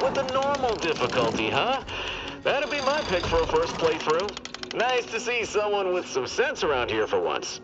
with the normal difficulty, huh? That'd be my pick for a first playthrough. Nice to see someone with some sense around here for once.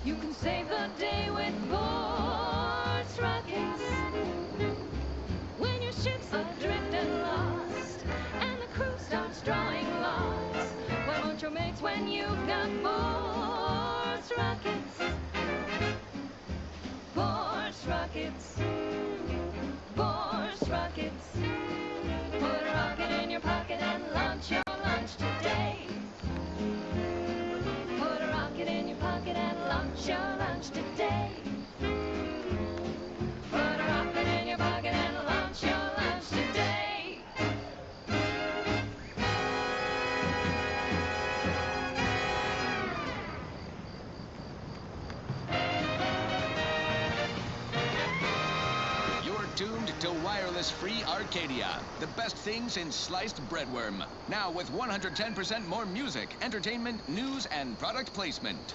You can save the day with Boards Rockets. When your ship's adrift and lost, and the crew starts drawing lots, why won't your mates when you've got Boards Rockets? Boards Rockets. Boards Rockets. Put a rocket in your pocket and launch your lunch today. Put a rocket in your pocket and launch your lunch today. Put a rocket in your pocket and launch your lunch today. You're tuned to wireless-free Arcadia, the best thing since sliced breadworm. Now with 110% more music, entertainment, news, and product placement.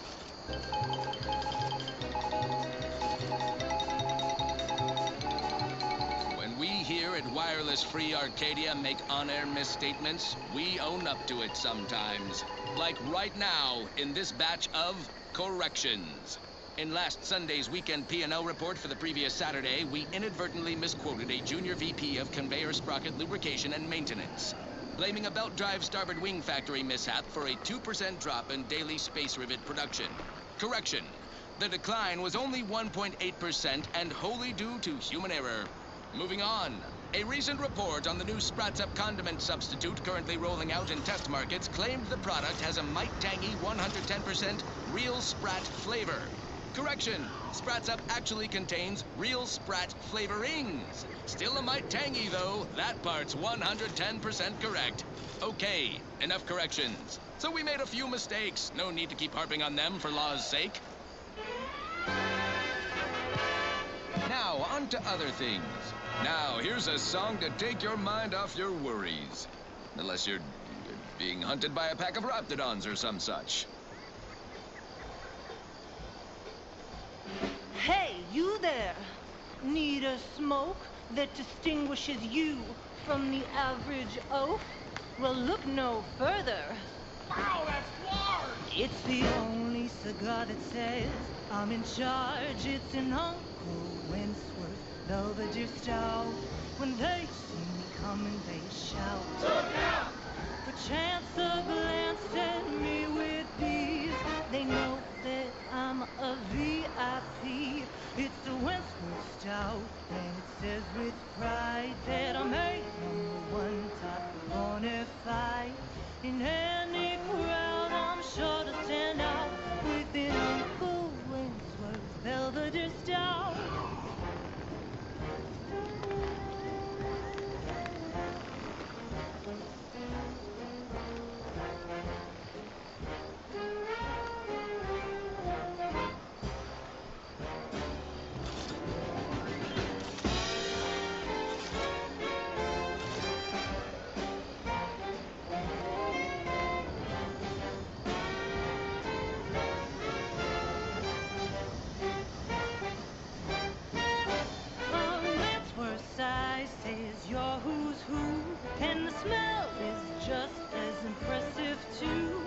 When we here at Wireless Free Arcadia make on-air misstatements, we own up to it sometimes. Like right now in this batch of corrections. In last Sunday's weekend P&L report for the previous Saturday, we inadvertently misquoted a junior VP of conveyor sprocket lubrication and maintenance, blaming a belt drive starboard wing factory mishap for a 2% drop in daily space rivet production. Correction. The decline was only 1.8% and wholly due to human error. Moving on. A recent report on the new Sprats Up condiment substitute currently rolling out in test markets claimed the product has a might tangy 110% real Sprat flavor. Correction. Sprats Up actually contains real Sprat flavorings. Still a mite tangy, though. That part's 110% correct. Okay, enough corrections. So we made a few mistakes. No need to keep harping on them for law's sake. Now, on to other things. Now, here's a song to take your mind off your worries. Unless you're being hunted by a pack of raptidons or some such. Hey, you there! Need a smoke that distinguishes you from the average oaf? Well, look no further. Wow, that's large! It's the only cigar that says I'm in charge. It's an Uncle Wentworth Belvedere Stout. When they see me coming, they shout. Look out! Perchance a glance at me with these, they know that I'm a VIP. It's a Wentworth Stout, and it says with pride that I'm a #1 top bona fide. In any crowd, I'm sure to stand out with an Uncle Wentworth Belvedere Stout. Says you're who's who, and the smell is just as impressive too.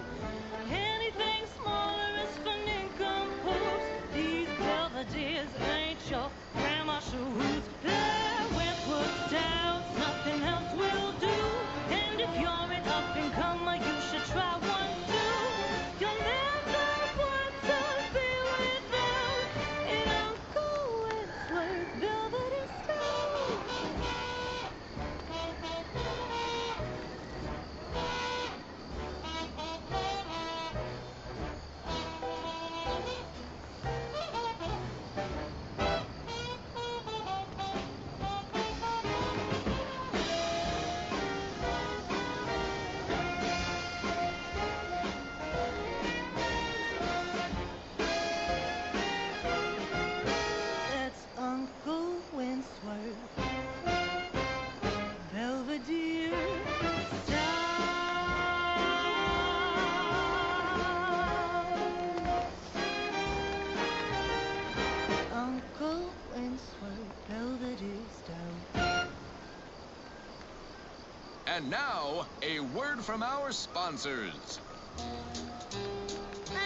Anything smaller is for nincompoops. These Belvederes ain't your grandma shoes. They're Wentworth Stouts, nothing else will do. And if you're an up and comer, you should try one too. You'll never Rinceworth, Belvedere Stout. And now, a word from our sponsors.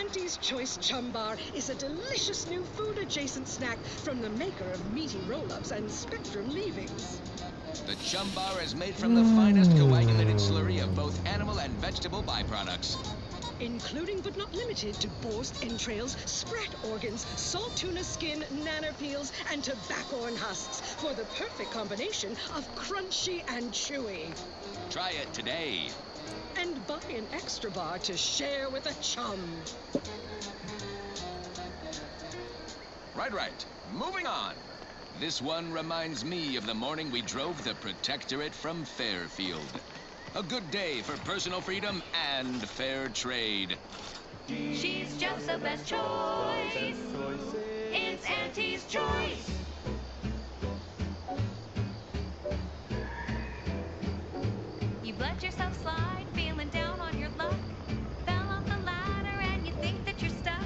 Auntie's Choice Chum Bar is a delicious new food-adjacent snack from the maker of meaty roll-ups and Spectrum leavings. The Chum Bar is made from the finest coagulated slurry of both animal and vegetable byproducts. Including but not limited to borscht entrails, sprat organs, salt tuna skin, nanner peels, and tobaccorn husks for the perfect combination of crunchy and chewy. Try it today. And buy an extra bar to share with a chum. Right. Moving on. This one reminds me of the morning we drove the Protectorate from Fairfield. A good day for personal freedom and fair trade. She's just the best choice. It's Auntie's Choice. You've let yourself slide, feeling down on your luck. Fell off the ladder and you think that you're stuck.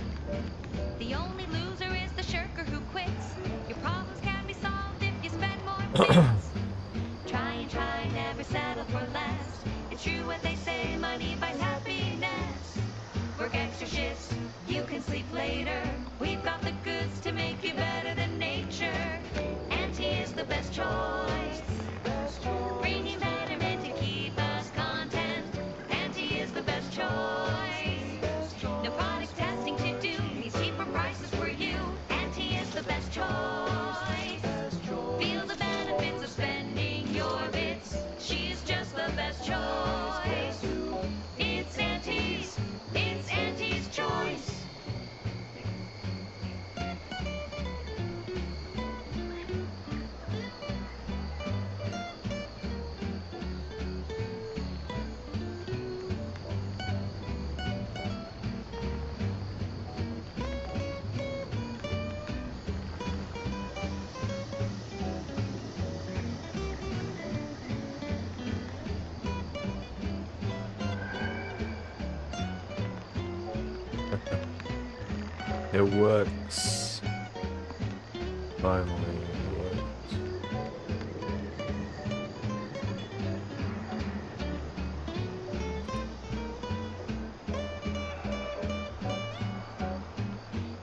The only loser is the shirker who quits. Your problems can be solved if you spend more minutes. Try and try, never settle for less. It's true what they say, money buys happiness. Work extra shifts, you can sleep later. We've got the goods to make you better than nature. Auntie is the best choice. Bringing betterment to keep us content. Auntie is the best choice. No product testing to do, these cheaper prices for you. Auntie is the best choice. Feel the benefits of spending your bits. She's just the best choice. It's Auntie's Choice. It works. Finally, it works.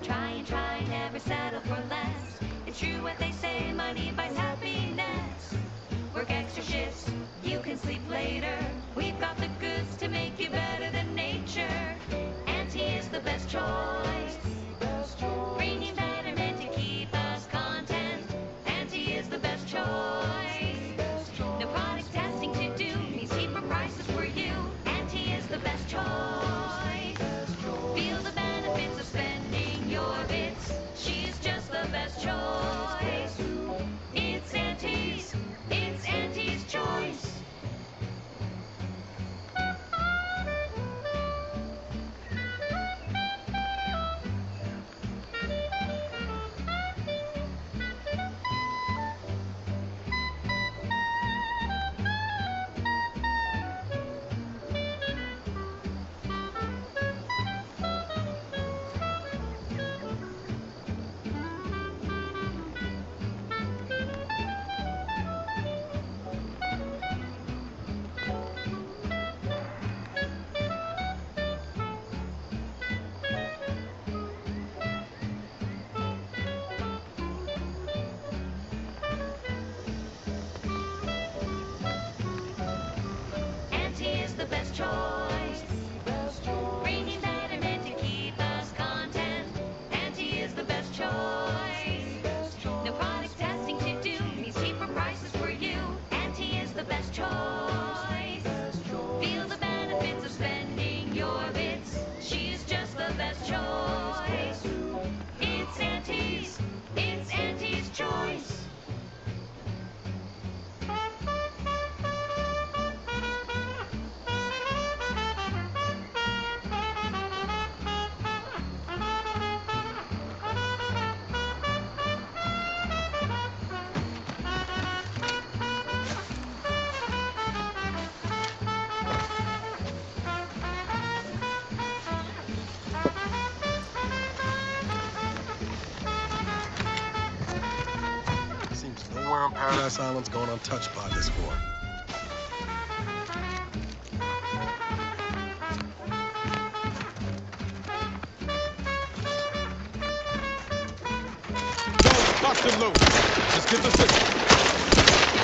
Try and try, never settle for less. It's true what they say, money buys happiness. Work extra shifts, you can sleep later. We've got the goods to make you better than nature. Auntie is the best choice. Bringing betterment to keep us content. Auntie is the best choice. No product testing to do, these cheaper prices for you. Auntie is the best choice. Feel the benefits of spending your bits. She's just the best choice. It's Auntie's Choice. fire on Paradise Island's going untouched by this war. Lock and load. Let's get the signal.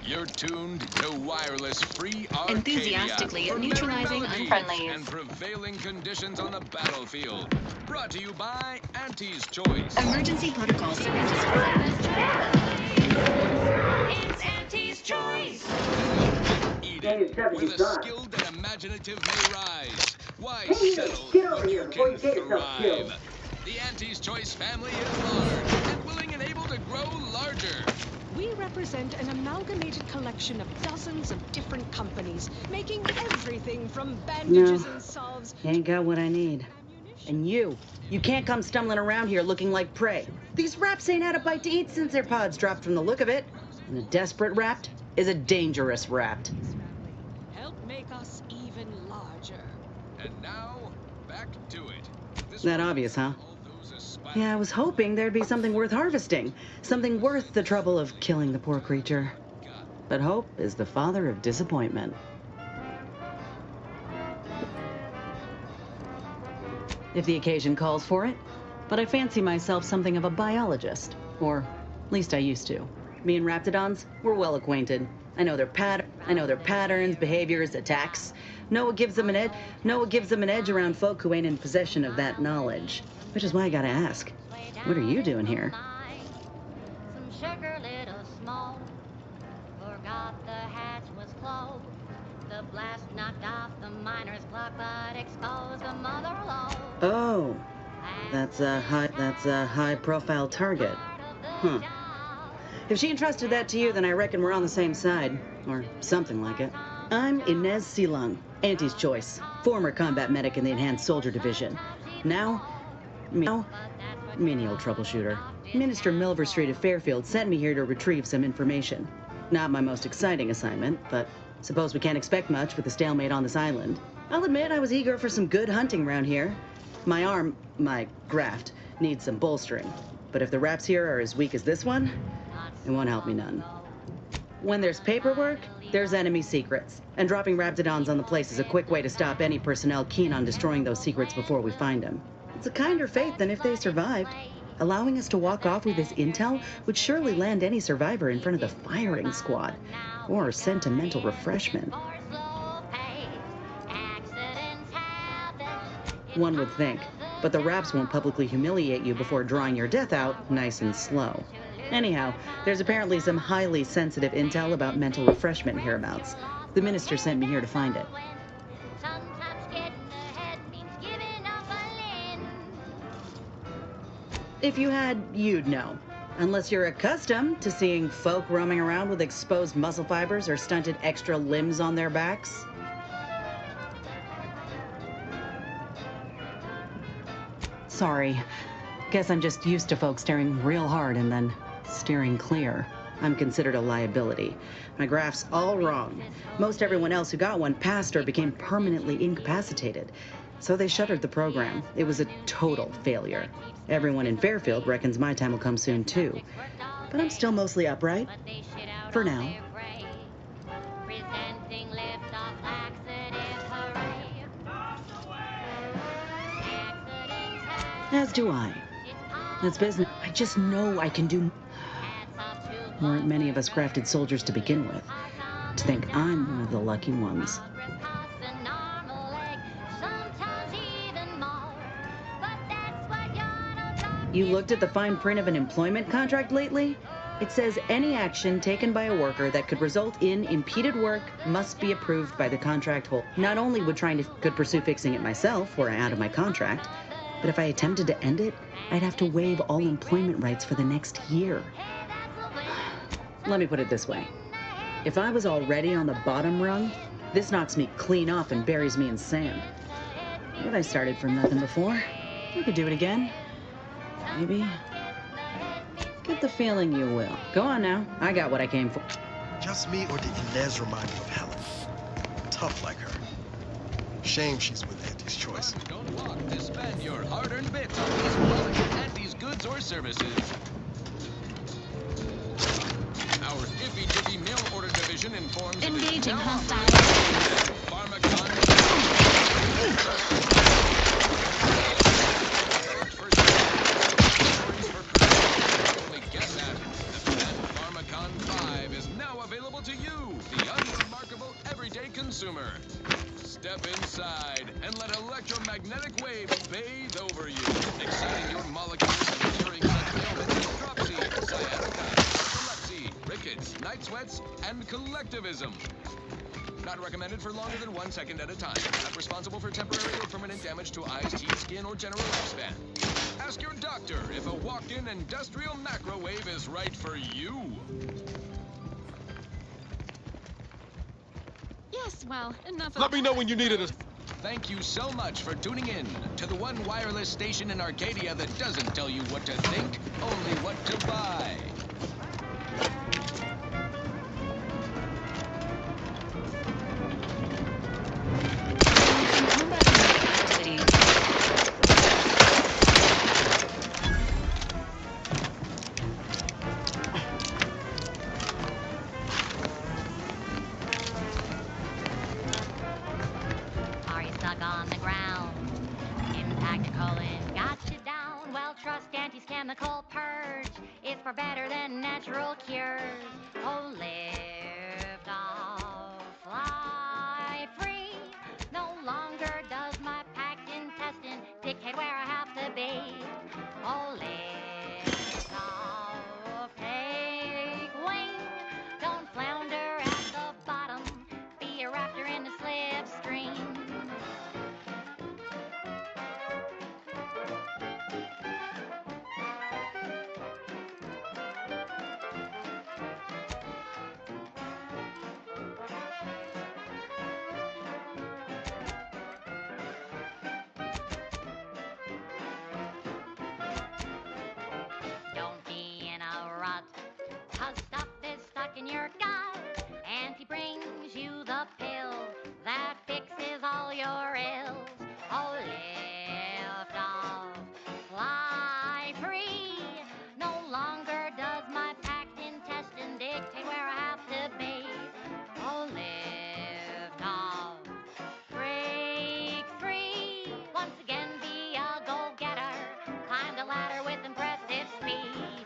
You're tuned to Wireless Free Arcadia. Enthusiastically for neutralizing melodies unfriendlies. and prevailing conditions on the battlefield. Brought to you by Auntie's Choice. Emergency protocol syringes fire. It's Auntie's Choice. Eden, where the skilled and imaginative may rise. Why settle when you can thrive? The Auntie's Choice family is large and willing and able to grow larger. We represent an amalgamated collection of dozens of different companies, making everything from bandages and salves Ain't got what I need. to ammunition. And you can't come stumbling around here looking like prey. These raps ain't had a bite to eat since their pods dropped from the look of it. And a desperate rapt is a dangerous rapt. Help make us even larger. And now, back to it. This That one obvious, is huh? all those aspiring- Yeah, I was hoping there'd be something worth harvesting. Something worth the trouble of killing the poor creature. But hope is the father of disappointment. If the occasion calls for it. But I fancy myself something of a biologist. Or at least I used to. Me and raptidons, we're well acquainted. I know their patterns, behaviors, attacks. Know what gives them an edge around folk who ain't in possession of that knowledge. Which is why I gotta ask, what are you doing here? Some sugar little small. Forgot the hatch was closed. The blast knocked off the miner's clock, but exposed the mother load. Oh, that's a high-profile target. Huh. If she entrusted that to you, then I reckon we're on the same side. Or something like it. I'm Inez Silung, Auntie's Choice, former combat medic in the Enhanced Soldier Division. Now, menial troubleshooter. Minister Milver Street of Fairfield sent me here to retrieve some information. Not my most exciting assignment, but suppose we can't expect much with the stalemate on this island. I'll admit I was eager for some good hunting around here. My graft, needs some bolstering. But if the raps here are as weak as this one, it won't help me none. When there's paperwork, there's enemy secrets. And dropping raptidons on the place is a quick way to stop any personnel keen on destroying those secrets before we find them. It's a kinder fate than if they survived. Allowing us to walk off with this intel would surely land any survivor in front of the firing squad. Or sentimental refreshment. One would think. But the raps won't publicly humiliate you before drawing your death out nice and slow. Anyhow, there's apparently some highly sensitive intel about mental refreshment hereabouts. The minister sent me here to find it. If you had, you'd know. Unless you're accustomed to seeing folk roaming around with exposed muscle fibers or stunted extra limbs on their backs. Sorry. Guess I'm just used to folks staring real hard and then steering clear. I'm considered a liability. My graph's all wrong. Most everyone else who got one passed or became permanently incapacitated. So they shuttered the program. It was a total failure. Everyone in Fairfield reckons my time will come soon too. But I'm still mostly upright. For now. As do I. That's business. I just know I can do. Weren't many of us crafted soldiers to begin with. To think I'm one of the lucky ones. You looked at the fine print of an employment contract lately? It says any action taken by a worker that could result in impeded work must be approved by the contract holder. Not only could pursue fixing it myself were I out of my contract, but if I attempted to end it, I'd have to waive all employment rights for the next year. Let me put it this way. If I was already on the bottom rung, this knocks me clean off and buries me in sand. But I started from nothing before. We could do it again. Maybe. Get the feeling you will. Go on now. I got what I came for. Just me, or did Inez remind you of Helen? Tough like her. Shame she's with Auntie's Choice. Don't walk to spend your hard-earned bits on these quality Auntie's goods or services. Our Iffy Jiffy mail order division informs that it's Engaging now hostile. Pharmacon. Only get that. The Pharmacon 5 is now available to you, the unremarkable everyday consumer. Step inside and let electromagnetic waves bathe over you, exciting your molecules and curing such ailments as dropsy, sciatica, epilepsy, rickets, night sweats, and collectivism. Not recommended for longer than 1 second at a time. Not responsible for temporary or permanent damage to eyes, teeth, skin, or general lifespan. Ask your doctor if a walk-in industrial macrowave is right for you. Yes, well, enough of Let me know when you needed us. Thank you so much for tuning in to the one wireless station in Arcadia that doesn't tell you what to think, only what to buy. Are you stuck on the ground? Impact colon got you down. Well, trust Auntie's chemical purge. It's far better than natural cures. Oh, lift off, fly free. No longer does my packed intestine dictate where I have to be. Oh, lift off, take wing. Don't flounder at the bottom. Be a raptor in the slipstream. Don't be in a rut, 'cause stuff is stuck in your gut. Auntie brings you the pill that fixes all your ills. Oh, lift off, fly free. No longer does my packed intestine dictate where I have to be. Oh, lift off, break free. Once again, be a go-getter. Climb the ladder with impressive speed.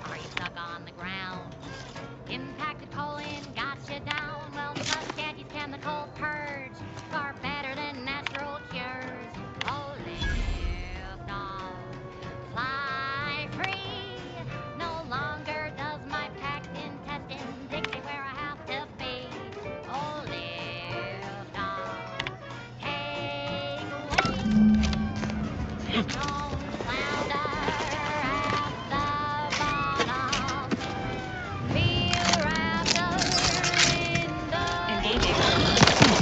Are you stuck on the ground? Impacted colon got you down. Well, trust Auntie's chemical purge. Far better than natural cures. Oh, lift off, fly free. No longer does my packed intestine dictate where I have to be. Oh, lift off, take wing. Don't flounder at the bottom. Be a raptor in the Engaging.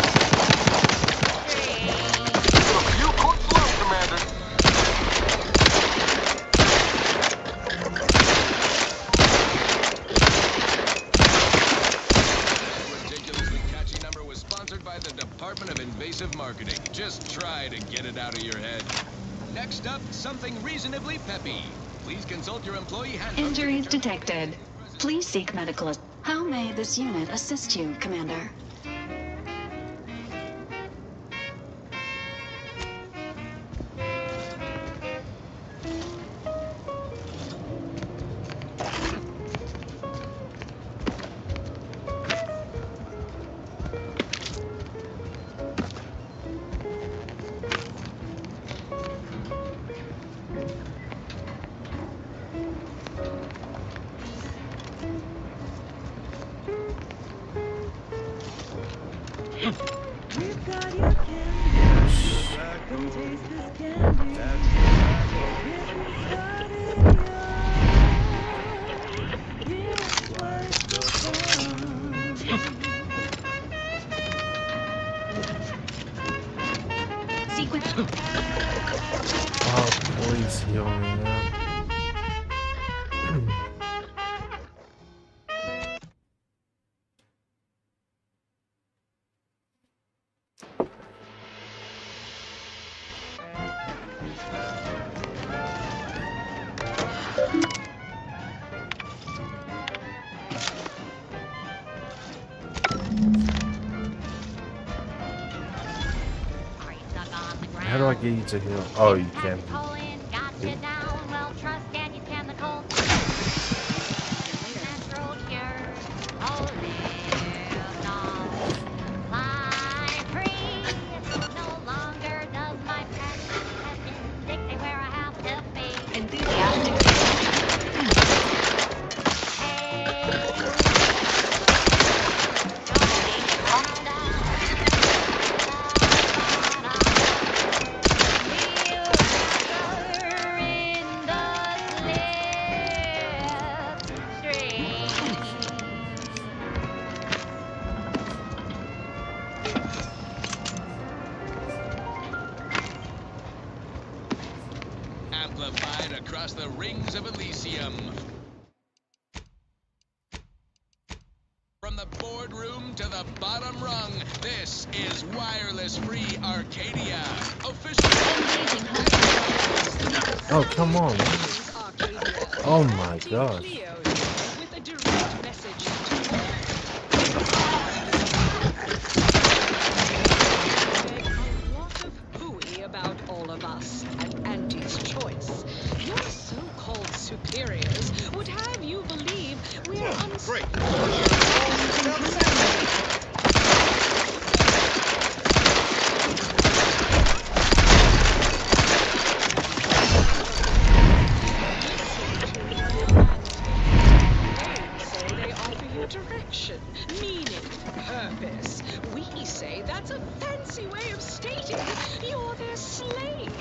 stream. You could flow, Commander. That ridiculously catchy number was sponsored by the Department of Invasive Marketing. Just try to get it out of your head. Next up, something reasonably peppy. Please consult your employee handbook. Injuries detected. Please seek medical assistance. How may this unit assist you, Commander? I get you to heal? Oh, you can. Colin got you down. Well, trust Daniel's chemical. Natural cure. Oh, live long. Fly free. No longer does my passion dictate where I have to be. Enthusiastic. Amplified across the rings of Elysium. From the boardroom to the bottom rung, this is Wireless Free Arcadia. Officially. Oh, come on. Oh my gosh. With a direct message to a lot of hooey about all of us at Auntie's Choice. Your so-called superiors would have you believe we're Great. They offer you direction, meaning, purpose. We say that's a fancy way of stating you're their slave.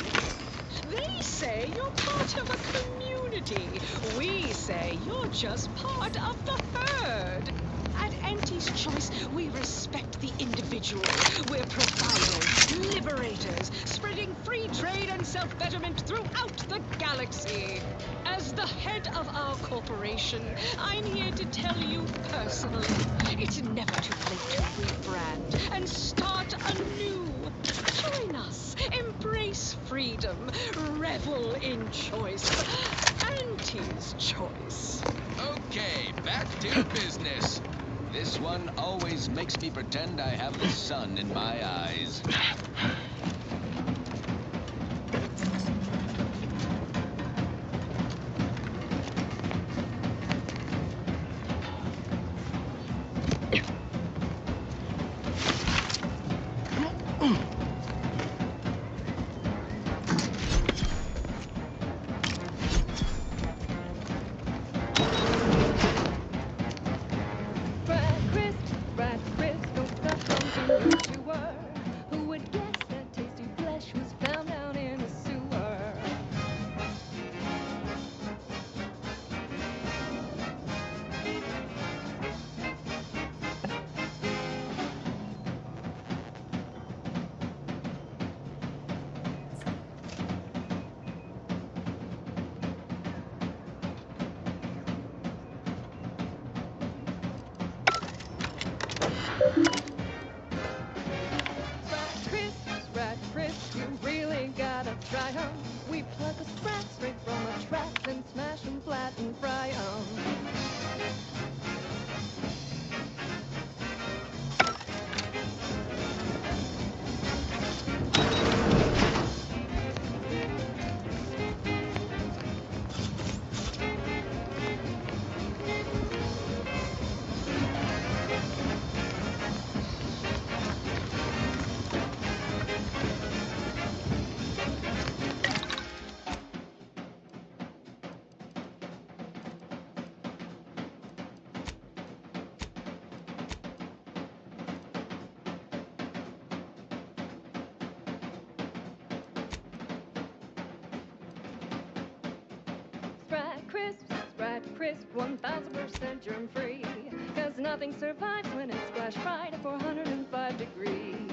They say you're part of a community. We say you're just part of the herd. At Auntie's Choice, we respect the individual. We're providers, liberators, spreading free trade and self-betterment throughout the galaxy. As the head of our corporation, I'm here to tell you personally, it's never too late to rebrand and start anew. Join us, embrace freedom, revel in choice. Auntie's Choice. Okay, back to business. This one always makes me pretend I have the sun in my eyes. Fried crisp, don't stop something that you were. Who would guess that tasty flesh was found down in a sewer? Fried crisp, you really gotta try 'em. We pluck a sprat straight from a trap and smash 'em flat and fry 'em. Fried crisp, 1000% germ free. 'Cause nothing survives when it's flash fried at 405 degrees.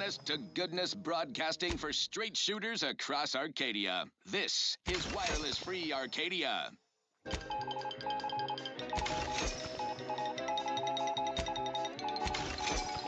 honest-to-goodness broadcasting for straight shooters across Arcadia. This is Wireless Free Arcadia.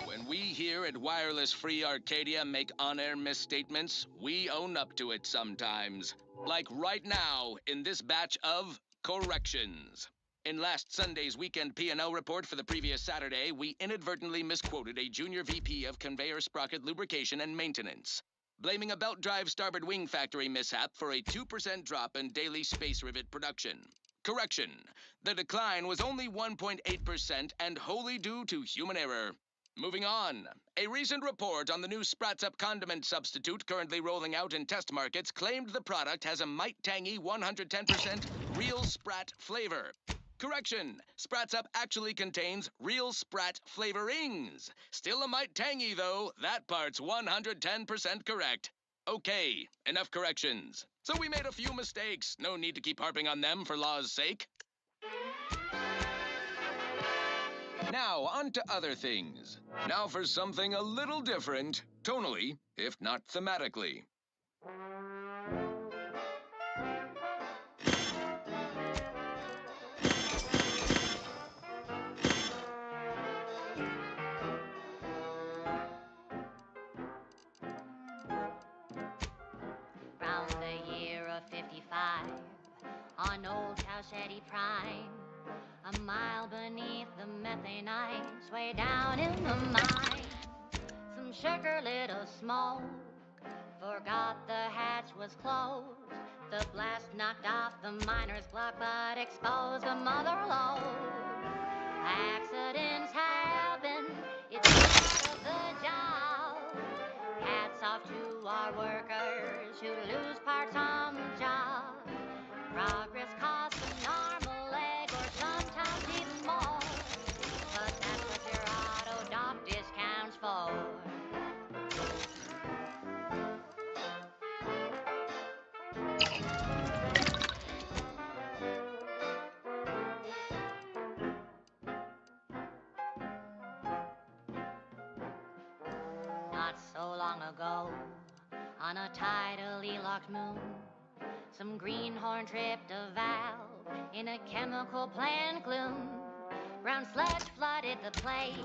When we here at Wireless Free Arcadia make on-air misstatements, we own up to it sometimes. Like right now in this batch of corrections. In last Sunday's weekend P&L report for the previous Saturday, we inadvertently misquoted a junior VP of conveyor sprocket lubrication and maintenance, blaming a belt drive starboard wing factory mishap for a 2% drop in daily space rivet production. Correction. The decline was only 1.8% and wholly due to human error. Moving on. A recent report on the new Sprats Up condiment substitute currently rolling out in test markets claimed the product has a might tangy 110% real Sprat flavor. Correction. Sprats Up actually contains real Sprat flavorings. Still a mite tangy, though. That part's 110% correct. Okay, enough corrections. So we made a few mistakes. No need to keep harping on them for law's sake. Now, on to other things. Now for something a little different, tonally, if not thematically. Round the year of 55, on old Cowshetty Prime, a mile beneath the methane ice, way down in the mine, some sugar lit a smoke, forgot the hatch was closed. The blast knocked off the miner's block, but exposed a mother lode. Accidents happen, it's part of the job. Hats off to our workers who lose parts on the job. Progress costs an arm, a leg, or sometimes even more. But that's what your auto doc discounts for. Not so long ago, on a tidally locked moon, some greenhorn tripped a valve in a chemical plant gloom. Brown sludge flooded the place,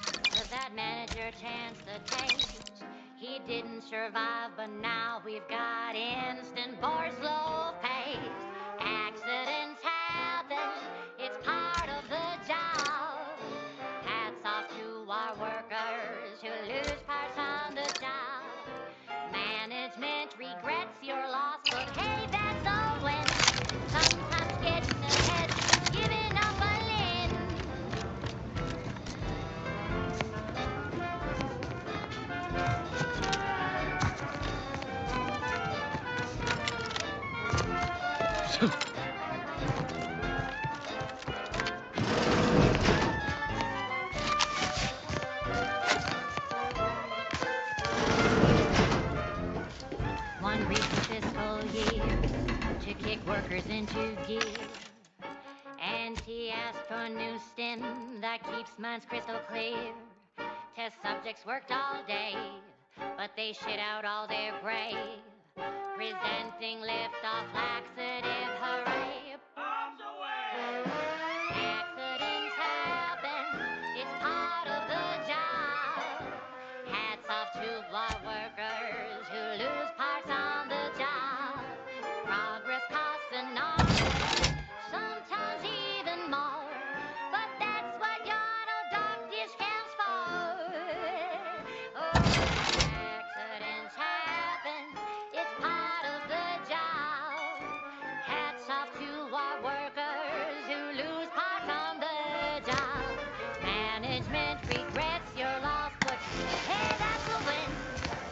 but that manager chanced the taste. He didn't survive, but now we've got instant bar slow pace. Accidents happen, it's part of the job. Hats off to our workers who lose parts on the job. Management regrets your loss, but hey, that's a win. Sometimes getting ahead is giving up a limb. One recent fiscal year to kick workers into gear. And he asked for a new stim that keeps minds crystal clear. Test subjects worked all day, but they shit out all their gray. Presenting lift-off laxative, hooray. Bombs away! Accidents happen, it's part of the job. Hats off to our workers who lose parts on the job. Progress costs an arm, sometimes even more. But that's what your auto doc discounts for. Oh, accidents happen, it's part of the job. Hats off to our workers who lose parts on the job. Management regrets your loss, but hey, that's a win.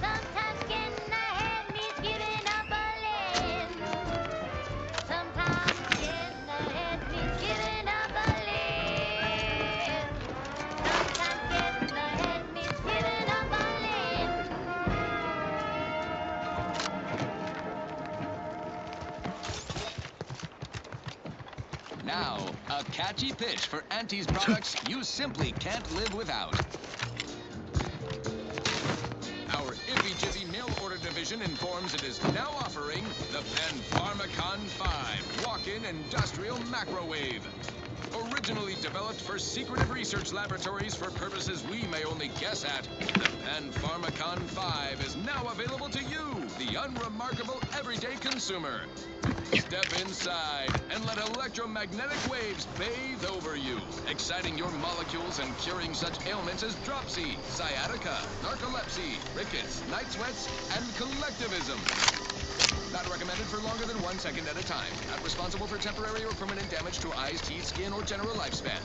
Sometimes getting ahead means giving up a limb. Sometimes getting ahead means giving up a limb. Sometimes getting ahead means giving up a limb. Now, a catchy pitch for Auntie's products you simply can't live without. informs it is now offering the Pen Pharmacon 5 walk-in industrial macrowave. Originally developed for secretive research laboratories for purposes we may only guess at, the Pen Pharmacon 5 is now available to you, the unremarkable everyday consumer. Step inside and let electromagnetic waves bathe over you, exciting your molecules and curing such ailments as dropsy, sciatica, narcolepsy, rickets, night sweats, and collectivism. Not recommended for longer than 1 second at a time. Not responsible for temporary or permanent damage to eyes, teeth, skin, or general lifespan.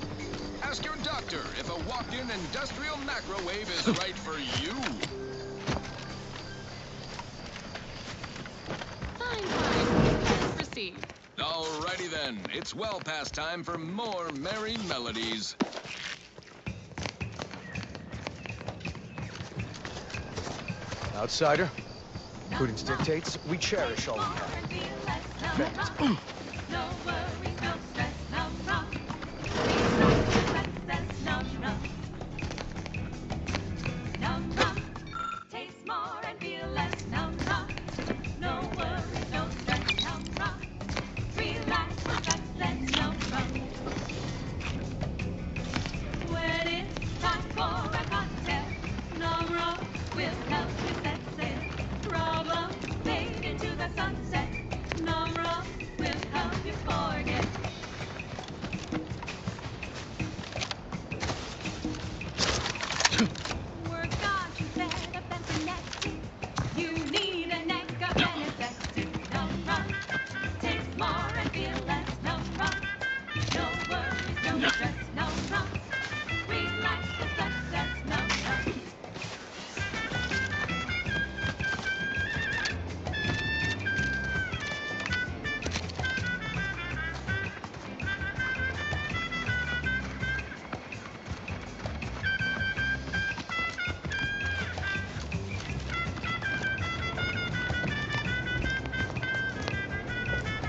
Ask your doctor if a walk-in industrial macrowave is right for you. Fine, fine. Let's proceed. Alrighty then. It's well past time for more merry melodies. Outsider. Prudence dictates we cherish all we have. Fact. No worries, no stress, no wrong. No wrong. Taste more and feel less, no wrong. No worries, no stress, no wrong. Relax, relax, let's no wrong. When it's time for a cocktail, no wrong will help you set sail. Problems fade into the sunset. Namra will help you forget. Work on to set up and connected. You need a neck up and effective. Namra. Taste more and feel less. Namra. No worries, no stress. Namra. Relax the success. Namra.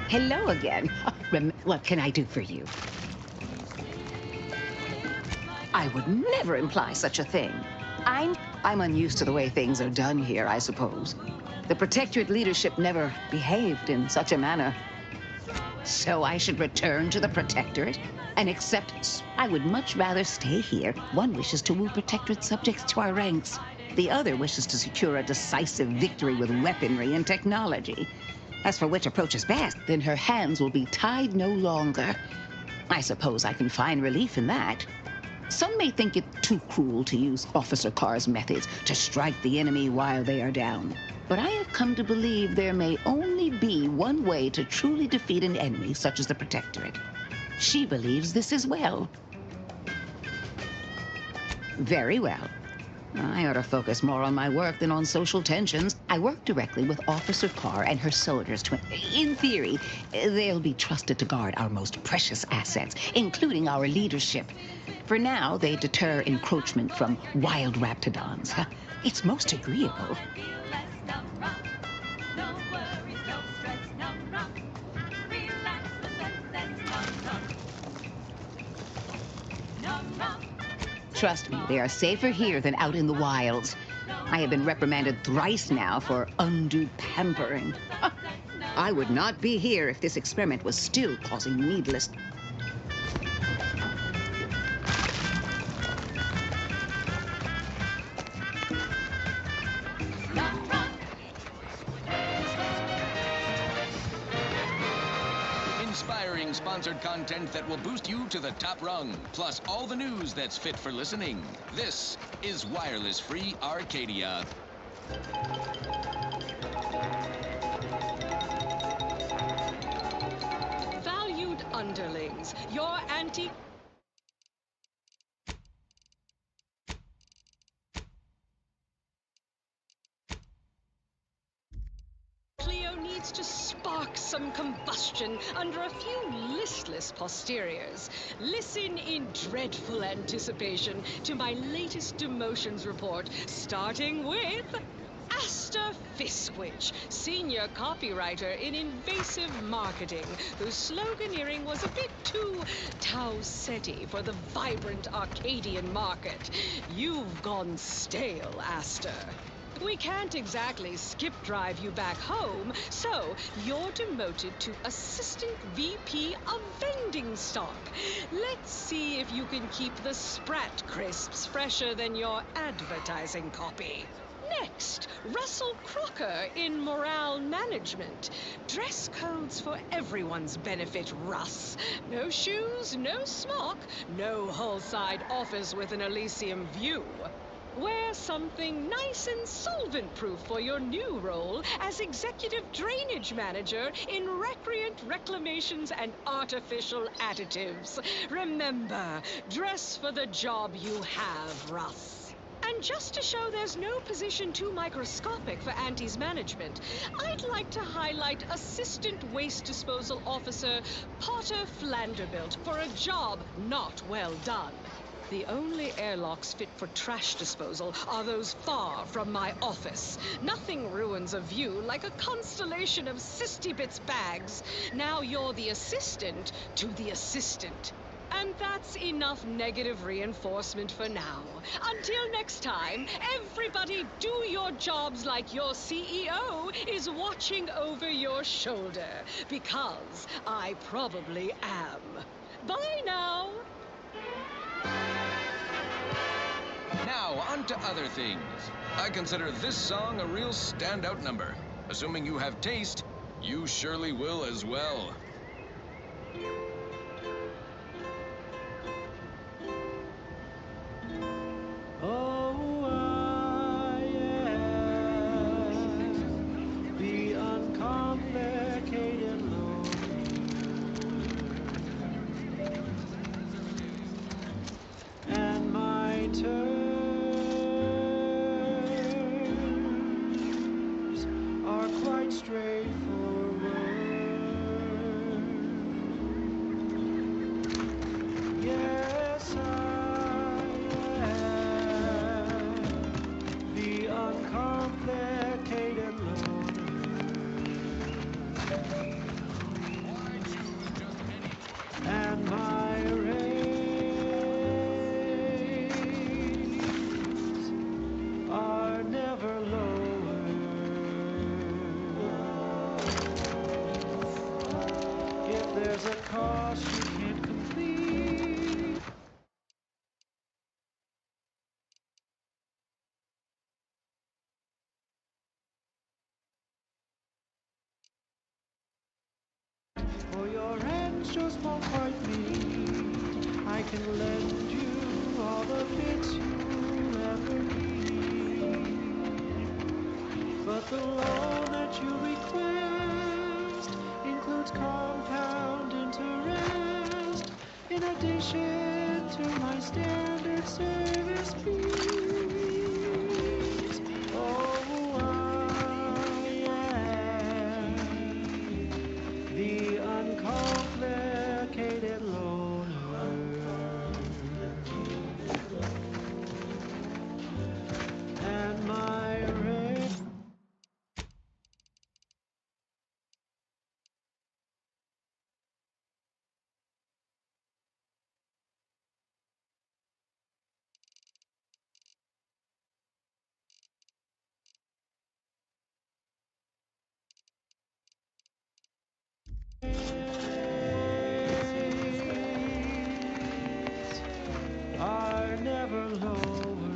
Hello again. What can I do for you? I would never imply such a thing. I'm unused to the way things are done here, I suppose. The Protectorate leadership never behaved in such a manner. So I should return to the Protectorate and accept... I would much rather stay here. One wishes to woo Protectorate subjects to our ranks. The other wishes to secure a decisive victory with weaponry and technology. As for which approach is best, then her hands will be tied no longer. I suppose I can find relief in that. Some may think it too cruel to use Officer Carr's methods to strike the enemy while they are down. But I have come to believe there may only be one way to truly defeat an enemy such as the Protectorate. She believes this as well. Very well. I ought to focus more on my work than on social tensions. I work directly with Officer Carr and her soldiers to... In theory, they'll be trusted to guard our most precious assets, including our leadership. For now, they deter encroachment from wild raptidons. It's most agreeable. Trust me, they are safer here than out in the wilds. I have been reprimanded thrice now for undue pampering. I would not be here if this experiment was still causing needless... Inspiring sponsored content that will boost you to the top rung, plus all the news that's fit for listening. This is Wireless Free Arcadia. Valued underlings, your anti... Cleo needs to spark some combustion under a few listless posteriors. Listen in dreadful anticipation to my latest demotions report, starting with Asta Fiskwich, senior copywriter in invasive marketing, whose sloganeering was a bit too Tausetti for the vibrant Arcadian market. You've gone stale, Asta. We can't exactly skip drive you back home, so you're demoted to Assistant VP of Vending Stock. Let's see if you can keep the Sprat crisps fresher than your advertising copy. Next, Russell Crocker in Morale Management. Dress codes for everyone's benefit, Russ. No shoes, no smock, no whole-side office with an Elysium view. Wear something nice and solvent-proof for your new role as Executive Drainage Manager in Recreant Reclamations and Artificial Additives. Remember, dress for the job you have, Russ. And just to show there's no position too microscopic for Auntie's management, I'd like to highlight Assistant Waste Disposal Officer Potter Flanderbilt for a job not well done. The only airlocks fit for trash disposal are those far from my office. Nothing ruins a view like a constellation of Sisty-Bits bags. Now you're the assistant to the assistant. And that's enough negative reinforcement for now. Until next time, everybody do your jobs like your CEO is watching over your shoulder. Because I probably am. Bye now. Now, on to other things. I consider this song a real standout number. Assuming you have taste, you surely will as well. Oh, I am the uncomplicated loner, and my terms are quite straightforward. Yes, the uncomplicated loner, and my rates are never lower. If there's a cost you can't complete, or your hands just won't quite meet, I can lend you all the bits you'll ever need. But the loan that you request includes compound interest, in addition to my standard service fees. Oh, I am the uncomplicated loner, and my rate are never lower.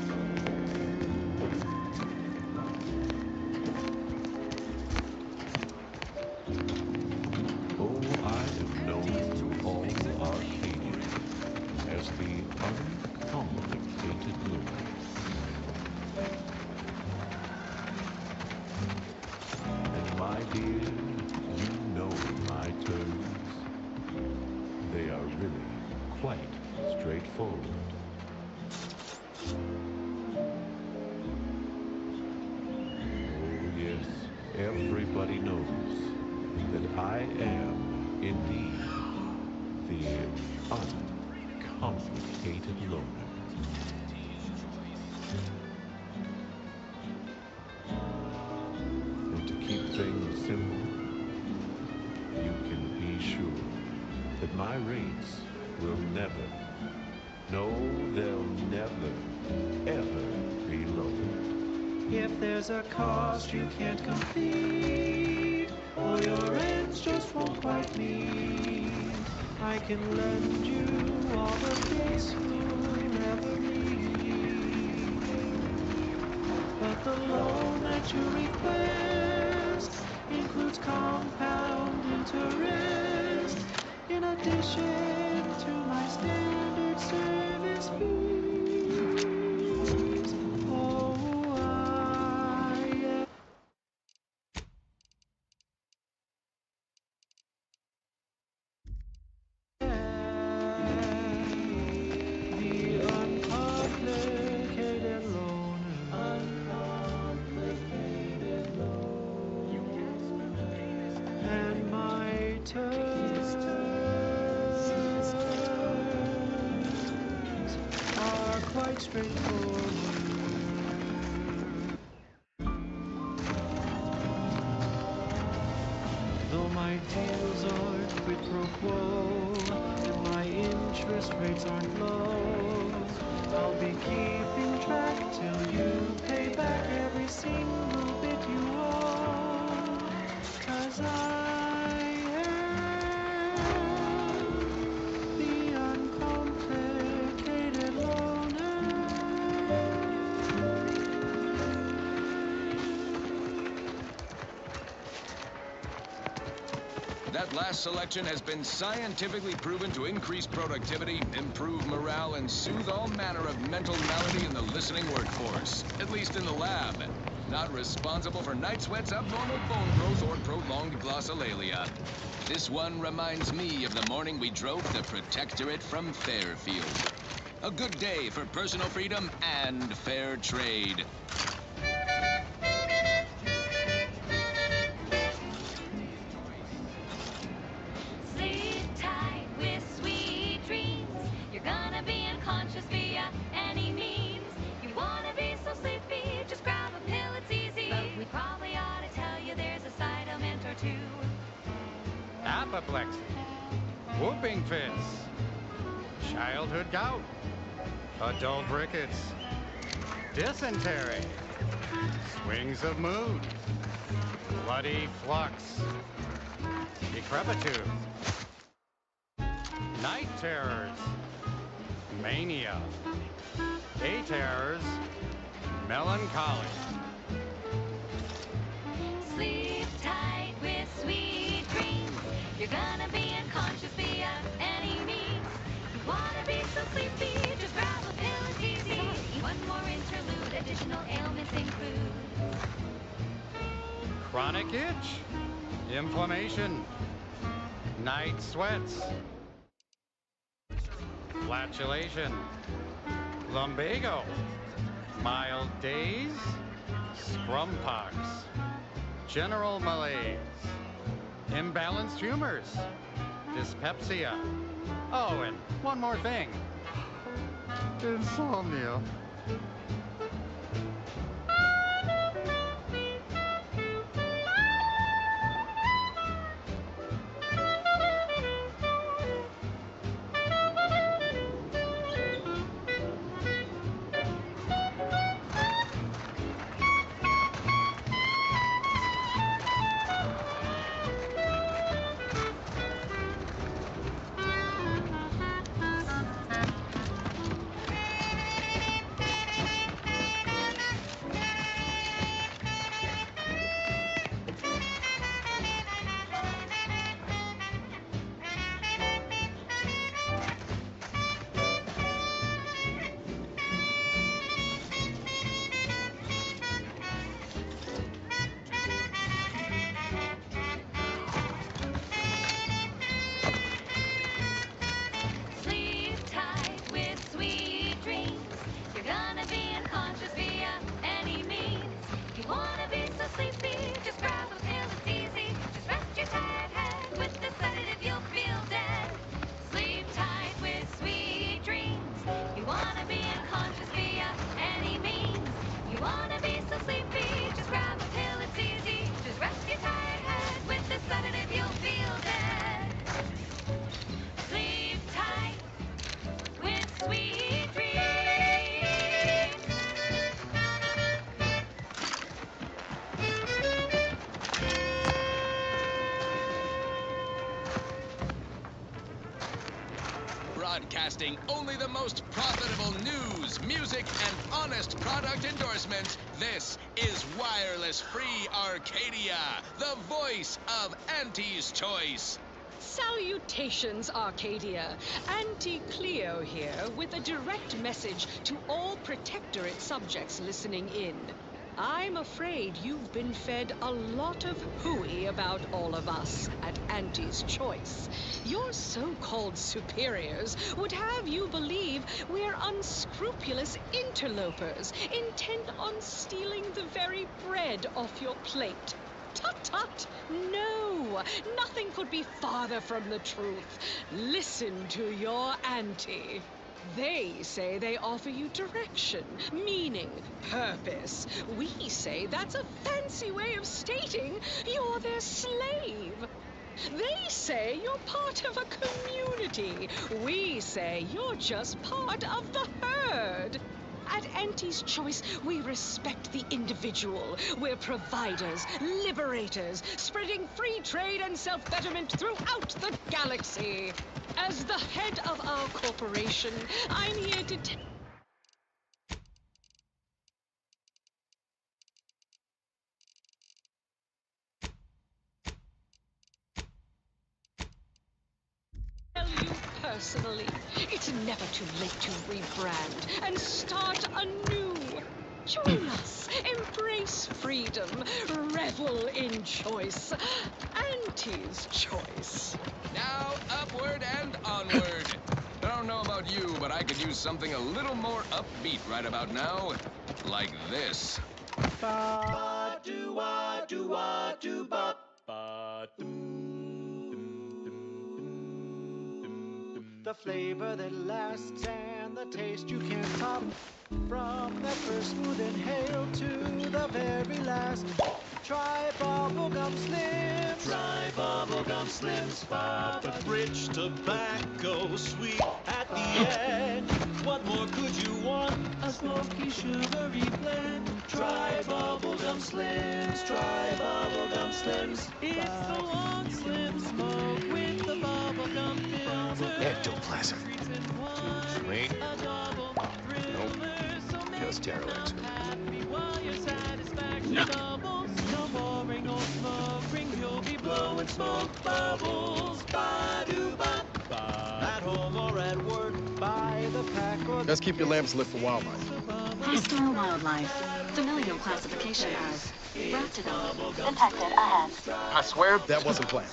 Oh, I am known to all Arcadia as the uncomplicated loner. And my dear, you know my terms. They are really quite straightforward. Oh yes, everybody knows that I am indeed the uncomplicated loner. And to keep things simple, you can be sure that my rates will never, no, they'll never, ever be lowered. If there's a cost you can't complete, or your ends just won't quite meet, I can lend you all the bits you'll never need. But the loan that you request includes compound interest, in addition to my standard service fees. Oh, the uncomplicated loner. And my terms are quite straightforward. Though my deals aren't quid pro quo, and my interest rates aren't low, I'll be keeping track till you pay back every single bit you owe. 'Cause I am the uncomplicated loner. That last selection has been scientifically proven to increase productivity, improve morale, and soothe all manner of mental malady in the listening workforce. At least in the lab. Not responsible for night sweats, abnormal bone growth, or prolonged glossolalia. This one reminds me of the morning we drove the Protectorate from Fairfield. A good day for personal freedom and fair trade. Sleep tight with sweet dreams. You're gonna be unconscious via any means. You wanna be so sleepy, just grab a pill, it's easy. But we probably ought to tell you there's a side element or two. Apoplexy, whooping fits, childhood gout, adult rickets, dysentery, swings of mood, bloody flux, decrepitude, night terrors, mania, day terrors, melancholy. Sleep tight with sweet dreams. You're gonna be unconscious via any means. You wanna be so sleepy, just grab a pill, it's easy. One more interlude, additional ailments include Chronic itch, inflammation, night sweats, flatulation, lumbago, mild days, scrumpox, general malaise, imbalanced humors, dyspepsia. Oh, and one more thing. Insomnia. Broadcasting only the most profitable news, music, and honest product endorsements. This is Wireless Free Arcadia, the voice of Auntie's Choice. Salutations, Arcadia. Auntie Cleo here with a direct message to all Protectorate subjects listening in. I'm afraid you've been fed a lot of hooey about all of us at Auntie's Choice. Your so-called superiors would have you believe we're unscrupulous interlopers, intent on stealing the very bread off your plate. Tut-tut! No! Nothing could be farther from the truth. Listen to your auntie. They say they offer you direction, meaning, purpose. We say that's a fancy way of stating you're their slave. They say you're part of a community. We say you're just part of the herd. At Auntie's Choice, we respect the individual. We're providers, liberators, spreading free trade and self-betterment throughout the galaxy. As the head of our corporation, I'm here to tell you personally, it's never too late to rebrand and start anew. Join us, embrace freedom, revel in choice. Auntie's Choice. Now, upward and onward. I don't know about you, but I could use something a little more upbeat right about now. Like this. The flavor that lasts and the taste you can't top. From that first smooth inhale to the very last. Try Bubblegum Slims. Try Bubblegum Slims. But rich tobacco, sweet at the end. What more could you want? A smoky, sugary blend. Try Bubblegum Slims. Try Bubblegum Slims. It's the long slim smoke with the bubblegum filter. Ectoplasm. Sweet. Nope. Just Terralex. No more rain, no smoke. You'll be blowing smoke bubbles. Ba-do-ba. At home or at work, by the pack or Let's keep your lamps lit for wildlife. Hostile wildlife. Familial classification as reptile. Detected ahead. I swear that wasn't planned.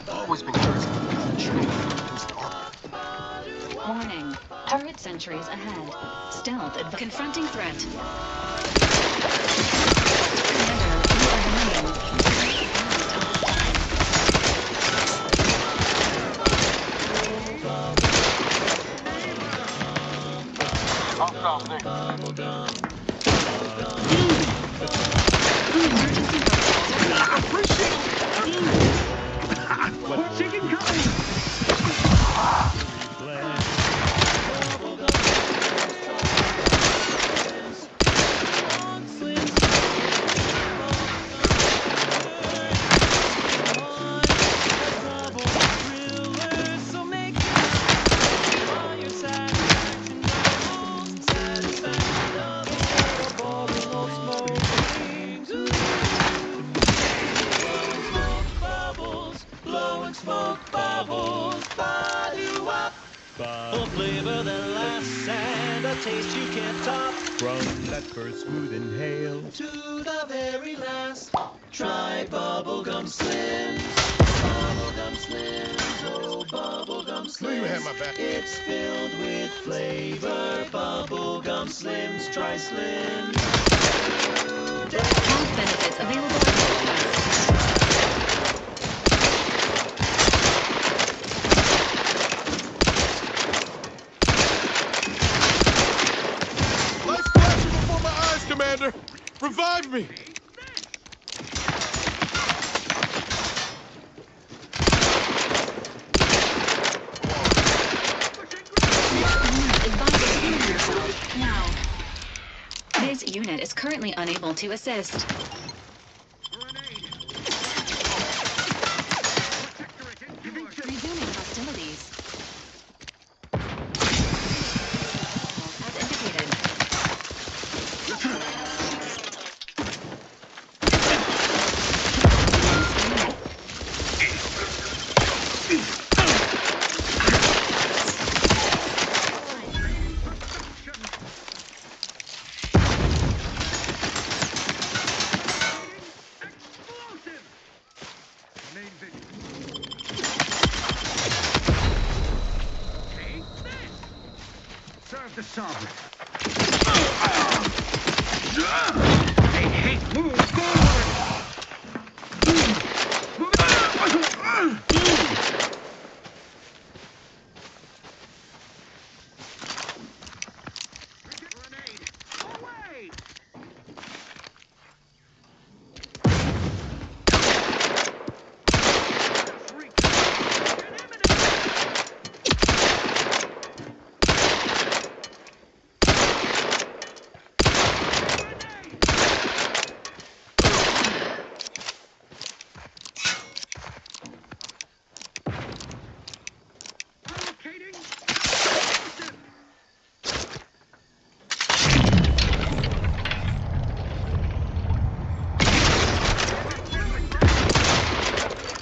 Always been crazy. Warning. Turret sentries ahead. Stealth at the confronting threat. A flavor that lasts and a taste you can't top. From that first smooth inhale to the very last. Try Bubblegum Slims. Bubblegum Slims, oh Bubblegum Slims. Knew you had my back. It's filled with flavor. Bubblegum Slims, try Slims. Health benefits available. Lights flashing before my eyes, Commander. Revive me! Now. This unit is currently unable to assist. Resuming hostilities. As indicated. Serve the sovereign. Hey, hey, move forward! Grenade! Away!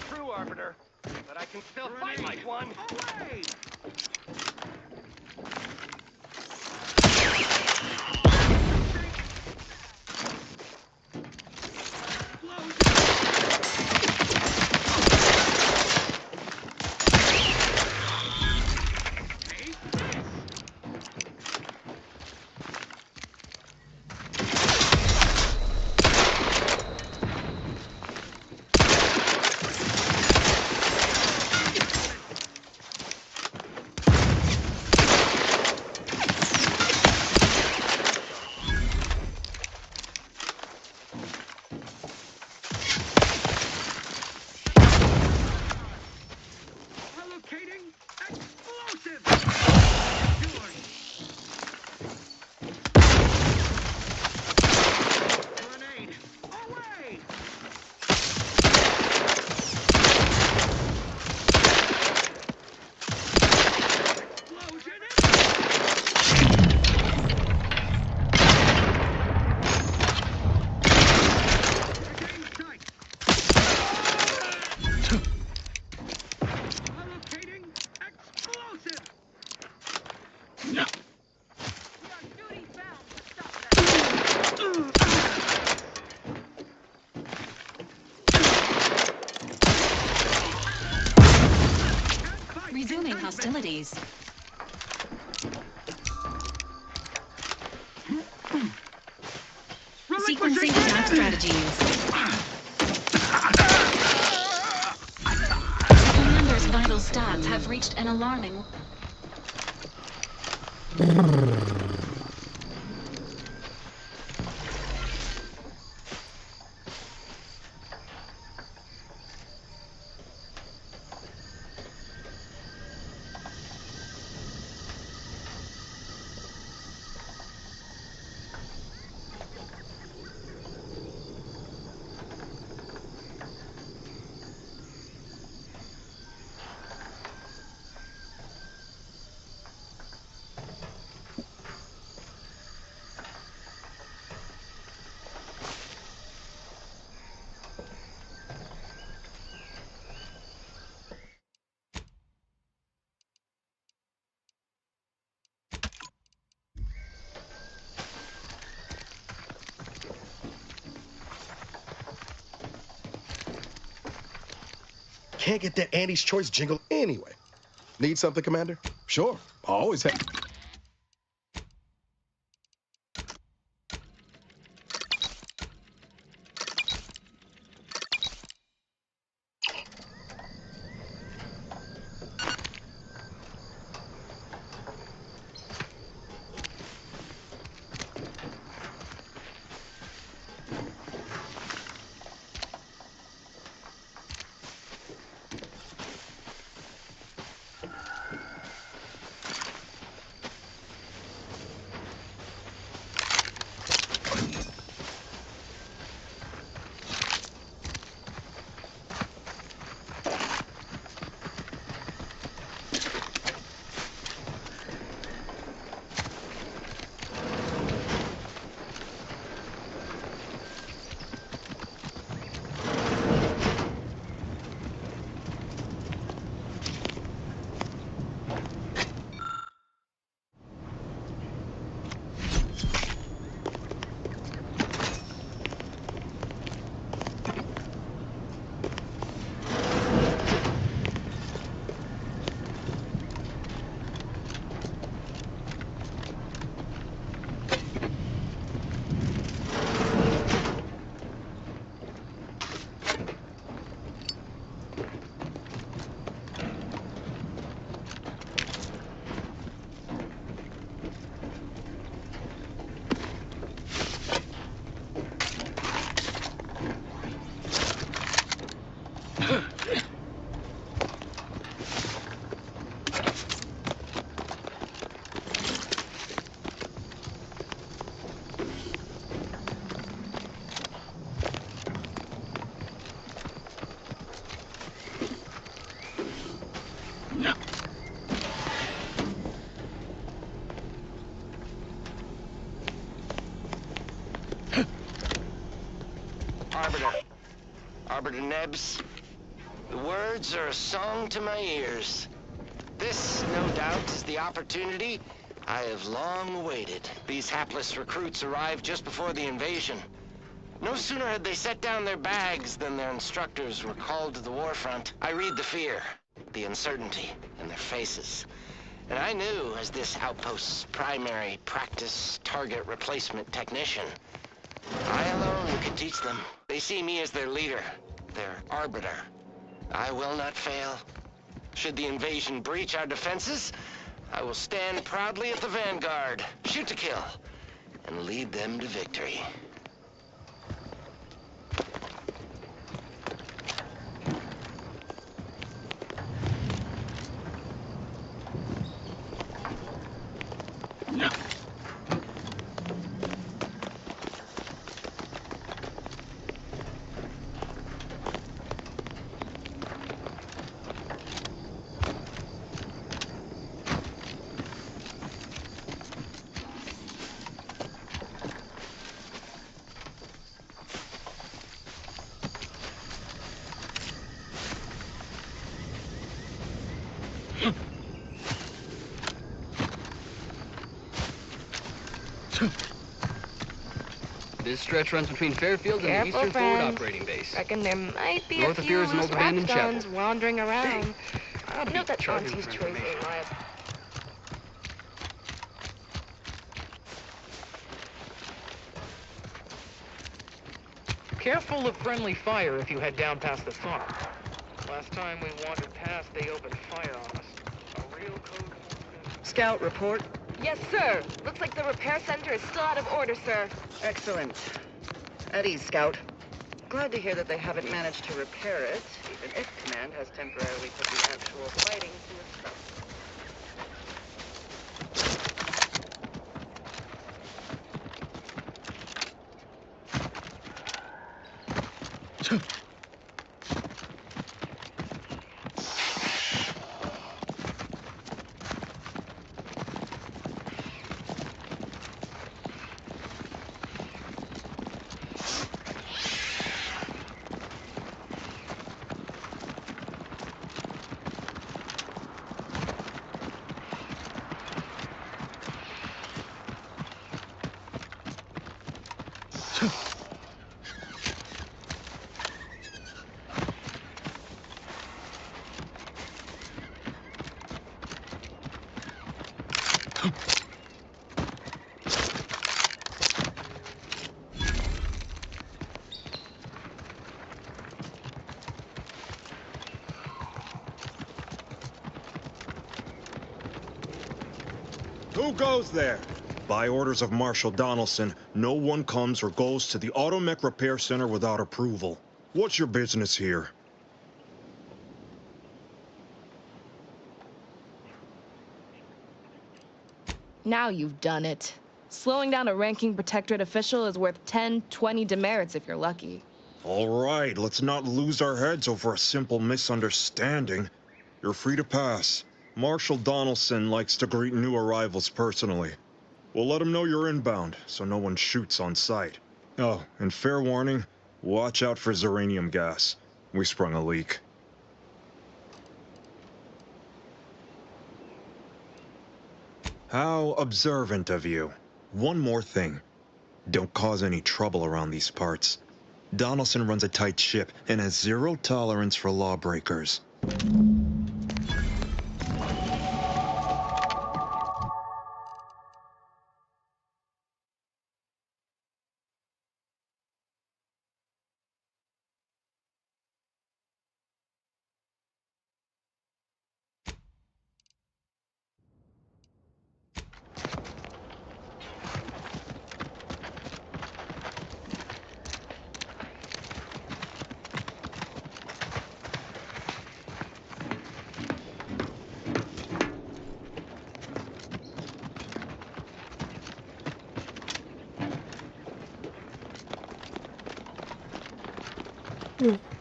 True arbiter, but I can still fight like one. Away! Allocating explosive! Grenade! Away! Explosion! Regain sight! Allocating explosive! No. We are duty bound to stop Resuming hostilities. Sequencing attack strategies. Commander's vital stats have reached an alarming... Can't get that Andy's Choice jingle anyway. Need something, Commander? Sure, always have. Arbiter Nebs. The words are a song to my ears. This, no doubt, is the opportunity I have long awaited. These hapless recruits arrived just before the invasion. No sooner had they set down their bags than their instructors were called to the war front. I read the fear, the uncertainty in their faces. And I knew, as this outpost's primary practice target replacement technician, I alone could teach them. They see me as their leader, their arbiter. I will not fail. Should the invasion breach our defenses, I will stand proudly at the vanguard, shoot to kill, and lead them to victory. This stretch runs between Fairfield and the Eastern Forward Operating Base. Reckon there might be North a of few here is an old abandoned chapel. guns wandering around. Note that charging Auntie's for choice information. ain't reliable. Careful of friendly fire if you head down past the farm. Last time we wandered past, they opened fire on us. A real code. Scout, report. Yes, sir. Looks like the repair center is still out of order, sir. Excellent. At ease, Scout. Glad to hear that they haven't managed to repair it, even if Command has temporarily put the actual fighting to a stop. Who goes there? By orders of Marshal Donaldson, no one comes or goes to the Automech Repair Center without approval. What's your business here? Now you've done it. Slowing down a ranking protectorate official is worth 10, 20 demerits if you're lucky. All right, let's not lose our heads over a simple misunderstanding. You're free to pass. Marshal Donaldson likes to greet new arrivals personally. We'll let him know you're inbound, so no one shoots on sight. Oh, and fair warning, watch out for xeranium gas. We sprung a leak. How observant of you. One more thing. Don't cause any trouble around these parts. Donaldson runs a tight ship and has zero tolerance for lawbreakers.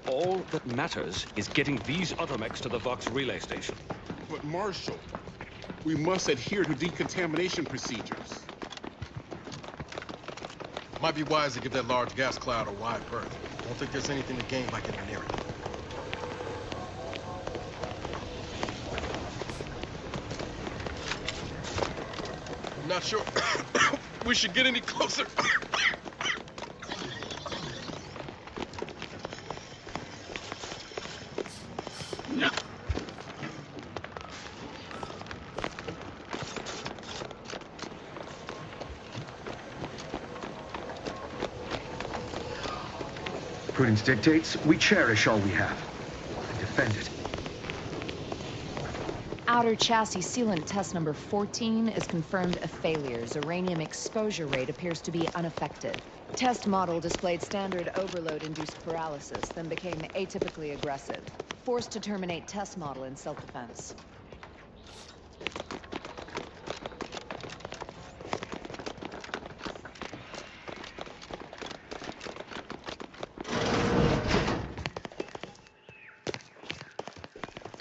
All that matters is getting these Automechs to the Vox relay station. But Marshal, we must adhere to decontamination procedures. Might be wise to give that large gas cloud a wide berth. don't think there's anything to gain by getting near it. I'm not sure we should get any closer. Prudence dictates we cherish all we have and defend it. Outer chassis sealant test number 14 is confirmed a failure. Uranium exposure rate appears to be unaffected. Test model displayed standard overload-induced paralysis, then became atypically aggressive. Forced to terminate test model in self-defense.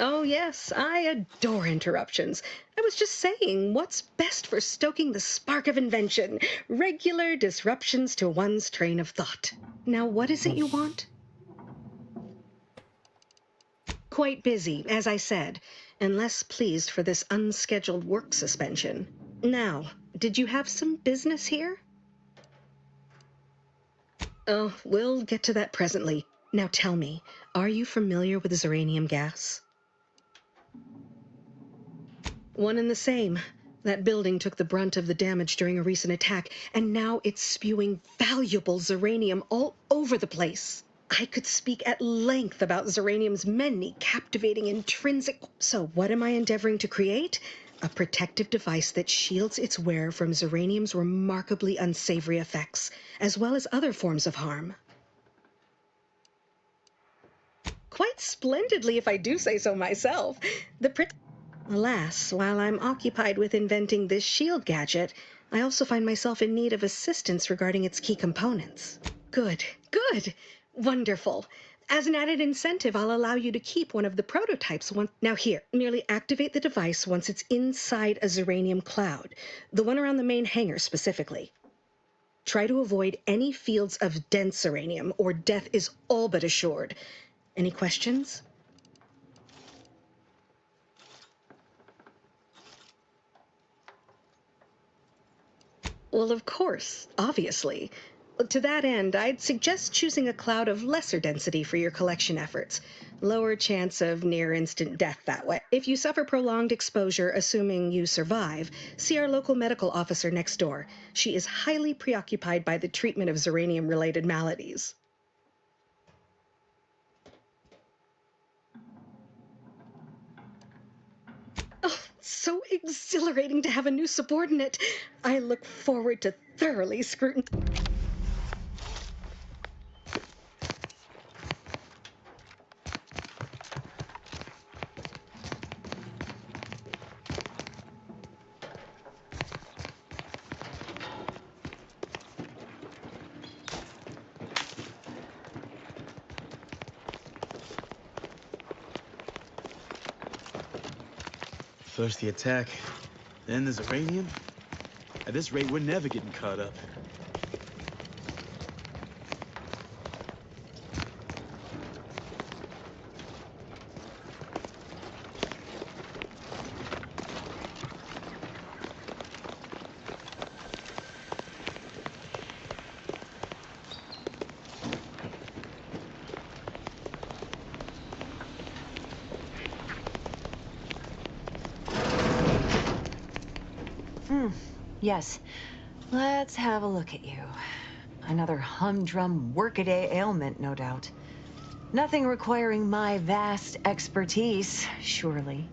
Oh, yes, I adore interruptions. I was just saying, what's best for stoking the spark of invention? Regular disruptions to one's train of thought. Now, what is it you want? Quite busy, as I said, and less pleased for this unscheduled work suspension. Now, did you have some business here? Oh, we'll get to that presently. Now tell me, are you familiar with Zeranium gas? One and the same. That building took the brunt of the damage during a recent attack, and now it's spewing valuable Zeranium all over the place. I could speak at length about Zeranium's many captivating intrinsic... So what am I endeavoring to create? A protective device that shields its wearer from Zeranium's remarkably unsavory effects, as well as other forms of harm. Quite splendidly, if I do say so myself. Alas, while I'm occupied with inventing this shield gadget, I also find myself in need of assistance regarding its key components. Good, good, wonderful. As an added incentive, I'll allow you to keep one of the prototypes once... Now here, merely activate the device once it's inside a Zeranium cloud, the one around the main hangar specifically. Try to avoid any fields of dense Zeranium, or death is all but assured. Any questions? Well, of course, obviously. To that end, I'd suggest choosing a cloud of lesser density for your collection efforts. Lower chance of near-instant death that way. If you suffer prolonged exposure, assuming you survive, see our local medical officer next door. She is highly preoccupied by the treatment of Zeranium-related maladies. Oh, so exhilarating to have a new subordinate. I look forward to thoroughly scrutinizing. First the attack, then the Zeranium. At this rate, we're never getting caught up. Yes. Let's have a look at you. Another humdrum workaday ailment, no doubt. Nothing requiring my vast expertise, surely.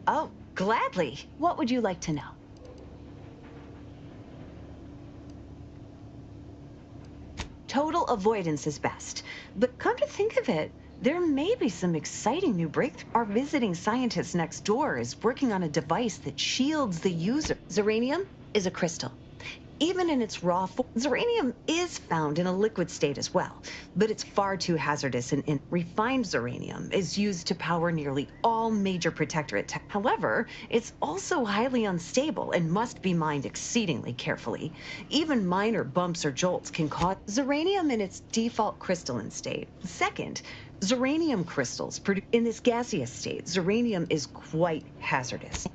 Oh, gladly. What would you like to know? Total avoidance is best. But come to think of it, there may be some exciting new breakthrough. Our visiting scientist next door is working on a device that shields the user. Zeranium is a crystal. Even in its raw form, Zeranium is found in a liquid state as well, but it's far too hazardous, and refined Zeranium is used to power nearly all major Protectorate tech. However, it's also highly unstable and must be mined exceedingly carefully. Even minor bumps or jolts can cause Zeranium in its default crystalline state. Second, Zeranium crystals in this gaseous state, Zeranium is quite hazardous.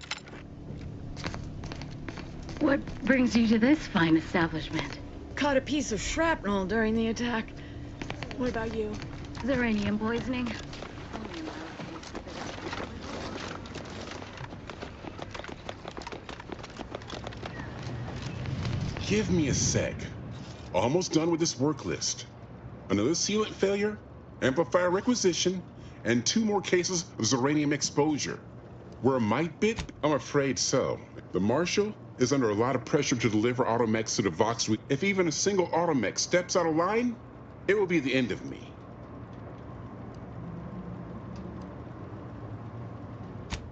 What brings you to this fine establishment? Caught a piece of shrapnel during the attack. What about you? Zeranium poisoning. Give me a sec. Almost done with this work list. Another sealant failure, amplifier requisition, and 2 more cases of Zeranium exposure. Where a might bit? I'm afraid so. The Marshal is under a lot of pressure to deliver automechs to the Vox. If even a single automech steps out of line, it will be the end of me.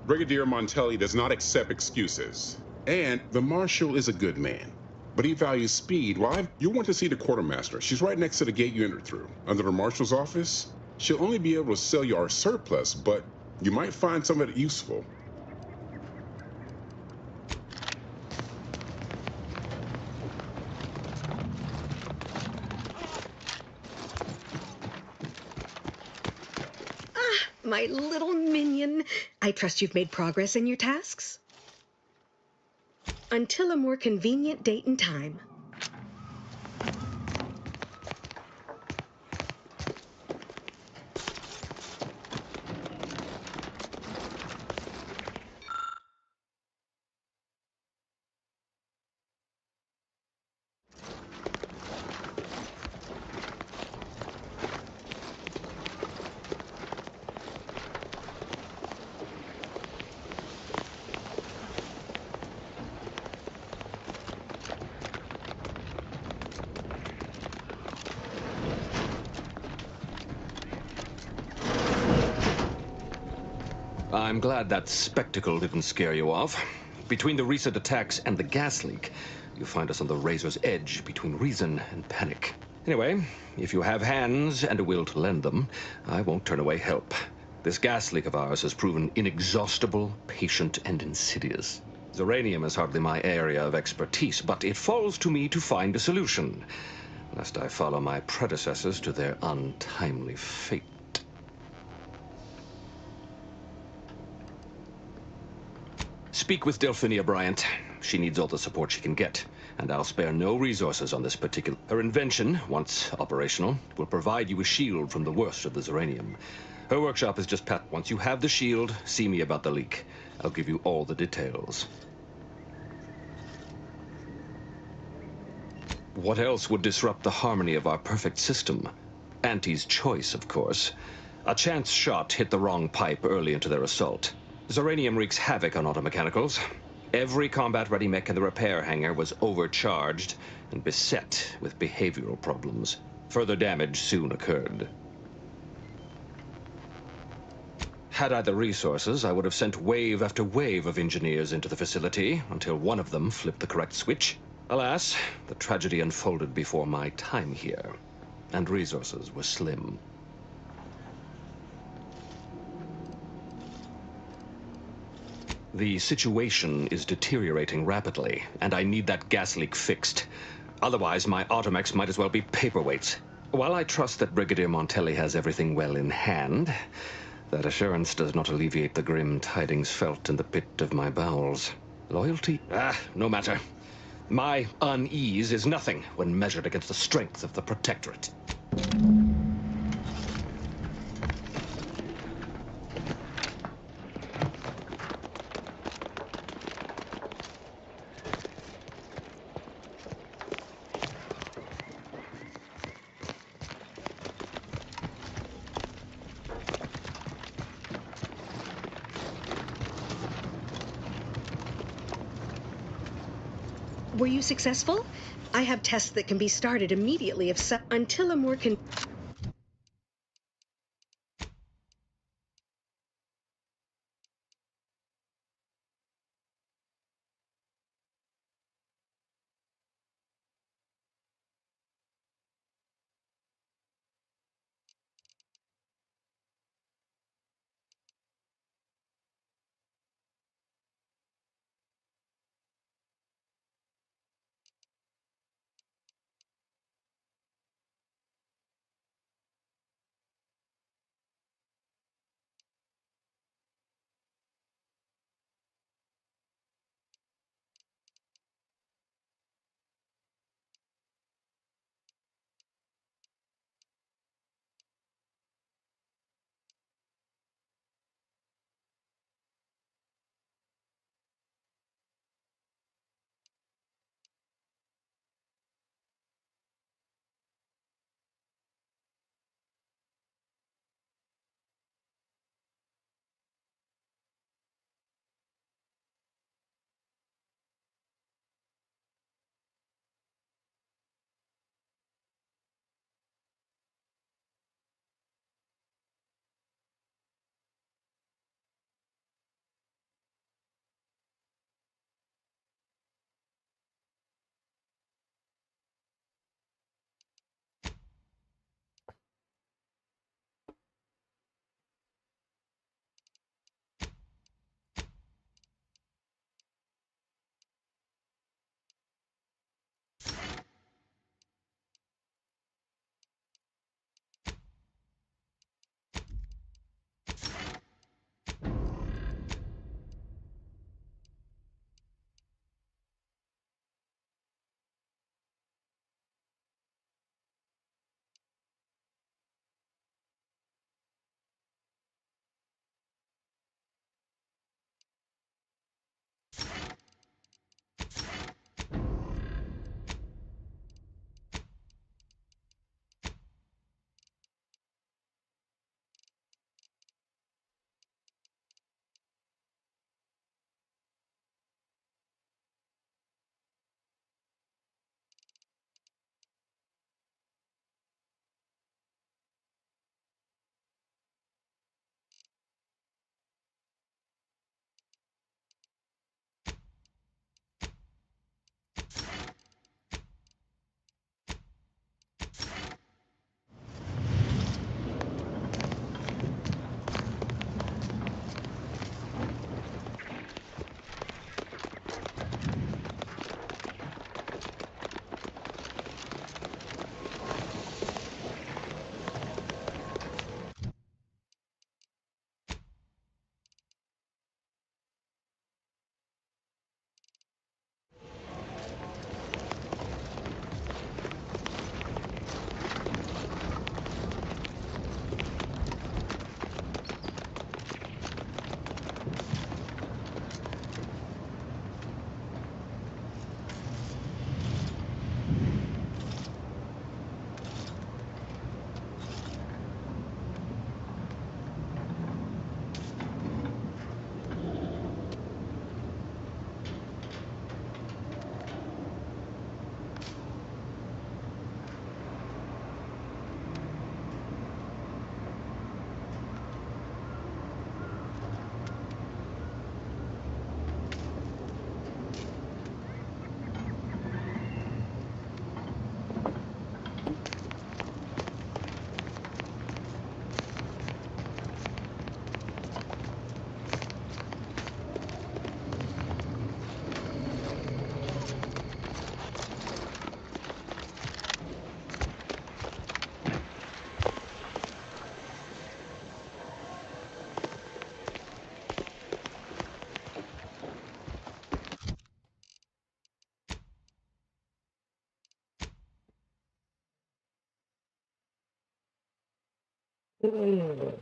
Brigadier Montelli does not accept excuses. And the Marshal is a good man, but he values speed. You'll want to see the Quartermaster. She's right next to the gate you entered through. Under the Marshal's office, she'll only be able to sell you our surplus, but you might find some of it useful. My little minion. I trust you've made progress in your tasks? Until a more convenient date and time. I'm glad that spectacle didn't scare you off. Between the recent attacks and the gas leak, you find us on the razor's edge between reason and panic. Anyway, if you have hands and a will to lend them, I won't turn away help. This gas leak of ours has proven inexhaustible, patient, and insidious. Zeranium is hardly my area of expertise, but it falls to me to find a solution, lest I follow my predecessors to their untimely fate. Speak with Delphinia Bryant. She needs all the support she can get, and I'll spare no resources on this particular... Her invention, once operational, will provide you a shield from the worst of the Zeranium. Her workshop is just pat. Once you have the shield, see me about the leak. I'll give you all the details. What else would disrupt the harmony of our perfect system? Auntie's choice, of course. A chance shot hit the wrong pipe early into their assault. Zeranium wreaks havoc on automechanicals. Every combat-ready mech in the repair hangar was overcharged and beset with behavioral problems. Further damage soon occurred. Had I the resources, I would have sent wave after wave of engineers into the facility until one of them flipped the correct switch. Alas, the tragedy unfolded before my time here, and resources were slim. The situation is deteriorating rapidly, and I need that gas leak fixed. Otherwise, my automechs might as well be paperweights. While I trust that Brigadier Montelli has everything well in hand, that assurance does not alleviate the grim tidings felt in the pit of my bowels. Loyalty? No matter. My unease is nothing when measured against the strength of the Protectorate. Were you successful? I have tests that can be started immediately until a more Warning.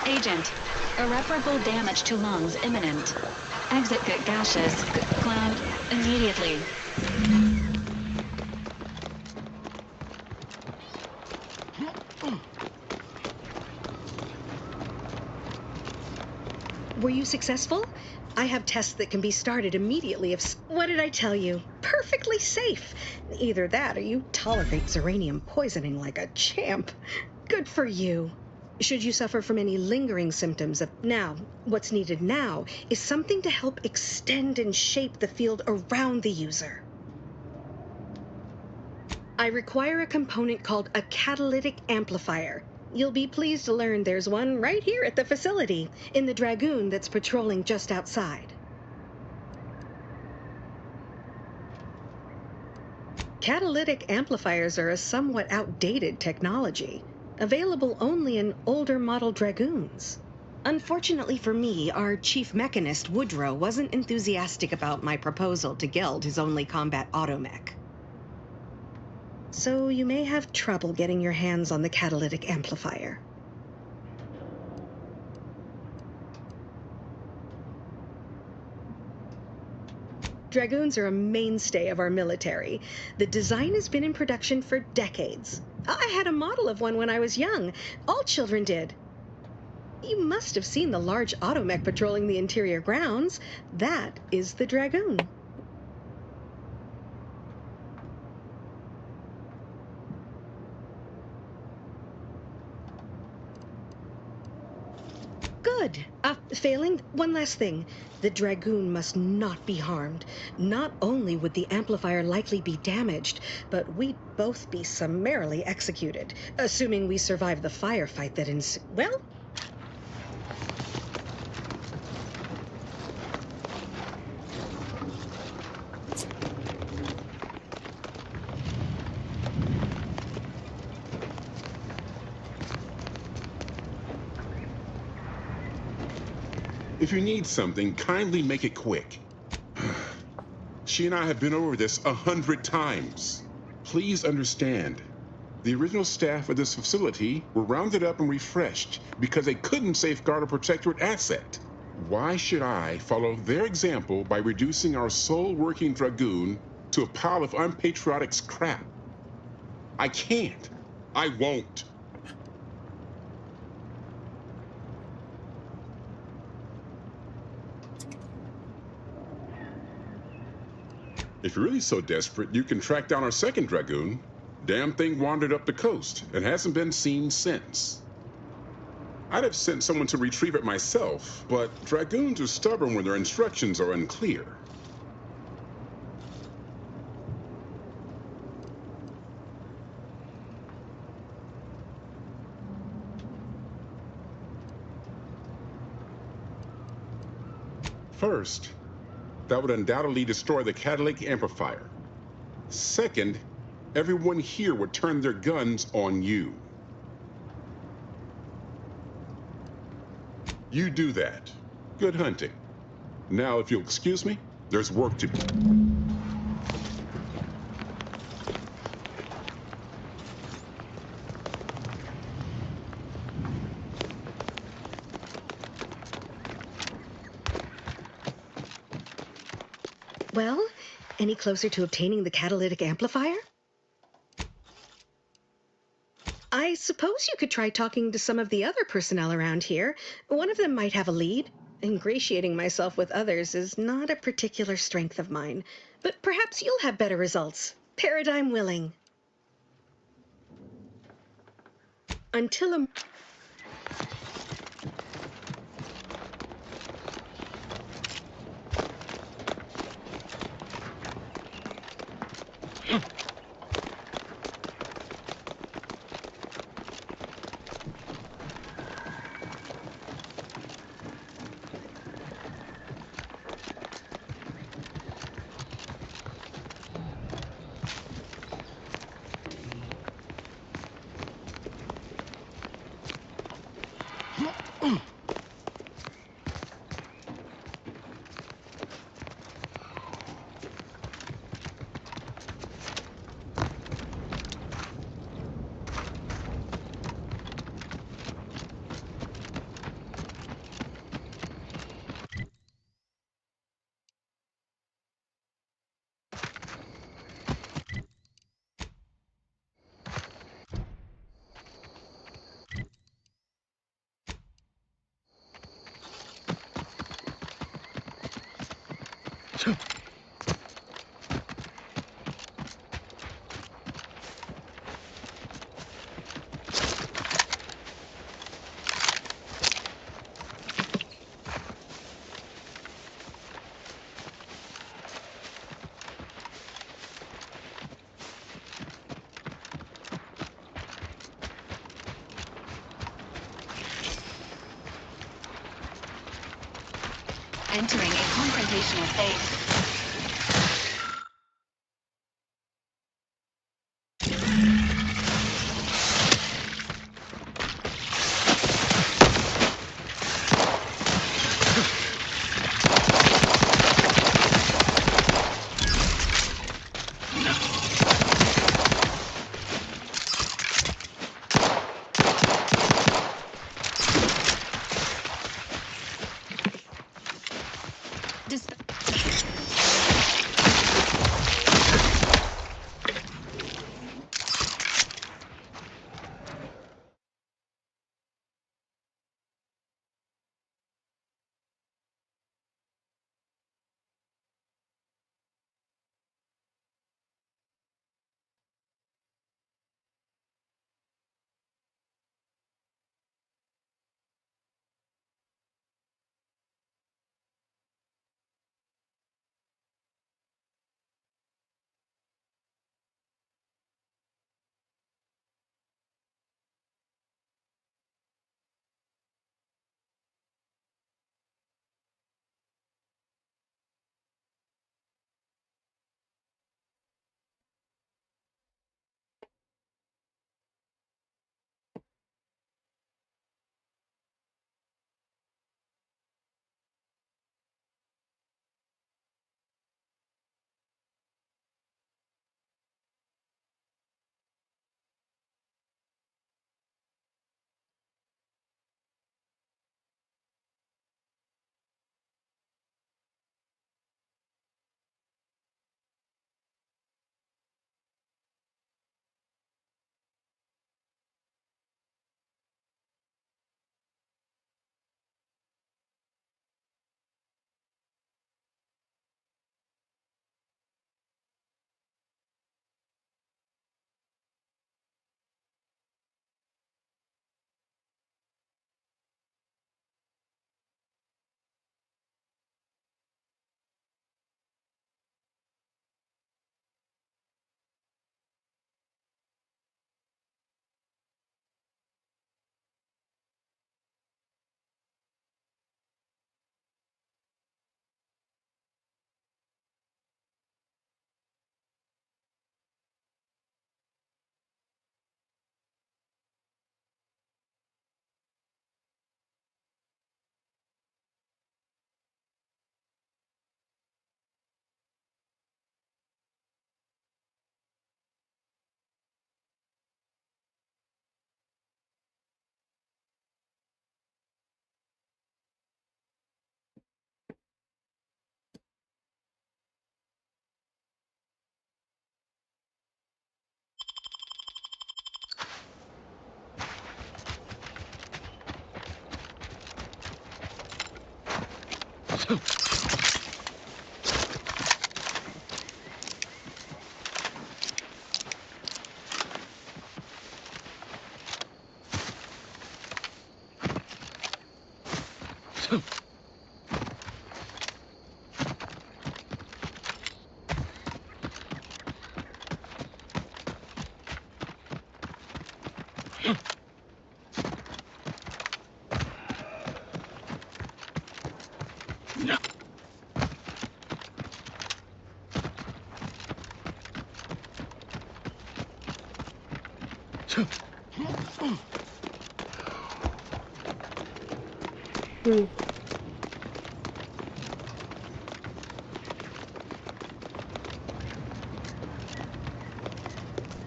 Agent, irreparable damage to lungs imminent. Exit gaseous cloud immediately. Were you successful? I have tests that can be started immediately if... What did I tell you? Perfectly safe. Either that or you tolerate Zeranium poisoning like a champ. Good for you. Should you suffer from any lingering symptoms of... Now, what's needed now is something to help extend and shape the field around the user. I require a component called a catalytic amplifier. You'll be pleased to learn there's one right here at the facility, in the Dragoon that's patrolling just outside. Catalytic amplifiers are a somewhat outdated technology, available only in older model Dragoons. Unfortunately for me, our chief mechanist, Woodrow, wasn't enthusiastic about my proposal to gild his only combat automech. So you may have trouble getting your hands on the catalytic amplifier. Dragoons are a mainstay of our military. The design has been in production for decades. I had a model of one when I was young. All children did. You must have seen the large automech patrolling the interior grounds. That is the Dragoon. Good. Failing, one last thing. The Dragoon must not be harmed. Not only would the amplifier likely be damaged, but we'd both be summarily executed, assuming we survive the firefight that well... If you need something, kindly make it quick. She and I have been over this 100 times. Please understand, the original staff of this facility were rounded up and refreshed because they couldn't safeguard a protectorate asset. Why should I follow their example by reducing our sole working Dragoon to a pile of unpatriotic scrap? I can't. I won't. If you're really so desperate, you can track down our second Dragoon. Damn thing wandered up the coast and hasn't been seen since. I'd have sent someone to retrieve it myself, but Dragoons are stubborn when their instructions are unclear. First, that would undoubtedly destroy the catalytic amplifier. Second, everyone here would turn their guns on you. You do that. Good hunting. Now, if you'll excuse me, there's work to do. Well, any closer to obtaining the catalytic amplifier? I suppose you could try talking to some of the other personnel around here. One of them might have a lead. Ingratiating myself with others is not a particular strength of mine, but perhaps you'll have better results. Paradigm willing. Until a... Entering a confrontational phase.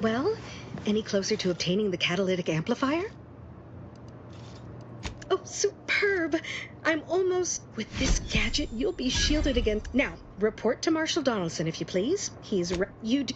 Well, any closer to obtaining the catalytic amplifier? Oh, superb! I'm almost... With this gadget, you'll be shielded against... Now, report to Marshal Donaldson, if you please. He's... You do...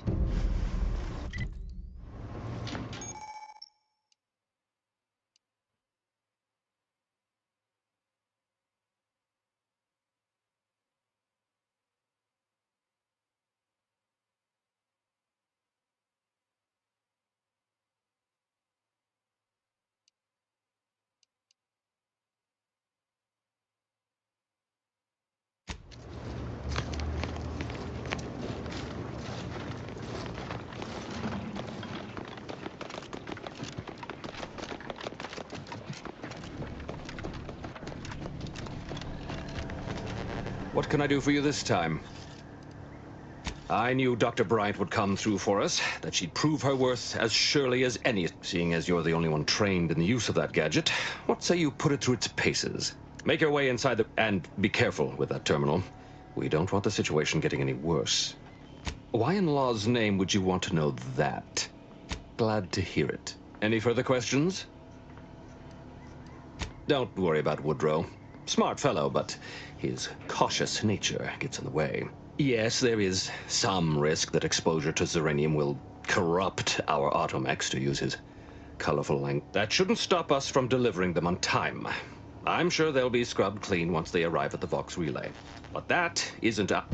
What can I do for you this time? I knew Dr. Bryant would come through for us, that she'd prove her worth as surely as any, seeing as you're the only one trained in the use of that gadget. What say you put it through its paces? Make your way inside the... and be careful with that terminal. We don't want the situation getting any worse. Why in law's name would you want to know that? Glad to hear it. Any further questions? Don't worry about Woodrow. Smart fellow, but his cautious nature gets in the way. Yes, there is some risk that exposure to Zeranium will corrupt our automechs, to use his colorful language. That shouldn't stop us from delivering them on time. I'm sure they'll be scrubbed clean once they arrive at the Vox Relay. But that isn't a...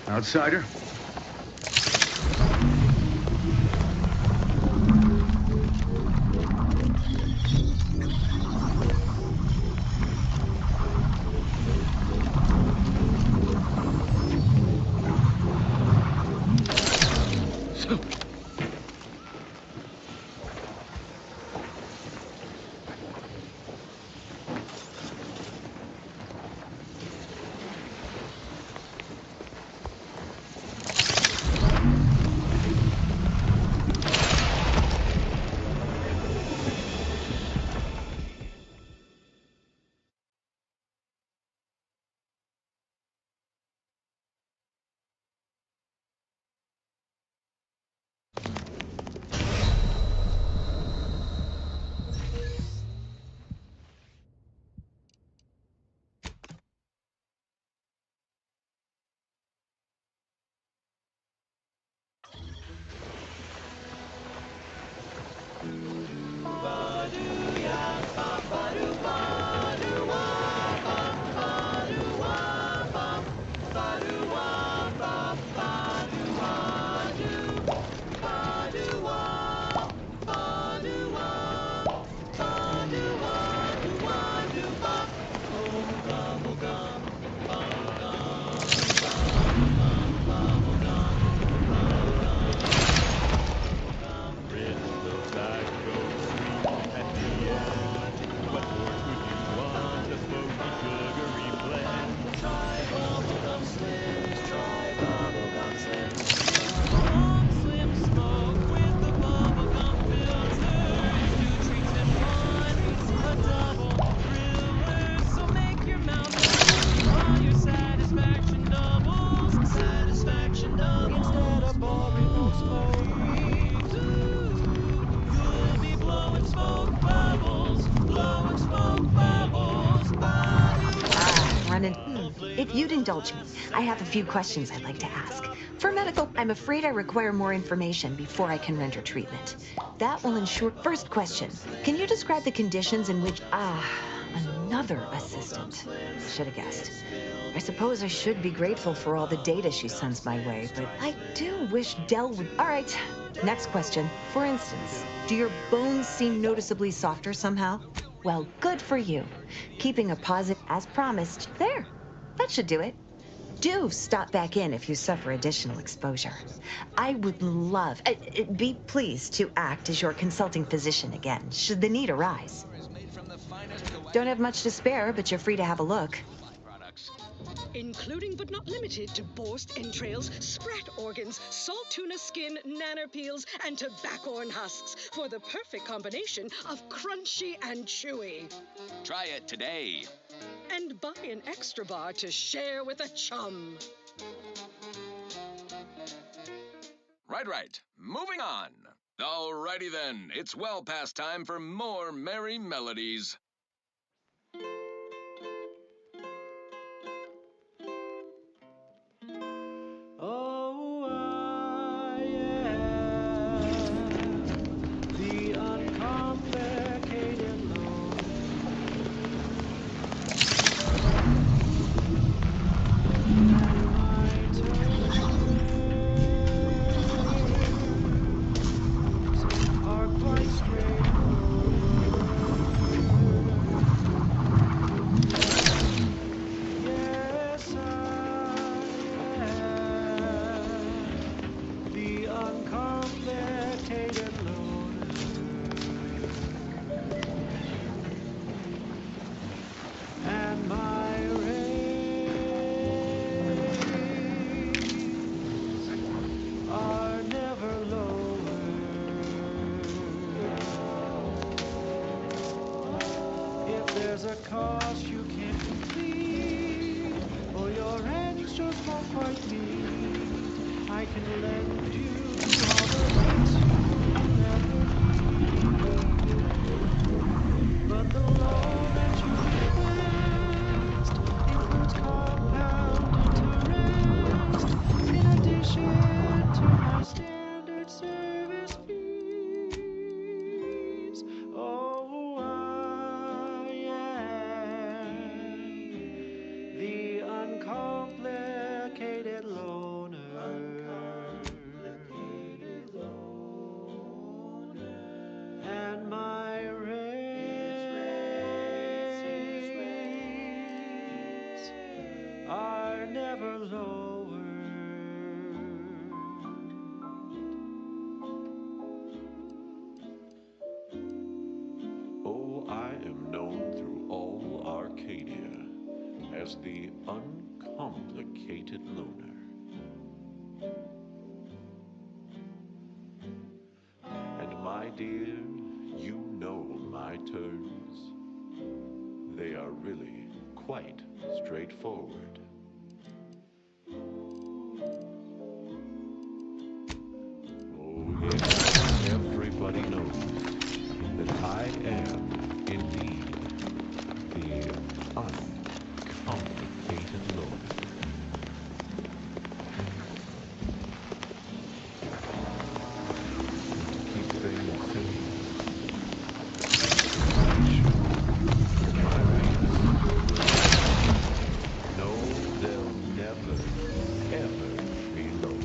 Outsider? If you'd indulge me, I have a few questions I'd like to ask. For medical, I'm afraid I require more information before I can render treatment. That will ensure... First question, can you describe the conditions in which... another assistant. Should have guessed. I suppose I should be grateful for all the data she sends my way, but I do wish Del would... All right, next question. For instance, do your bones seem noticeably softer somehow? Well, good for you. Keeping a positive as promised. There. That should do it. Do stop back in if you suffer additional exposure. I would love, be pleased to act as your consulting physician again, should the need arise. Don't have much to spare, but you're free to have a look. Including but not limited to borscht entrails, sprat organs, salt tuna skin, nanner peels, and tobaccorn husks for the perfect combination of crunchy and chewy. Try it today. And buy an extra bar to share with a chum. Right. Moving on. Alrighty then, it's well past time for more merry melodies. there's a cost you can't complete, or your ends just won't quite meet, I can lend you all the things you'll never need. But the loan that you request includes compound interest, in addition to my standard service fees. Oh, I am the uncomplicated loner. And my rates are never lower. Oh, I am known through all Arcadia as the uncomplicated loner. And my dear, you know my terms. They are really quite straightforward. Oh yes, everybody knows that I am indeed the uncomplicated loner. To keep things simple, no, they'll never, ever be low.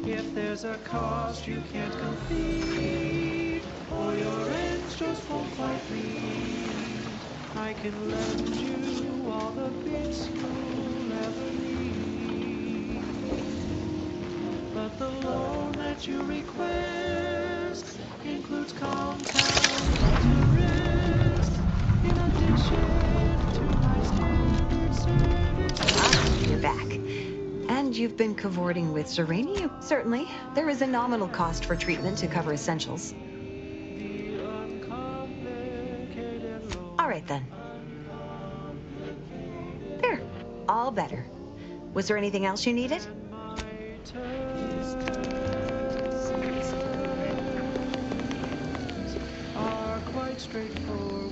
If there's a cost you can't complete, or your ends just won't quite meet, I can lend you all the bits you'll ever need. But the loan that you request includes compound interest, in addition to my standard service. Ah, you're back. And you've been cavorting with Zerania. Certainly, there is a nominal cost for treatment to cover essentials. All right, then. There. All better. Was there anything else you needed? Are quite straightforward.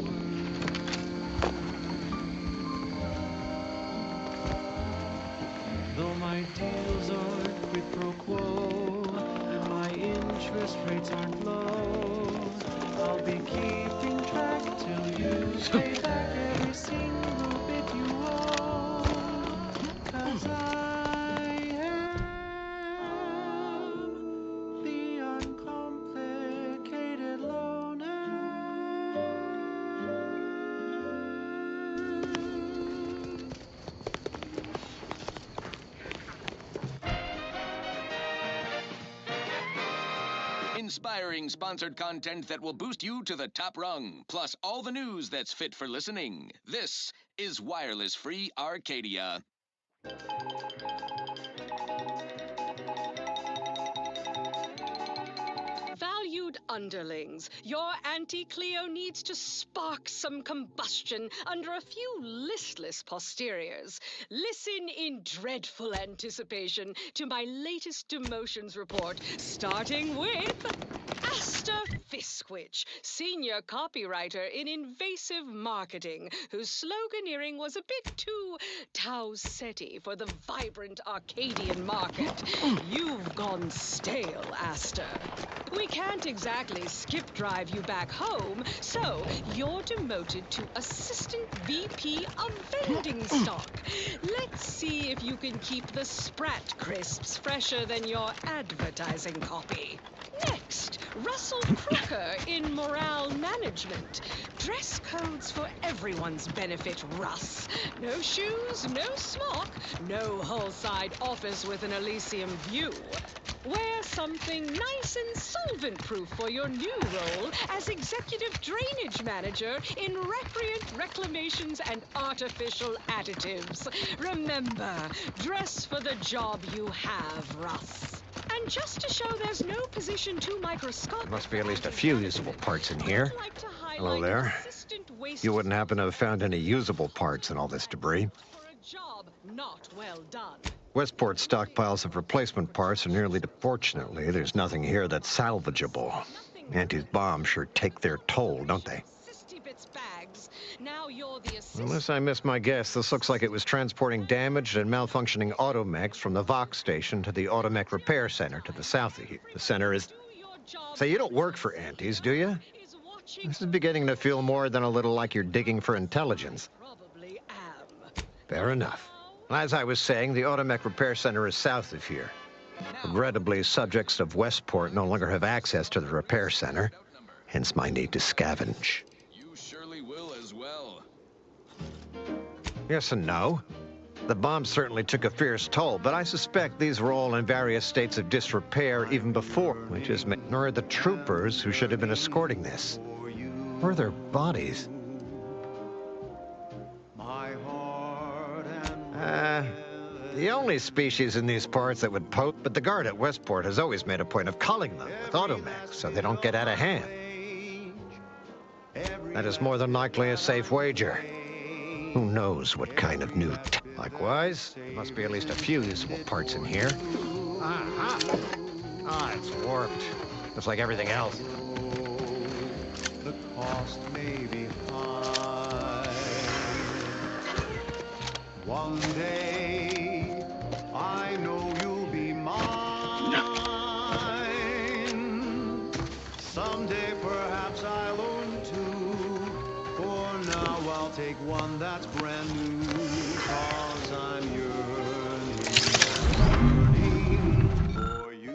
Though my deals aren't quid pro quo, and my interest rates aren't low, I'll be keeping track till you pay back every single bit you owe. 'Cause I am the uncomplicated loner. Inspiring sponsored content that will boost you to the top rung, plus all the news that's fit for listening. This is Wireless Free Arcadia. Valued underlings, your Auntie Cleo needs to spark some combustion under a few listless posteriors. Listen in dreadful anticipation to my latest demotions report, starting with Asta Fiskwich, senior copywriter in invasive marketing, whose sloganeering was a bit too Tausetti for the vibrant Arcadian market. You've gone stale, Asta. We can't exactly skip drive you back home, so you're demoted to Assistant VP of Vending Stock. Let's see if you can keep the Sprat crisps fresher than your advertising copy. Next, Russell Crooker in Morale Management. Dress codes for everyone's benefit, Russ. No shoes, no smock, no whole-side office with an Elysium view. Wear something nice and solvent-proof for your new role as Executive Drainage Manager in Recreant Reclamations and Artificial Additives. Remember, dress for the job you have, Russ. And just to show there's no position too microscopic... There must be at least a few usable parts in here. Hello there. You wouldn't happen to have found any usable parts in all this debris? For a job not well done. Westport's stockpiles of replacement parts are nearly... Fortunately, there's nothing here that's salvageable. Auntie's bombs sure take their toll, don't they? Now you're the assistant. Unless I missed my guess, this looks like it was transporting damaged and malfunctioning automechs from the Vox station to the Automech Repair Center to the south of here. The center is... Say, you don't work for Auntie's, do you? This is beginning to feel more than a little like you're digging for intelligence. Probably am. Fair enough. As I was saying, the Automech Repair Center is south of here. Regrettably, subjects of Westport no longer have access to the repair center, hence my need to scavenge. You surely will as well. Yes and no. The bomb certainly took a fierce toll, but I suspect these were all in various states of disrepair even before, which is... Nor the troopers who should have been escorting this. Or their bodies. The only species in these parts that would poke, but the guard at Westport has always made a point of culling them with automechs so they don't get out of hand. That is more than likely a safe wager. Who knows what kind of new... Likewise, there must be at least a few usable parts in here. It's warped. Just like everything else. The cost may be high. One day, I know you'll be mine. Someday, perhaps I'll own two. For now, I'll take one that's brand new. 'Cause I'm yearning for you.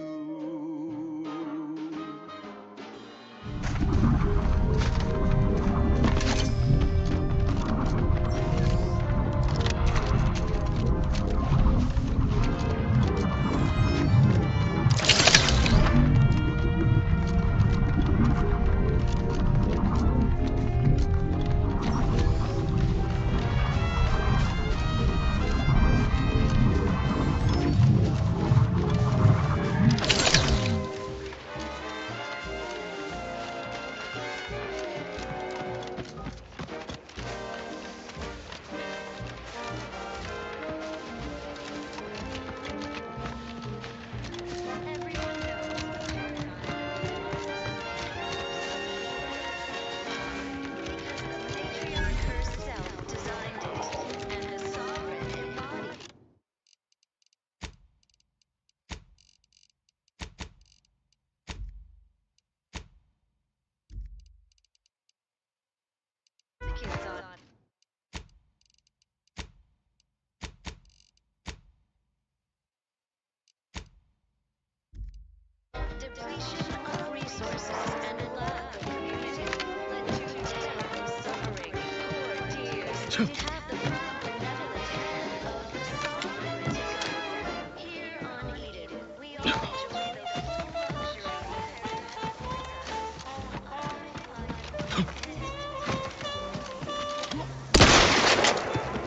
Depletion of resources and a lack of community led to terrible suffering. Poor dears, we have the benevolent hand of the sovereignty god. Here on Eden, we all enjoy the full luxury.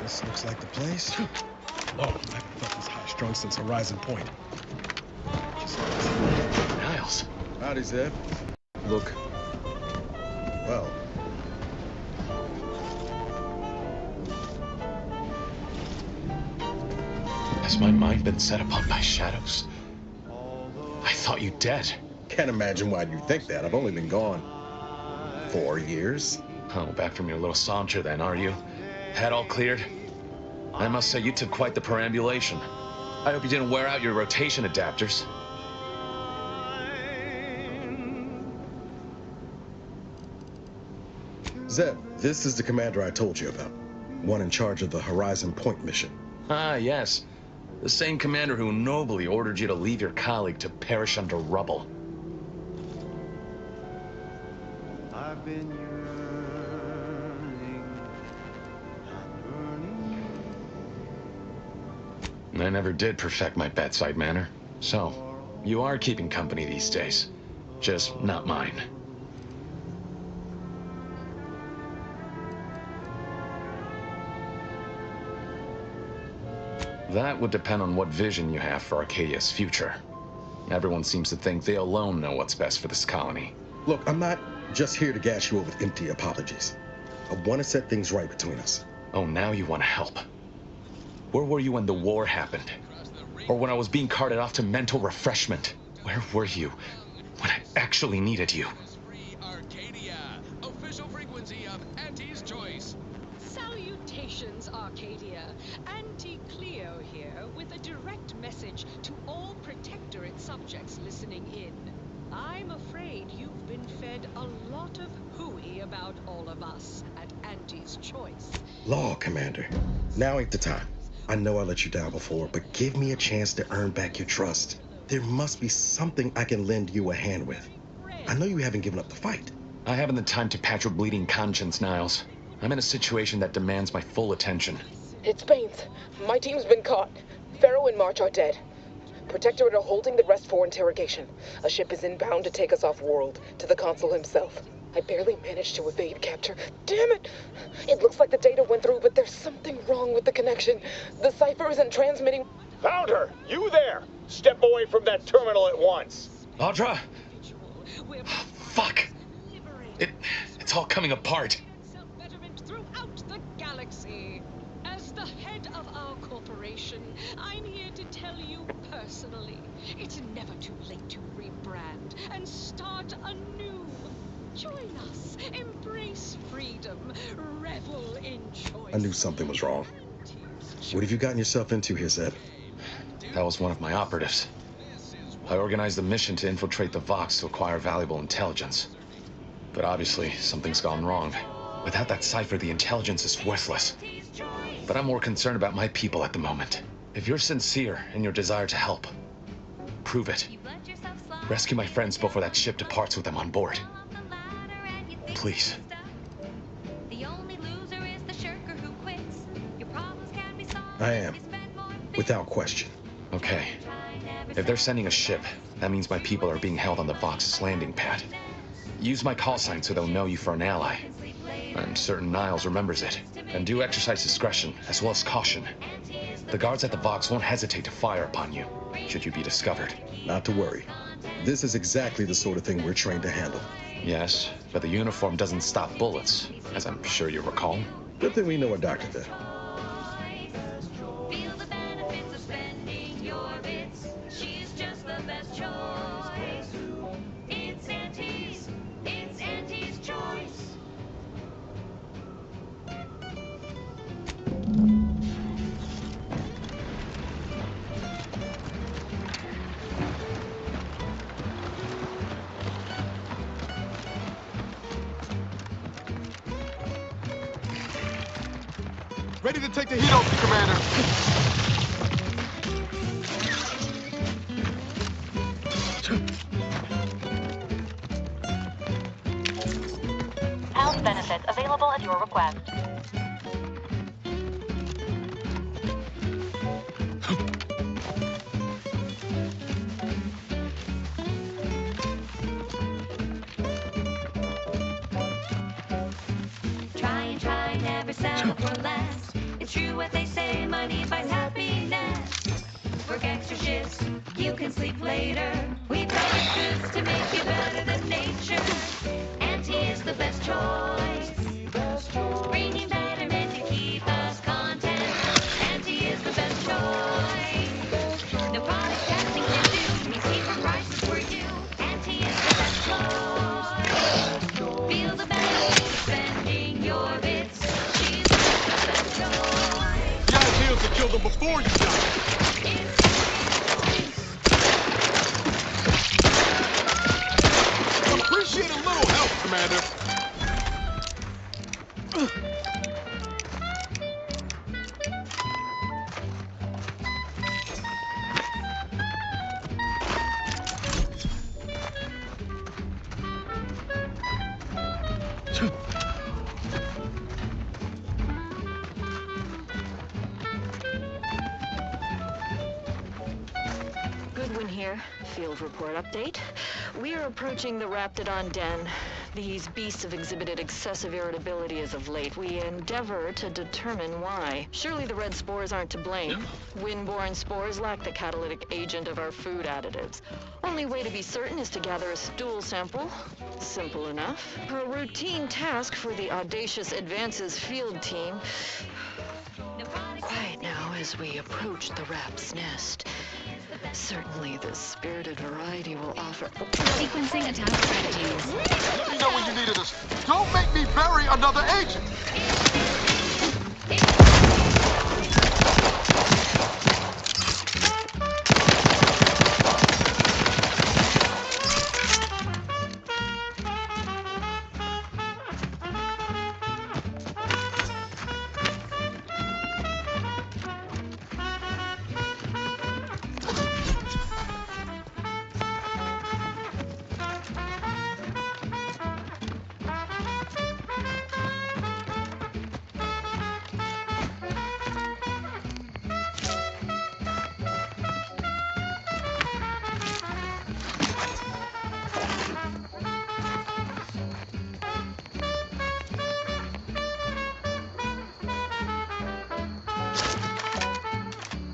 This looks like the place. Whoa, I haven't felt this high-strung since Horizon Point. Niles. Howdy, Zeb. Look. Well. Has my mind been set upon by shadows? I thought you dead. Can't imagine why you think that. I've only been gone 4 years. Oh, back from your little saunter then, are you? Head all cleared? I must say you took quite the perambulation. I hope you didn't wear out your rotation adapters. Zeb, this is the commander I told you about. One in charge of the Horizon Point mission. Ah, yes. The same commander who nobly ordered you to leave your colleague to perish under rubble. I've been yearning and burning. I never did perfect my bedside manner. So, you are keeping company these days. Just not mine. That would depend on what vision you have for Arcadia's future. Everyone seems to think they alone know what's best for this colony. Look, I'm not just here to gas you over with empty apologies. I want to set things right between us. Oh, now you want to help. Where were you when the war happened? Or when I was being carted off to mental refreshment? Where were you when I actually needed you? Official frequency of Auntie's Choice. Salutations, Arcadia. Auntie Cleo here with a direct message to all Protectorate subjects listening in. I'm afraid you've been fed a lot of hooey about all of us at Auntie's Choice. Law, Commander. Now ain't the time. I know I let you down before, but give me a chance to earn back your trust. There must be something I can lend you a hand with. I know you haven't given up the fight. I haven't the time to patch your bleeding conscience, Niles. I'm in a situation that demands my full attention. It's Baines. My team's been caught. Pharaoh and March are dead. Protectorate are holding the rest for interrogation. A ship is inbound to take us off-world, to the Consul himself. I barely managed to evade capture. Damn it! It looks like the data went through, but there's something wrong with the connection. The cipher isn't transmitting. Found her! You there! Step away from that terminal at once! Audra! Fuck! It's all coming apart. Throughout the galaxy. As the head of our corporation, I'm here to tell you personally, it's never too late to rebrand and start anew. Join us, embrace freedom, revel in choice. I knew something was wrong. What have you gotten yourself into here, Zeb? That was one of my operatives. I organized a mission to infiltrate the Vox to acquire valuable intelligence. But obviously, something's gone wrong. Without that cipher, the intelligence is worthless. But I'm more concerned about my people at the moment. If you're sincere in your desire to help, prove it. Rescue my friends before that ship departs with them on board. Please. I am. Without question. Okay. If they're sending a ship, that means my people are being held on the Vox's landing pad. Use my call sign so they'll know you for an ally. I'm certain Niles remembers it. And do exercise discretion, as well as caution. The guards at the Vox won't hesitate to fire upon you, should you be discovered. Not to worry. This is exactly the sort of thing we're trained to handle. Yes, but the uniform doesn't stop bullets, as I'm sure you recall. Good thing we know a doctor then. Ready to take the heat off you, Commander. Health benefits available at your request. Try, never settle for less. It's true what they say, money buys happiness. Work extra shifts, you can sleep later. We've got extras to make you better than nature. Auntie is the best choice. Bringing betterment to keep us content. Auntie is the best choice. No product testing can do means cheaper prices for you. Auntie is the best choice. Feel the benefit of spending your bits. She's the best choice. The idea is to kill them before you die. Appreciate a little help, Commander. Goodwin here. Field report update. We are approaching the Raptidon Den. These beasts have exhibited excessive irritability as of late. We endeavor to determine why. Surely the red spores aren't to blame. Wind-borne spores lack the catalytic agent of our food additives. Only way to be certain is to gather a stool sample. Simple enough. A routine task for the audacious Advances field team. Quiet now as we approach the rat's nest. Certainly the spirited variety will offer... Sequencing attack strategies. Let me know when you needed us. Don't make me bury another agent!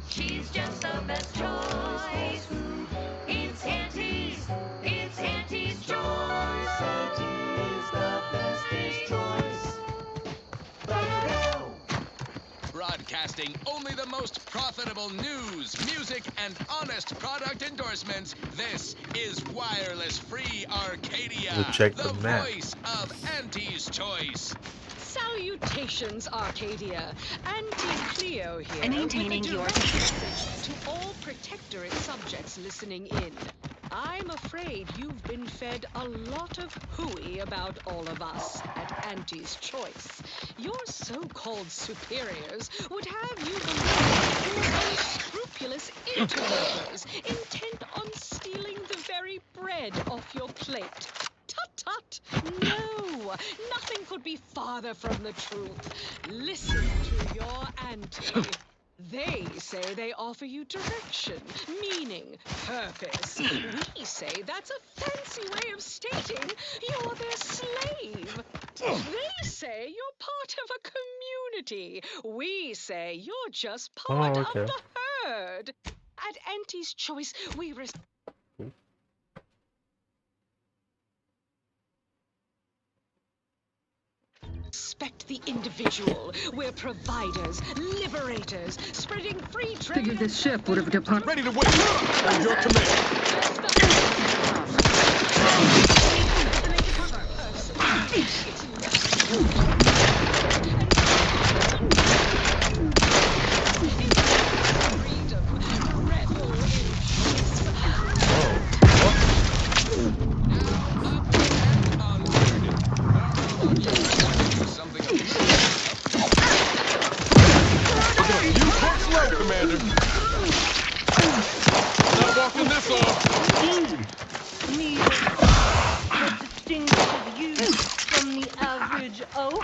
She's just the best choice. It's Auntie's. It's Auntie's choice. Auntie's the bestest choice. Broadcasting only the most profitable news, music, and honest product endorsements. This is Wireless Free Arcadia, We'll check the the map. voice of Auntie's Choice. Salutations, Arcadia. Auntie Cleo here. Maintaining with a your direct message to all Protectorate subjects listening in. I'm afraid you've been fed a lot of hooey about all of us at Auntie's Choice. Your so-called superiors would have you believe you're unscrupulous interlopers intent on stealing the very bread off your plate. Tut! No! Nothing could be farther from the truth. Listen to your auntie. They say they offer you direction, meaning, purpose. We say that's a fancy way of stating you're their slave. They say you're part of a community. We say you're just part of the herd. At Auntie's Choice, we respect the individual. We're providers, liberators, spreading free trade. Figured this ship would have departed. Ready to wait! On your command! Commander. Not walking this off. Me, what distinguishes you from the average oak?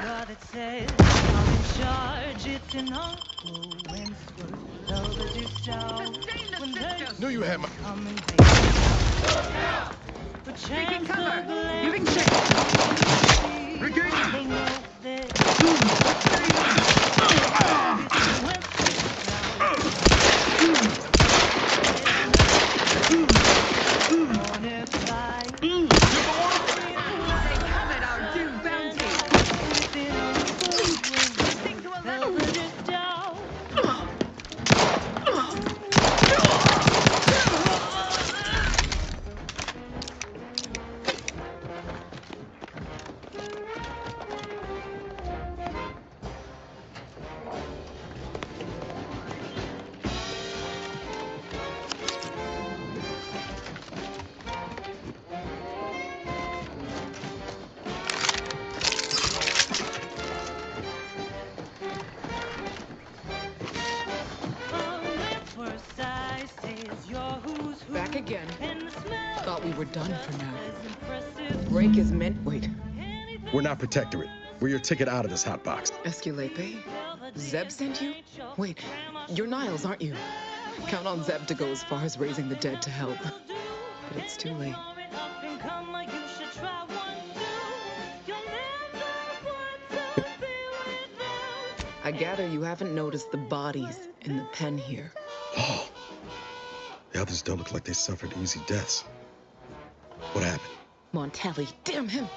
God, it says I'm in charge. It's an Uncle Wentworth. Velvet is down. When there's Knew you had my... Taking cover. Giving chase. Back again. Thought we were done for now. Break is meant. Wait. We're not Protectorate. We're your ticket out of this hotbox. Esculape? Zeb sent you? Wait, you're Niles, aren't you? Count on Zeb to go as far as raising the dead to help. But it's too late. I gather you haven't noticed the bodies in the pen here. Oh, the others don't look like they suffered easy deaths. What happened? Montelli, damn him!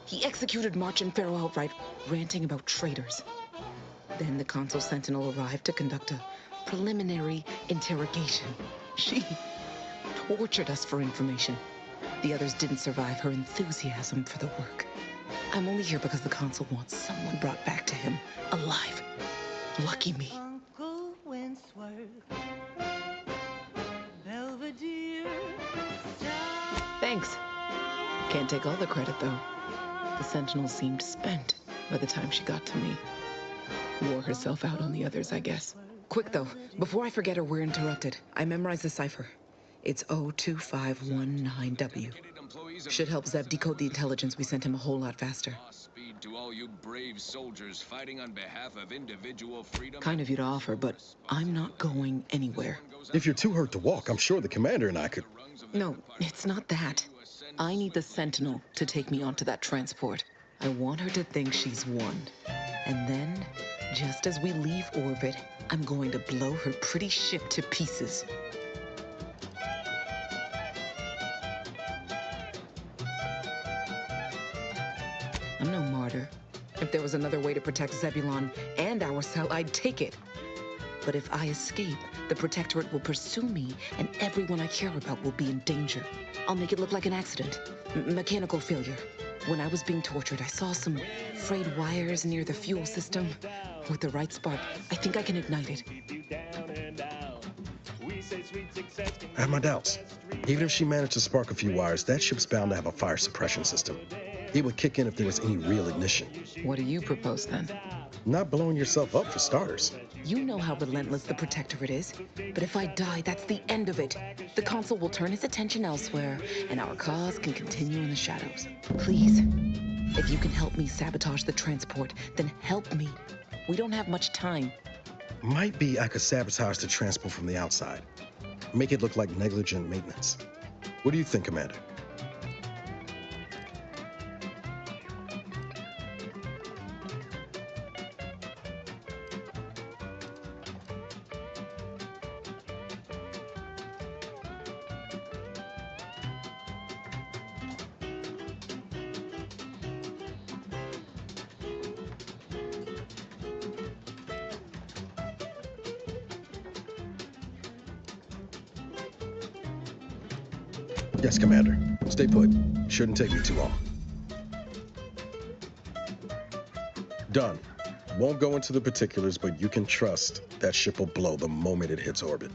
He executed March and Pharaoh outright, ranting about traitors. Then the Consul Sentinel arrived to conduct a preliminary interrogation. She tortured us for information. The others didn't survive her enthusiasm for the work. I'm only here because the Consul wants someone brought back to him, alive. Lucky me. Uncle Wentworth, Belvedere. Thanks. Can't take all the credit, though. The Sentinel seemed spent by the time she got to me. Wore herself out on the others, I guess. Quick, though, before I forget or we're interrupted, I memorized the cipher. It's 02519W. Should help Zeb decode the intelligence we sent him a whole lot faster. Speed to all you brave soldiers fighting on behalf of individual freedom. Kind of you to offer, but I'm not going anywhere. If you're too hurt to walk, I'm sure the commander and I could... No, it's not that. I need the Sentinel to take me onto that transport. I want her to think she's won. And then, just as we leave orbit, I'm going to blow her pretty ship to pieces. I'm no martyr. If there was another way to protect Zebulon and our cell, I'd take it. But if I escape, the Protectorate will pursue me, and everyone I care about will be in danger. I'll make it look like an accident. Mechanical failure. When I was being tortured, I saw some frayed wires near the fuel system. With the right spark, I think I can ignite it. I have my doubts. Even if she managed to spark a few wires, that ship's bound to have a fire suppression system. It would kick in if there was any real ignition. What do you propose, then? Not blowing yourself up, for starters. You know how relentless the Protectorate is. But if I die, that's the end of it. The Consul will turn his attention elsewhere, and our cause can continue in the shadows. Please, if you can help me sabotage the transport, then help me. We don't have much time. Might be I could sabotage the transport from the outside. Make it look like negligent maintenance. What do you think, Commander? Yes, Commander. Stay put. Shouldn't take me too long. Done. Won't go into the particulars, but you can trust that ship will blow the moment it hits orbit.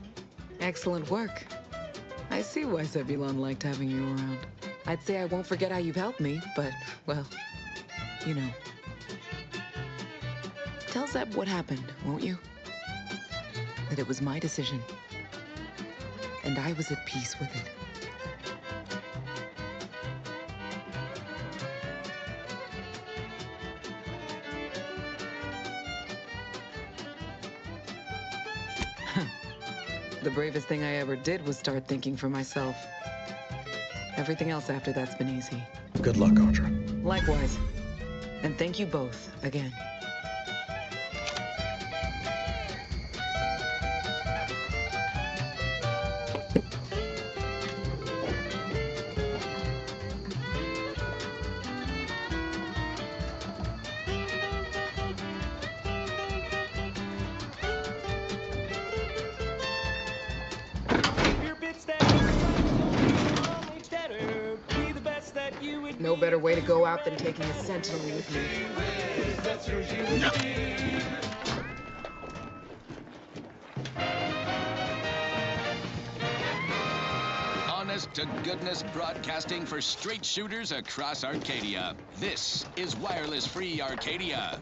Excellent work. I see why Zebulon liked having you around. I'd say I won't forget how you've helped me, but, well, you know. Tell Zeb what happened, won't you? That it was my decision. And I was at peace with it. The bravest thing I ever did was start thinking for myself. Everything else after that's been easy. Good luck, Audra. Likewise. And thank you both again. No better way to go out than taking a Sentinel with me. Honest to goodness broadcasting for straight shooters across Arcadia. This is Wireless Free Arcadia.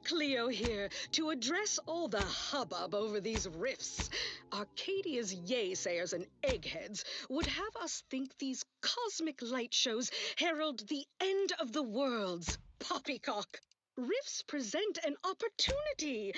Cleo here to address all the hubbub over these rifts. Arcadia's yaysayers and eggheads would have us think these cosmic light shows herald the end of the worlds. poppycock. Rifts present an opportunity,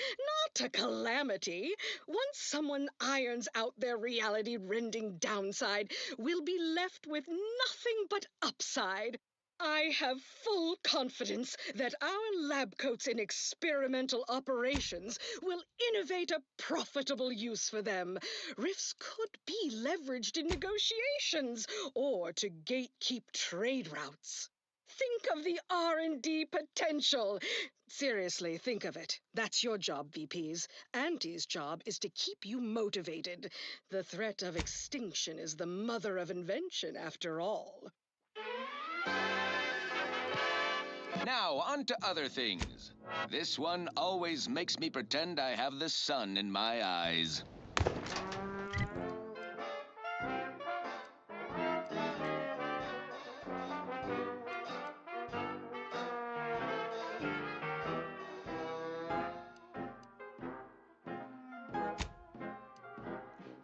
not a calamity. Once someone irons out their reality-rending downside, we'll be left with nothing but upside. I have full confidence that our lab coats in experimental operations will innovate a profitable use for them. Rifts could be leveraged in negotiations or to gatekeep trade routes. Think of the R&D potential. Seriously, think of it. That's your job, VPs. Auntie's job is to keep you motivated. The threat of extinction is the mother of invention, after all. Now, on to other things. This one always makes me pretend I have the sun in my eyes.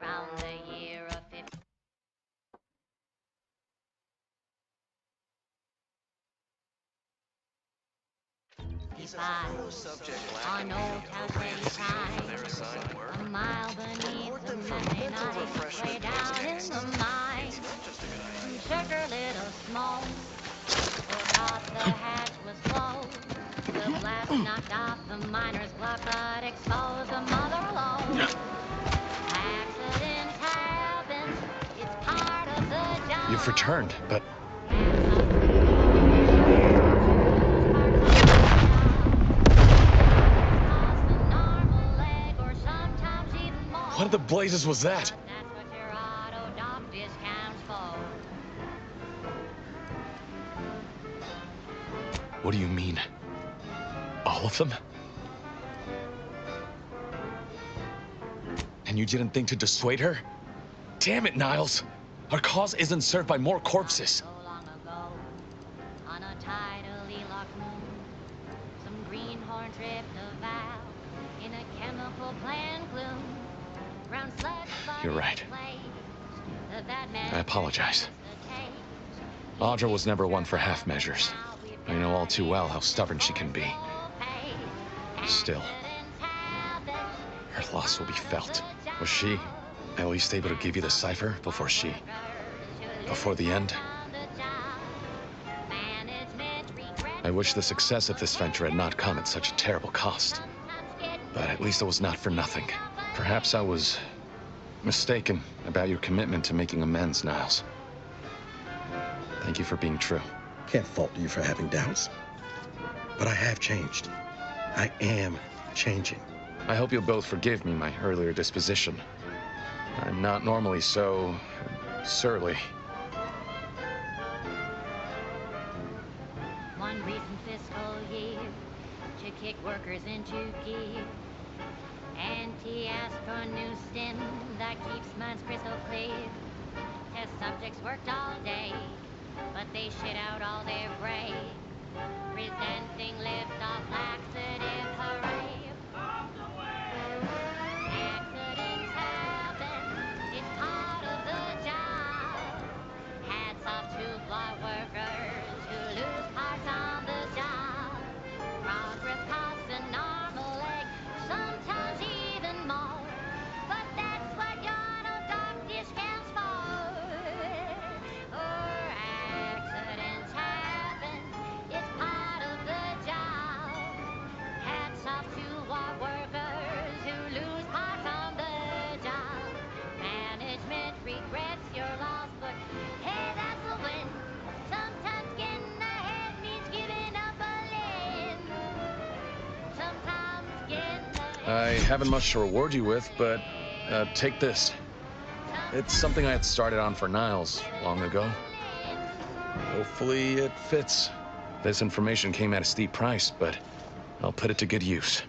Round the year of 50. On Old Town 25, a mile beneath the Monday night, way down in the mine, sugar little smoke, forgot the hatch was closed, the blast knocked off the miner's block, but exposed the mother alone. Accidents happen, it's part of the job. You've returned, but what the blazes was that? That's what your auto doc discounts for. What do you mean? All of them? And you didn't think to dissuade her? Damn it, Niles! Our cause isn't served by more corpses. So long ago, on a tidally locked moon, some greenhorn tripped a valve in a chemical plant gloom. Brown sludge You're right. the bad man I apologize. the taste. Audra was never one for half measures. I know all too well how stubborn she can be. Still, her loss will be felt. Was she at least able to give you the cipher before the end? I wish the success of this venture had not come at such a terrible cost. But at least it was not for nothing. Perhaps I was mistaken about your commitment to making amends, Niles. Thank you for being true. Can't fault you for having doubts. But I have changed. I am changing. I hope you'll both forgive me my earlier disposition. I'm not normally so surly. One recent fiscal year to kick workers into gear. Auntie asked for a new stim that keeps minds crystal clear. Test subjects worked all day, but they shit out all their gray. Presenting lift-off laxative, hooray. Accidents happen, it's part of the job. Hats off to block workers who lose parts on the job. Progress costs an arm, a leg, sometimes even more. But that's what your auto doc discounts for. Accidents happen, it's part of the job. Hats off to our workers who lose parts on the job. Management regrets your loss, but hey, that's a win. Sometimes getting ahead means giving up a limb. Sometimes getting ahead. I haven't much to reward you with, but take this. It's something I had started on for Niles long ago. Hopefully it fits. This information came at a steep price, but I'll put it to good use.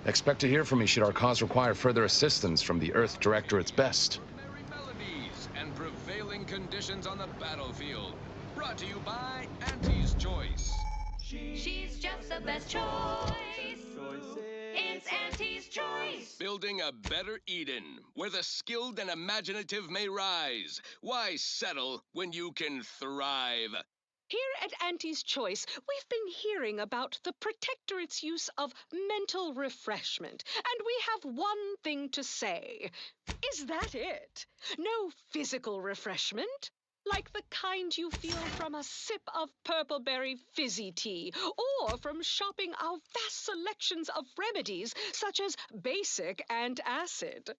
Expect to hear from me should our cause require further assistance from the Earth Directorate's best. Merry melodies and prevailing conditions on the battlefield. Brought to you by Auntie's Choice. She's just the best choice. It's Auntie's Choice. Building a better Eden, where the skilled and imaginative may rise. Why settle when you can thrive? Here at Auntie's Choice, we've been hearing about the Protectorate's use of mental refreshment, and we have one thing to say. Is that it? No physical refreshment? Like the kind you feel from a sip of purpleberry fizzy tea, or from shopping our vast selections of remedies such as basic and acid.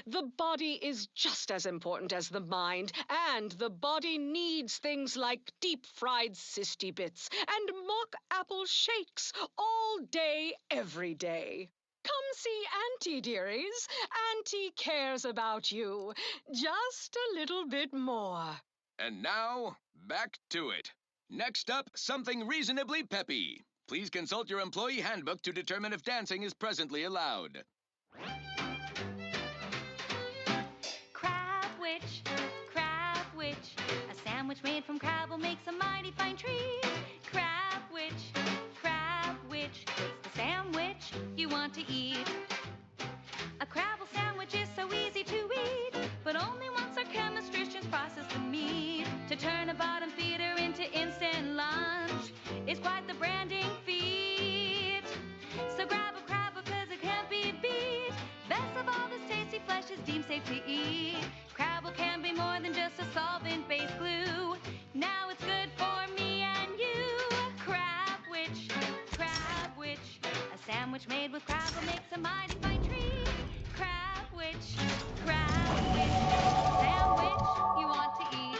The body is just as important as the mind, and the body needs things like deep-fried cysty bits and mock apple shakes all day, every day. Come see Auntie, dearies. Auntie cares about you just a little bit more. And now, back to it. Next up, something reasonably peppy. Please consult your employee handbook to determine if dancing is presently allowed. Crab witch, a sandwich made from crabble makes a mighty fine treat. Crab witch, it's the sandwich you want to eat. A crabble sandwich is so easy to eat, but only once our chemistricians process the meat to turn a bottom feeder into instant lunch is quite the branding feat. So grab a crabble 'cause it can't be beat. Best of all, this tasty flesh is deemed safe to eat. Crabble can be more than just a solvent-based glue. Now it's good for me and you. Crab witch, a sandwich made with crabble makes a mighty fine treat. Crab witch, sandwich you want to eat.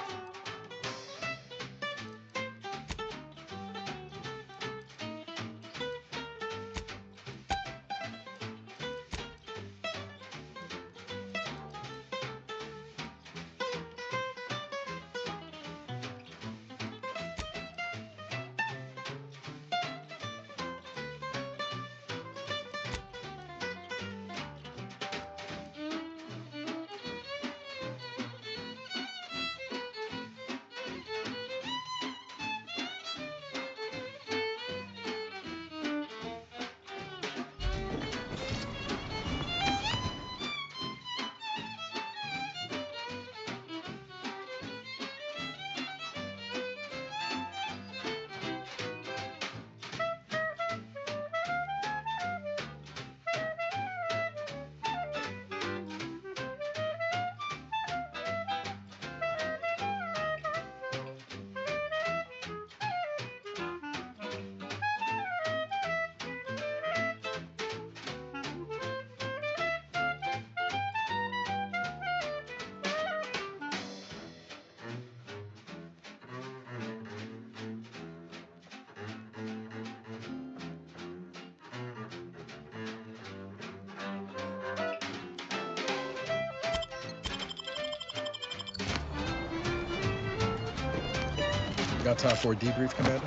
Got time for a debrief, Commander?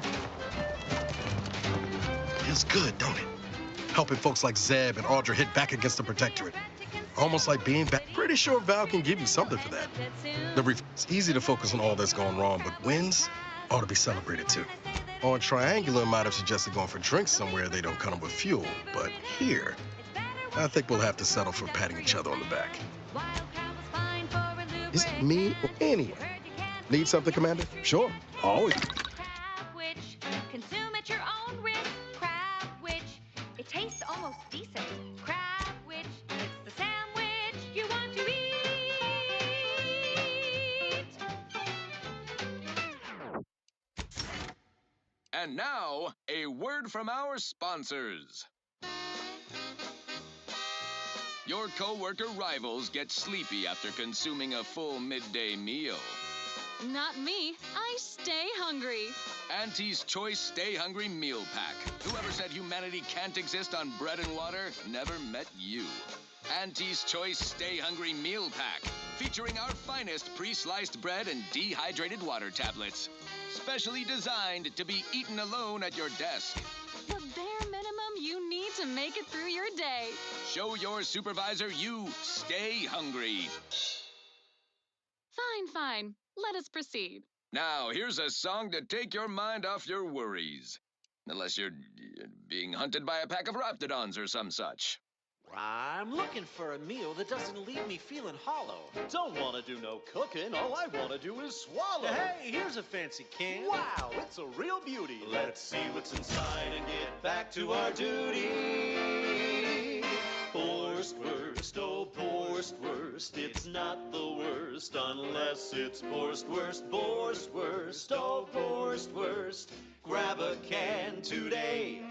Feels good, don't it? Helping folks like Zeb and Audra hit back against the Protectorate. Almost like being back. Pretty sure Val can give you something for that. It's easy to focus on all that's gone wrong, but wins ought to be celebrated too. On Triangular might have suggested going for drinks somewhere they don't come with fuel, but here, I think we'll have to settle for patting each other on the back. Is it me or anyone? Need something, Commander? Sure, always. Crab witch, consume at your own risk. Crab witch, it tastes almost decent. Crab witch, it's the sandwich you want to eat. And now, a word from our sponsors. Your co-worker rivals get sleepy after consuming a full midday meal. Not me. I stay hungry. Auntie's Choice Stay Hungry Meal Pack. Whoever said humanity can't exist on bread and water never met you. Auntie's Choice Stay Hungry Meal Pack, featuring our finest pre-sliced bread and dehydrated water tablets. Specially designed to be eaten alone at your desk. The bare minimum you need to make it through your day. Show your supervisor you stay hungry. Fine. Let us proceed. Now, here's a song to take your mind off your worries. Unless you're being hunted by a pack of raptidons or some such. I'm looking for a meal that doesn't leave me feeling hollow. Don't want to do no cooking. All I want to do is swallow. Hey, here's a fancy can. Wow, it's a real beauty. Let's see what's inside and get back to our duty. Borstwurst, oh Borstwurst, it's not the worst unless it's Borstwurst. Borstwurst, oh Borstwurst, grab a can today.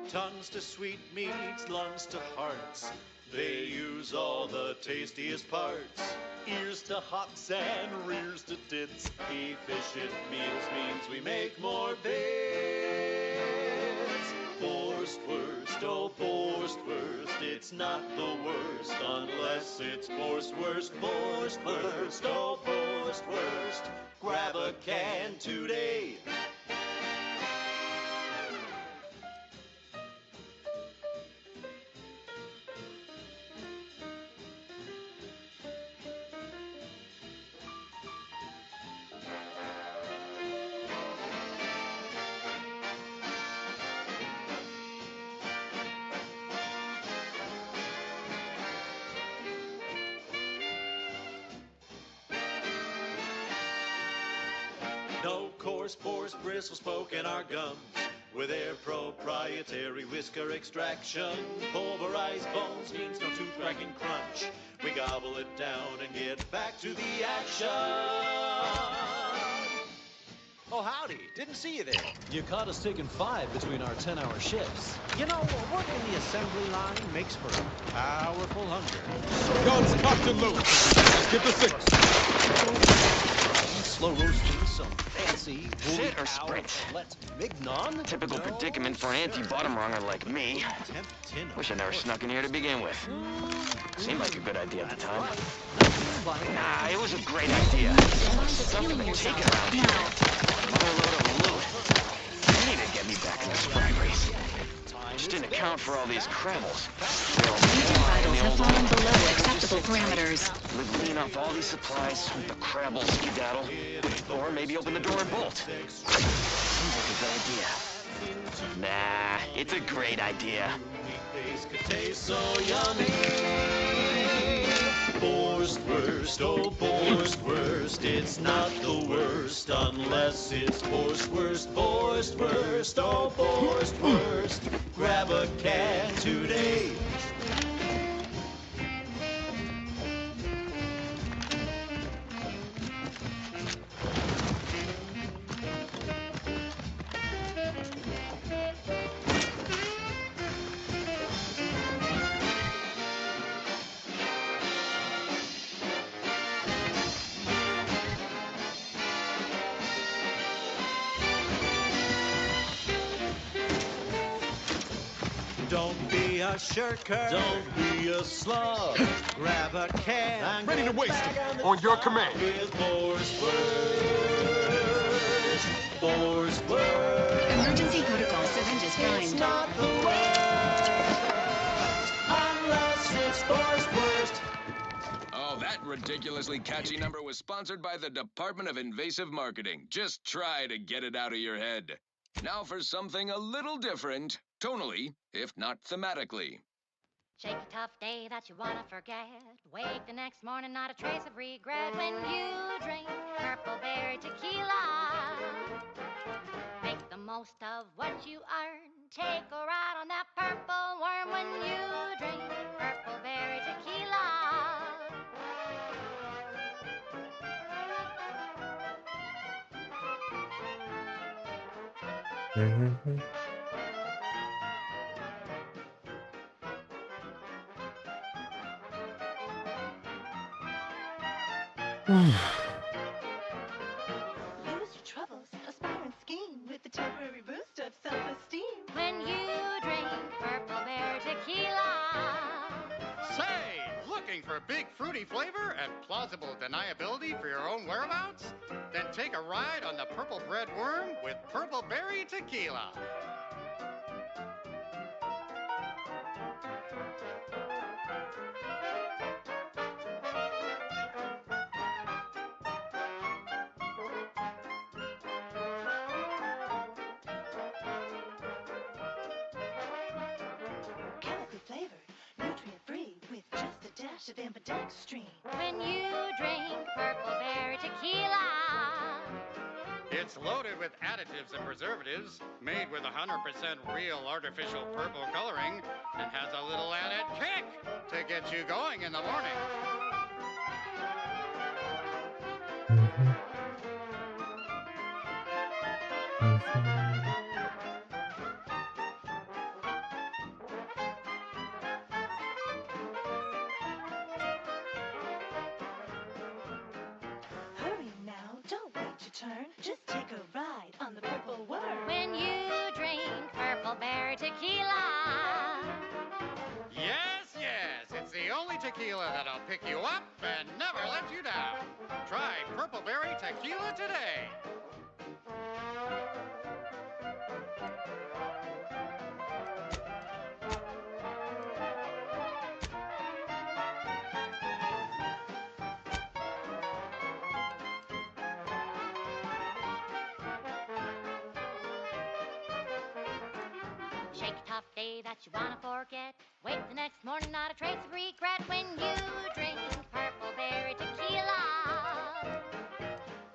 Tongues to sweetmeats, lungs to hearts, they use all the tastiest parts. Ears to hocks and rears to tits, efficient meals means we make more bits. Borstwurst, oh Borstwurst, it's not the worst unless it's Borstwurst. Borstwurst, oh Borstwurst, grab a can today. No coarse pores, bristles poking our gums with their proprietary whisker extraction. Pulverized bones means no tooth-cracking crunch. We gobble it down and get back to the action. Oh, howdy. Didn't see you there. You caught us taking 5 between our 10-hour shifts. You know, working the assembly line makes for a powerful hunger. Guns cocked and loaded. Let's get the signal. Slow roasting some fancy Sit or sprint? Mignon? Typical predicament for an anti-bottom runger like me. Wish I never snuck in here to begin with. Seemed like a good idea at the time. Nah, it was a great idea. Something to take around here. Another load of loot. You need to get me back to the sprite race. Just didn't account for all these crabbles. Engine vitals have fallen below acceptable parameters. Live lean off all these supplies, with the crabble skedaddle. Or maybe open the door and bolt. Seems like a good idea. Nah, it's a great idea. Could taste so yummy. Borstwurst, oh Borstwurst, it's not the worst unless it's Borstwurst. Borstwurst, oh Borstwurst, grab a can today. Don't be a shirker. Don't be a slug. Grab a can. Ready to waste it. On your command. With Borstwurst. Borstwurst. Emergency protocol syringes primed. It's not the worst unless it's Borstwurst. Oh, that ridiculously catchy number was sponsored by the Department of Invasive Marketing. Just try to get it out of your head. Now for something a little different, tonally, if not thematically. Shake a tough day that you wanna forget. Wake the next morning, not a trace of regret. When you drink Purple Berry Tequila, make the most of what you earn. Take a ride on that purple worm when you drink Purple Berry Tequila. Lose your troubles, aspire and scheme with the temporary boost of self-esteem. When you drink Purple Berry Tequila. Say, looking for big fruity flavor and plausible deniability for your own whereabouts? Then take a ride on the Purple Bread Worm with Purple Berry Tequila. Chemically flavored, dash of ambidextrine. When you drink Purple Berry Tequila. It's loaded with additives and preservatives, made with 100% real artificial purple coloring, and has a little added kick to get you going in the morning. Hurry now, don't wait your turn. Just take a ride on the Purple Worm. When you drink Purple Berry Tequila. Yes, yes, it's the only tequila that'll pick you up and never let you down. Try Purple Berry Tequila today. Shake a tough day that you wanna forget. Wake the next morning, not a trace of regret. When you drink Purple Berry Tequila.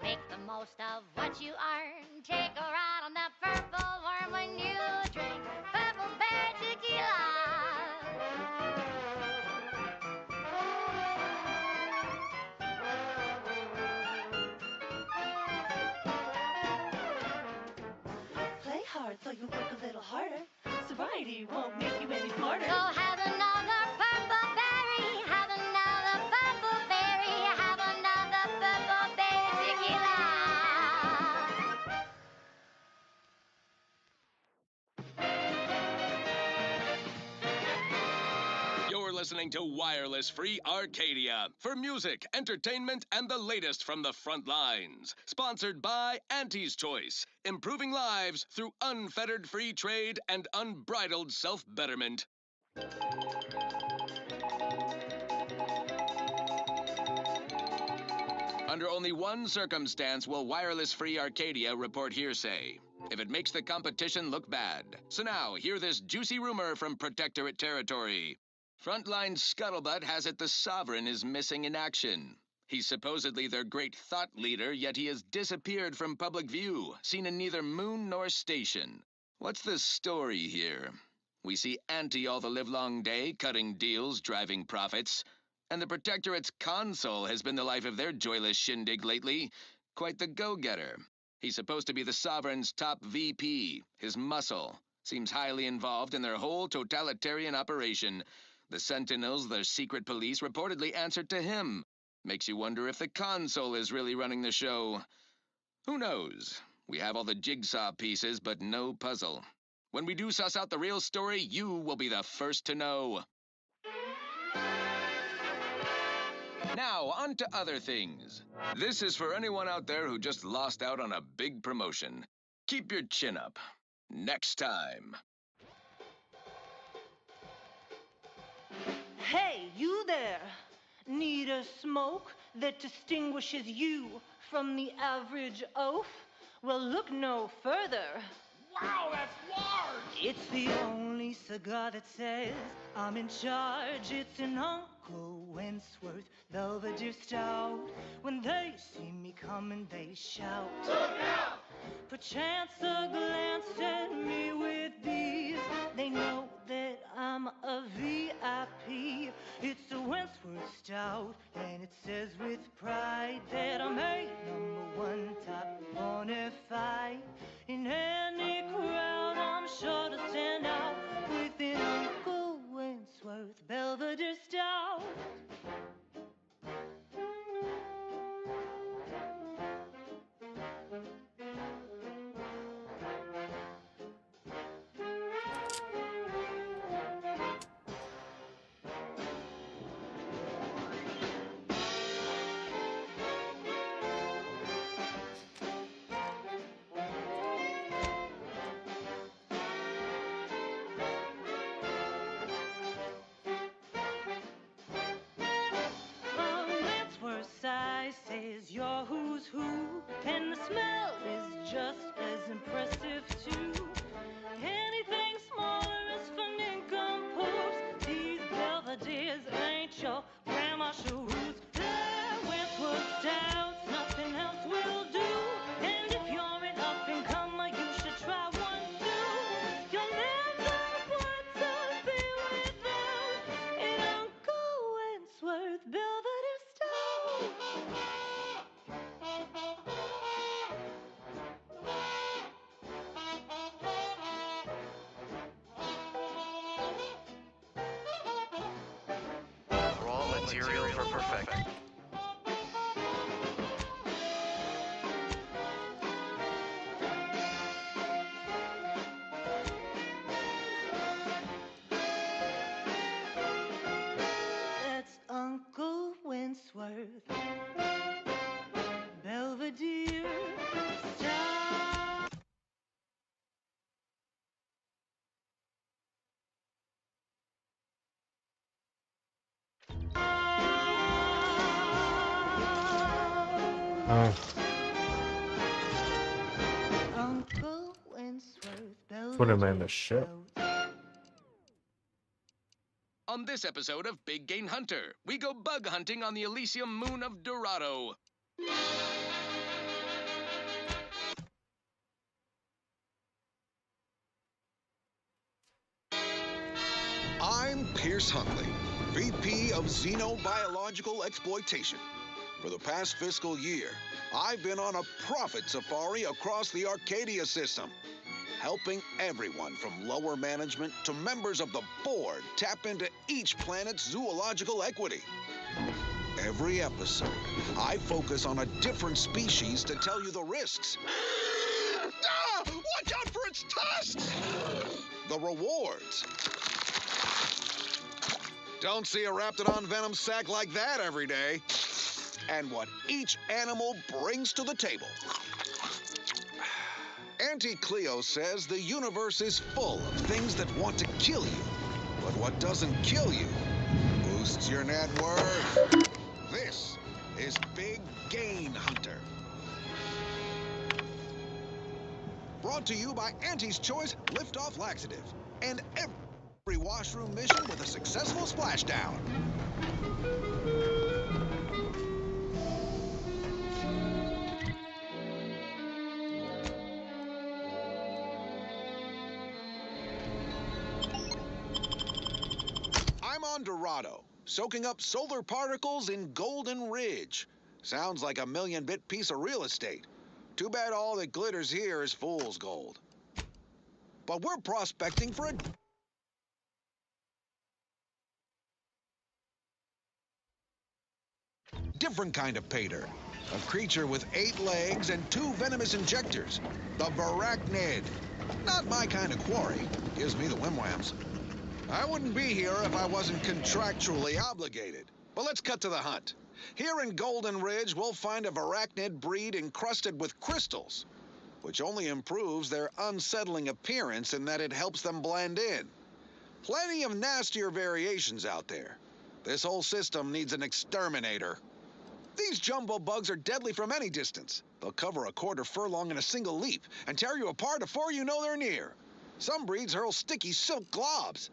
Make the most of what you earn. Take a ride on that Purple Worm when you drink Purple Berry Tequila. Play hard so you work a little harder. Sobriety won't make you any smarter. So have another Purple Berry. Have another Purple Berry. Have another Purple Berry Tequila. You're listening to Wireless Free Arcadia for music, entertainment, and the latest from the front lines. Sponsored by Auntie's Choice, improving lives through unfettered free trade and unbridled self-betterment. Under only one circumstance will Wireless Free Arcadia report hearsay. If it makes the competition look bad. So now, hear this juicy rumor from Protectorate territory. Frontline Scuttlebutt has it the Sovereign is missing in action. He's supposedly their great thought leader, yet he has disappeared from public view, seen in neither moon nor station. What's the story here? We see Auntie all the livelong day, cutting deals, driving profits. And the Protectorate's consul has been the life of their joyless shindig lately. Quite the go-getter. He's supposed to be the Sovereign's top VP, his muscle. Seems highly involved in their whole totalitarian operation. The Sentinels, their secret police, reportedly answered to him. Makes you wonder if the consul is really running the show. Who knows? We have all the jigsaw pieces, but no puzzle. When we do suss out the real story, you will be the first to know. Now, on to other things. This is for anyone out there who just lost out on a big promotion. Keep your chin up. Next time. Hey, you there! Need a smoke that distinguishes you from the average oaf? Well, look no further. Wow, that's large! It's the only cigar that says I'm in charge. It's an Uncle Wentworth Belvedere Stout. When they see me coming, they shout. Look out! Perchance a glance at me with these, they know that I'm a VIP. It's a Wentworth Stout, and it says with pride that I'm a #1 top bonafide. In any crowd, I'm sure to stand out with an Uncle Wentworth Belvedere Stout. material for perfection. That's Uncle Wentworth, Belvedere, Star. Uncle Wentworth, Put him in the ship. On this episode of Big Game Hunter, we go bug hunting on the Elysium moon of Dorado. I'm Pierce Huntley, VP of Xenobiological Exploitation. For the past fiscal year, I've been on a profit safari across the Arcadia system, helping everyone from lower management to members of the board tap into each planet's zoological equity. Every episode, I focus on a different species to tell you the risks. Ah! Watch out for its tusks! The rewards. Don't see a Raptidon venom sac like that every day. And what each animal brings to the table. Auntie Cleo says the universe is full of things that want to kill you. But what doesn't kill you boosts your net worth. This is Big Game Hunter. Brought to you by Auntie's Choice Lift-Off Laxative. And every washroom mission with a successful splashdown. I'm on Dorado, soaking up solar particles in Golden Ridge. Sounds like a million-bit piece of real estate. Too bad all that glitters here is fool's gold. But we're prospecting for a different kind of pay dirt. A creature with 8 legs and 2 venomous injectors. The Varachnid. Not my kind of quarry. Gives me the wimwams. I wouldn't be here if I wasn't contractually obligated. But let's cut to the hunt. Here in Golden Ridge, we'll find a Varachnid breed encrusted with crystals, which only improves their unsettling appearance in that it helps them blend in. Plenty of nastier variations out there. This whole system needs an exterminator. These jumbo bugs are deadly from any distance. They'll cover a quarter furlong in a single leap and tear you apart before you know they're near. Some breeds hurl sticky silk globs.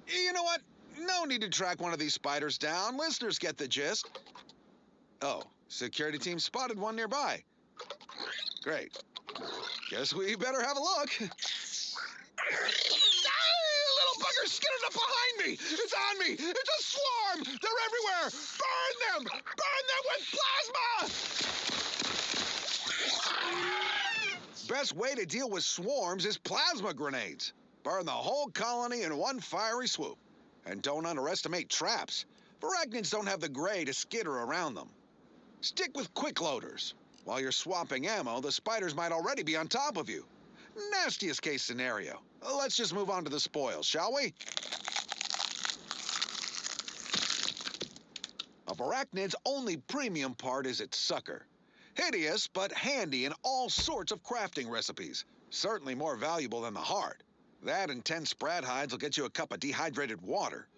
You know what? No need to track one of these spiders down. Listeners get the gist. Oh, security team spotted one nearby. Great. Guess we better have a look. Little bugger skidded up behind me! It's on me! It's a swarm! They're everywhere! Burn them! Burn them with plasma! Best way to deal with swarms is plasma grenades. Burn the whole colony in one fiery swoop. And don't underestimate traps. Varachnids don't have the gray to skitter around them. Stick with quick loaders. While you're swapping ammo, the spiders might already be on top of you. Nastiest case scenario. Let's just move on to the spoils, shall we? A Varachnid's only premium part is its sucker. Hideous, but handy in all sorts of crafting recipes. Certainly more valuable than the heart. That and 10 sprat hides will get you a cup of dehydrated water.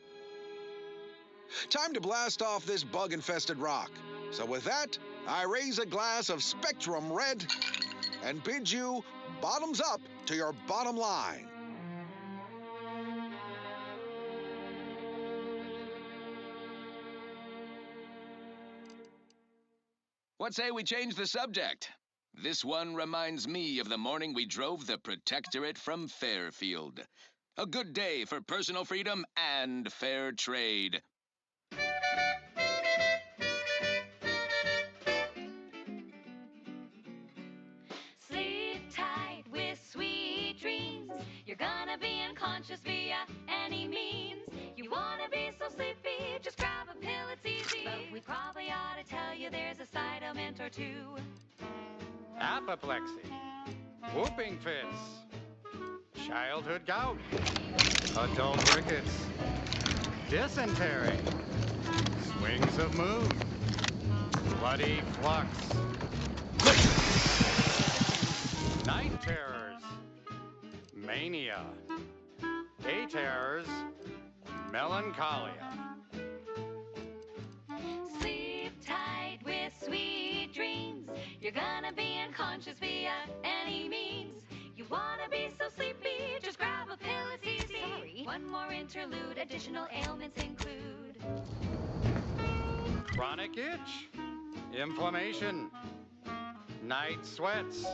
Time to blast off this bug-infested rock. So with that, I raise a glass of Spectrum Red and bid you bottoms up to your bottom line. What say we change the subject? This one reminds me of the morning we drove the Protectorate from Fairfield. A good day for personal freedom and fair trade. Sleep tight with sweet dreams. You're gonna be unconscious via any means. You wanna be so sleepy, just grab a pill, it's easy. you there's a side ailment or two. Apoplexy, whooping fits, childhood gout, adult rickets, dysentery, swings of moon, bloody flux, night terrors, mania, day terrors, melancholia. Sleep tight with sweet dreams. You're gonna be unconscious via any means. You wanna be so sleepy, just grab a pill, it's easy. Sorry. One more interlude, additional ailments include Chronic itch, inflammation, night sweats,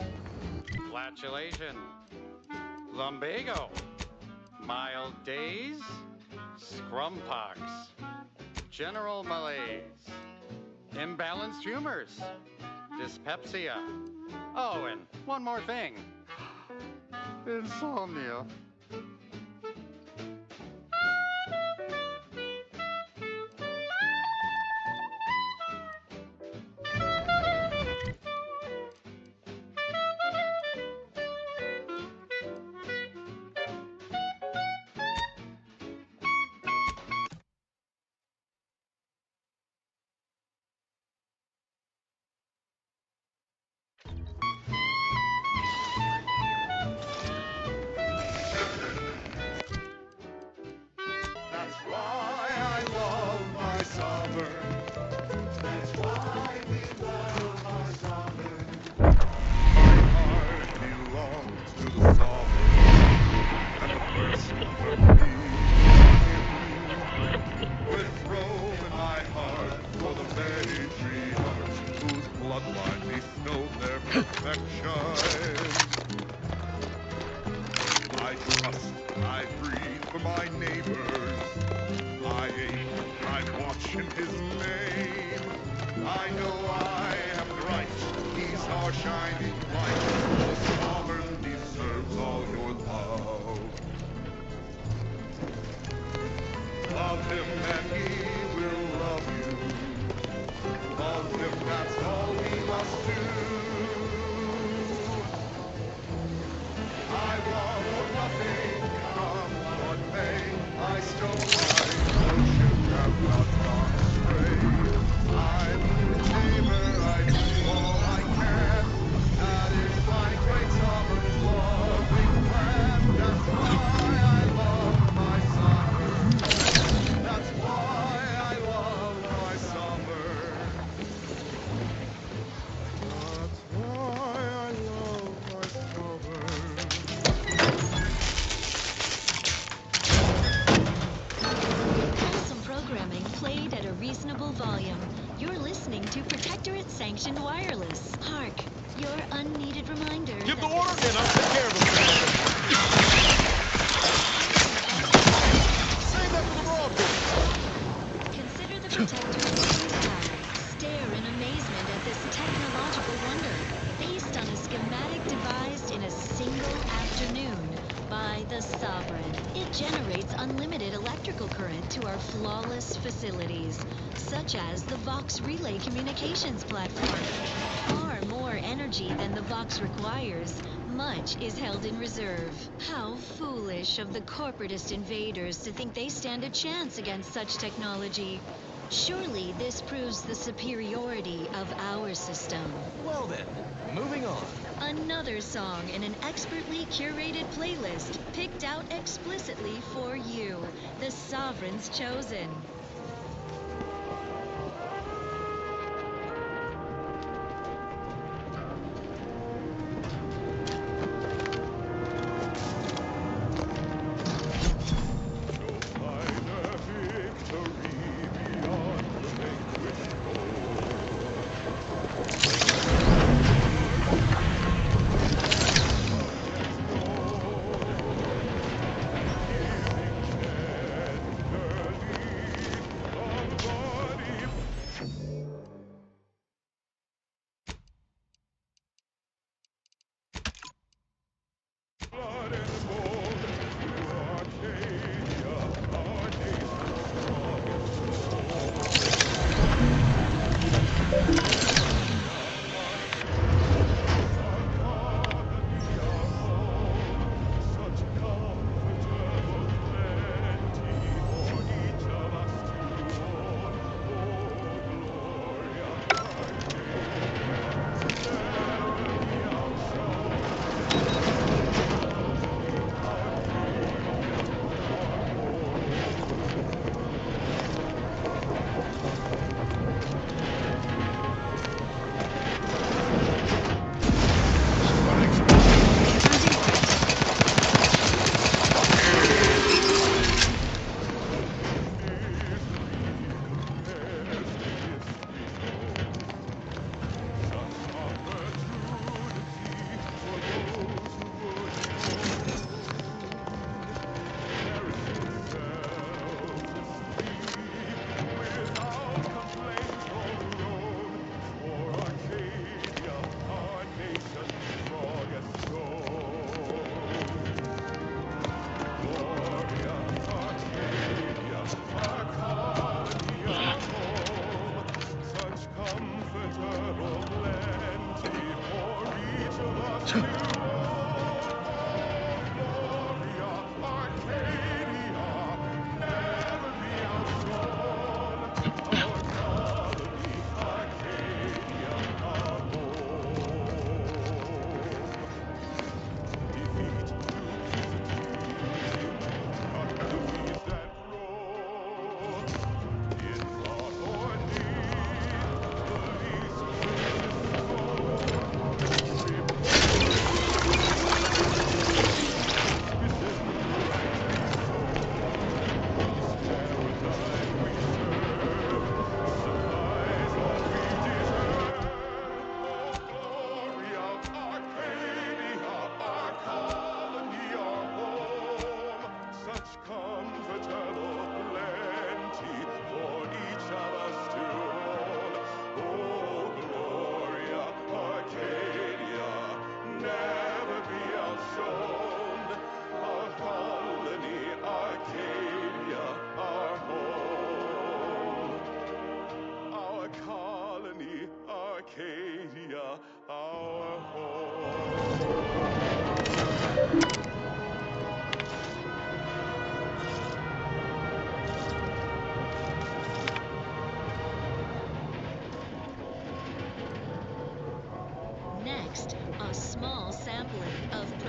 flatulation, lumbago, mild days, scrumpox, general malaise, imbalanced humors, dyspepsia. Oh, and one more thing. Insomnia. Sanctioned wireless. Hark, your unneeded reminder. Give the order and I'll take care of them. Save that for the broadcast. Consider the Protector's tower. Stare in amazement at this technological wonder, based on a schematic devised in a single afternoon by the Sovereign. It generates unlimited electrical current to our flawless facilities, such as the Vox Relay Communications Platform. Far more energy than the Vox requires. Much is held in reserve. How foolish of the corporatist invaders to think they stand a chance against such technology. Surely this proves the superiority of our system. Well then, moving on. Another song in an expertly curated playlist, picked out explicitly for you, the Sovereign's chosen.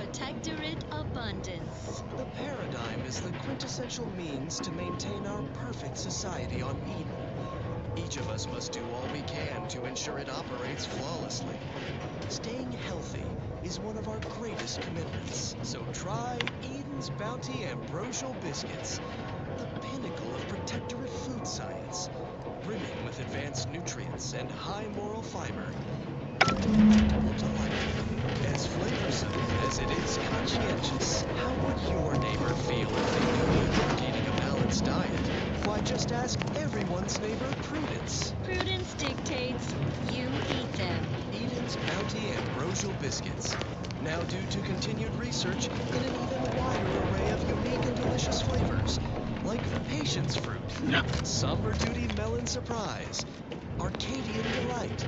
Protectorate Abundance. The paradigm is the quintessential means to maintain our perfect society on Eden. Each of us must do all we can to ensure it operates flawlessly. Staying healthy is one of our greatest commitments. So try Eden's Bounty Ambrosial Biscuits, the pinnacle of protectorate food science, brimming with advanced nutrients and high moral fiber. Delightfully, as flavorsome as it is conscientious. How would your neighbor feel if they knew you were eating a balanced diet? Why, just ask everyone's neighbor Prudence. Prudence dictates you eat them. Eden's Bounty Ambrosial Biscuits. Now due to continued research in an even wider array of unique and delicious flavors, like Patience Fruit, Somber Duty Melon Surprise, Arcadian Delight,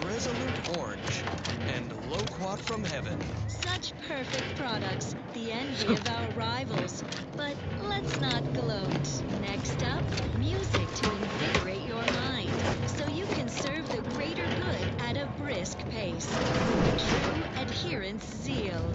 Resolute Orange, and Loquat from Heaven. Such perfect products, the envy of our rivals. But let's not gloat. Next up, music to invigorate your mind, so you can serve the greater good at a brisk pace. True adherence zeal.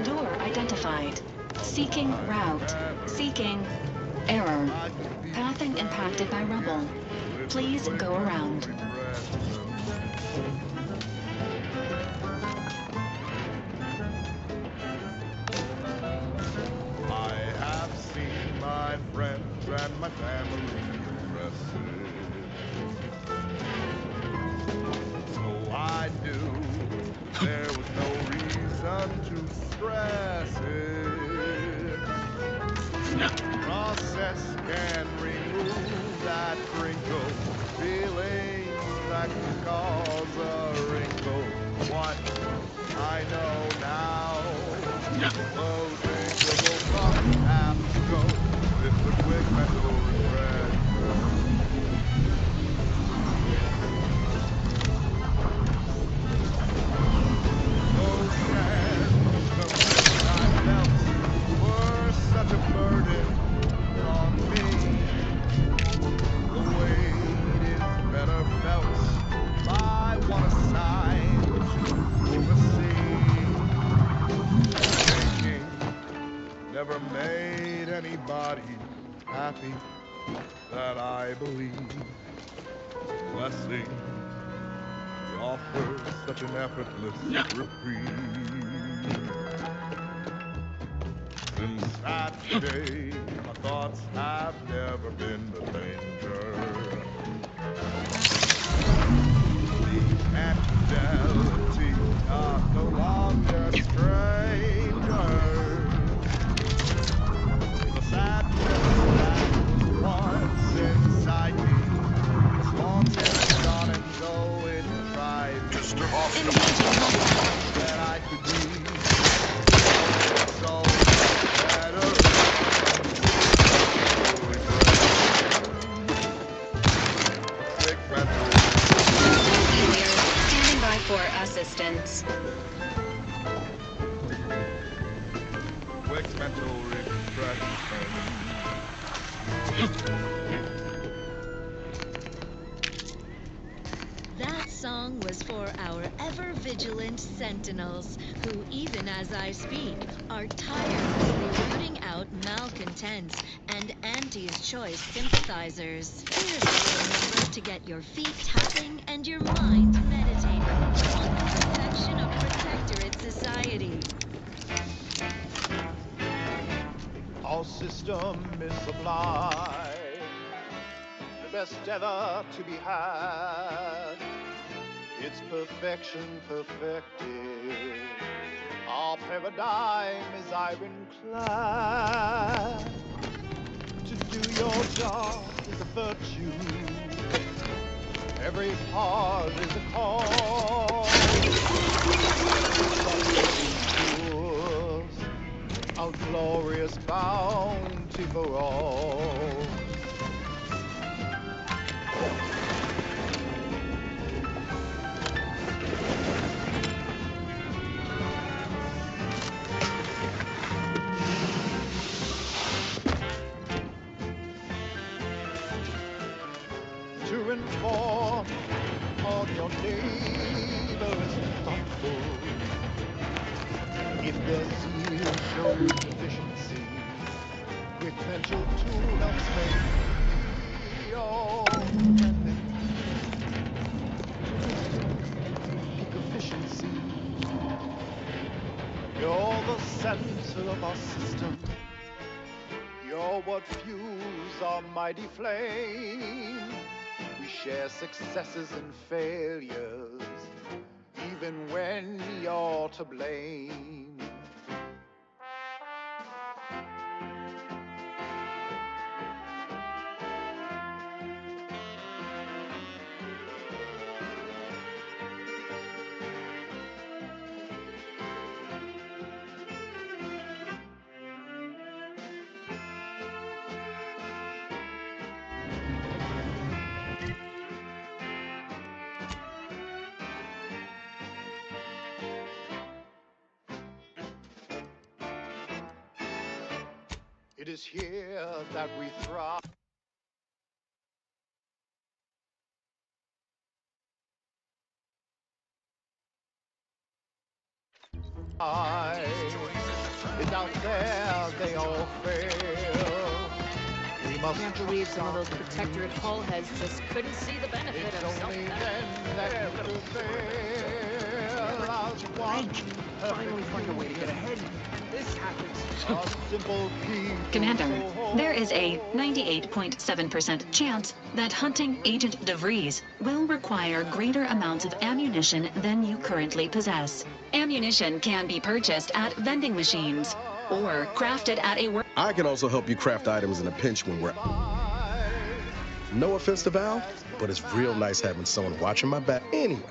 Door identified. Seeking route. Seeking error. Pathing impacted by rubble. Please go around. I have seen my friends and my family arrested. So I knew there was no reason to stress it. Process can remove that crinkle, feeling that can cause a wrinkle. What I know now, those wrinkles will have to go with the quick mental refresher. Such a burden on me. The weight is better felt by one assigned to oversee. Thinking never made anybody happy, that I believe. Blessing, he offers such an effortless reprieve. Since that day, my thoughts have never been the danger. The infidelity are no longer strangers. The sadness that was inside me is long since gone, and so it tried to that I could be so Standing by for assistance. Quick mental refreshment. That song was for our ever-vigilant sentinels, who, even as I speak, are tirelessly rooting out malcontents and Auntie's Choice sympathizers. Here's a number to get your feet tapping and your mind meditating on the perfection of Protectorate Society. Our system is sublime, the best ever to be had. Its perfection perfected. Our paradigm is ironclad. To do your job is a virtue. Every pause is a call. A glorious bounty for all. To inform all your neighbors thoughtful. If their zeal shows deficiency, quick mental tune-ups may be all peak efficiency. You're the center of our system. You're what fuels our mighty flame. We share successes and failures, even when you're to blame. It is here that we thrive. It's out there, they all fail. We must Can't believe some of those protectorate hull heads just couldn't see the benefit of only something. then that we will fail as one. Finally find a way to get ahead. This happens. A simple key. Commander, there is a 98.7% chance that hunting Agent DeVries will require greater amounts of ammunition than you currently possess. Ammunition can be purchased at vending machines or crafted at a work. I can also help you craft items in a pinch when we're... No offense to Val, but it's real nice having someone watching my back. Anyway,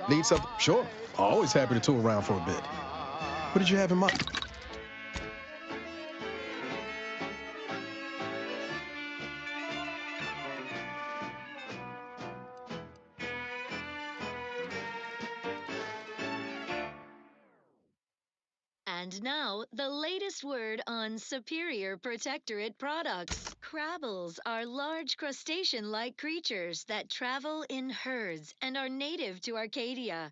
need something? Sure. Always happy to tool around for a bit. What did you have in mind? And now, the latest word on superior protectorate products. Crabbles are large crustacean-like creatures that travel in herds and are native to Arcadia.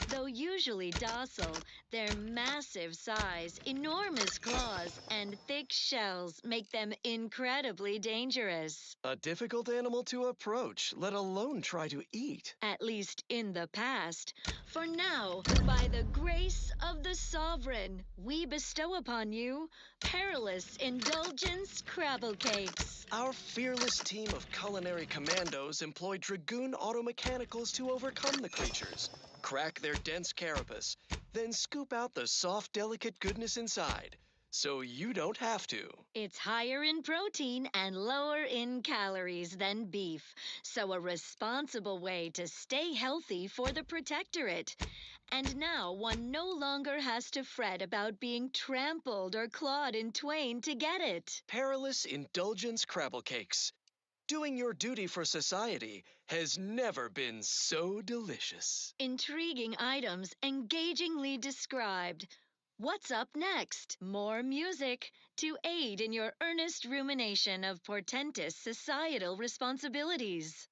Though usually docile, their massive size, enormous claws, and thick shells make them incredibly dangerous. A difficult animal to approach, let alone try to eat. At least in the past. For now, by the grace of the Sovereign, we bestow upon you Perilous Indulgence Crabble Cakes. Our fearless team of culinary commandos employ Dragoon automechanicals to overcome the creatures, crack their dense carapace, then scoop out the soft, delicate goodness inside, so you don't have to. It's higher in protein and lower in calories than beef, so a responsible way to stay healthy for the Protectorate. And now one no longer has to fret about being trampled or clawed in twain to get it. Perilous Indulgence Crabble Cakes. Doing your duty for society has never been so delicious. Intriguing items engagingly described. What's up next? More music to aid in your earnest rumination of portentous societal responsibilities.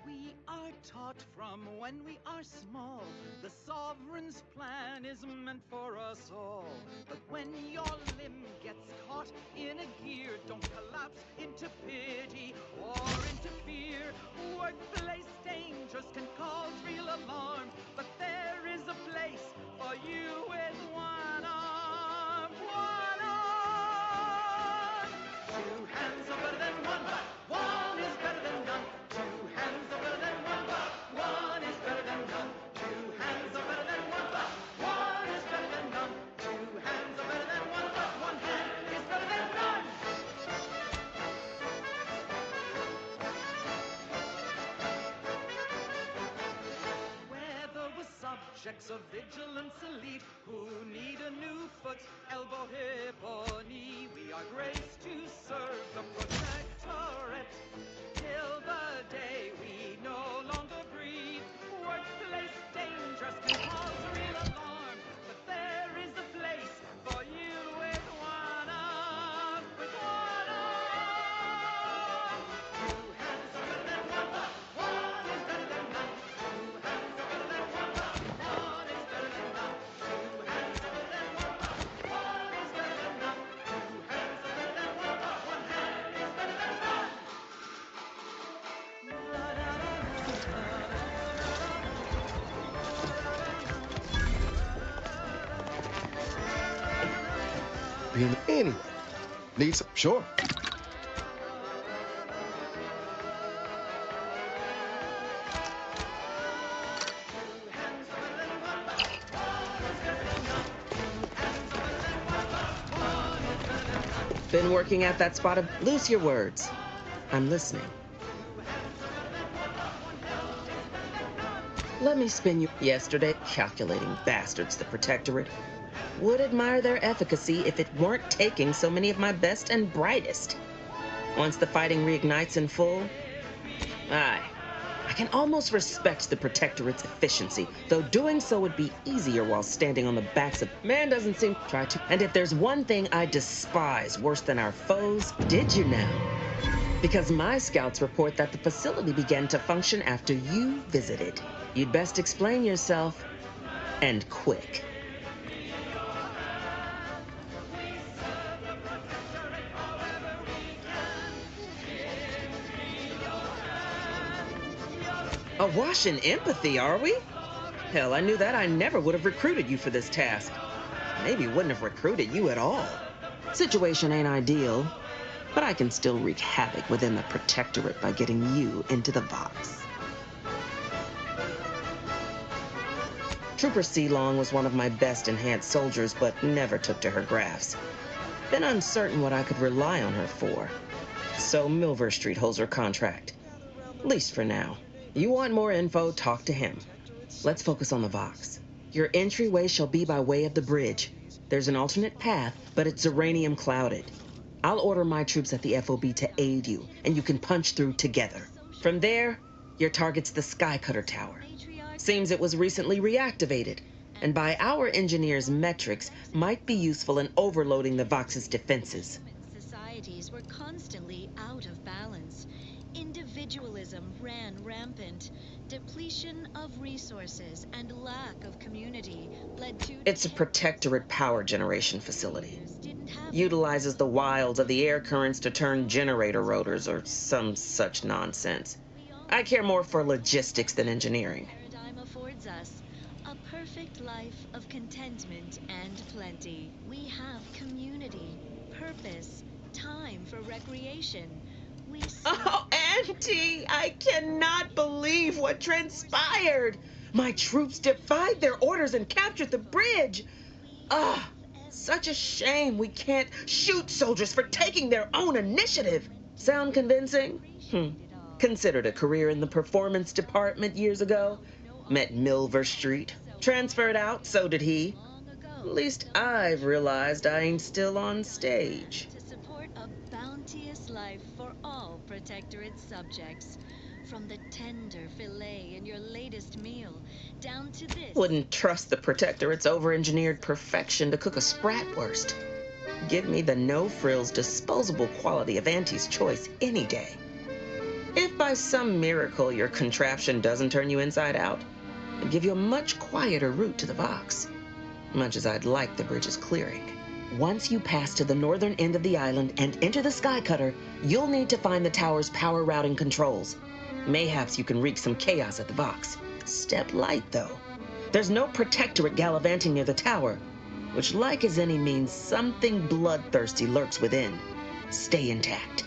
We are taught from when we are small, the Sovereign's plan is meant for us all. But when your limb gets caught in a gear, don't collapse into pity or into fear. Workplace dangers can cause real alarm, but there is a place for you with one arm. One arm! Two hands are better than one, but one is better than none. Two hands are better than one, but one is better than none. Two hands are better than one, but one is better than none. Two hands Checks of vigilance elite who need a new foot, elbow, hip, or knee. We are graced to serve the protectorate till the day we no longer breathe. Workplace dangerous can cause real alarm, but there is a place for you with one arm. With one arm. Two hands are better than one, but one is better than none. Two hands are better than one, but one is better than none. Two hands are better than one, but one is better than none. Two hands are better than one, but one hand is better than none. Anyway, need some? Sure. Been working at that spot of... Loose your words. I'm listening. Let me spin you... Yesterday, calculating bastards, the Protectorate. Would admire their efficacy if it weren't taking so many of my best and brightest. Once the fighting reignites in full, I can almost respect the Protectorate's efficiency, though doing so would be easier while standing on the backs of... Man doesn't seem to try to... And if there's one thing I despise worse than our foes, did you now? Because my scouts report that the facility began to function after you visited. You'd best explain yourself, and quick. Awash in empathy, are we? Hell, I knew that I never would have recruited you for this task. Maybe wouldn't have recruited you at all. Situation ain't ideal, but I can still wreak havoc within the Protectorate by getting you into the Vox. Trooper Sealong was one of my best enhanced soldiers, but never took to her grafts. Been uncertain what I could rely on her for. So Milver Street holds her contract. At least for now. You want more info, talk to him. Let's focus on the Vox. Your entryway shall be by way of the bridge. There's an alternate path, but it's uranium clouded. I'll order my troops at the FOB to aid you, and you can punch through together. From there, your target's the Skycutter Tower. Seems it was recently reactivated, and by our engineers' metrics, might be useful in overloading the Vox's defenses. Societies were constantly out of balance. Individualism ran rampant. Depletion of resources and lack of community led to... It's a Protectorate power generation facility. Utilizes the wilds of the air currents to turn generator rotors or some such nonsense. I care more for logistics than engineering. Paradigm affords us a perfect life of contentment and plenty. We have community, purpose, time for recreation. Oh, Auntie, I cannot believe what transpired. My troops defied their orders and captured the bridge. Such a shame we can't shoot soldiers for taking their own initiative. Sound convincing? Considered a career in the performance department years ago. Met Milver Street. Transferred out, so did he. At least I've realized I ain't still on stage. To support a bounteous life for all Protectorate subjects. From the tender fillet in your latest meal, down to this... Wouldn't trust the Protectorate's over-engineered perfection to cook a Spratwurst. Give me the no-frills, disposable quality of Auntie's Choice any day. If by some miracle your contraption doesn't turn you inside out, I'd give you a much quieter route to the Vox. Much as I'd like the bridge's clearing. Once you pass to the northern end of the island and enter the Skycutter, you'll need to find the tower's power routing controls. Mayhaps you can wreak some chaos at the Vox. Step light, though. There's no Protectorate gallivanting near the tower, which, like as any, means something bloodthirsty lurks within. Stay intact.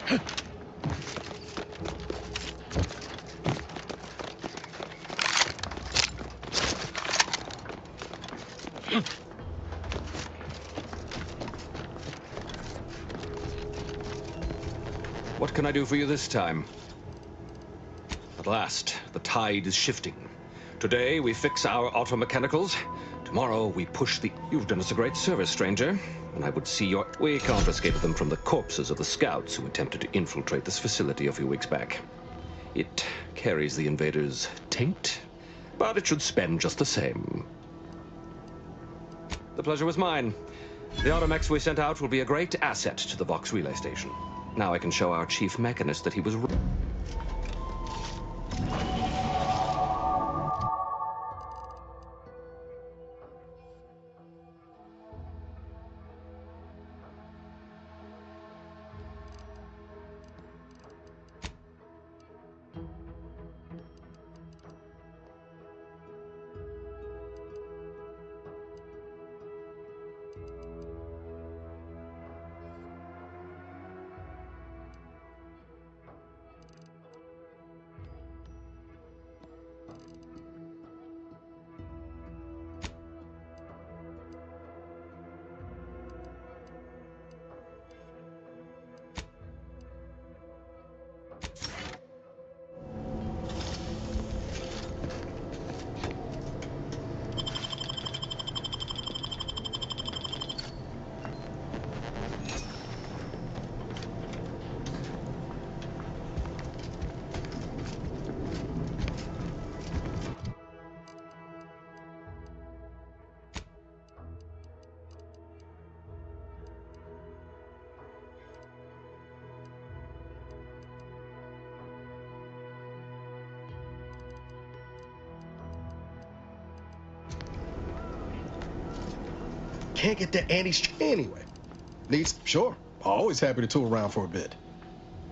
What can I do for you this time? At last, the tide is shifting. Today, we fix our automechanicals. Tomorrow, we push the... You've done us a great service, stranger. And I would see your... We confiscated them from the corpses of the scouts who attempted to infiltrate this facility a few weeks back. It carries the invaders' taint, but it should spend just the same. The pleasure was mine. The automechs we sent out will be a great asset to the Vox relay station. Now I can show our chief mechanist that he was... Can't get that Andy's anyway. Needs, sure. Always happy to tool around for a bit.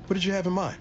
What did you have in mind?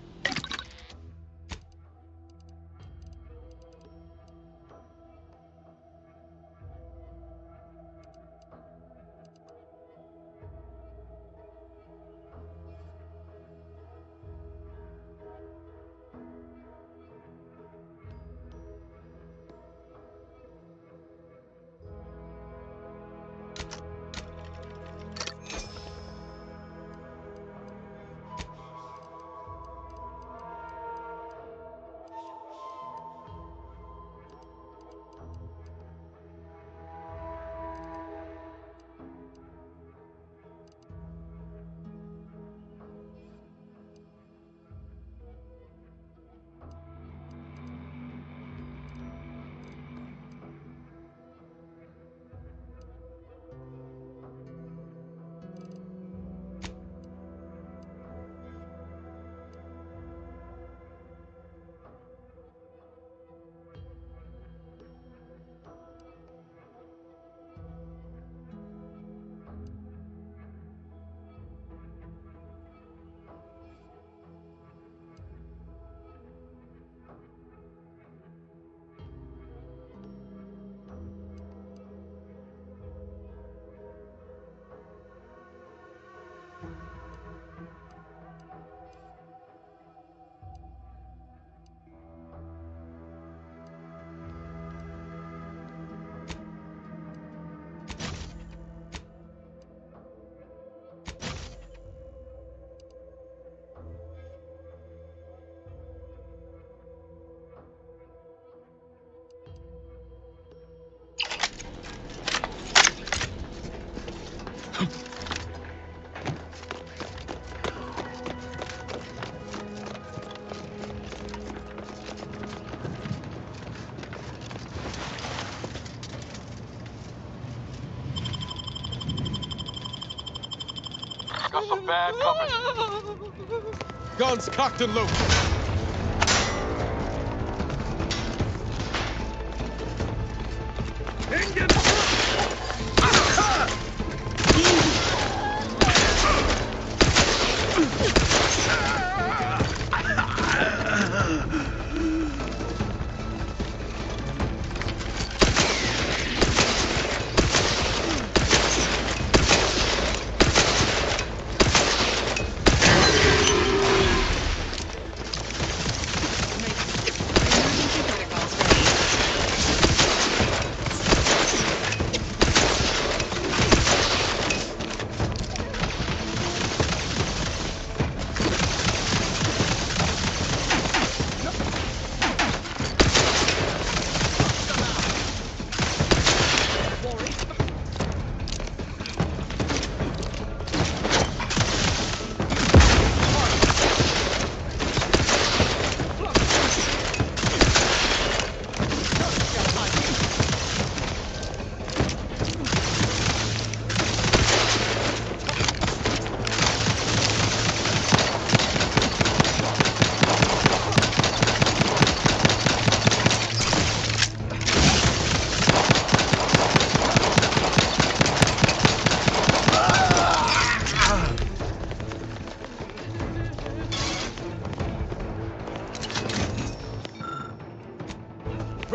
Got some bad company. Guns cocked and loaded.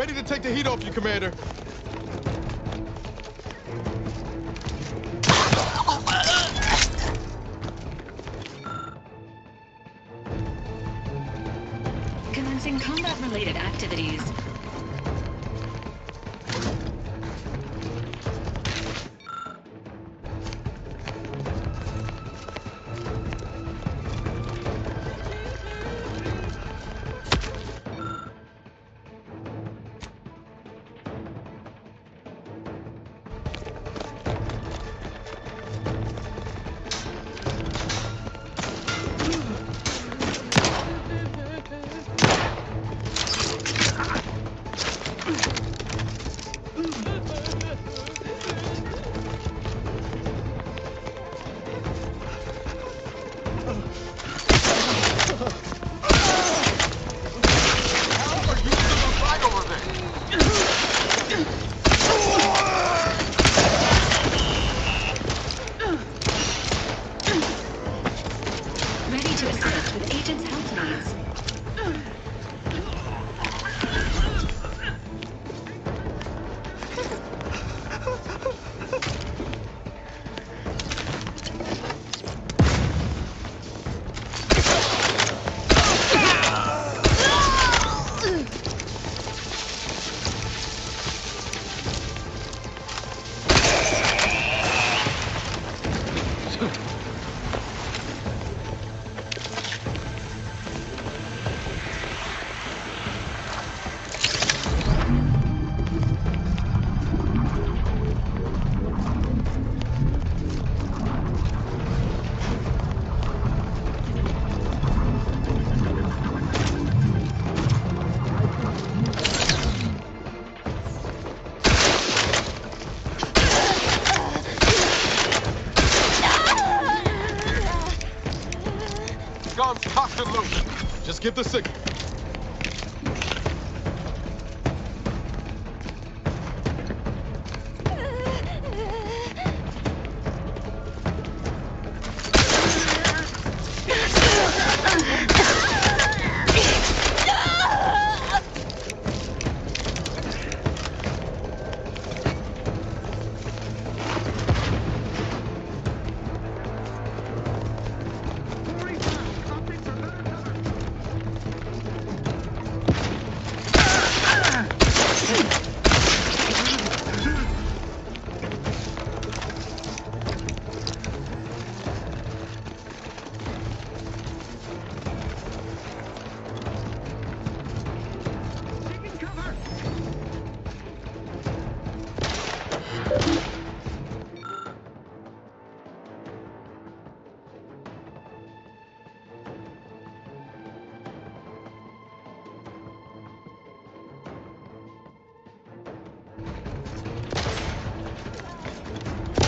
Ready to take the heat off you, Commander. Commencing combat-related activities. Ready to assist with agent's health needs. Guns cocked and loaded. Just give the signal.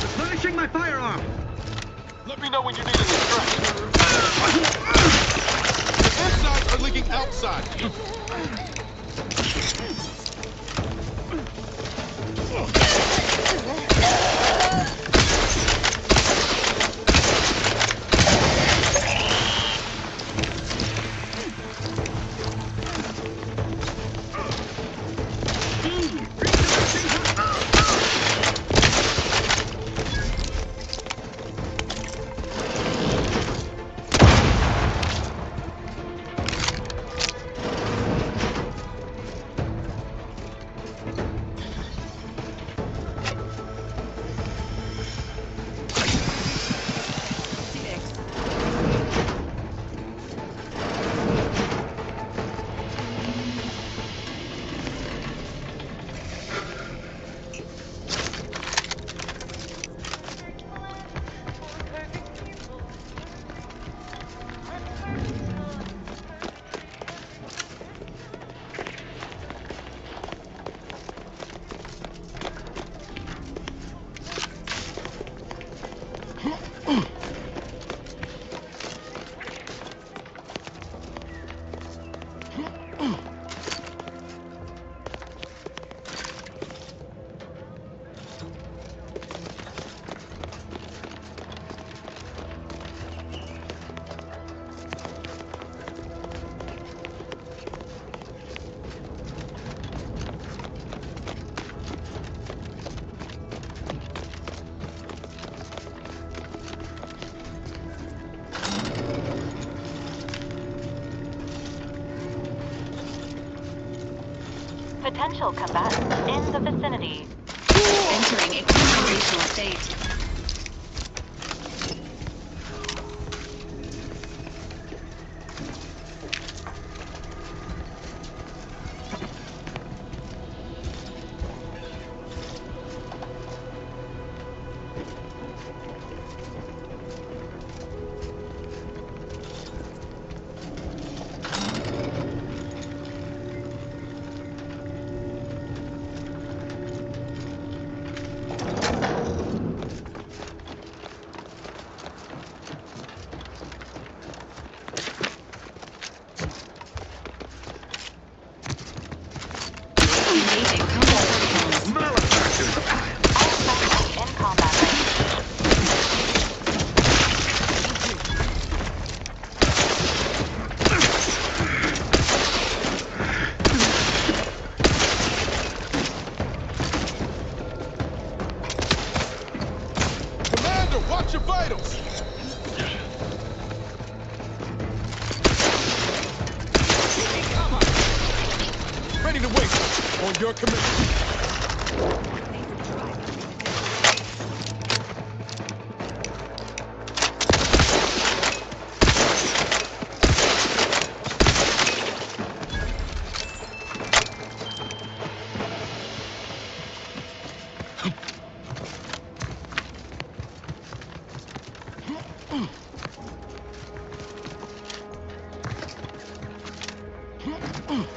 Replenishing my firearm. Let me know when you need a distraction. Inside or leaking outside. Potential combatants in the vicinity. Entering a conversational state. Watch your vitals! Ready to wait on your commitment.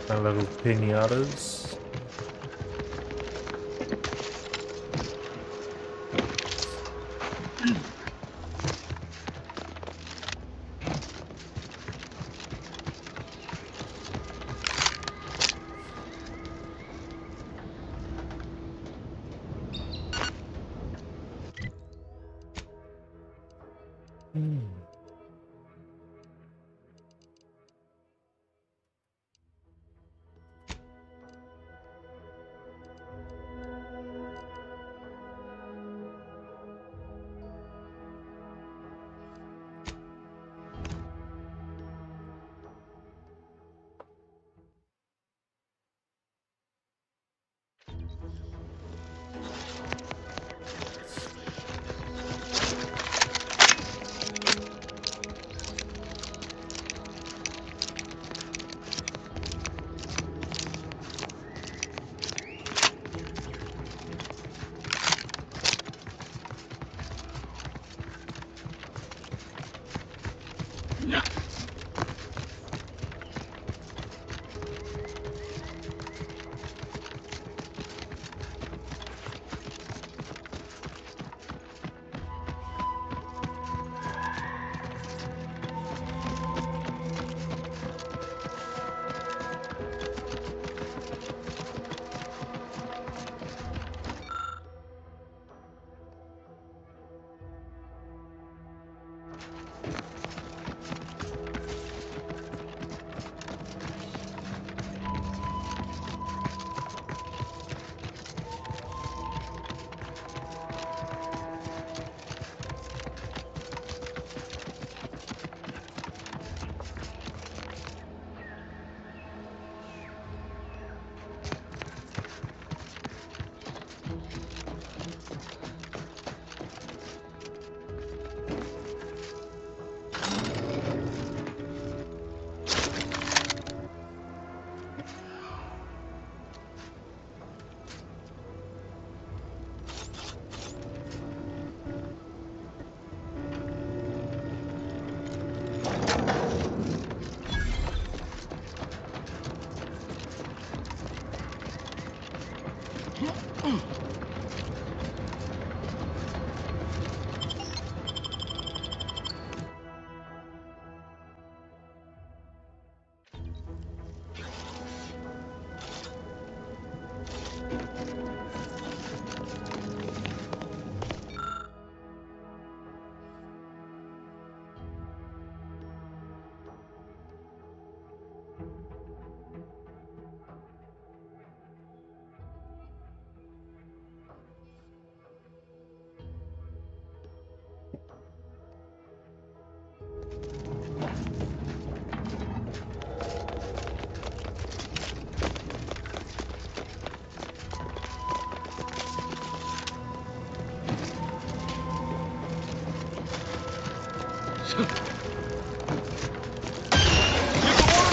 And little pinatas.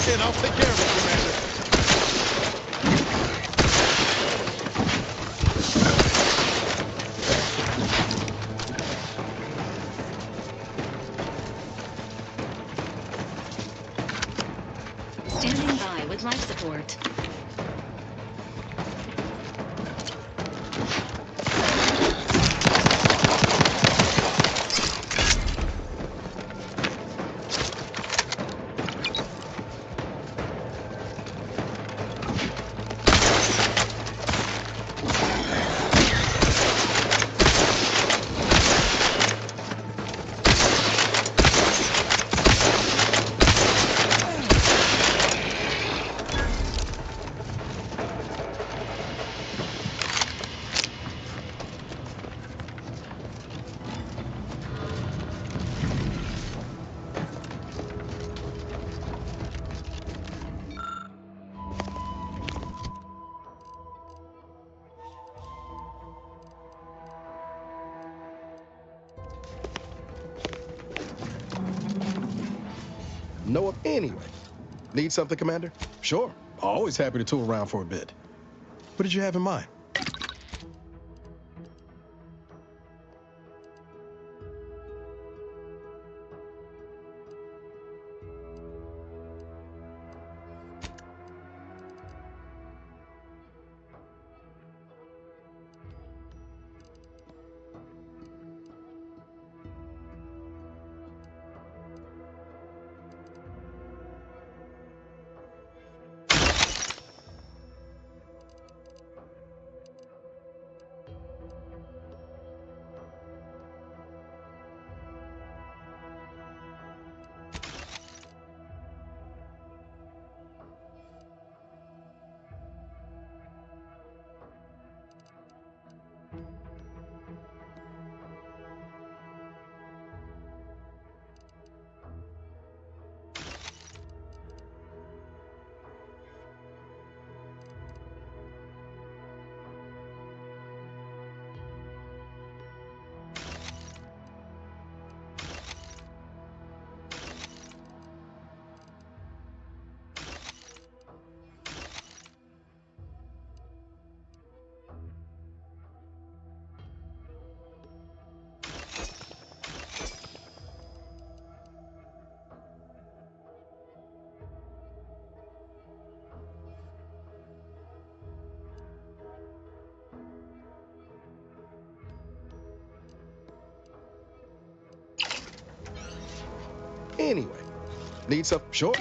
Lock in. I'll take care of it, Commander. Standing by with life support. Know of anyway. Need something, Commander? Sure. Always happy to tool around for a bit. What did you have in mind? Anyway. Need some? Sure.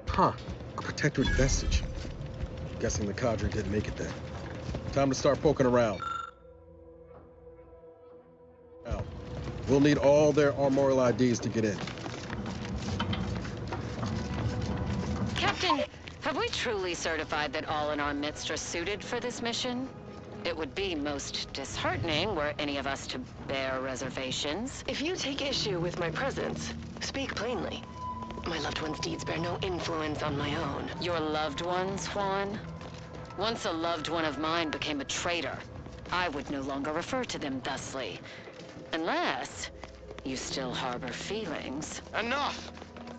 Huh. A protectorate vestige. Guessing the cadre didn't make it there. Time to start poking around. Now, we'll need all their armorial IDs to get in. Captain, have we truly certified that all in our midst are suited for this mission? It would be most disheartening were any of us to bear reservations. If you take issue with my presence, speak plainly. My loved one's deeds bear no influence on my own. Your loved ones, Juan? Once a loved one of mine became a traitor, I would no longer refer to them thusly. Unless you still harbor feelings. Enough!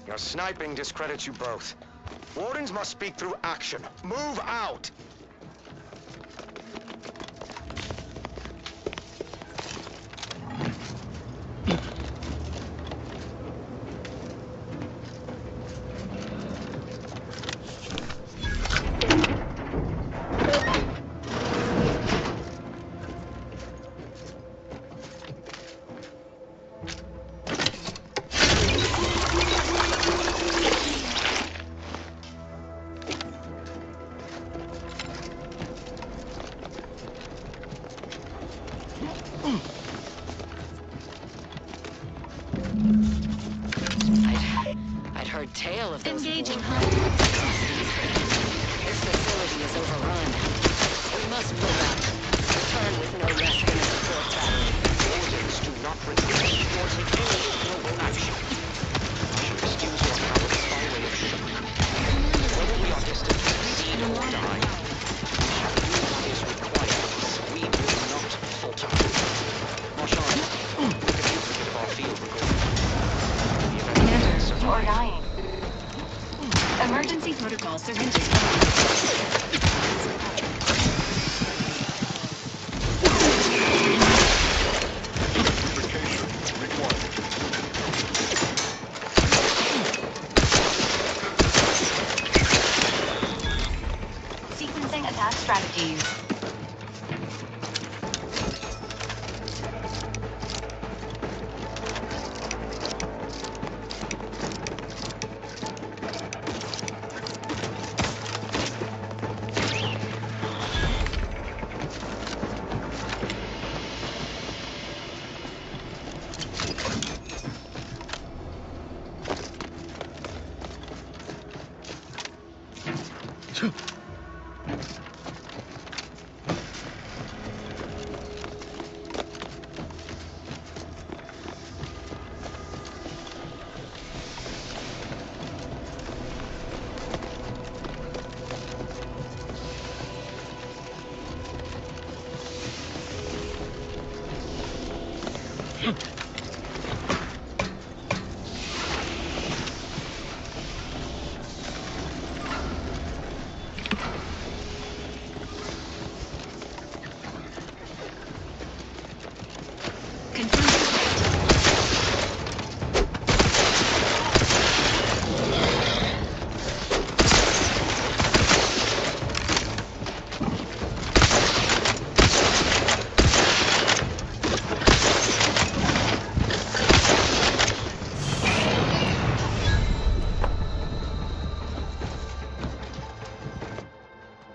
Your sniping discredits you both. Wardens must speak through action. Move out! I'd heard tale of those. Engaging This facility is overrun. We must pull back. Return with no less than a support battery. Wardens do not require force of any noble action. You should excuse your cowardice by way of shock. Whether we are destined to succeed or die, we have to do what is required. We will not falter. Marshal, look at the duplicate of our field recording. You are dying. Emergency protocol syringes. Sequencing attack strategies.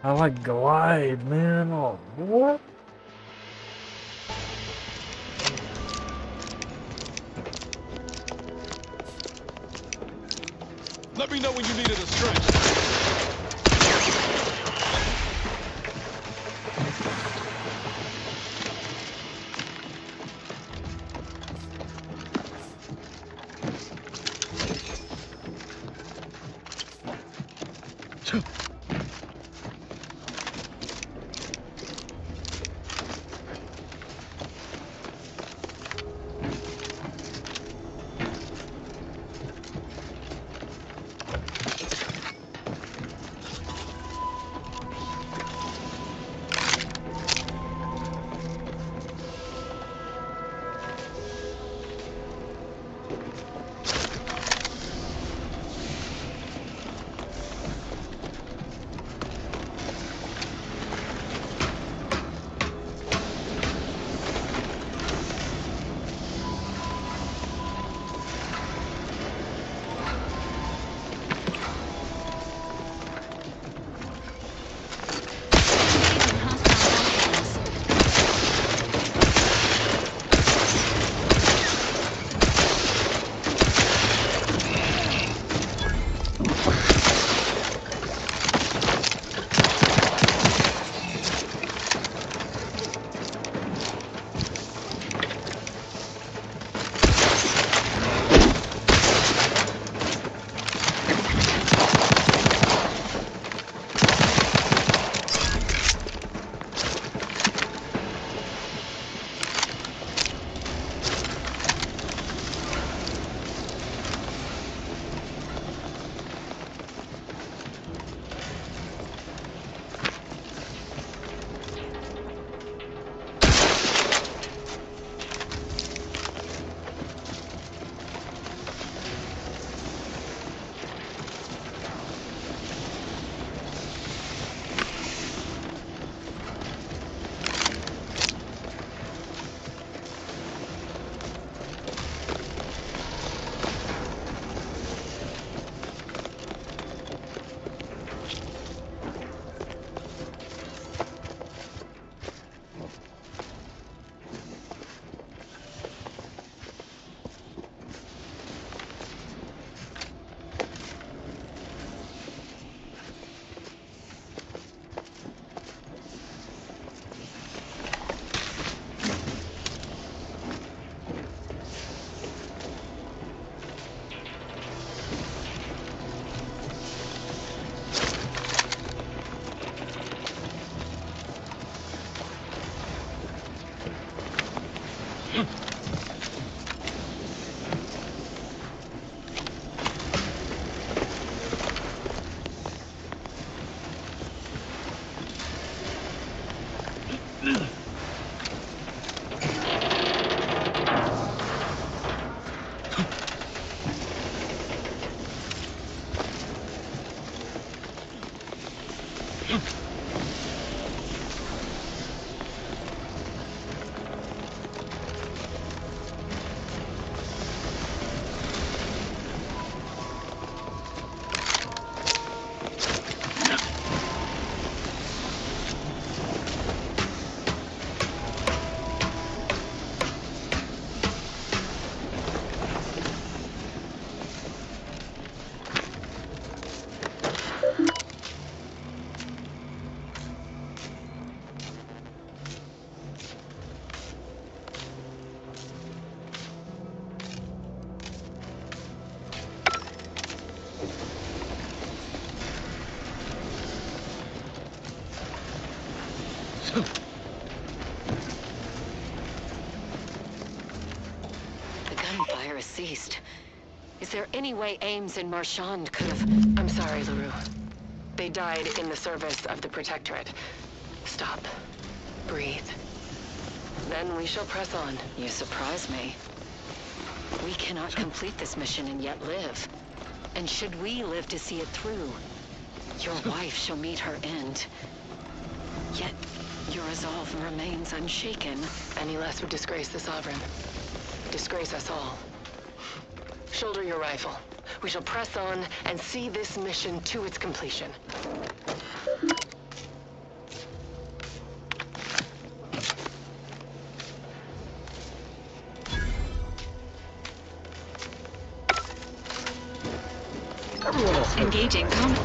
I like glide, man. Oh, what? Let me know when you needed a stretch. The gunfire has ceased. Is there any way Ames and Marchand could have... I'm sorry, LaRue. They died in the service of the Protectorate. Stop. Breathe. Then we shall press on. You surprise me. We cannot complete this mission and yet live. And should we live to see it through, your wife shall meet her end. Yet, your resolve remains unshaken. Any less would disgrace the Sovereign. Disgrace us all. Shoulder your rifle. We shall press on and see this mission to its completion. Everyone else. Engaging combat.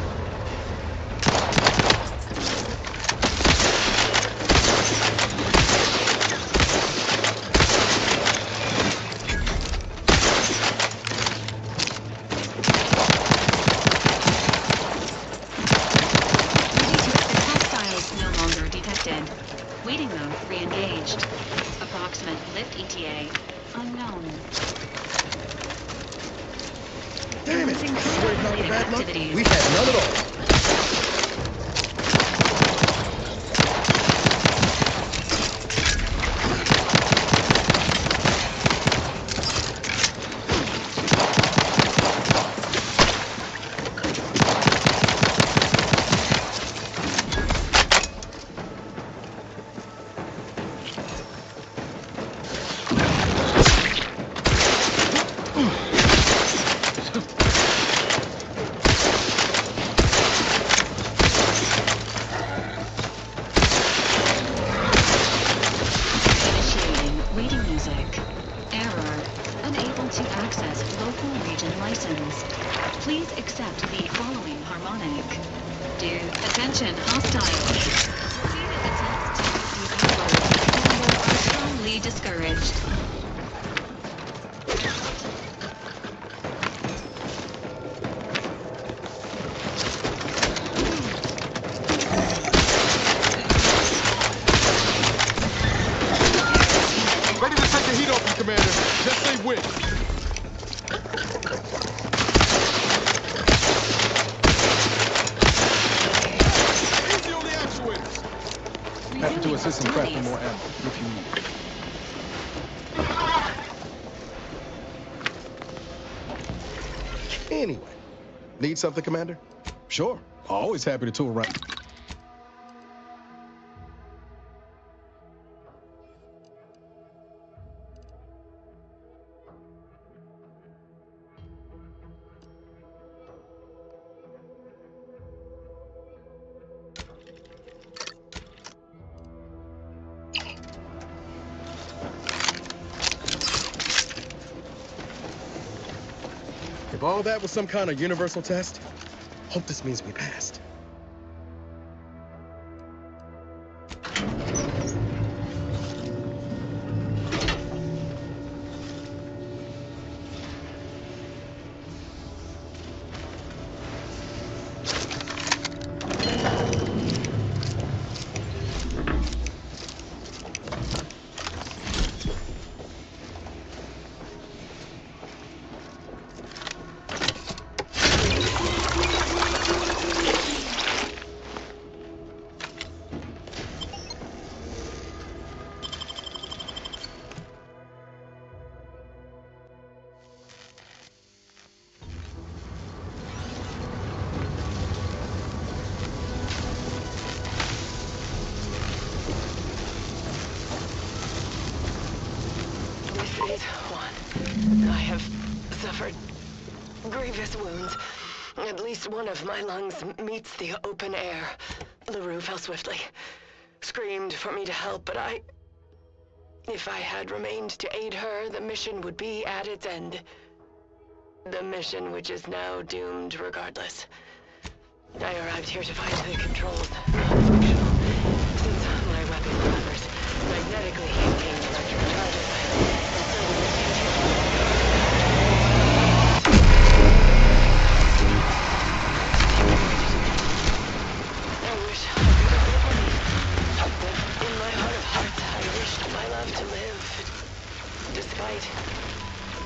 Waiting mode re-engaged. Approximate lift ETA unknown. Damn it! Witnessing Worried about the bad luck? activities. We've had none at all. Please accept the following harmonic. Attention, hostiles. Repeated attempts to decompose are strongly discouraged. Ready to take the heat off you, Commander. Just say when. Happy to assist in crafting more ammo, if you need. Anyway, need something, Commander? Sure. Always happy to tool around. If all that was some kind of universal test, hope this means we passed. I have suffered grievous wounds. At least one of my lungs meets the open air. LaRue fell swiftly. Screamed for me to help, but if I had remained to aid her, the mission would be at its end. The mission which is now doomed regardless. I arrived here to find the controls non-functional. Since my weapon levers magnetically engage electric charges, and so the I wish I could have believed. But in my heart of hearts, I wished my love to live. Despite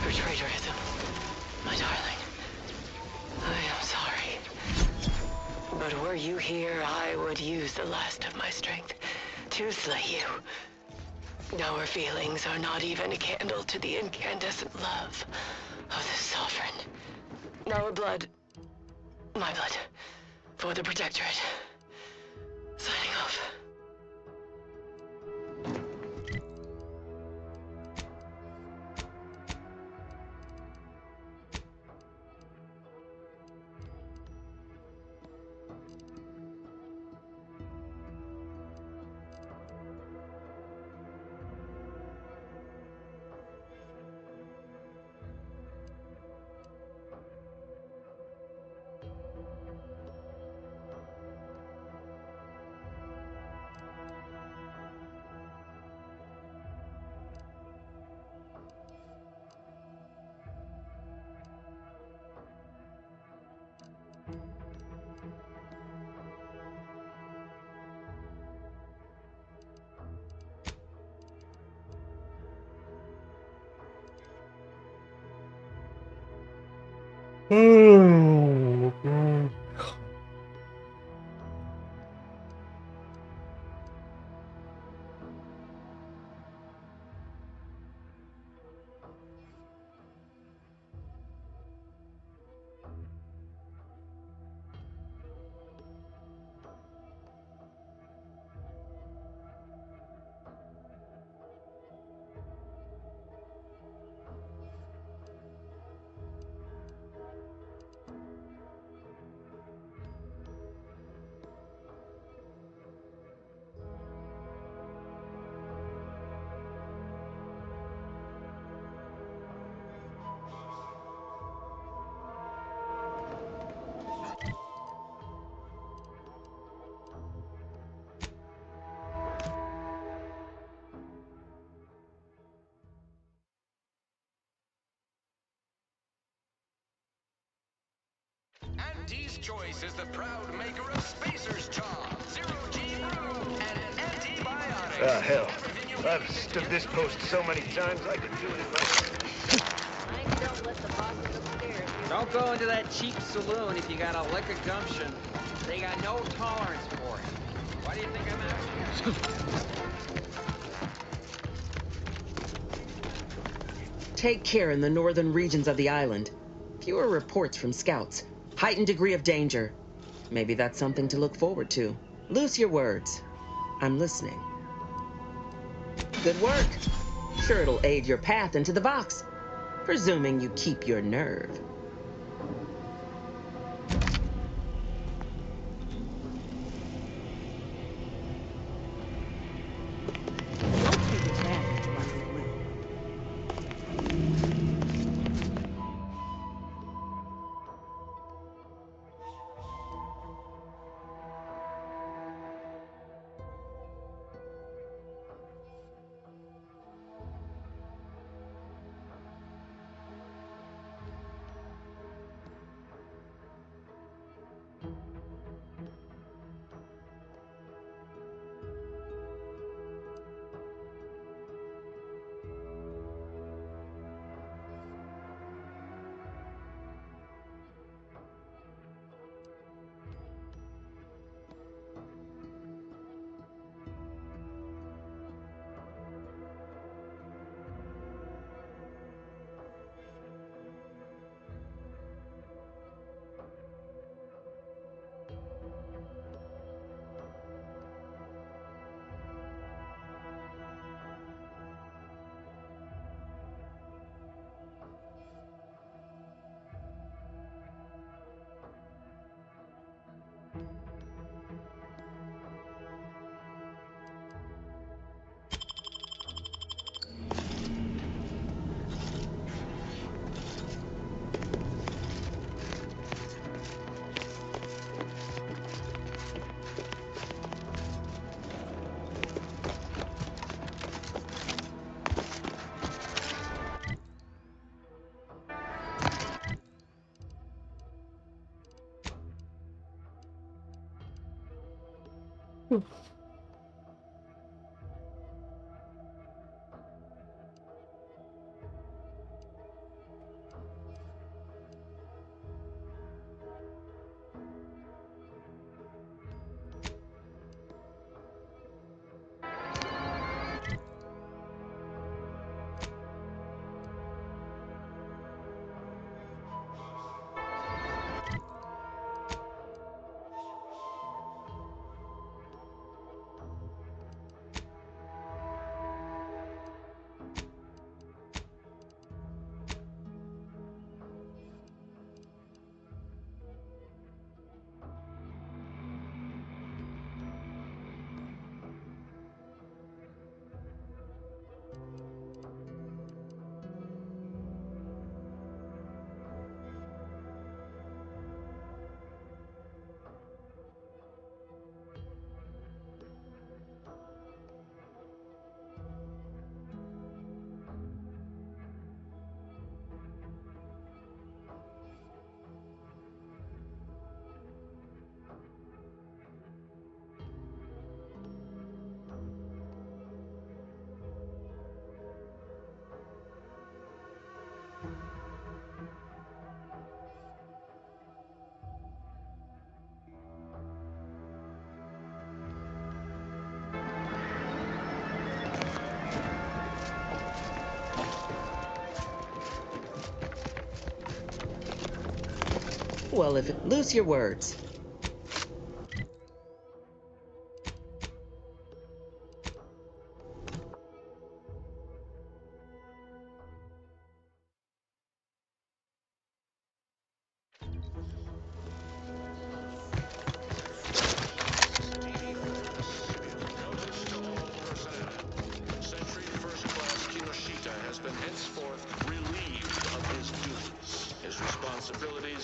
her traitorism. My darling, I am sorry. But were you here, I would use the last of my strength to slay you. Our feelings are not even a candle to the incandescent love of the Sovereign. Our blood, my blood, for the Protectorate. Signing off. Oh, God. Auntie's Choice is the proud maker of Spacer's Jaw, Zero-G Brew, and Antibiotics. Ah, hell. I've stood this post so many times I could do it if Don't go into that cheap saloon if you got a lick of gumption. They got no tolerance for it. Why do you think I'm out here? Take care in the northern regions of the island. Fewer reports from scouts. Heightened degree of danger. Maybe that's something to look forward to. Loose your words. I'm listening. Good work. Sure it'll aid your path into the box. Presuming you keep your nerve. Well, if it, loose your words.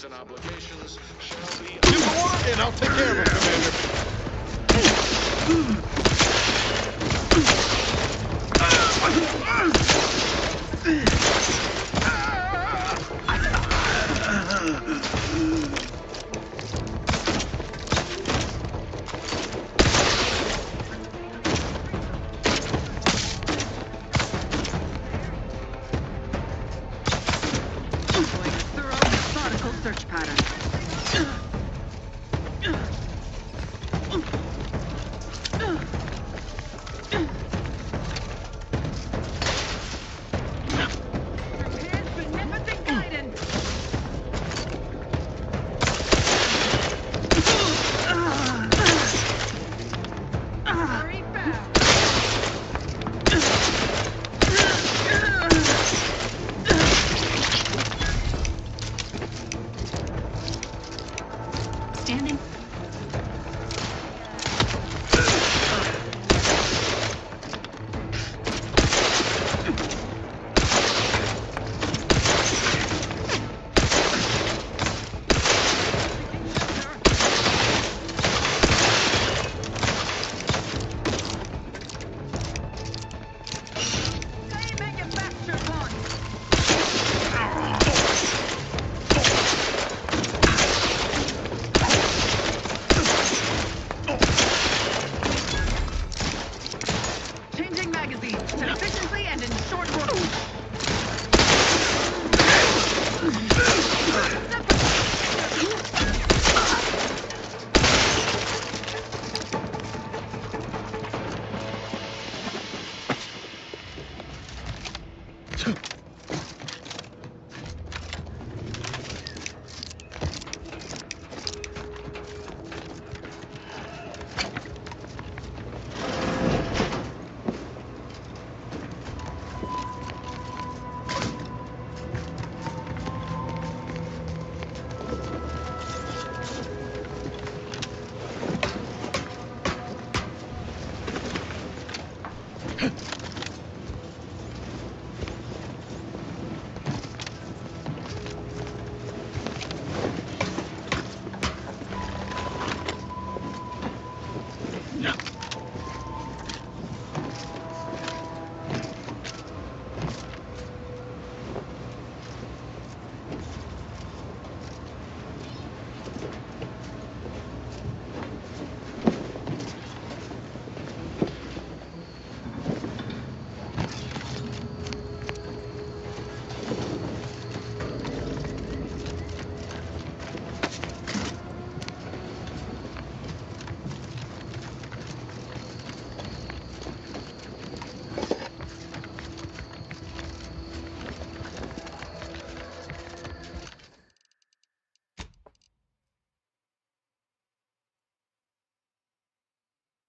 And obligations shall be... Give the order and I'll take care of Search pattern.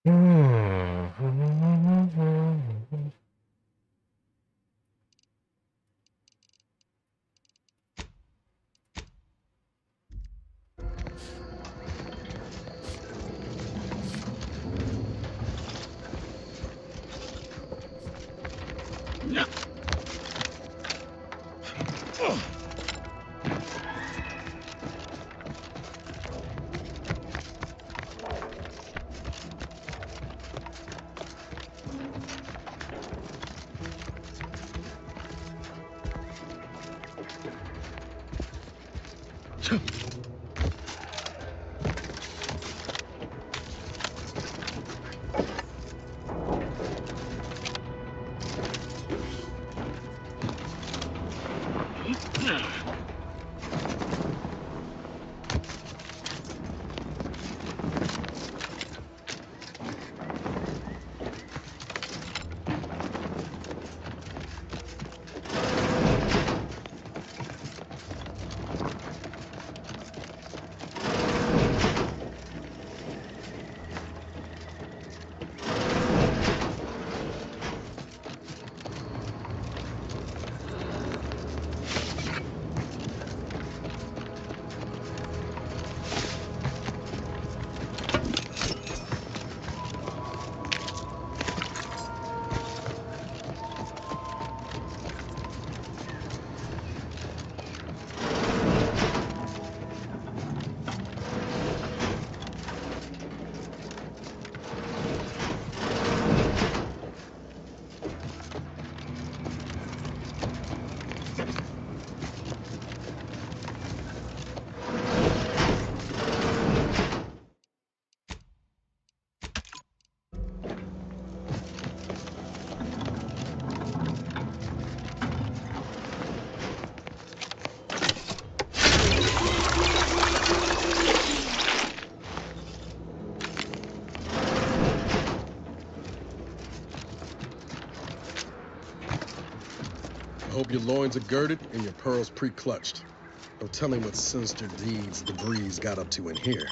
I hope your loins are girded and your pearls pre-clutched. No telling what sinister deeds the breeze got up to in here.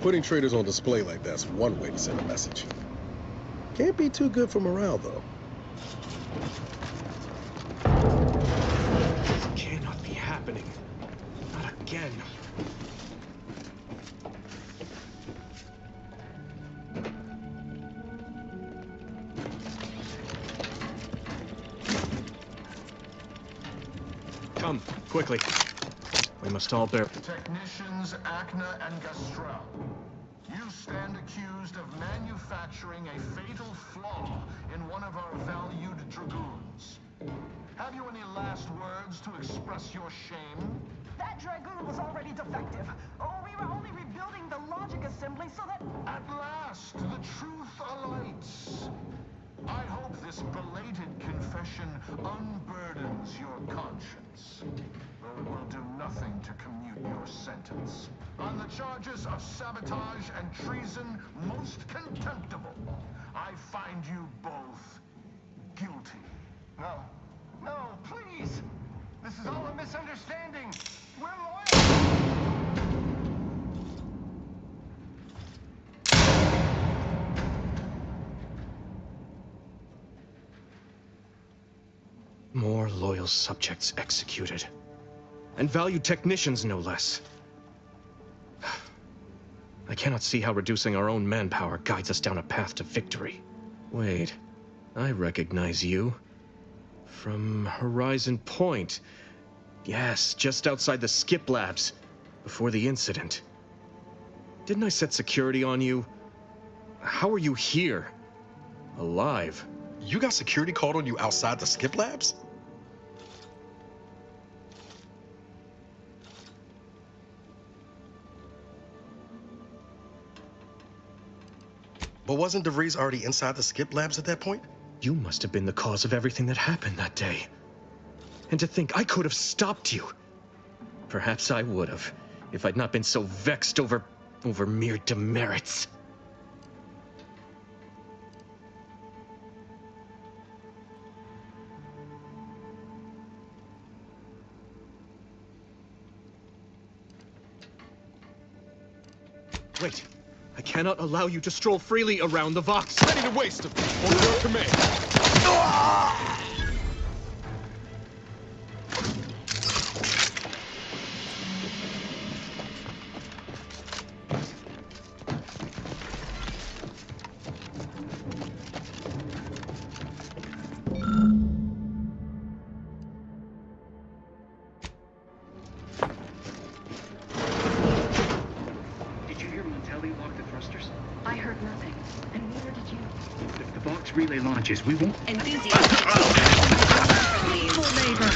Putting traitors on display like that's one way to send a message. Can't be too good for morale, though. This cannot be happening. Not again. Come, quickly. We must all bear. Technicians Acna and Gastrell, you stand accused of manufacturing a fatal flaw in one of our valued dragoons. Have you any last words to express your shame? That dragoon was already defective. Oh, we were only rebuilding the logic assembly so that... At last, the truth alights. I hope this belated confession unburdens your conscience, though it will do nothing to commute your sentence. On the charges of sabotage and treason most contemptible, I find you both guilty. No. No, please! This is all a misunderstanding! We're loyal! More loyal subjects executed. And valued technicians, no less. I cannot see how reducing our own manpower guides us down a path to victory. Wait, I recognize you. From Horizon Point. Yes, just outside the Skip Labs, before the incident. Didn't I set security on you? How are you here? Alive? You got security called on you outside the Skip Labs? But wasn't DeVries already inside the Skip Labs at that point? You must have been the cause of everything that happened that day. And to think I could have stopped you. Perhaps I would have, if I'd not been so vexed over mere demerits. Wait. I cannot allow you to stroll freely around the Vox. Ready to waste them. On your command. I heard nothing. And neither did you. If the Vox relay launches, we won't... Enthusiasm. Evil neighbor.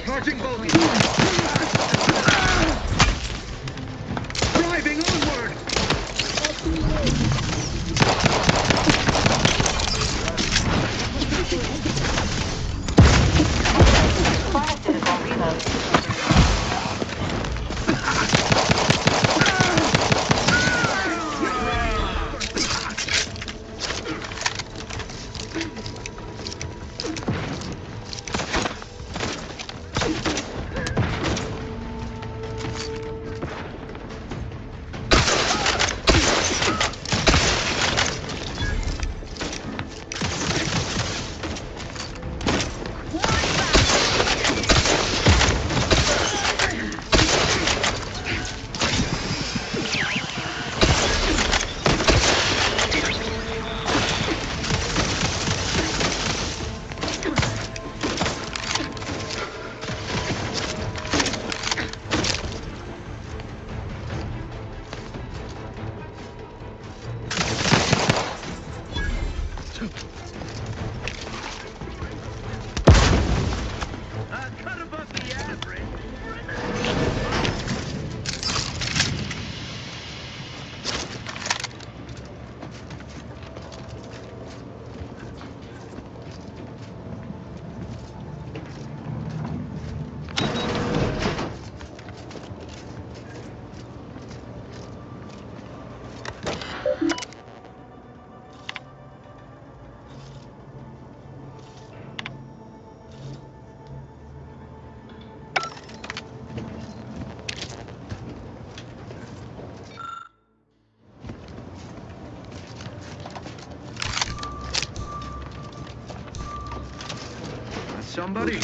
Charging bogey. Driving onward. Pharmaceutical reload. Cut above the average. Somebody.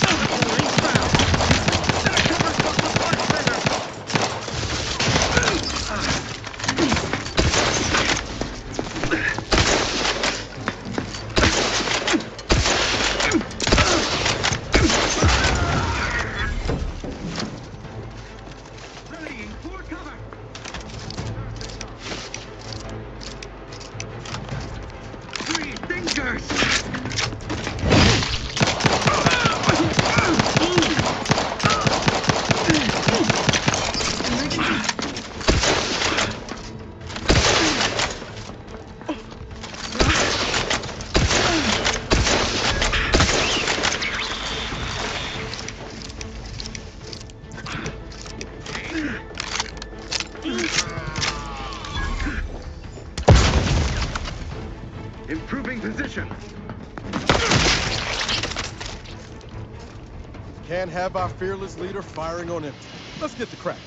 Three fingers. position. Can't have our fearless leader firing on empty. Let's get the crack.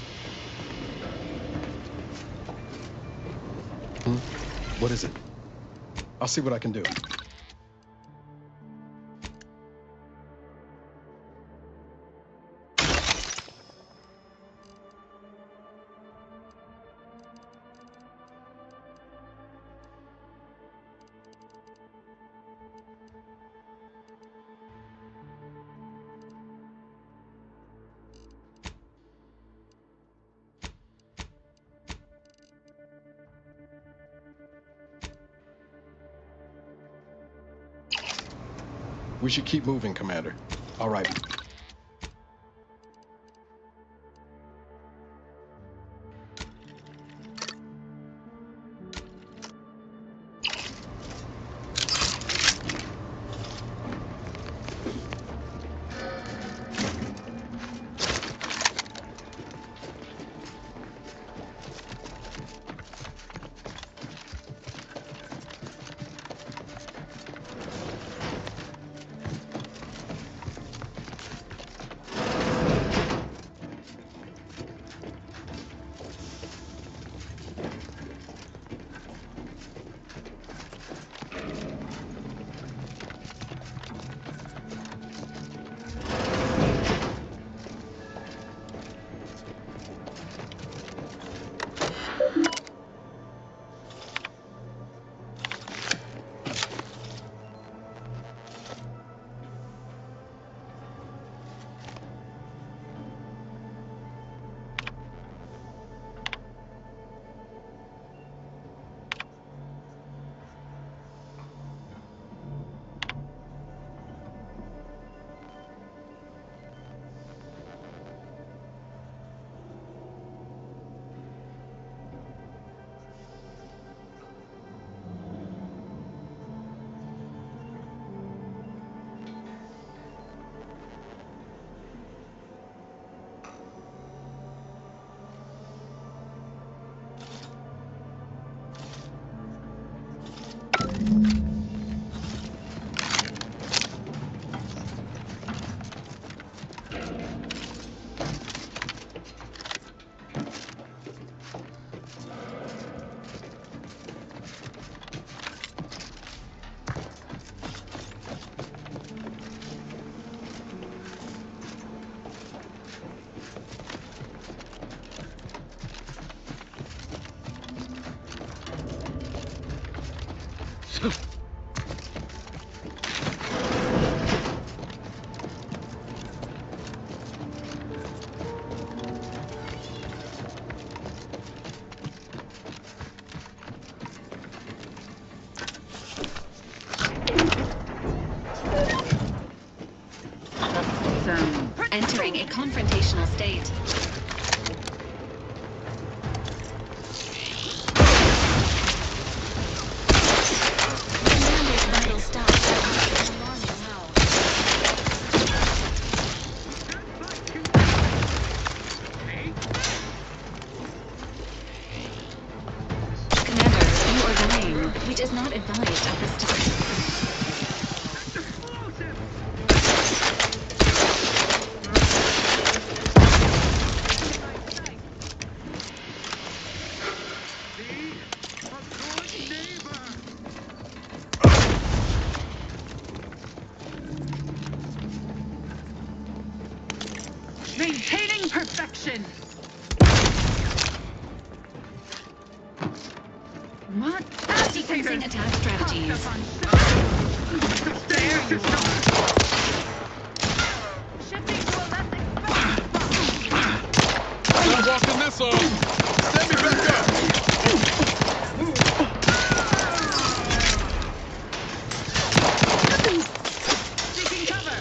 What is it? I'll see what I can do. We should keep moving, Commander. All right. Entering a confrontational state. Commander's vital stocks are at an alarming low. Commander, you are dying, which is not advised at this time. Maintaining perfection. What? Sequencing attack strategies. There you are. Shifting to a less I'm walking this off. Stand me back up. taking cover.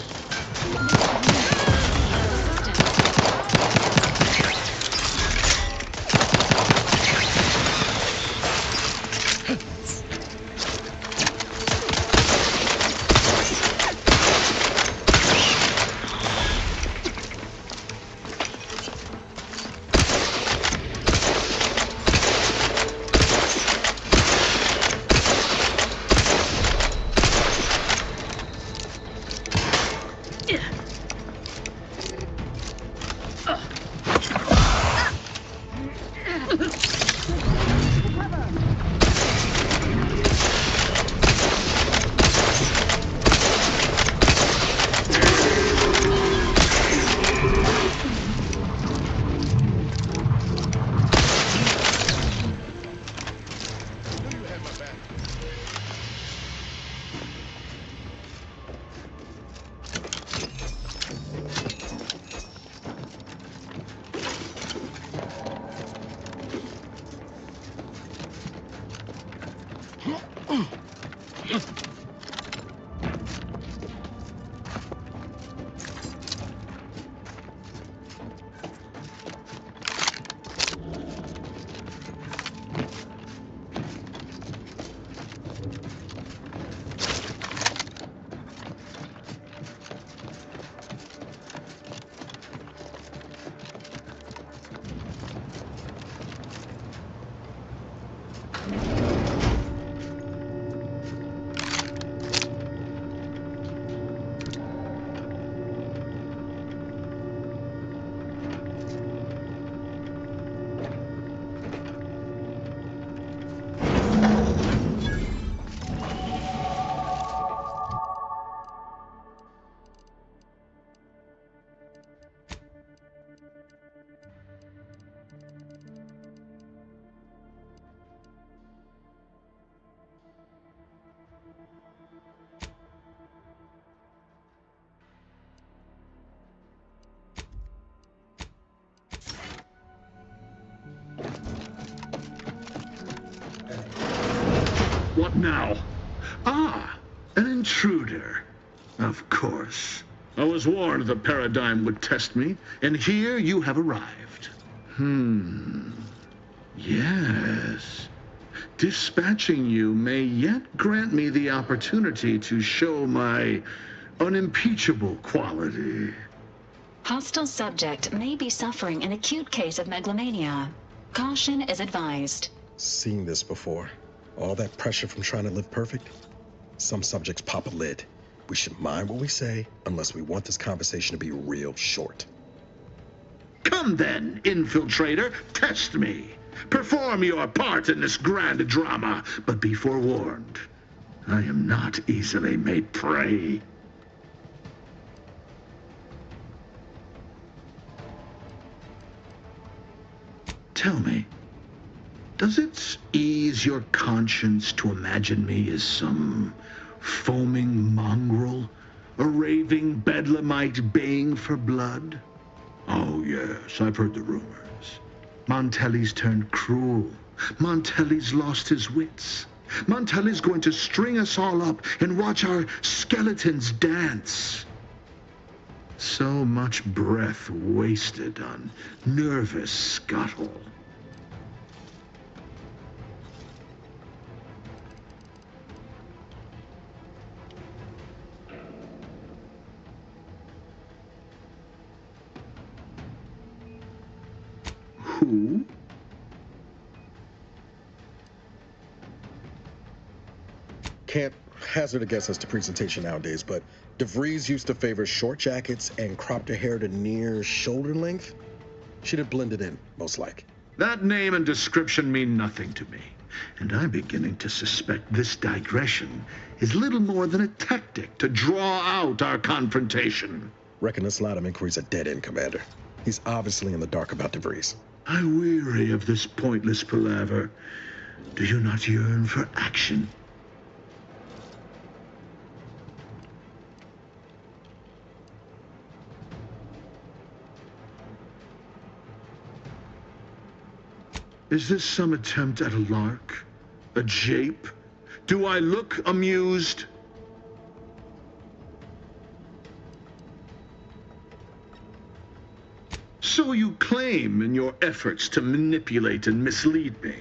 What now? Ah, an intruder. Of course. I was warned the paradigm would test me, and here you have arrived. Yes. Dispatching you may yet grant me the opportunity to show my unimpeachable quality. Hostile subject may be suffering an acute case of megalomania. Caution is advised. Seen this before. All that pressure from trying to live perfect. Some subjects pop a lid. We should mind what we say unless we want this conversation to be real short. Come then, infiltrator, test me. Perform your part in this grand drama, but be forewarned. I am not easily made prey. Tell me, does it ease your conscience to imagine me as some foaming mongrel, a raving bedlamite baying for blood? Oh yes, I've heard the rumors. Montelli's turned cruel. Montelli's lost his wits. Montelli's going to string us all up and watch our skeletons dance. So much breath wasted on nervous scuttle. Who? Can't hazard a guess as to presentation nowadays, but DeVries used to favor short jackets and cropped her hair to near shoulder length. She'd have blended in, most like. That name and description mean nothing to me, and I'm beginning to suspect this digression is little more than a tactic to draw out our confrontation. Reckon this line of inquiry's a dead end, Commander. He's obviously in the dark about DeVries. I weary of this pointless palaver. Do you not yearn for action? Is this some attempt at a lark? A jape? Do I look amused? So you claim in your efforts to manipulate and mislead me.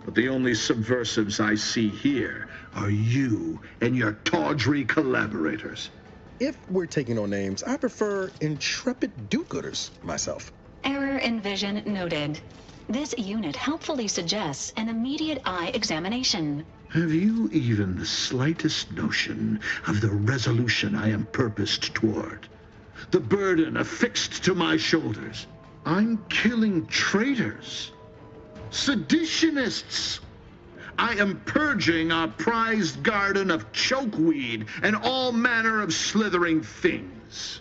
But the only subversives I see here are you and your tawdry collaborators. If we're taking on names, I prefer intrepid do-gooders myself. Error in vision noted. This unit helpfully suggests an immediate eye examination. Have you even the slightest notion of the resolution I am purposed toward? The burden affixed to my shoulders. I'm killing traitors, seditionists. I am purging our prized garden of chokeweed and all manner of slithering things.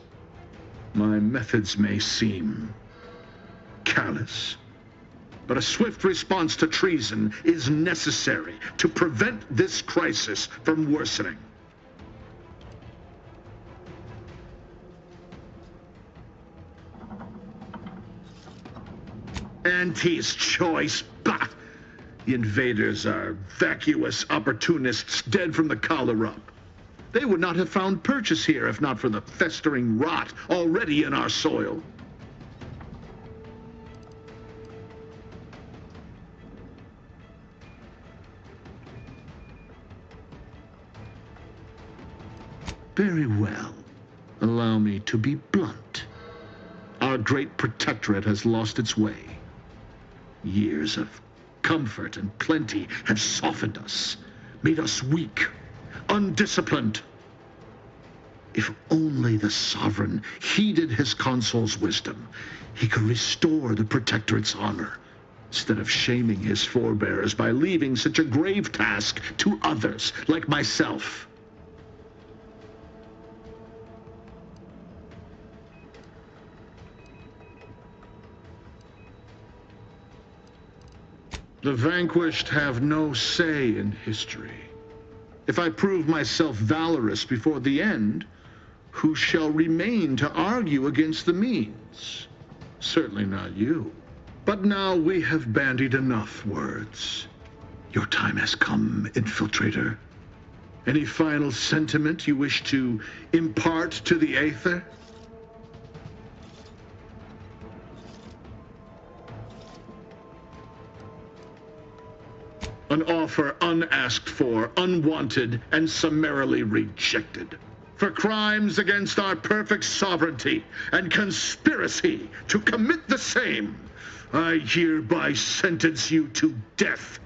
My methods may seem callous, but a swift response to treason is necessary to prevent this crisis from worsening. Auntie's choice, bah! The invaders are vacuous opportunists dead from the collar up. They would not have found purchase here if not for the festering rot already in our soil. Very well. Allow me to be blunt. Our great protectorate has lost its way. Years of comfort and plenty have softened us, made us weak, undisciplined. If only the sovereign heeded his consul's wisdom, he could restore the protectorate's honor, instead of shaming his forebears by leaving such a grave task to others like myself. The vanquished have no say in history. If I prove myself valorous before the end, who shall remain to argue against the means? Certainly not you. But now we have bandied enough words. Your time has come, Infiltrator. Any final sentiment you wish to impart to the Aether? An offer unasked for, unwanted, and summarily rejected. For crimes against our perfect sovereignty and conspiracy to commit the same, I hereby sentence you to death.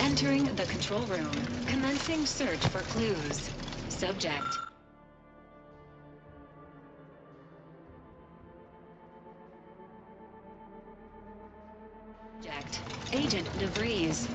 Entering the control room. Commencing search for clues. Subject. Subject. Agent DeVries.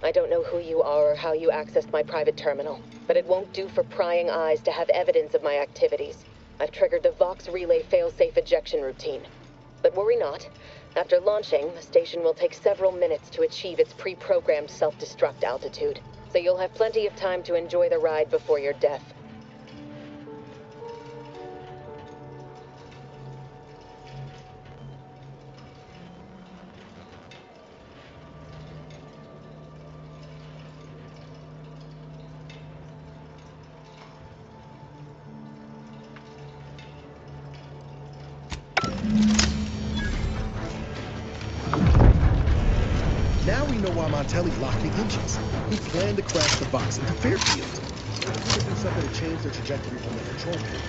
I don't know who you are or how you accessed my private terminal, but it won't do for prying eyes to have evidence of my activities. I've triggered the Vox Relay failsafe ejection routine. But worry not. After launching, the station will take several minutes to achieve its pre-programmed self-destruct altitude, so you'll have plenty of time to enjoy the ride before your death. Now we know why Montelli locked the engines. He planned to crash the Vox into Fairfield. If you can do something to change the trajectory from the control panel,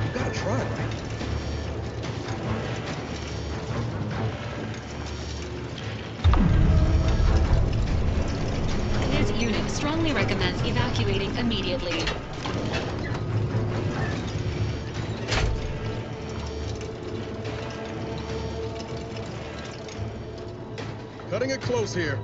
you gotta try, right? His unit strongly recommends evacuating immediately. Cutting it close here.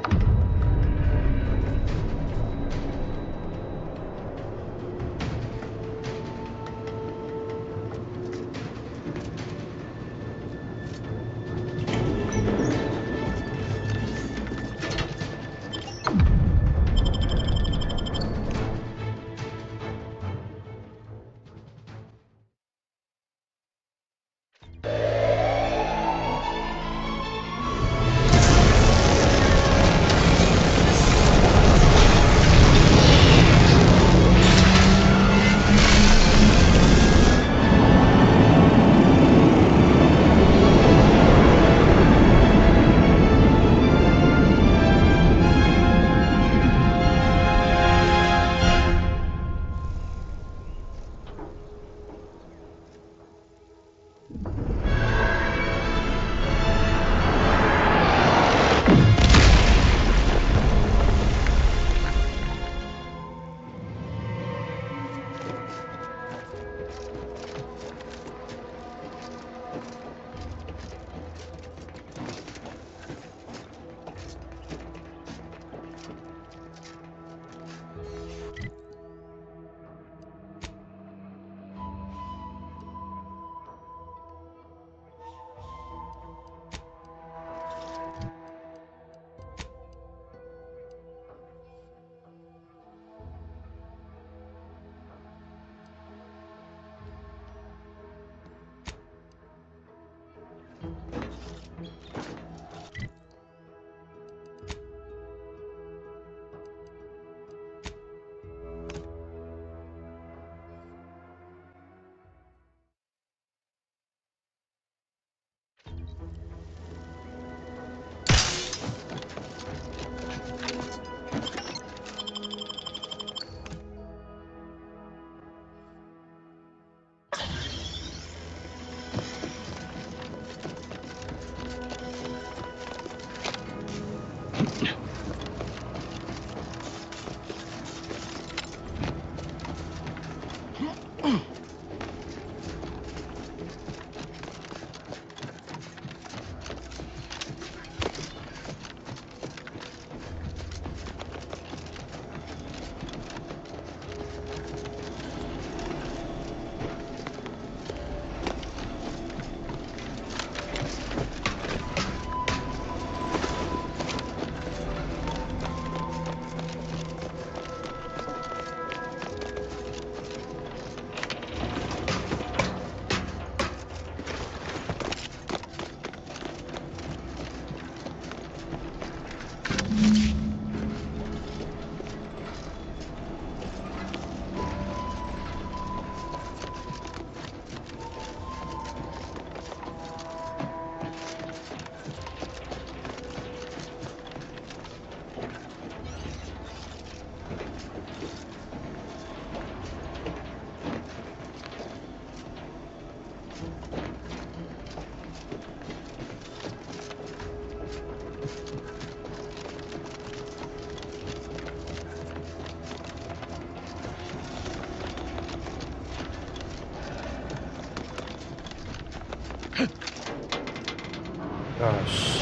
Gosh.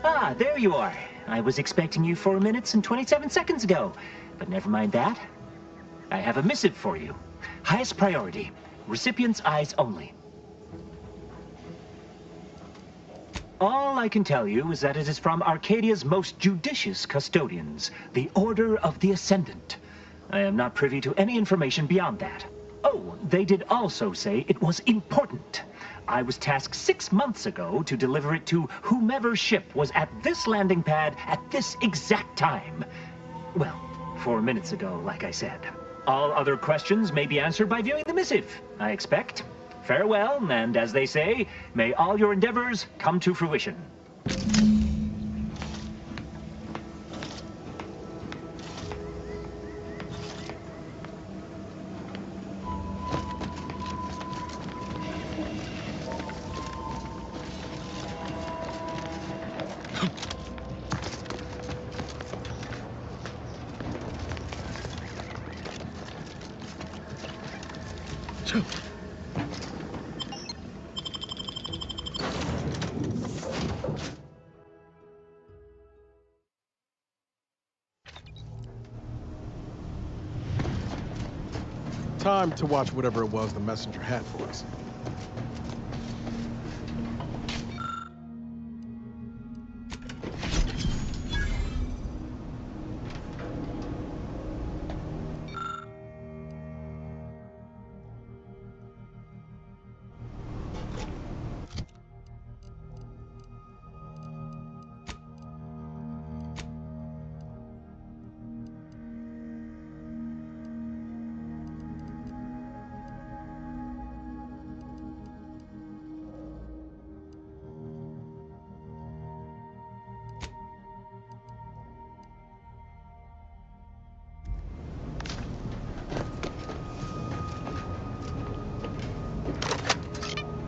Ah, there you are. I was expecting you 4 minutes and 27 seconds ago. But never mind that. I have a missive for you. Highest priority. Recipient's eyes only. All I can tell you is that it is from Arcadia's most judicious custodians, the Order of the Ascendant. I am not privy to any information beyond that. Oh, they did also say it was important. I was tasked 6 months ago to deliver it to whomever ship was at this landing pad at this exact time. Well, 4 minutes ago, like I said. All other questions may be answered by viewing the missive, I expect. Farewell, and as they say, may all your endeavors come to fruition. Time to watch whatever it was the messenger had for us.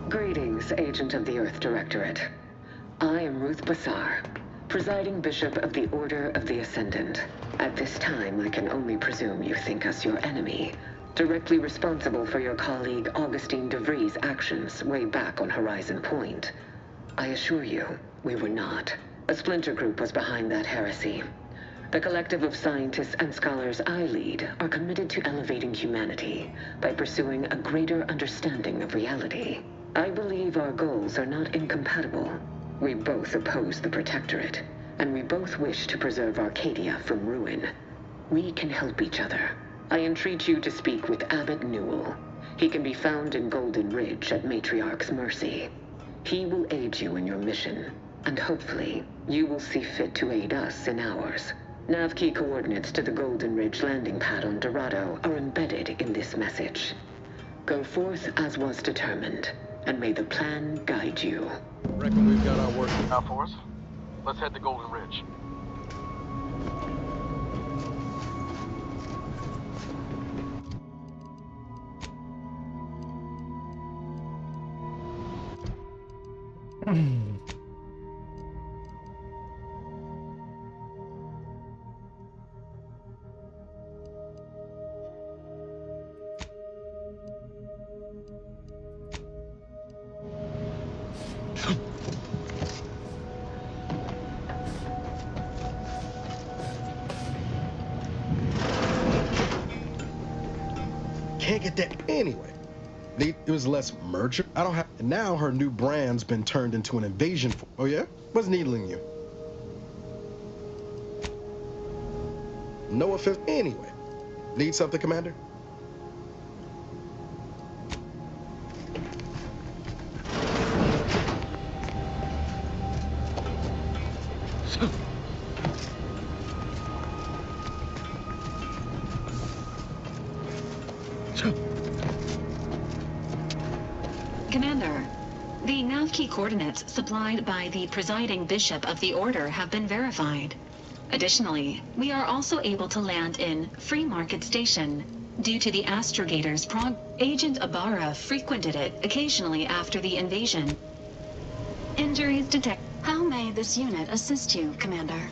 Greetings, Agent of the Earth Directorate. I am Ruth Bassar, presiding Bishop of the Order of the Ascendant. At this time, I can only presume you think us your enemy, directly responsible for your colleague Augustine DeVries' actions way back on Horizon Point. I assure you, we were not. A splinter group was behind that heresy. The collective of scientists and scholars I lead are committed to elevating humanity by pursuing a greater understanding of reality. I believe our goals are not incompatible. We both oppose the Protectorate, and we both wish to preserve Arcadia from ruin. We can help each other. I entreat you to speak with Abbot Newell. He can be found in Golden Ridge at Matriarch's mercy. He will aid you in your mission, and hopefully, you will see fit to aid us in ours. Nav key coordinates to the Golden Ridge landing pad on Dorado are embedded in this message. Go forth as was determined, and may the plan guide you. Reckon we've got our work out for us. Let's head to Golden Ridge. Can't get that anyway. It was less merger. I don't have. And now her new brand's been turned into an invasion. Oh yeah? What's needling you? No offense. Anyway, need something, Commander? Commander, the nav key coordinates supplied by the presiding bishop of the Order have been verified. Additionally, we are also able to land in Free Market Station. Due to the Astrogator's Agent Ibarra frequented it occasionally after the invasion. Injuries detected. How may this unit assist you, Commander?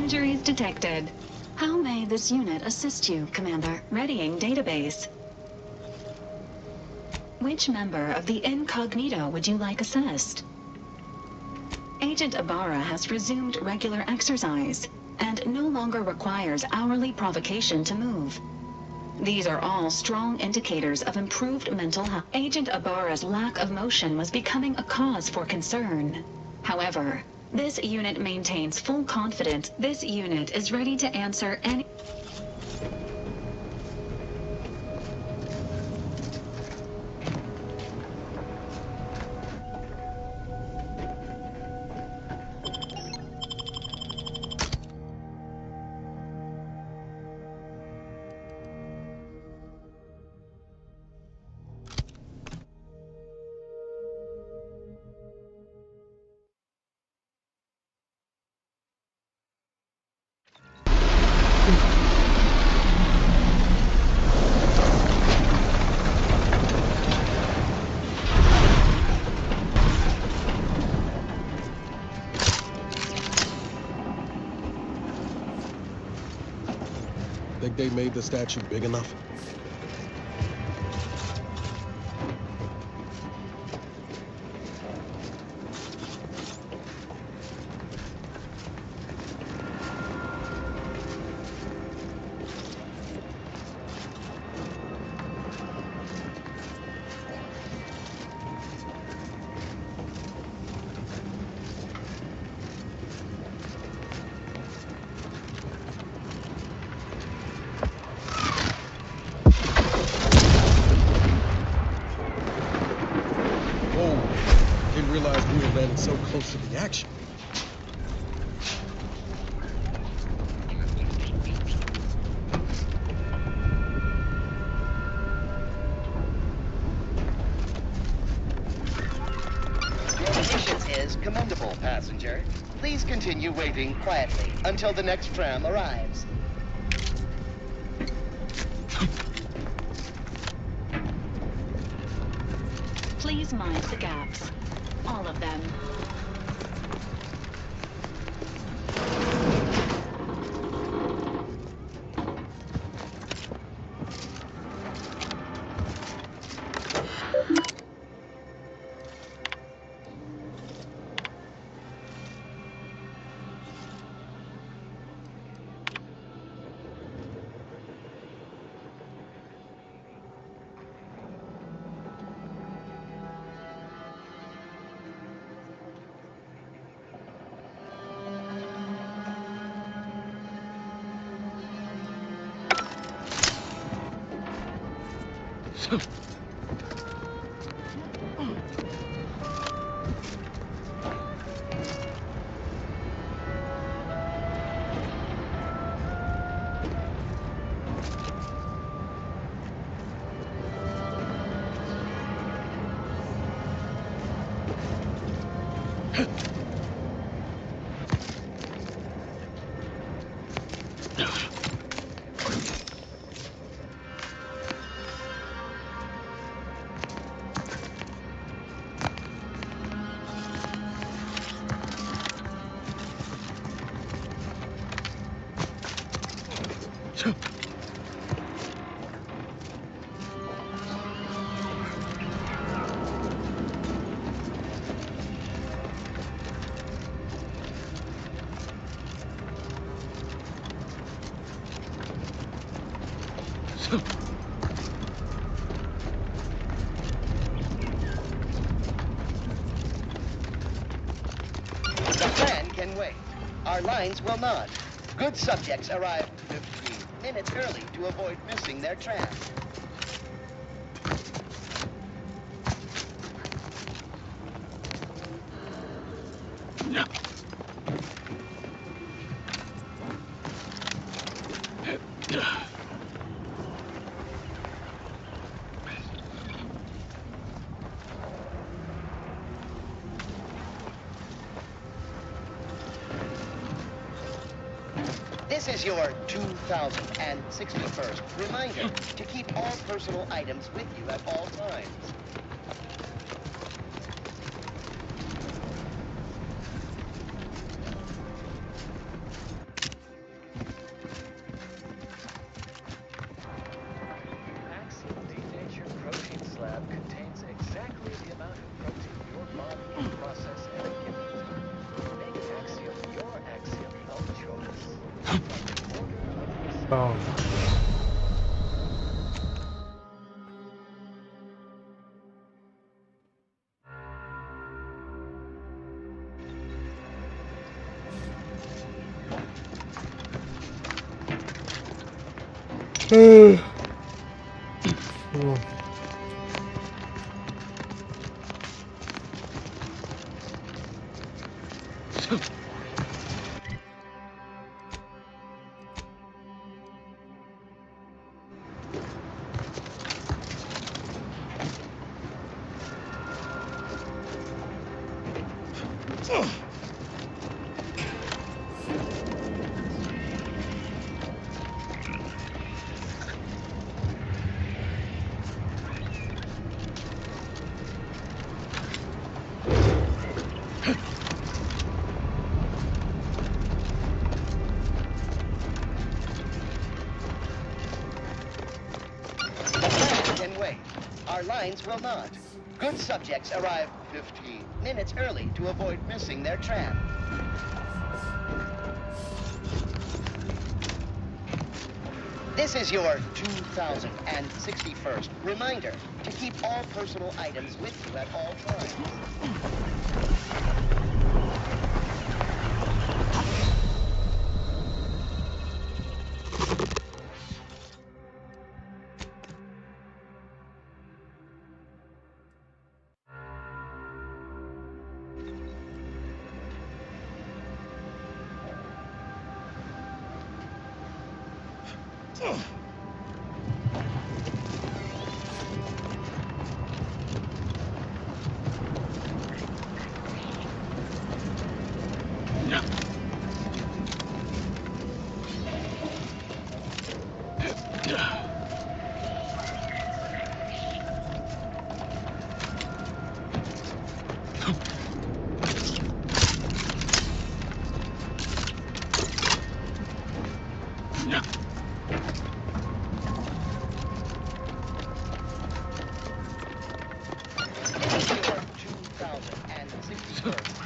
Injuries detected. How may this unit assist you, Commander? Readying database. Which member of the Incognito would you like assessed? Agent Ibarra has resumed regular exercise and no longer requires hourly provocation to move. These are all strong indicators of improved mental health. Agent Ibarra's lack of motion was becoming a cause for concern. However, this unit maintains full confidence. This unit is ready to answer any... Think they made the statue big enough? So close to the action. Your patience is commendable, passenger. Please continue waiting quietly until the next tram arrives. Please mind the gaps. All of them. The plan can wait. Our lines will not. Good subjects arrive 15 minutes early to avoid missing their tram. This is your 2061st reminder to keep all personal items with you at all times. Boom. Oh. Our lines will not. Good subjects arrive 15 minutes early to avoid missing their tram. This is your 2061st reminder to keep all personal items with you at all times.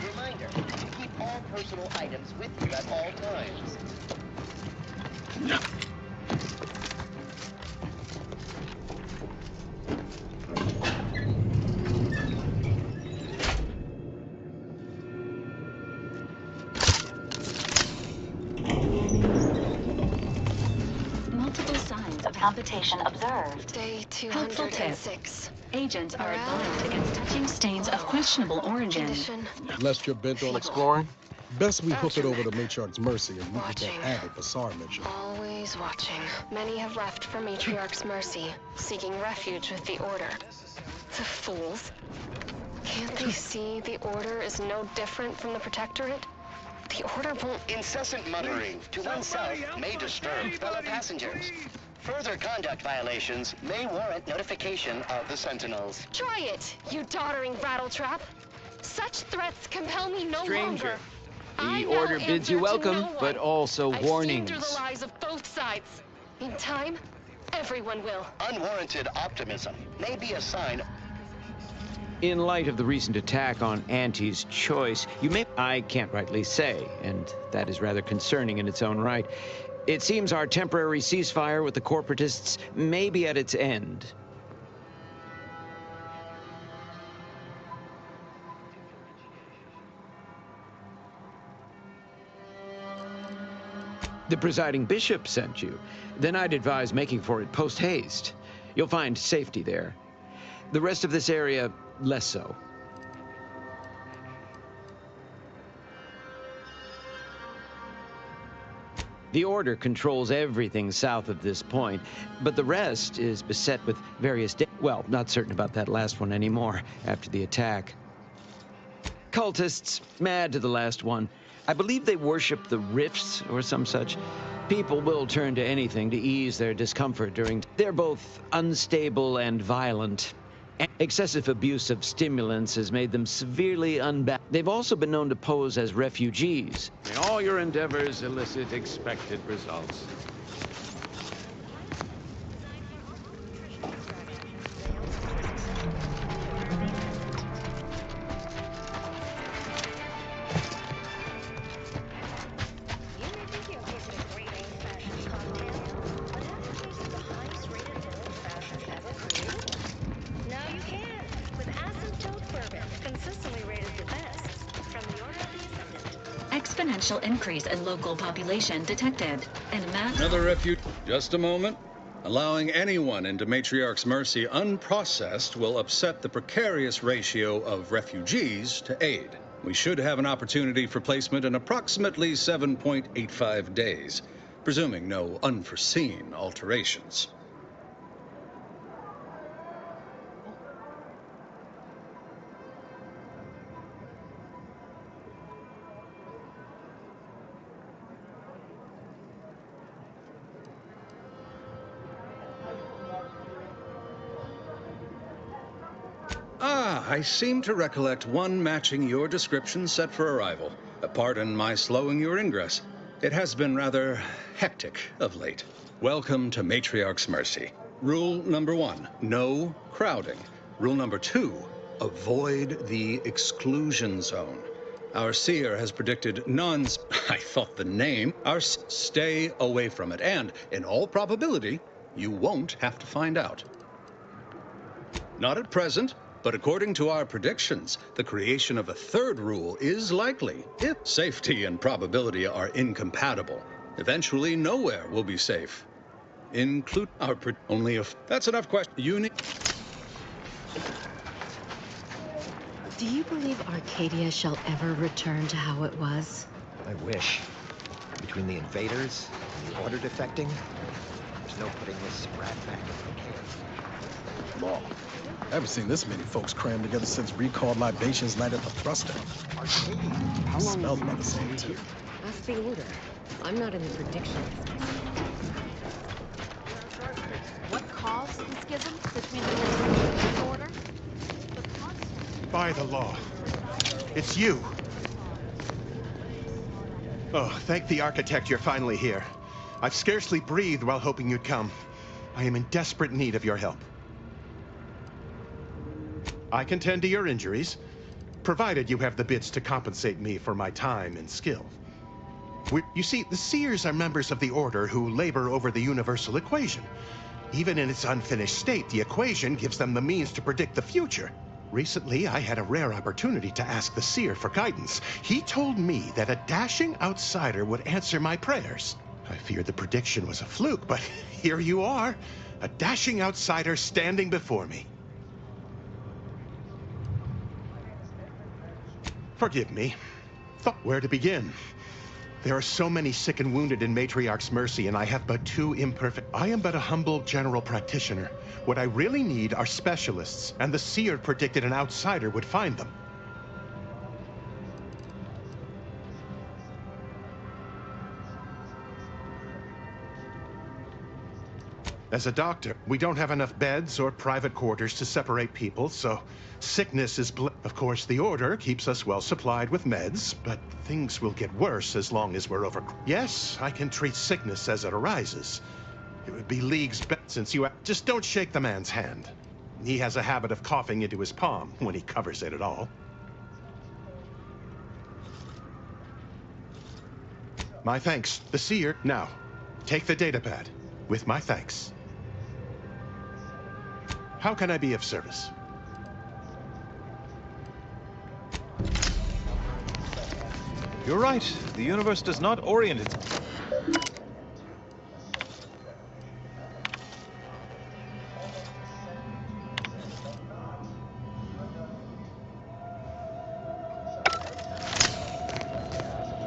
Reminder to keep all personal items with you at all times. Multiple signs of habitation observed. Day Helpful tip. 206. Agents are advised against touching stains of questionable origin. Lest you're bent on exploring, best we hook it over to Matriarch's Mercy and meet with that abbot Basar mentioned. Always watching. Many have left for Matriarch's Mercy, seeking refuge with the Order. The fools. Can't they see the Order is no different from the Protectorate? The Order won't... Incessant muttering to oneself may disturb fellow passengers. Further conduct violations may warrant notification of the Sentinels. Try it, you doddering rattletrap. Such threats compel me no Stranger, longer. the Order bids you welcome, but also warnings. I've seen through the lies of both sides. In time, everyone will. Unwarranted optimism may be a sign. In light of the recent attack on Auntie's Choice, I can't rightly say, and that is rather concerning in its own right. It seems our temporary ceasefire with the corporatists may be at its end. The presiding bishop sent you. Then I'd advise making for it post-haste. You'll find safety there. The rest of this area, less so. The Order controls everything south of this point, but the rest is beset with various well, not certain about that last one anymore after the attack. Cultists, mad to the last one. I believe they worship the rifts or some such. People will turn to anything to ease their discomfort during... They're both unstable and violent. Excessive abuse of stimulants has made them severely unbalanced. They've also been known to pose as refugees. May all your endeavors elicit expected results. exponential increase in local population detected, and mass... Another refuge. Just a moment. Allowing anyone into Matriarch's Mercy unprocessed will upset the precarious ratio of refugees to aid. We should have an opportunity for placement in approximately 7.85 days, presuming no unforeseen alterations. I seem to recollect one matching your description set for arrival. Pardon my slowing your ingress. It has been rather hectic of late. Welcome to Matriarch's Mercy. Rule number 1, no crowding. Rule number 2, avoid the exclusion zone. Our seer has predicted I thought the name. Stay away from it, and in all probability, you won't have to find out. Not at present. But according to our predictions, the creation of a third rule is likely if safety and probability are incompatible. Eventually, nowhere will be safe. Include our only if that's enough question. Do you believe Arcadia shall ever return to how it was? I wish. Between the invaders and the Order defecting, there's no putting this sprat back in the Law. I haven't seen this many folks crammed together since recalled libations night at the Thruster. How long smells about the same, too. Ask the Order. I'm not in the predictions. What caused the schism between the Protection and the Order? By the law. It's you. Oh, thank the Architect you're finally here. I've scarcely breathed while hoping you'd come. I am in desperate need of your help. I can tend to your injuries, provided you have the bits to compensate me for my time and skill. You see, the Seers are members of the Order who labor over the universal equation. Even in its unfinished state, the equation gives them the means to predict the future. Recently, I had a rare opportunity to ask the Seer for guidance. He told me that a dashing outsider would answer my prayers. I feared the prediction was a fluke, but here you are, a dashing outsider standing before me. Forgive me. Where to begin? There are so many sick and wounded in Matriarch's Mercy, and I have but two imperfect... I am but a humble general practitioner. What I really need are specialists, and the Seer predicted an outsider would find them. As a doctor, we don't have enough beds or private quarters to separate people, so sickness is Of course, the Order keeps us well supplied with meds, but things will get worse as long as we're over... Yes, I can treat sickness as it arises. It would be leagues better since you... Just don't shake the man's hand. He has a habit of coughing into his palm when he covers it at all. My thanks. The Seer. Now, take the datapad. With my thanks. How can I be of service? You're right. The universe does not orient itself.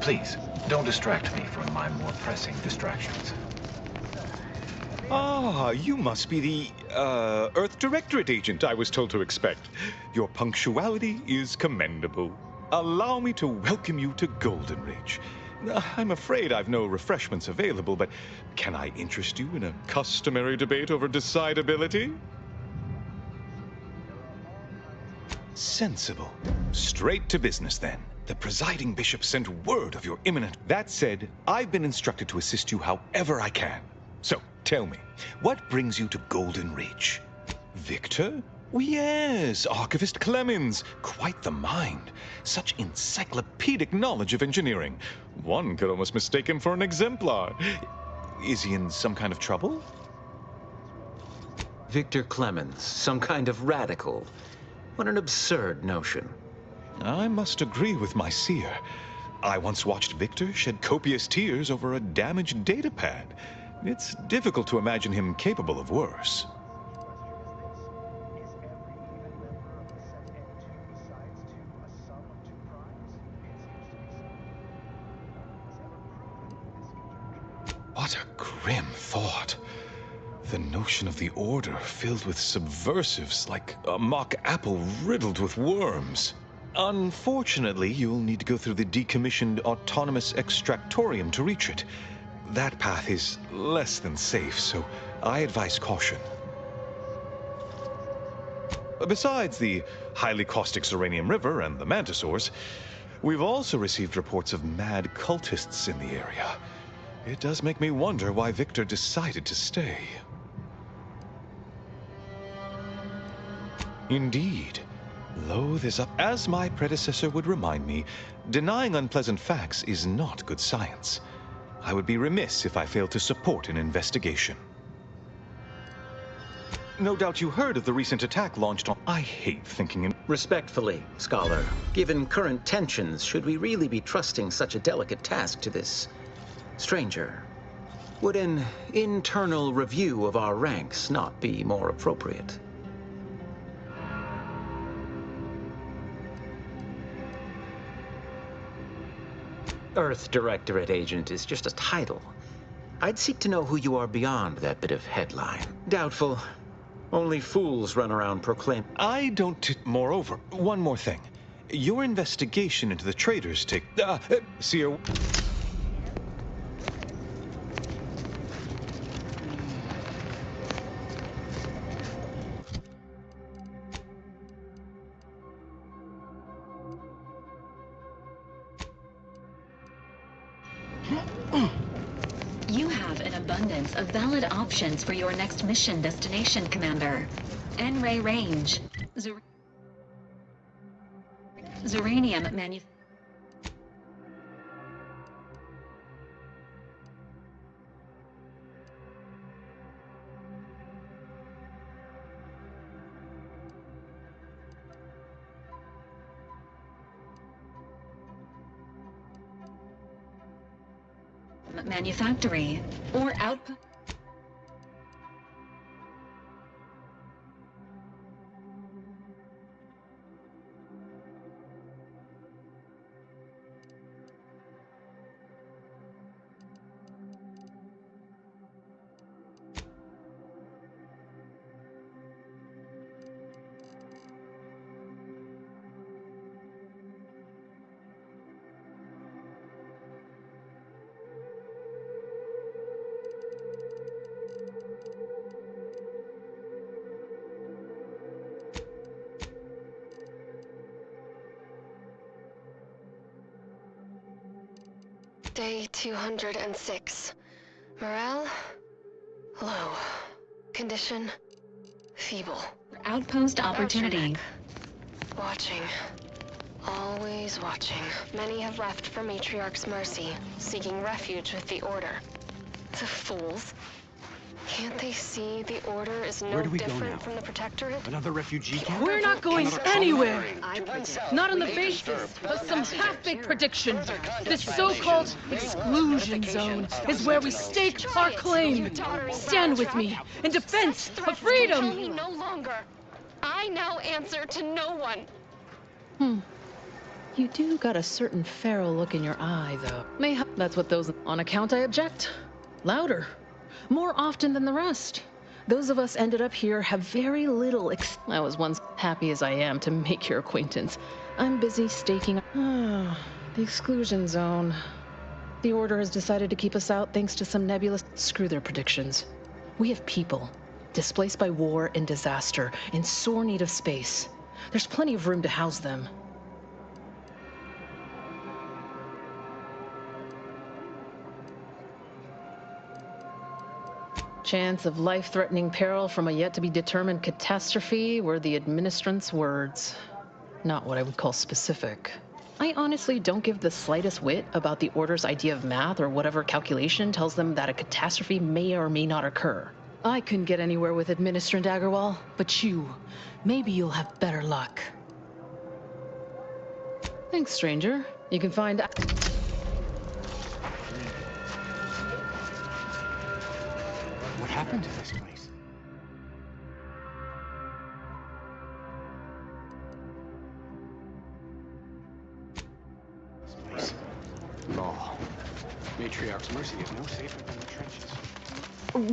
Please, don't distract me from my more pressing distractions. Ah, you must be the, Earth Directorate agent I was told to expect. Your punctuality is commendable. Allow me to welcome you to Golden Ridge. I'm afraid I've no refreshments available, but can I interest you in a customary debate over decidability? Sensible. Straight to business, then. The presiding bishop sent word of your imminent... That said, I've been instructed to assist you however I can. So, tell me, what brings you to Golden Ridge? Victor? Oh, yes, Archivist Clemens. Quite the mind. Such encyclopedic knowledge of engineering. One could almost mistake him for an exemplar. Is he in some kind of trouble? Victor Clemens, some kind of radical. What an absurd notion. I must agree with my seer. I once watched Victor shed copious tears over a damaged datapad. It's difficult to imagine him capable of worse. What a grim thought. The notion of the Order filled with subversives, like a mock apple riddled with worms. Unfortunately, you'll need to go through the decommissioned autonomous extractorium to reach it. That path is less than safe, so I advise caution. Besides the highly caustic Serenium River and the Mantisaurs, we've also received reports of mad cultists in the area. It does make me wonder why Victor decided to stay. Indeed. Loath is up. As my predecessor would remind me, denying unpleasant facts is not good science. I would be remiss if I failed to support an investigation. No doubt you heard of the recent attack launched on... I hate thinking in... Respectfully, Scholar, given current tensions, should we really be trusting such a delicate task to this stranger? Would an internal review of our ranks not be more appropriate? Earth Directorate Agent is just a title. I'd seek to know who you are beyond that bit of headline. Doubtful. Only fools run around proclaim... I don't... Moreover, one more thing. Your investigation into the traitors take... Seer... You have an abundance of valid options for your next mission destination, Commander. N-Ray Range. Zeranium manufactory or output. Day 206. Morale? Low. Condition? Feeble. Outpost opportunity. Watching. Always watching. Many have left for Matriarch's mercy, seeking refuge with the Order. The fools. Can't they see the Order is no different from the Protectorate? Another refugee camp? We're not going anywhere! Not on the basis of some half-baked prediction. This so-called exclusion zone is where we stake our claim. Stand with me in defense of freedom! Tell me no longer. I now answer to no one. You do got a certain feral look in your eye, though. Mayhap that's what those... On account I object. Louder. More often than the rest. Those of us ended up here have very little I was once happy as I am to make your acquaintance. I'm busy staking... the exclusion zone. The Order has decided to keep us out thanks to some nebulous... Screw their predictions. We have people, displaced by war and disaster, in sore need of space. There's plenty of room to house them. Chance of life-threatening peril from a yet-to-be-determined catastrophe were the administrant's words. Not what I would call specific. I honestly don't give the slightest whit about the Order's idea of math or whatever calculation tells them that a catastrophe may or may not occur. I couldn't get anywhere with Administrant Agarwal, but maybe you'll have better luck. Thanks, stranger. You can find... happened to this place? This place. Law. Matriarch's mercy is no safer than the trenches.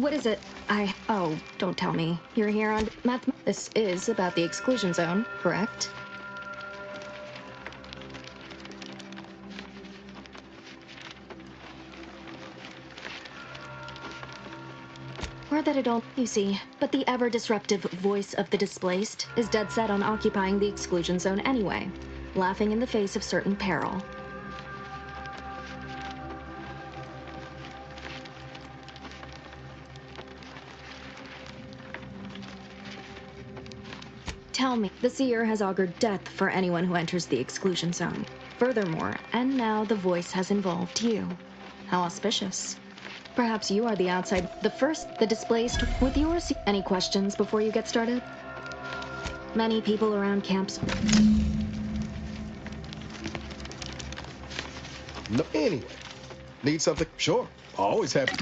What is it? Oh, don't tell me. You're here on math. This is about the exclusion zone, correct? Or that it all, you see, but the ever-disruptive voice of the displaced is dead set on occupying the exclusion zone anyway, laughing in the face of certain peril. Tell me, the Seer has augured death for anyone who enters the exclusion zone. Furthermore, and now the voice has involved you. How auspicious. Perhaps you are the outside, the displaced, with yours. Any questions before you get started? Many people around camps. No, anyway, need something? Sure, always happy.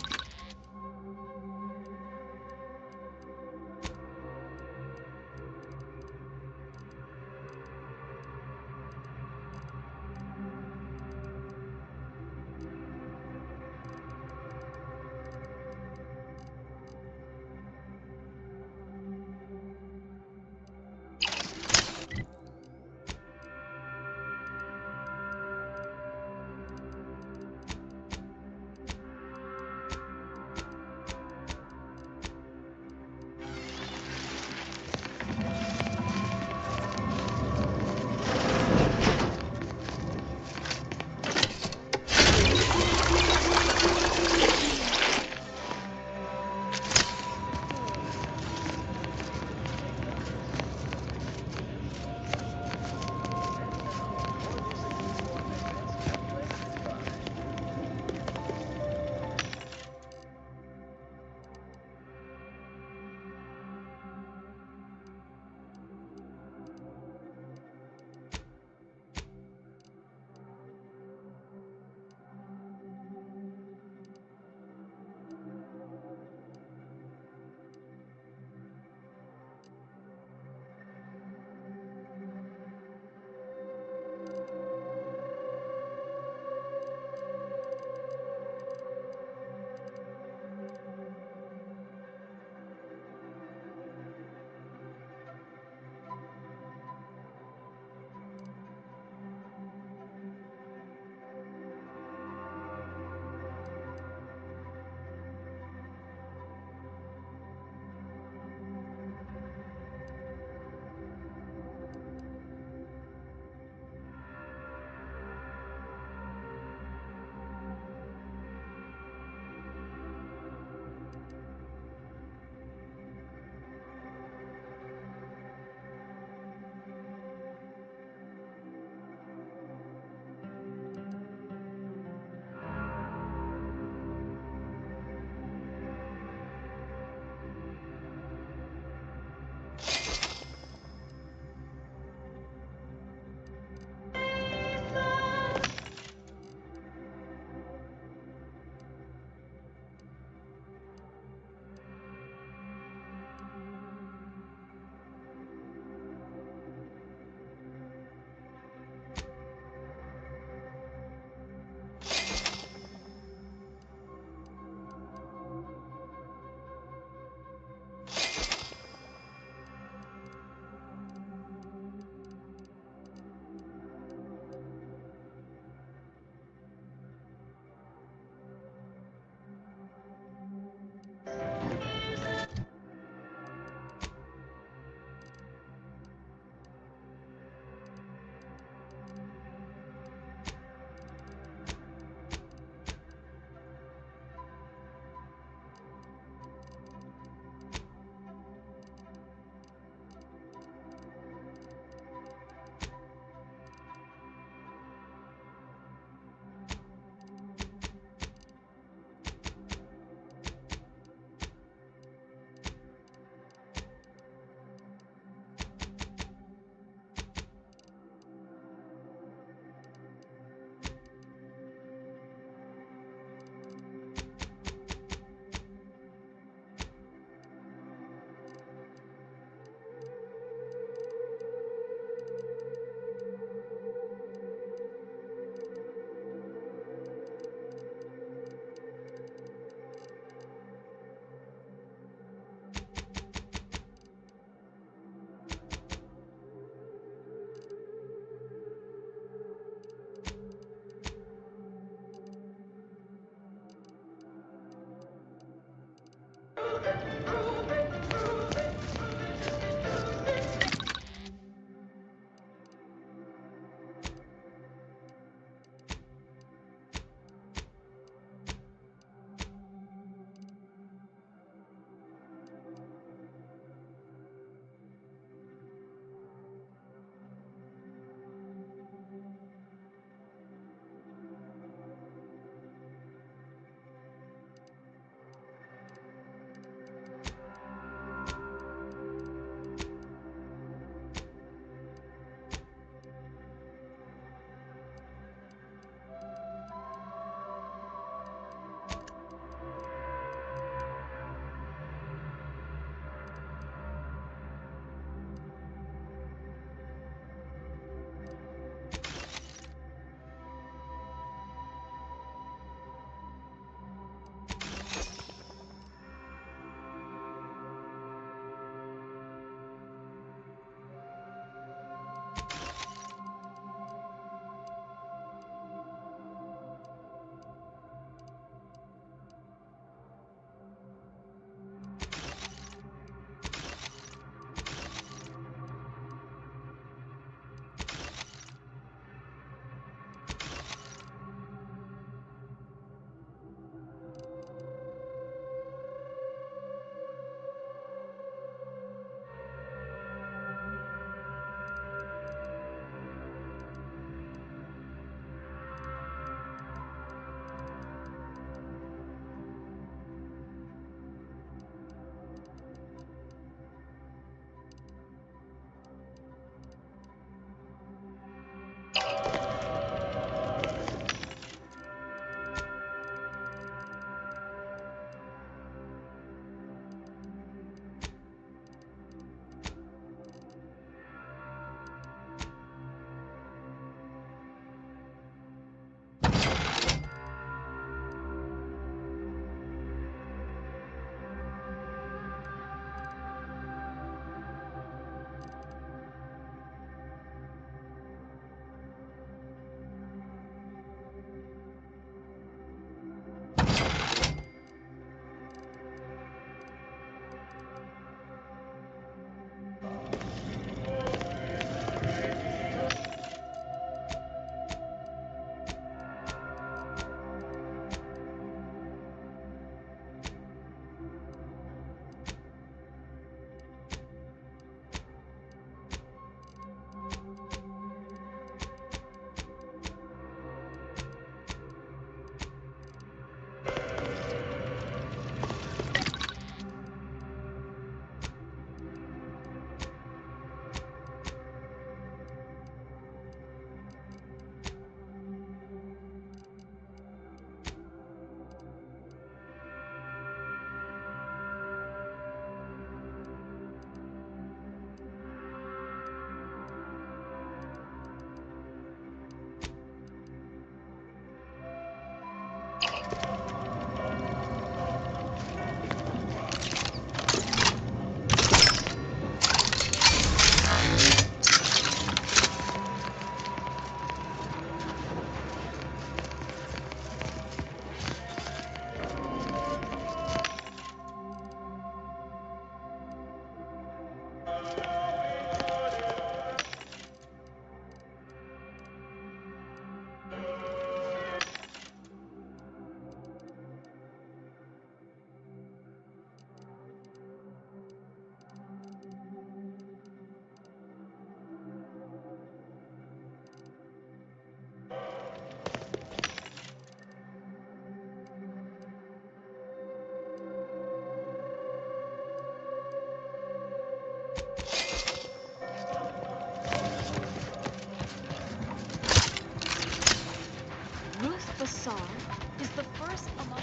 was the first among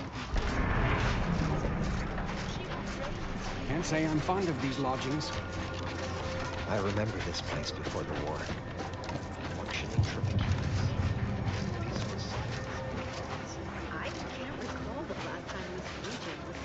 Can't say I'm fond of these lodgings. I remember this place before the war. Functioning Prometheus. I can't recall the last time this region was.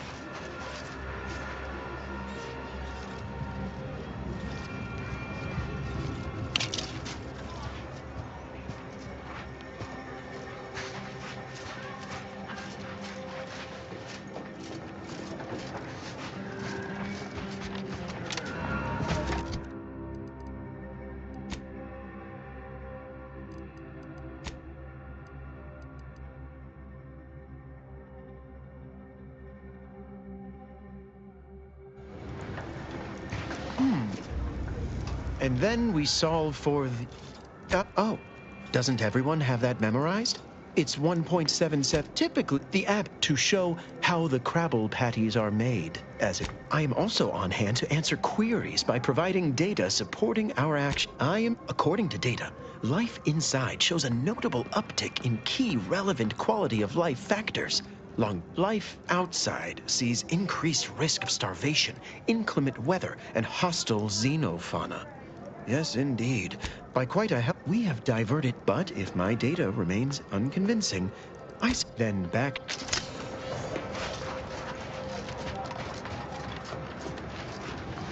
And then we solve for the... oh, doesn't everyone have that memorized? It's 1.77, typically the app to show how the Crabble patties are made. I am also on hand to answer queries by providing data supporting our action. According to data, life inside shows a notable uptick in key relevant quality of life factors. Life outside sees increased risk of starvation, inclement weather, and hostile xenofauna. Yes, indeed. By quite a we have diverted, but if my data remains unconvincing, then back.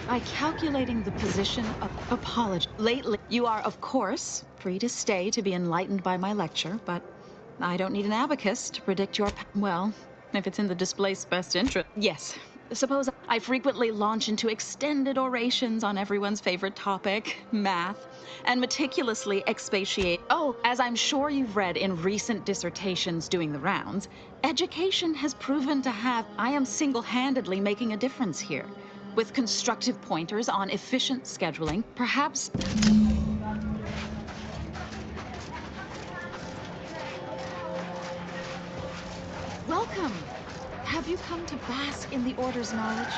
By calculating the position of apology. Lately, you are, of course, free to stay to be enlightened by my lecture, but I don't need an abacus to predict your... Well, if it's in the display's best interest. Yes. Suppose I frequently launch into extended orations on everyone's favorite topic, math, and meticulously expatiate. Oh, as I'm sure you've read in recent dissertations doing the rounds, education has proven to have... I am single-handedly making a difference here. With constructive pointers on efficient scheduling, perhaps... Welcome! Have you come to bask in the Order's knowledge?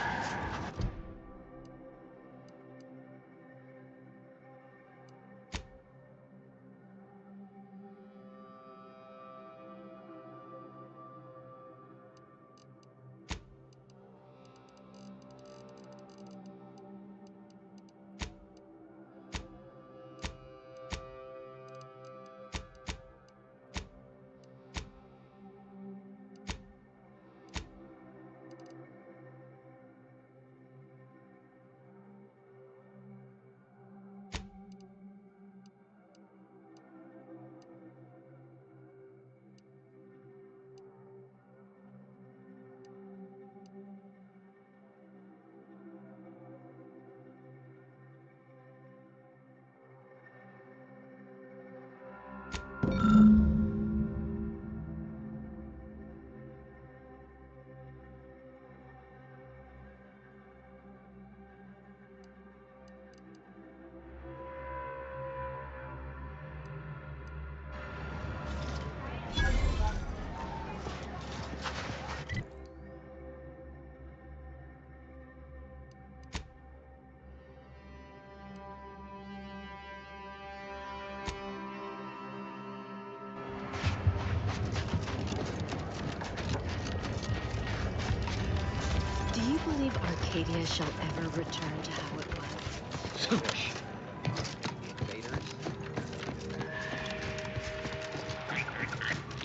Do you believe Arcadia shall ever return to how it was?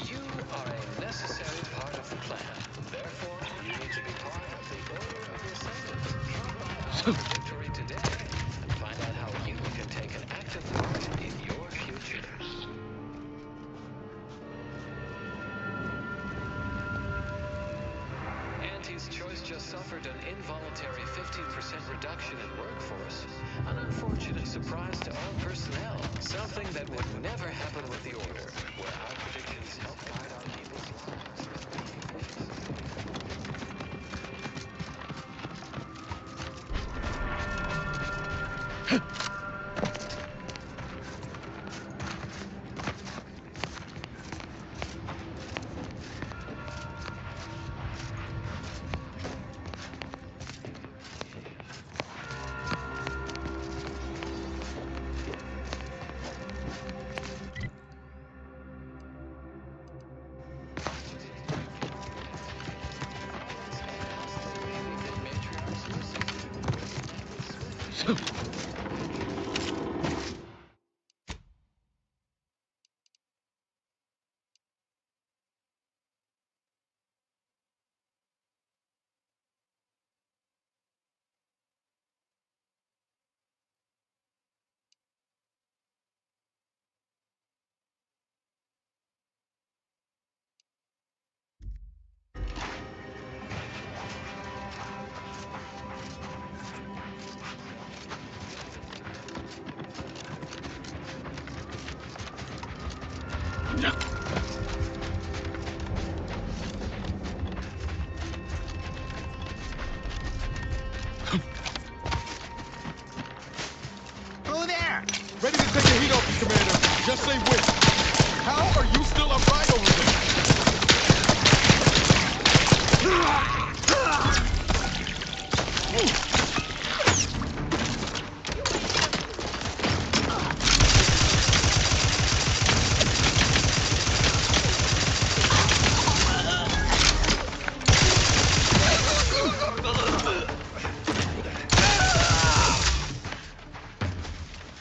You are a necessary part of the plan. Therefore, you need to be part of the Order of the Ascendant. Drop by Victory today and find out how you can take an active part in your future. Auntie's Choice just suffered an involuntary 15% reduction in workforce. An unfortunate surprise to all personnel. Something that would never happen with the Order, where our predictions help guide our people's Who there? Ready to take the heat off you, Commander. Just say when. How are you still upright over there?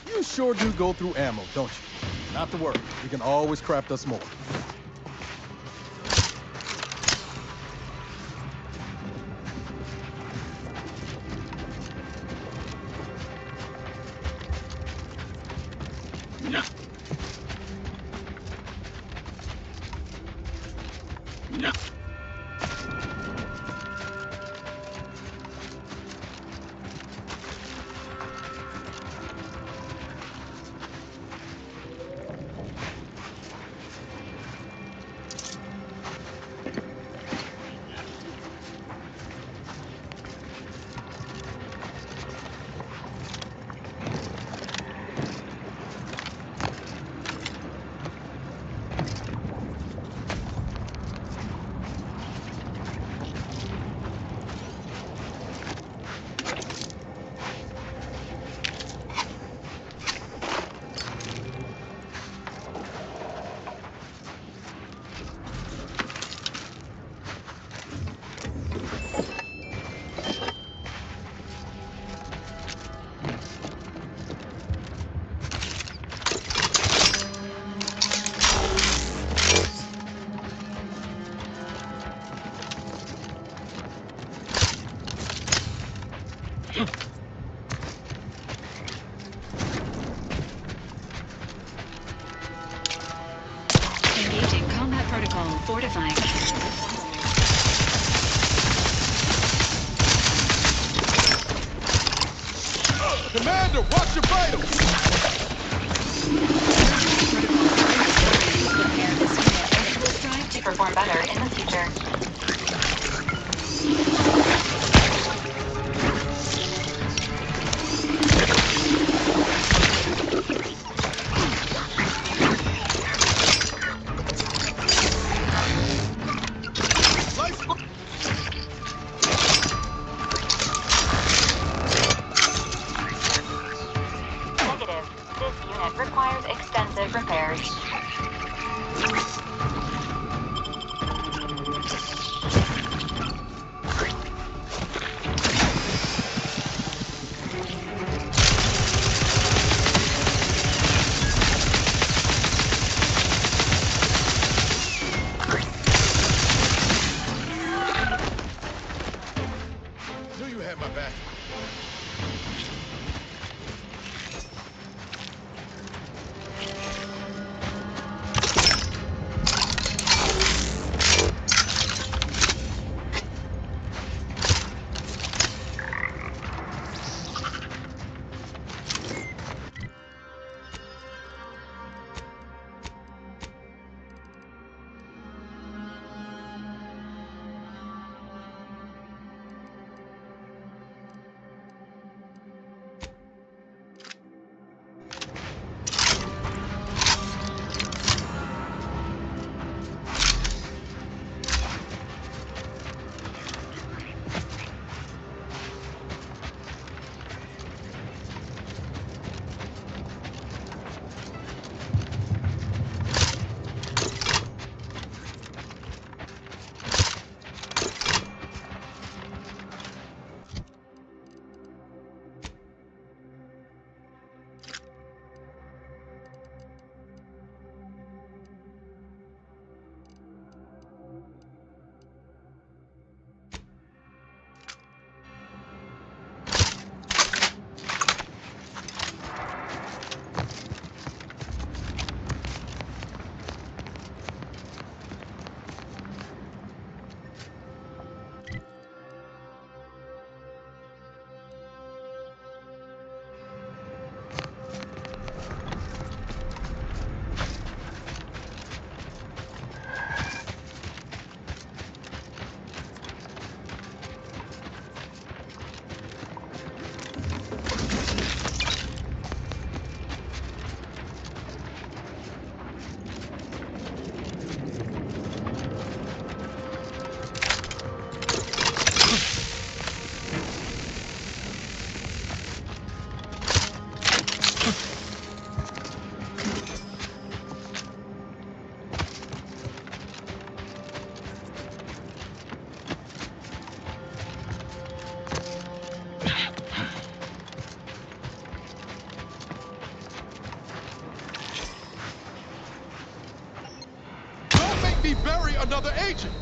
You sure do go through ammo, don't you? Not to worry. We can always craft us more. Engaging combat protocol. Fortifying. Commander, watch your vitals! Will strive to perform better in the future. Negative. This unit requires extensive repairs. Agent!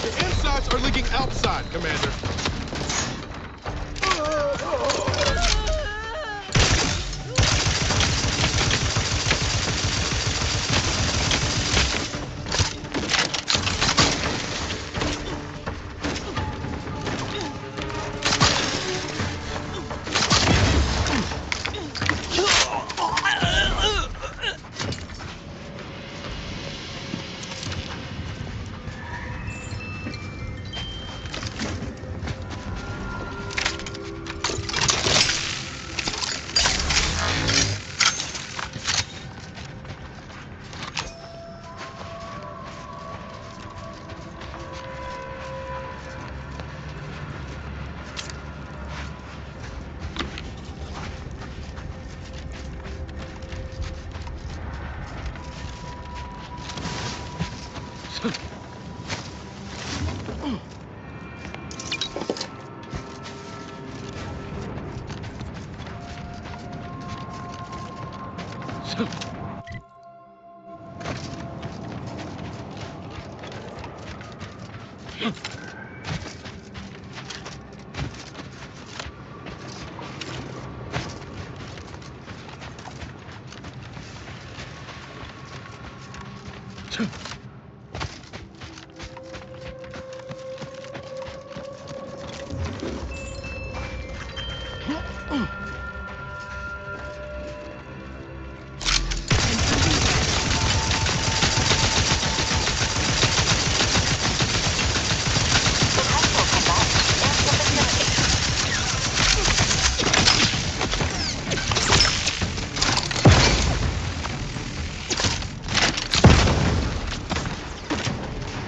The insides are leaking outside, Commander.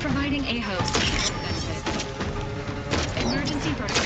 Providing a host. Emergency protocol.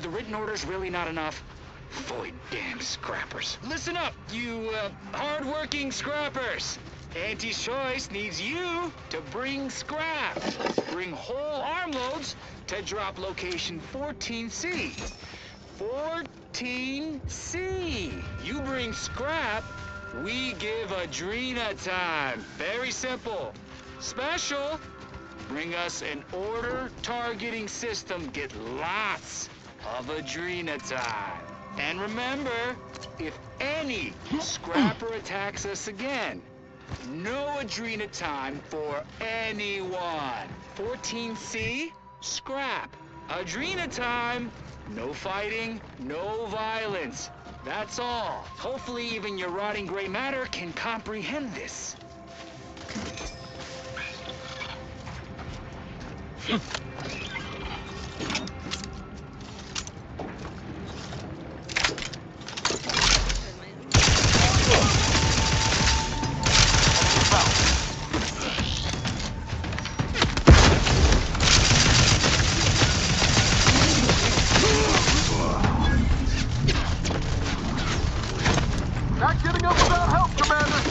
the written order's really not enough? Void damn scrappers. Listen up, you, hard-working scrappers. Anti-Choice needs you to bring scrap. Bring whole armloads to drop location 14C. 14C. You bring scrap, we give Adrena time. Very simple. Special. Bring us an order targeting system. Get lots of Adrena time. And remember, if any scrapper attacks us again, no Adrena time for anyone. 14C, scrap. Adrena time, no fighting, no violence. That's all. Hopefully even your rotting gray matter can comprehend this. Not getting up without help, Commander!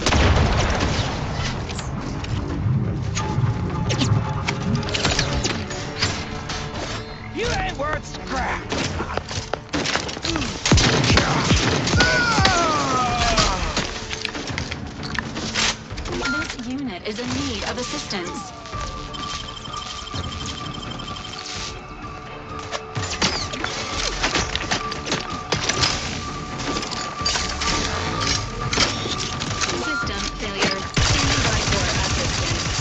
You ain't worth scrap! This unit is in need of assistance. System failure. Standing by for assistance.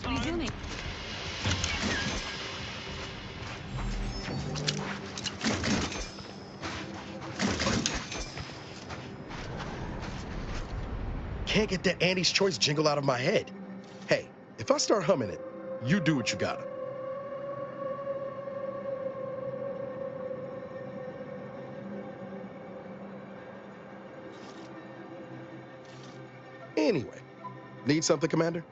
Resuming. Can't get that Andy's Choice jingle out of my head. Hey, if I start humming it, you do what you gotta. Anyway, need something, Commander?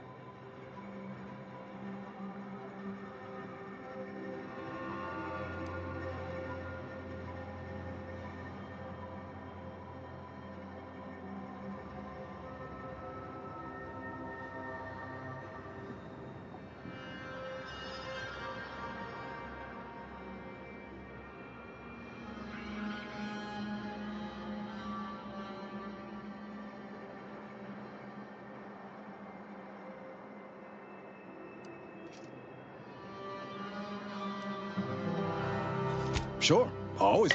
Sure, always.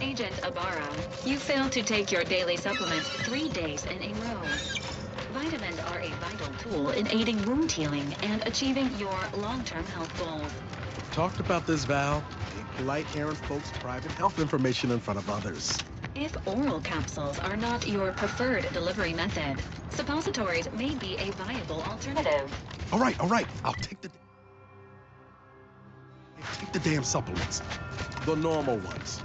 Agent Ibarra, you failed to take your daily supplements 3 days in a row. Vitamins are a vital tool in aiding wound healing and achieving your long-term health goals. Talked about this, Val. Ain't polite airing folks' private health information in front of others. If oral capsules are not your preferred delivery method, suppositories may be a viable alternative. All right. I'll take the damn supplements. The normal ones.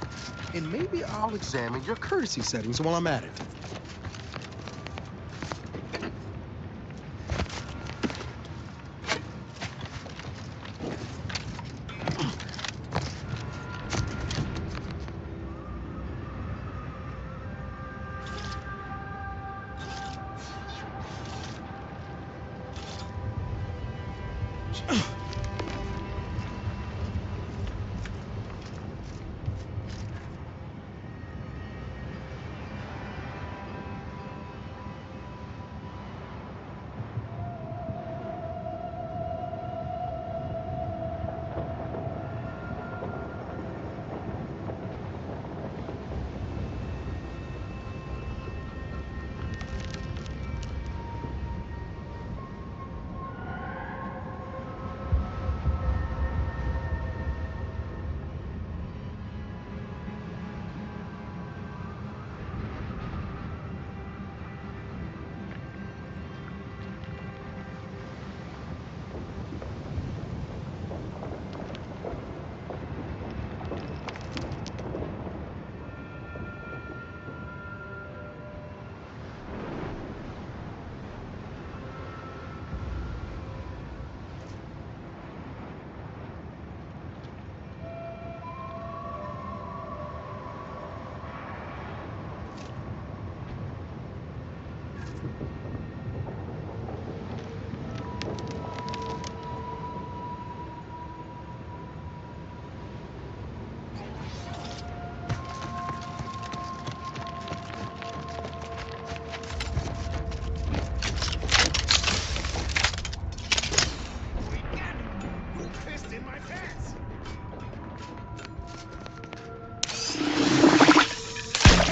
And maybe I'll examine your courtesy settings while I'm at it.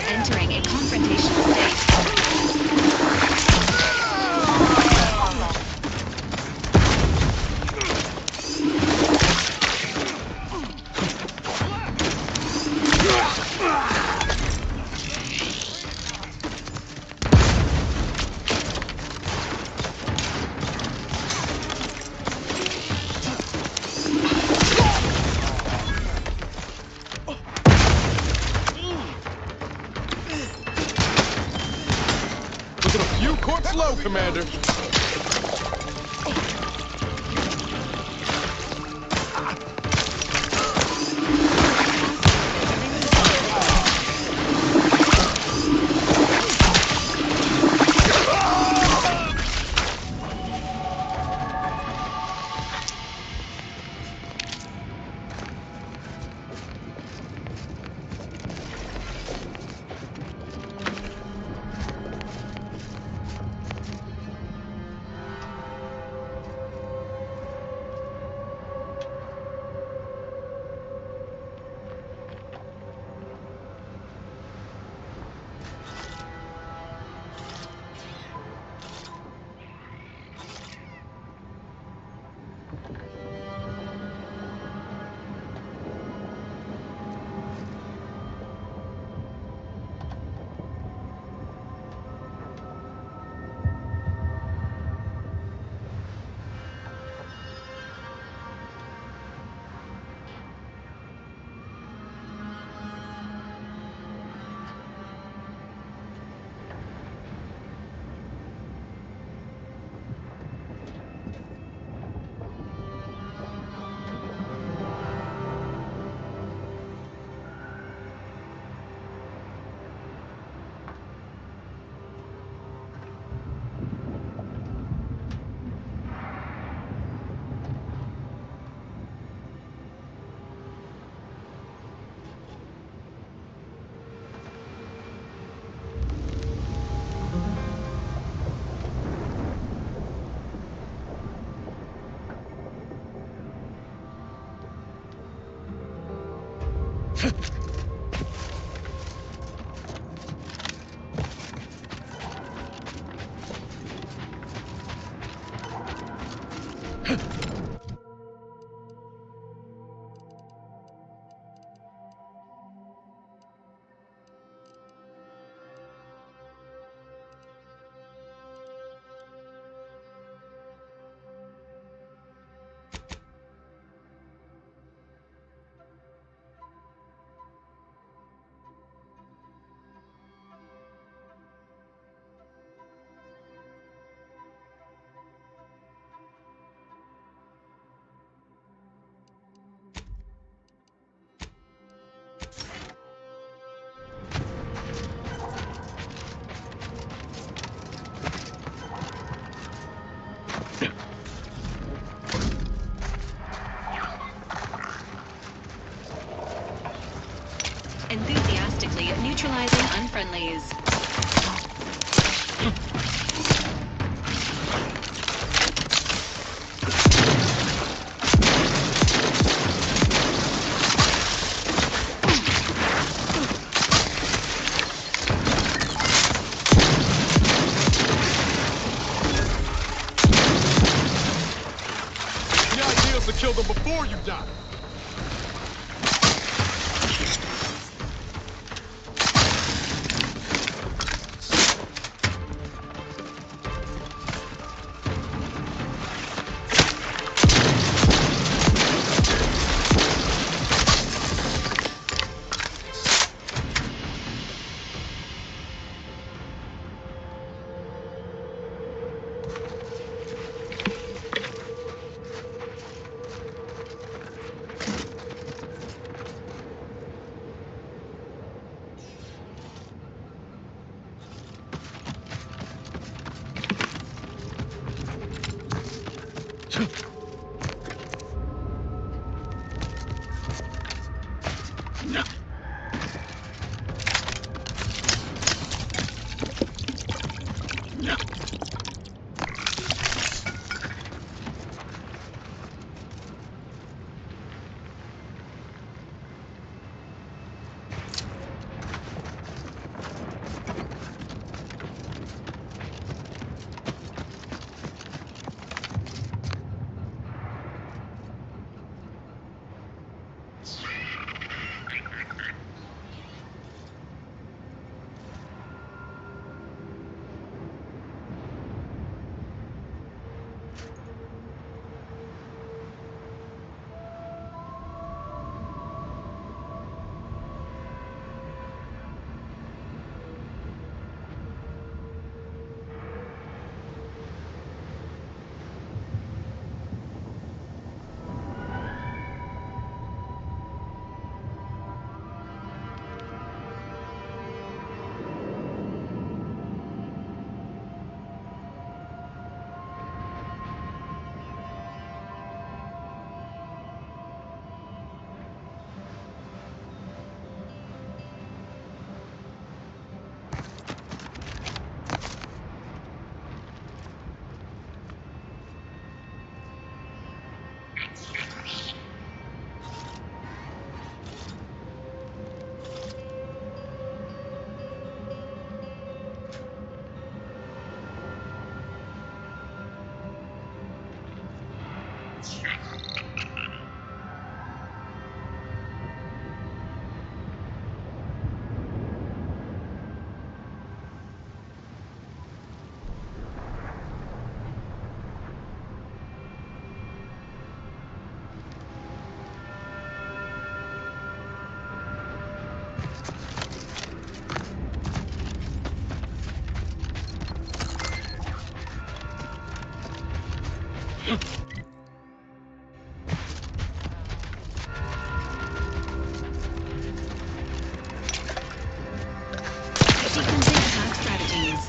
Entering a confrontational state. Slow, Commander. Neutralizing unfriendlies. The idea is to kill them before you die. Sequencing attack strategies.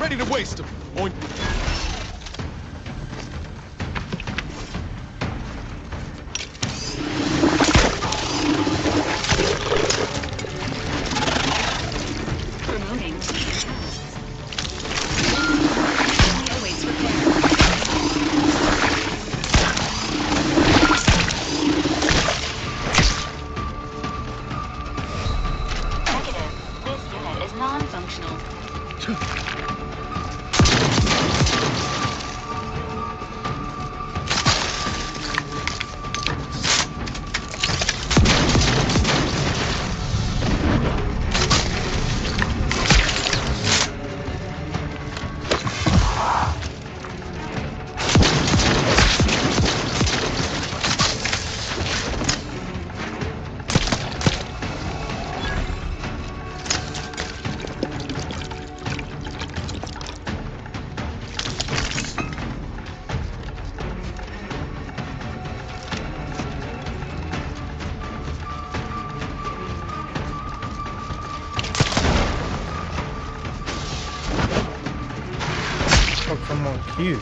Ready to waste them. On... Phew.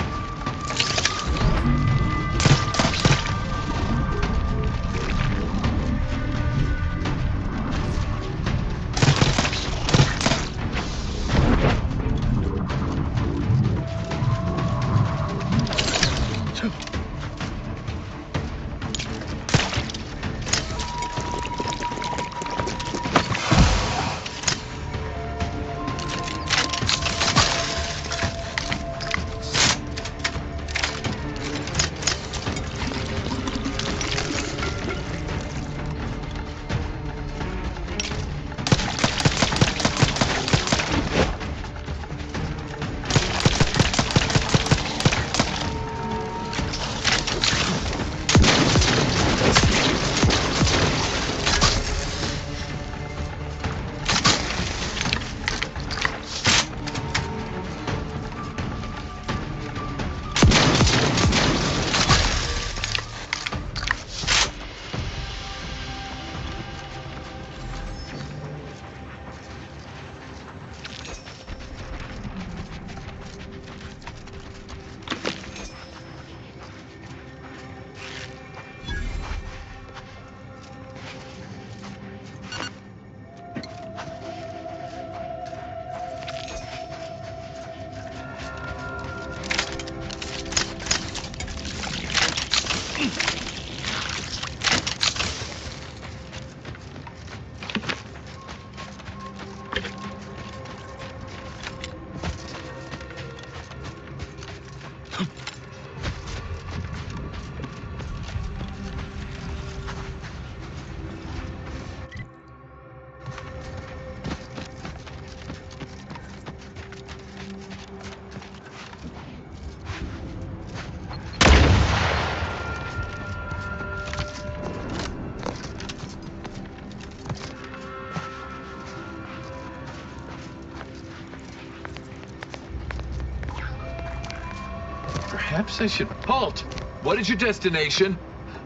Perhaps I should... Halt! What is your destination?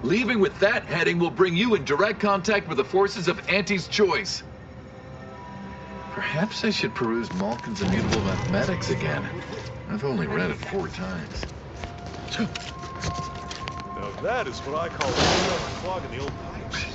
Leaving with that heading will bring you in direct contact with the forces of Auntie's choice. Perhaps I should peruse Malkin's Immutable Mathematics again. I've only read it 4 times. Now that is what I call clogging the old pipes.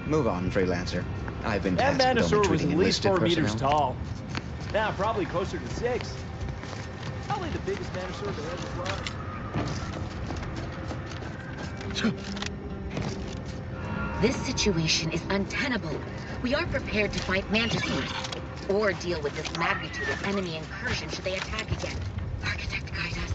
Move on, Freelancer. I've been That tasked with only Manosaur was treating at least enlisted 4 meters personnel. tall. Now probably closer to 6. Probably the biggest Manosaur to ever fly. This situation is untenable. We are prepared to fight Mantisaurs, or deal with this magnitude of enemy incursion should they attack again. Architect, guide us.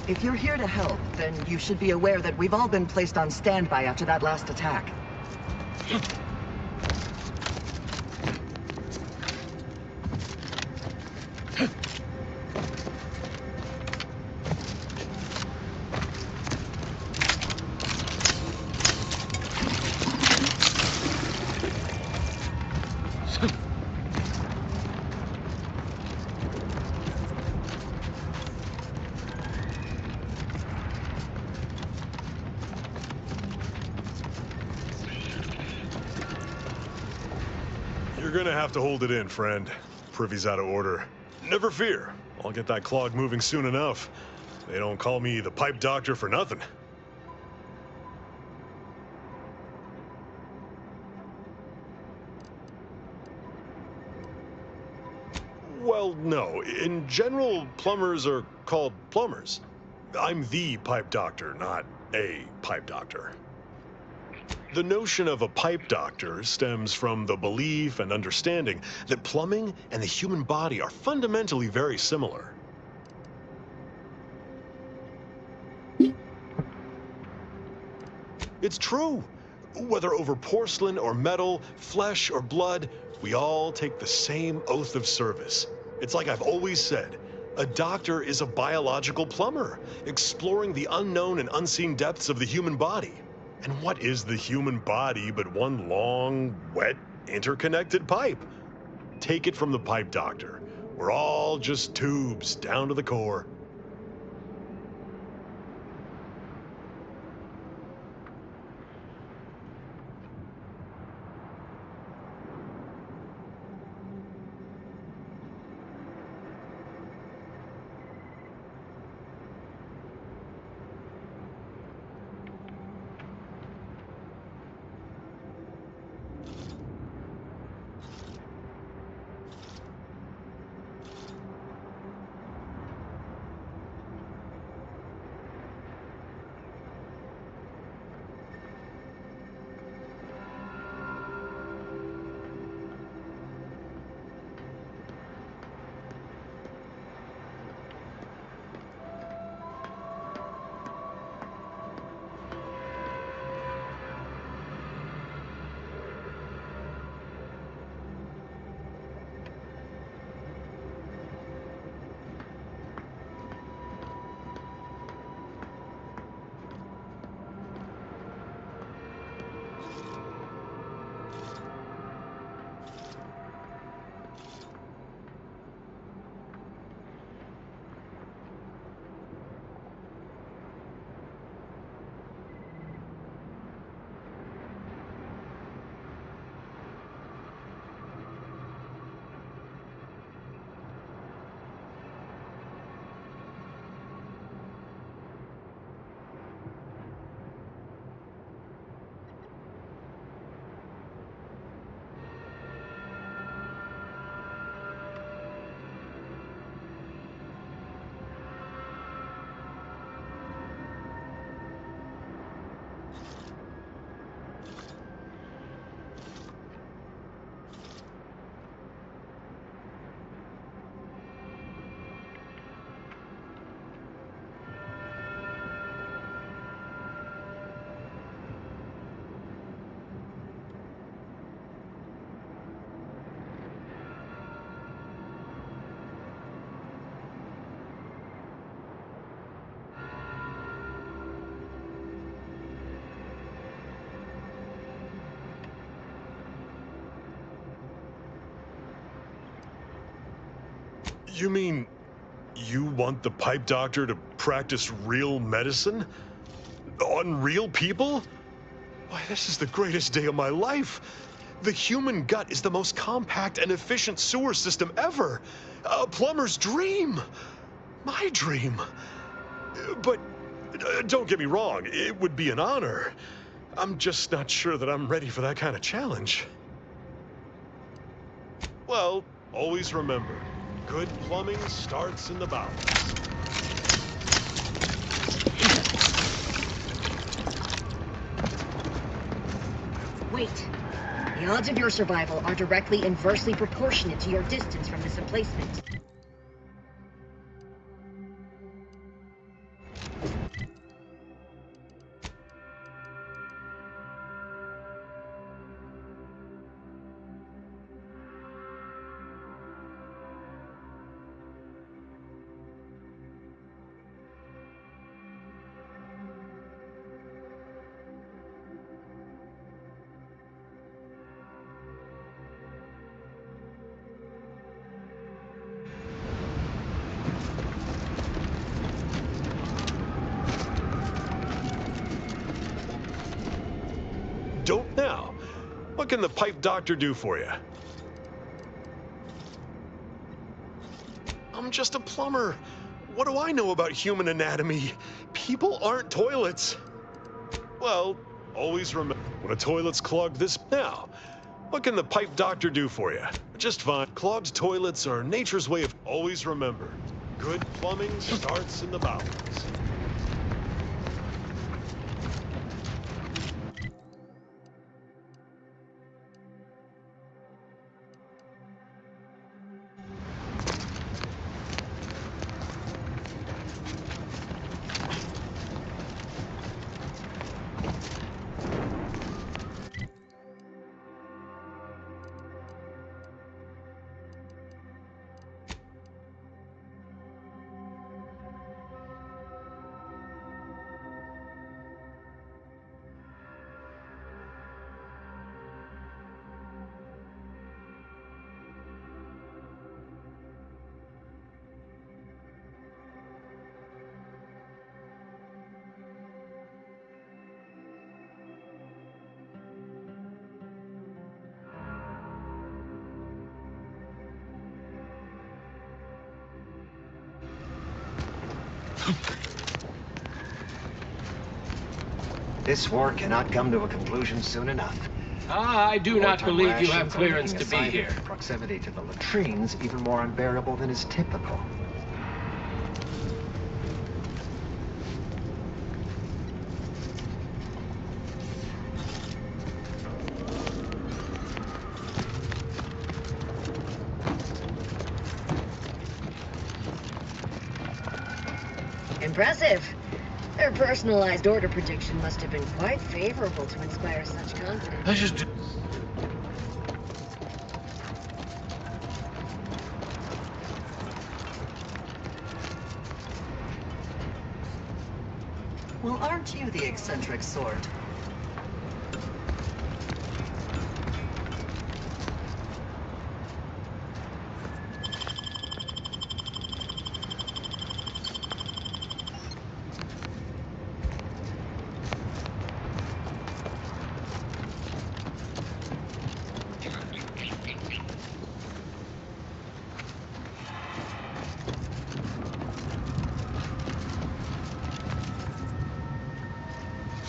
If you're here to help, then you should be aware that we've all been placed on standby after that last attack. You're gonna have to hold it in, friend. Privy's out of order. Never fear. I'll get that clog moving soon enough. They don't call me the pipe doctor for nothing. Well, no. In general, plumbers are called plumbers. I'm the pipe doctor, not a pipe doctor. The notion of a pipe doctor stems from the belief and understanding that plumbing and the human body are fundamentally very similar. It's true. Whether over porcelain or metal, flesh or blood, we all take the same oath of service. It's like I've always said, a doctor is a biological plumber, exploring the unknown and unseen depths of the human body. And what is the human body but one long, wet, interconnected pipe? Take it from the pipe doctor. We're all just tubes down to the core. You mean you want the pipe doctor to practice real medicine? On real people? Why, this is the greatest day of my life. The human gut is the most compact and efficient sewer system ever. A plumber's dream. My dream. But don't get me wrong, it would be an honor. I'm just not sure that I'm ready for that kind of challenge. Well, always remember, good plumbing starts in the bowels. Wait. The odds of your survival are directly inversely proportionate to your distance from this emplacement. Don't now. What can the pipe doctor do for you? I'm just a plumber. What do I know about human anatomy? People aren't toilets. Well, always remember, when a toilet's clogged this now, what can the pipe doctor do for you? Just fine. Clogged toilets are nature's way of... Always remember, good plumbing starts in the bowels. This war cannot come to a conclusion soon enough. I do not believe you have Rations are clearance making to be here. assignment proximity to the latrines even more unbearable than is typical. Impressive. Their personalized order prediction must have been quite favorable to inspire such confidence. I just... Well, aren't you the eccentric sort?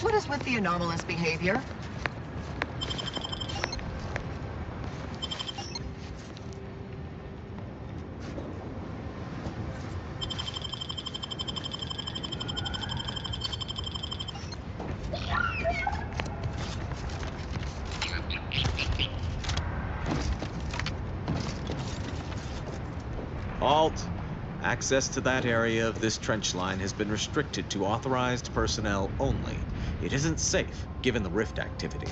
What is with the anomalous behavior? Halt! Access to that area of this trench line has been restricted to authorized personnel only. It isn't safe, given the rift activity.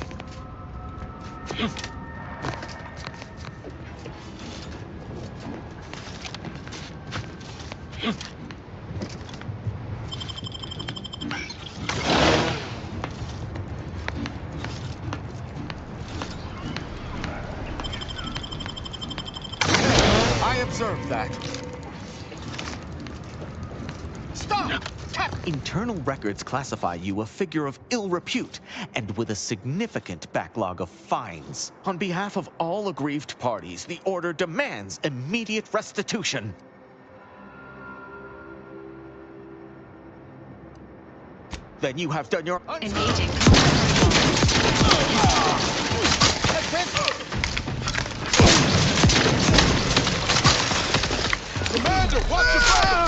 I observed that. Stop! Internal records classify you a figure of ill repute and with a significant backlog of fines. On behalf of all aggrieved parties, the Order demands immediate restitution. Then you have done your... Engaging. Commander, watch your back!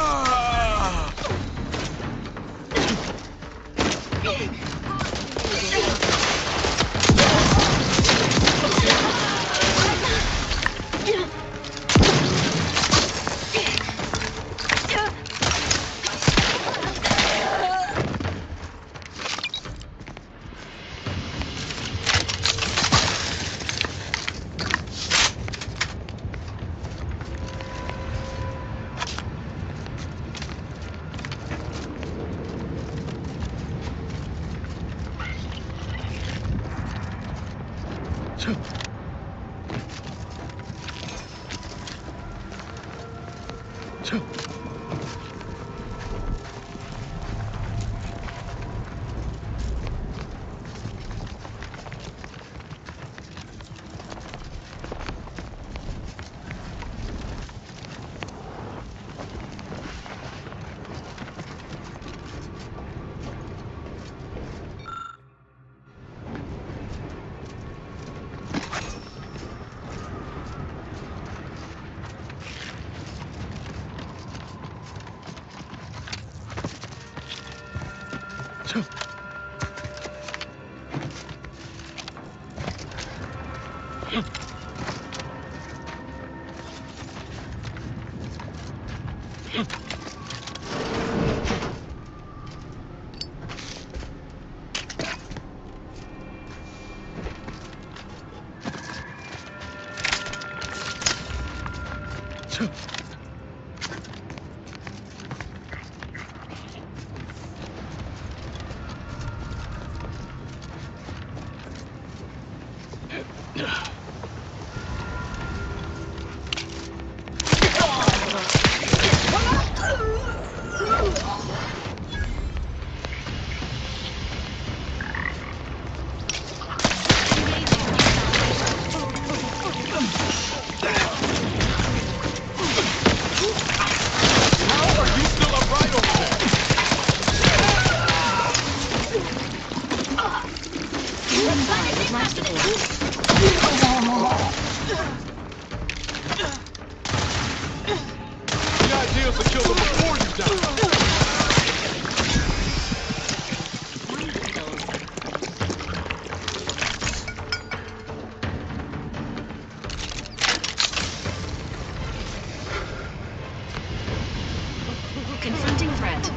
Confronting threat.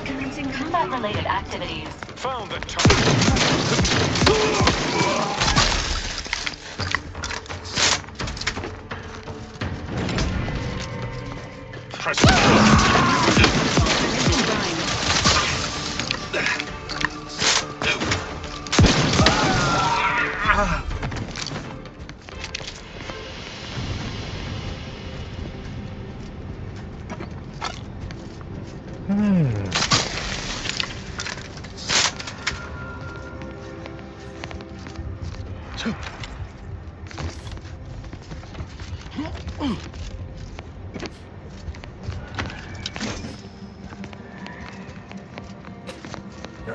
Commencing combat-related activities. Found the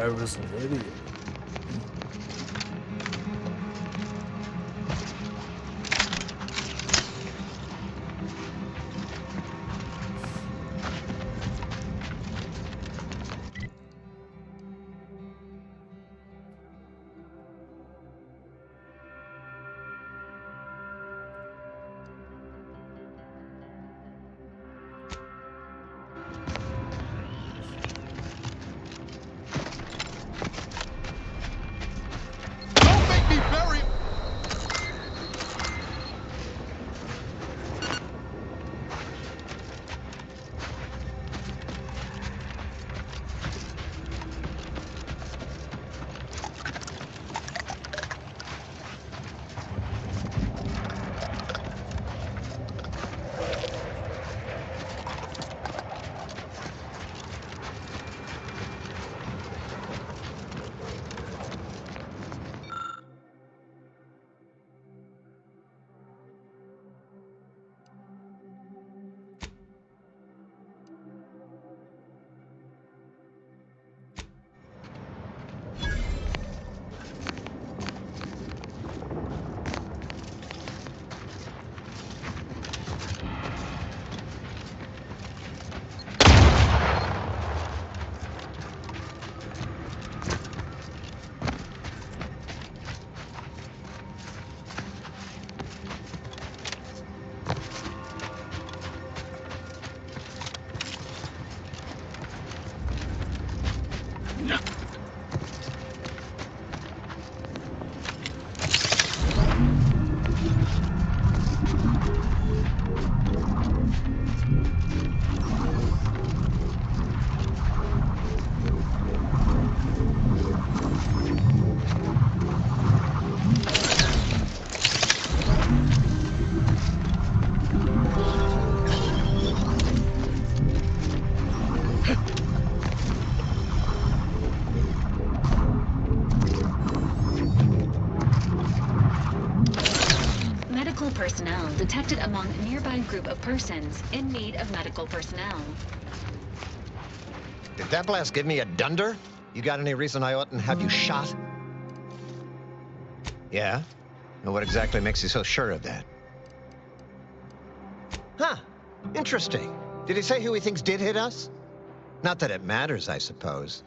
I was an idiot. detected among nearby group of persons in need of medical personnel. Did that blast give me a dunder? You got any reason I oughtn't have you shot? Yeah? And what exactly makes you so sure of that? Huh. Interesting. Did he say who he thinks did hit us? Not that it matters, I suppose.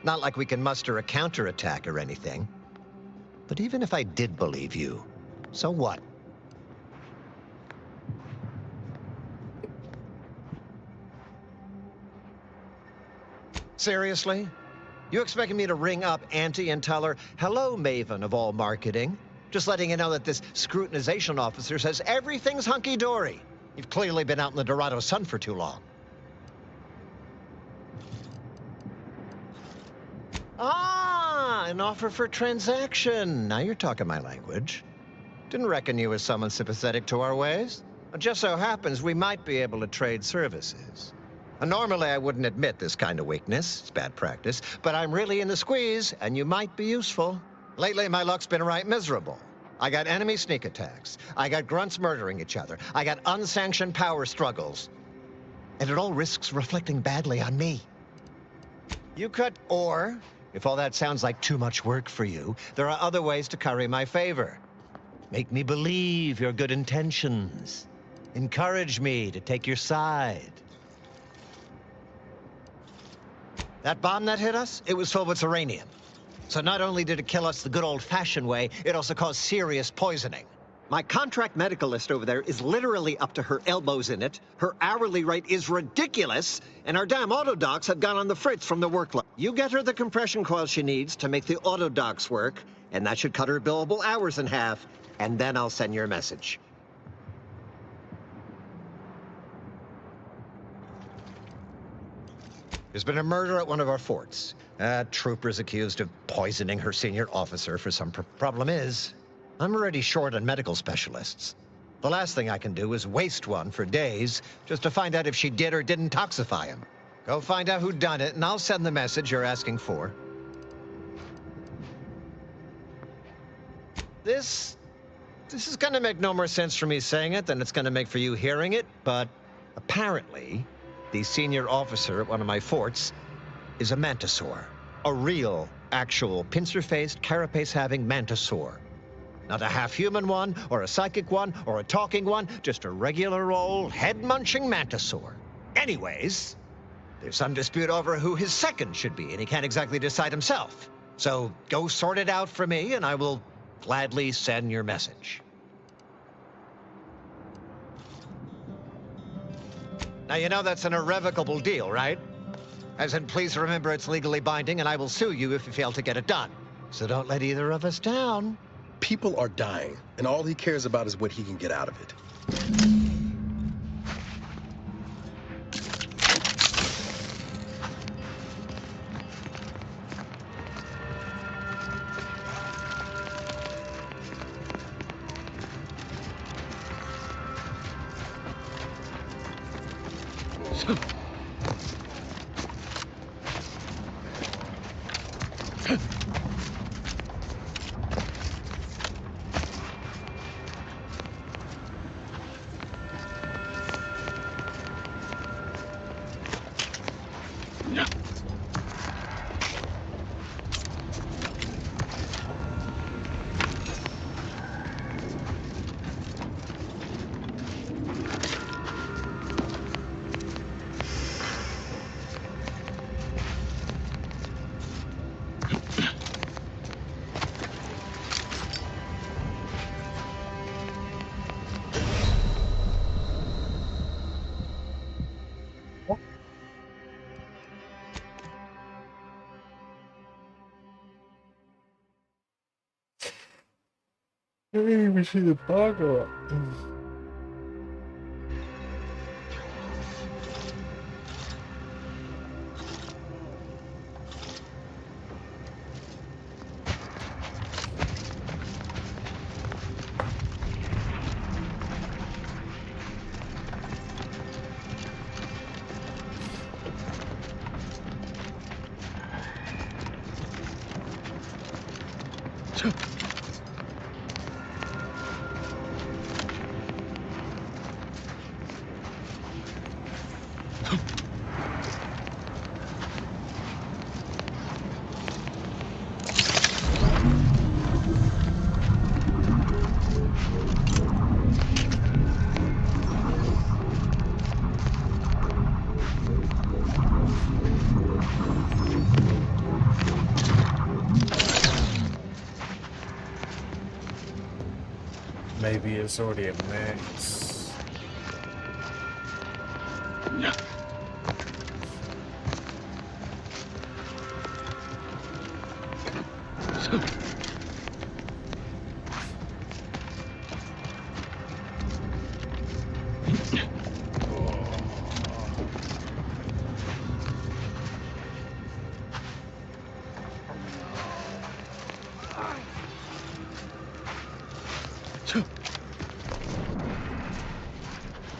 Not like we can muster a counterattack or anything. But even if I did believe you, so what? Seriously? You expecting me to ring up Auntie and tell her, hello, Maven of all marketing? Just letting you know that this scrutinization officer says everything's hunky-dory. You've clearly been out in the Dorado sun for too long. Ah, an offer for transaction. Now you're talking my language. Didn't reckon you as someone sympathetic to our ways. It just so happens we might be able to trade services. Normally, I wouldn't admit this kind of weakness. It's bad practice. But I'm really in the squeeze, and you might be useful. Lately, my luck's been right miserable. I got enemy sneak attacks. I got grunts murdering each other. I got unsanctioned power struggles. And it all risks reflecting badly on me. You could, or, if all that sounds like too much work for you, there are other ways to curry my favor. Make me believe your good intentions. Encourage me to take your side. That bomb that hit us, it was filled with uranium. So not only did it kill us the good old-fashioned way, it also caused serious poisoning. My contract medicalist over there is literally up to her elbows in it. Her hourly rate is ridiculous, and our damn autodocs have gone on the fritz from the workload. You get her the compression coil she needs to make the autodocs work, and that should cut her billable hours in half, and then I'll send your a message. There's been a murder at one of our forts. A trooper's accused of poisoning her senior officer for some problem is, I'm already short on medical specialists. The last thing I can do is waste one for days just to find out if she did or didn't toxify him. Go find out who done it, and I'll send the message you're asking for. This is gonna make no more sense for me saying it than it's gonna make for you hearing it, but apparently, the senior officer at one of my forts is a mantisaur. A real, actual, pincer-faced, carapace-having mantisaur. Not a half-human one, or a psychic one, or a talking one, just a regular old head-munching mantisaur. Anyways, there's some dispute over who his second should be, and he can't exactly decide himself. So go sort it out for me, and I will gladly send your message. Now, you know that's an irrevocable deal, right? As in, please remember it's legally binding, and I will sue you if you fail to get it done. So don't let either of us down. People are dying, and all he cares about is what he can get out of it. I didn't even see the bugger. maybe it's already a max.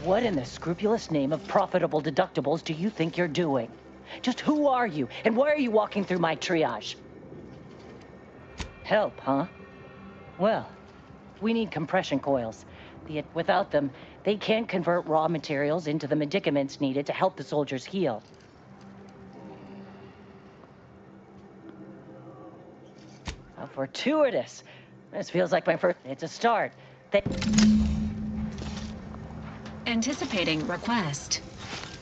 What in the scrupulous name of profitable deductibles do you think you're doing? Just who are you, and why are you walking through my triage? Help, huh? Well, we need compression coils. Without them, they can't convert raw materials into the medicaments needed to help the soldiers heal. How fortuitous. This feels like my first... It's a start. Anticipating request.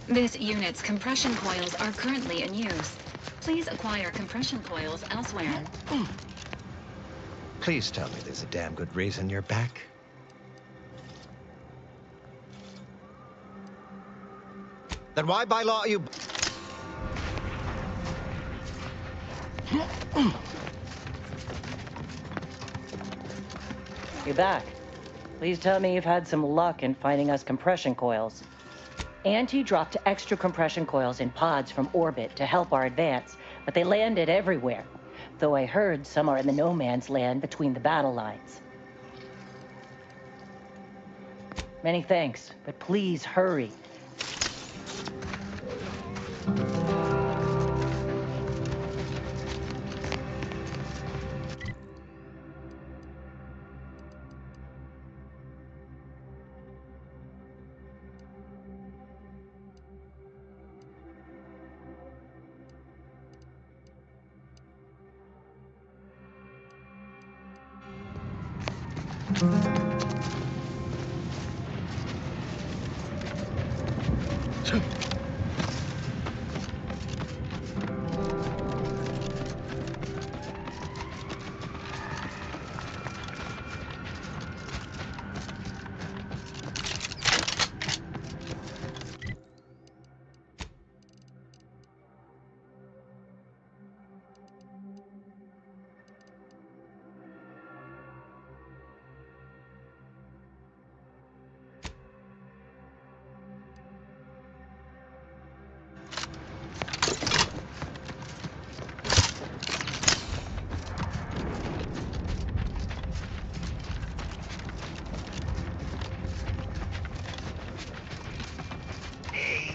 This unit's compression coils are currently in use. Please acquire compression coils elsewhere. Please tell me there's a damn good reason you're back. Then why by law you... You're back. Please tell me you've had some luck in finding us compression coils. Auntie dropped extra compression coils in pods from orbit to help our advance, but they landed everywhere. Though I heard some are in the no man's land between the battle lines. Many thanks, but please hurry.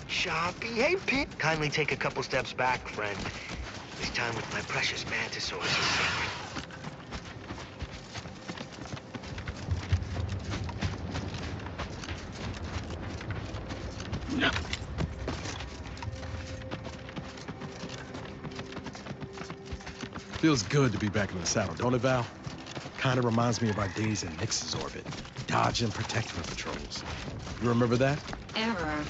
Choppy. Hey, Pete. Kindly take a couple steps back, friend. This time with my precious mantisaurs is sacred. Feels good to be back in the saddle, don't it, Val? Kind of reminds me of our days in Nix's orbit, dodging protectorate patrols. You remember that? Error.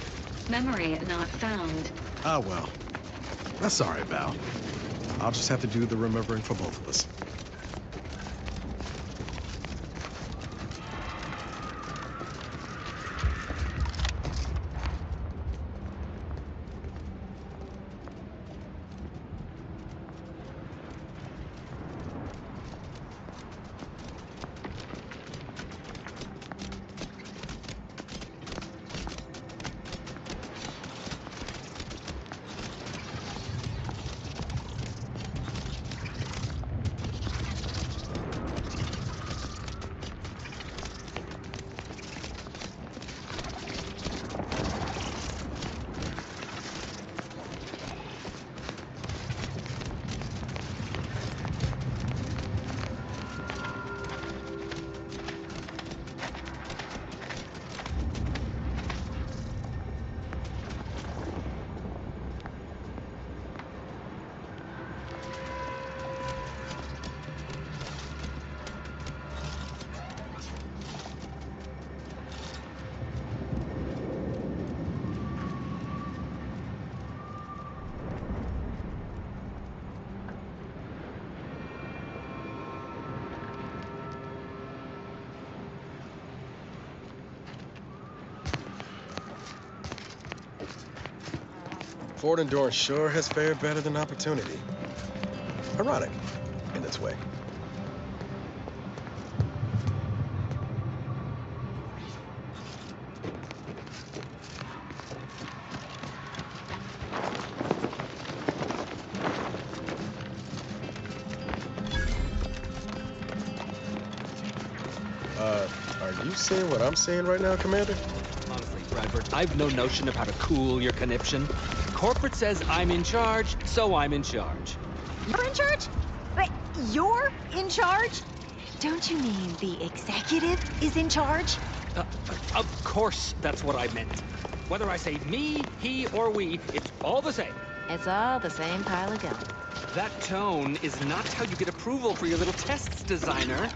Memory not found. Ah, well. That's all right, Val. I'll just have to do the remembering for both of us. Ford Endurance sure has fared better than Opportunity. Ironic, in its way. Are you seeing what I'm seeing right now, Commander? Honestly, Bradford, I've no notion of how to cool your conniption. Corporate says I'm in charge, so I'm in charge. You're in charge? Wait, you're in charge? Don't you mean the executive is in charge? Of course that's what I meant. Whether I say me, he, or we, it's all the same. It's all the same pile of gum. That tone is not how you get approval for your little tests, designer.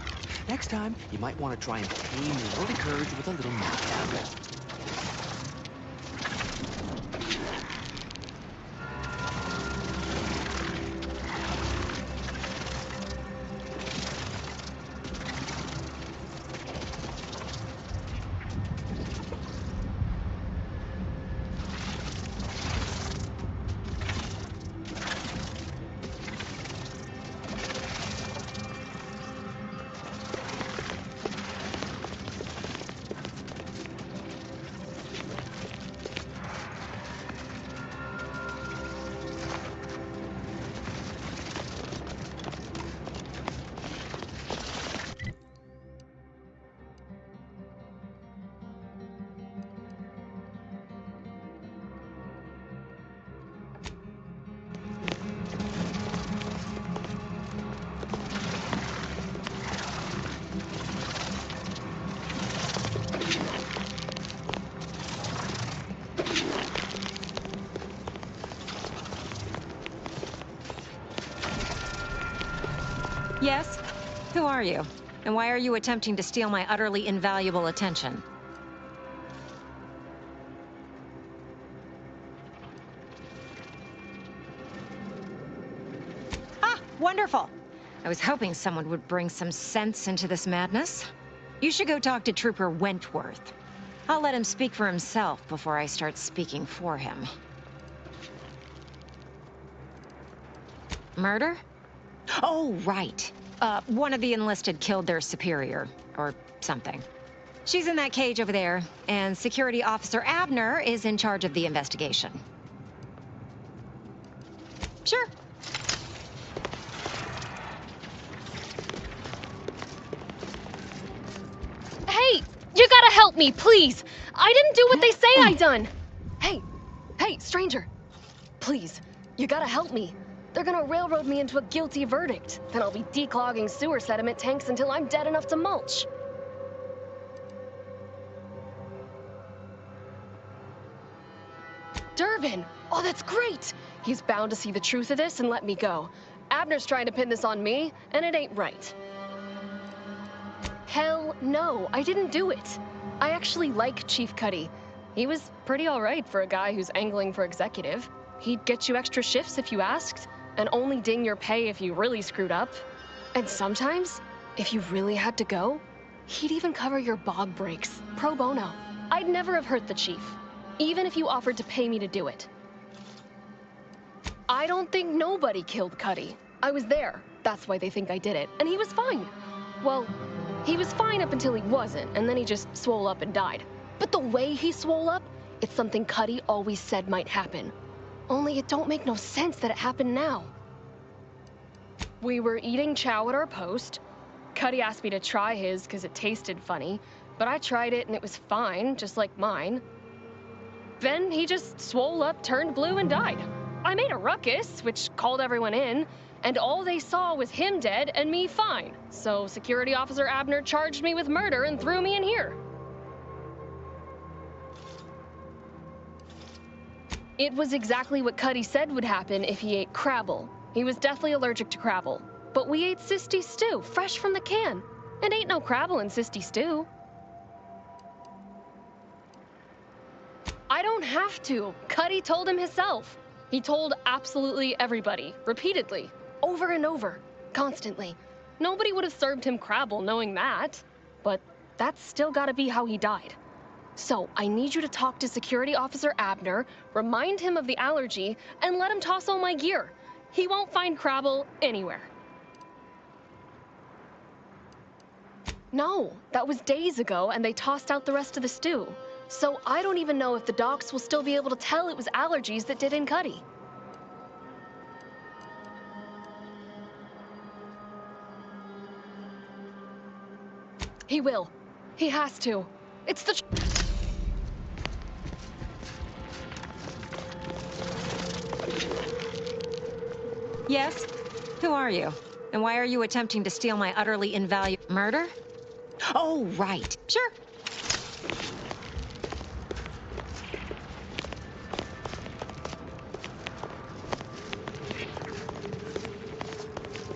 Next time, you might want to try and tame your early courage with a little knockdown. Yes? Who are you? And why are you attempting to steal my utterly invaluable attention? Ah, wonderful! I was hoping someone would bring some sense into this madness. You should go talk to Trooper Wentworth. I'll let him speak for himself before I start speaking for him. Murder? Oh, right. One of the enlisted killed their superior, or something. She's in that cage over there, and Security Officer Abner is in charge of the investigation. Sure. Hey, you gotta help me, please! I didn't do what they say I done! Hey, stranger. Please, you gotta help me. They're gonna railroad me into a guilty verdict. Then I'll be declogging sewer sediment tanks until I'm dead enough to mulch. Durbin! Oh, that's great! He's bound to see the truth of this and let me go. Abner's trying to pin this on me, and it ain't right. Hell no, I didn't do it. I actually like Chief Cuddy. He was pretty alright for a guy who's angling for executive. He'd get you extra shifts if you asked, and only ding your pay if you really screwed up. And sometimes, if you really had to go, he'd even cover your bog breaks, pro bono. I'd never have hurt the chief, even if you offered to pay me to do it. I don't think nobody killed Cuddy. I was there. That's why they think I did it, and he was fine. Well, he was fine up until he wasn't, and then he just swole up and died. But the way he swole up, it's something Cuddy always said might happen. Only it don't make no sense that it happened now. We were eating chow at our post. Cuddy asked me to try his because it tasted funny, but I tried it and it was fine, just like mine. Then he just swole up, turned blue, and died. I made a ruckus, which called everyone in, and all they saw was him dead and me fine. So Security Officer Abner charged me with murder and threw me in here. It was exactly what Cuddy said would happen if he ate Crabble. He was deathly allergic to Crabble. But we ate Sisty stew, fresh from the can. And ain't no Crabble in Sisty stew. I don't have to. Cuddy told him himself. He told absolutely everybody, repeatedly, over and over, constantly. Nobody would have served him Crabble knowing that. But that's still gotta be how he died. So, I need you to talk to Security Officer Abner, remind him of the allergy, and let him toss all my gear. He won't find Crabble anywhere. No, that was days ago, and they tossed out the rest of the stew. So I don't even know if the docs will still be able to tell it was allergies that did in Cuddy. He will. He has to. It's the... Yes? Who are you? And why are you attempting to steal my utterly invaluable... Murder? Oh, right. Sure.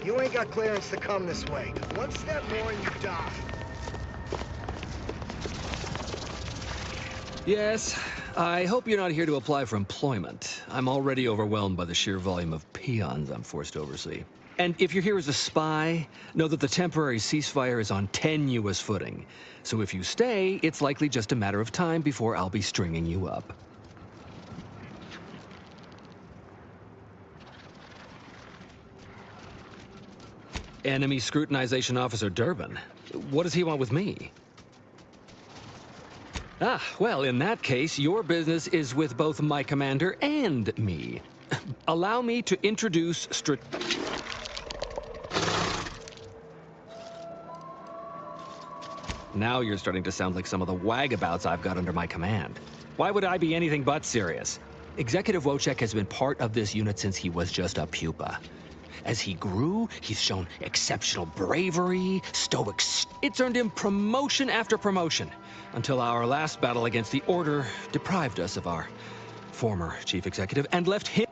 You ain't got clearance to come this way. One step more and you die. Yes, I hope you're not here to apply for employment. I'm already overwhelmed by the sheer volume of peons I'm forced to oversee. And if you're here as a spy, know that the temporary ceasefire is on tenuous footing. So if you stay, it's likely just a matter of time before I'll be stringing you up. Enemy Scrutinization Officer Durbin. What does he want with me? Ah, well, in that case, your business is with both my commander and me. Allow me to introduce Now you're starting to sound like some of the wagabouts I've got under my command. Why would I be anything but serious? Executive Wojciech has been part of this unit since he was just a pupa. As he grew, he's shown exceptional bravery, stoic... It's earned him promotion after promotion, until our last battle against the Order deprived us of our former chief executive and left him...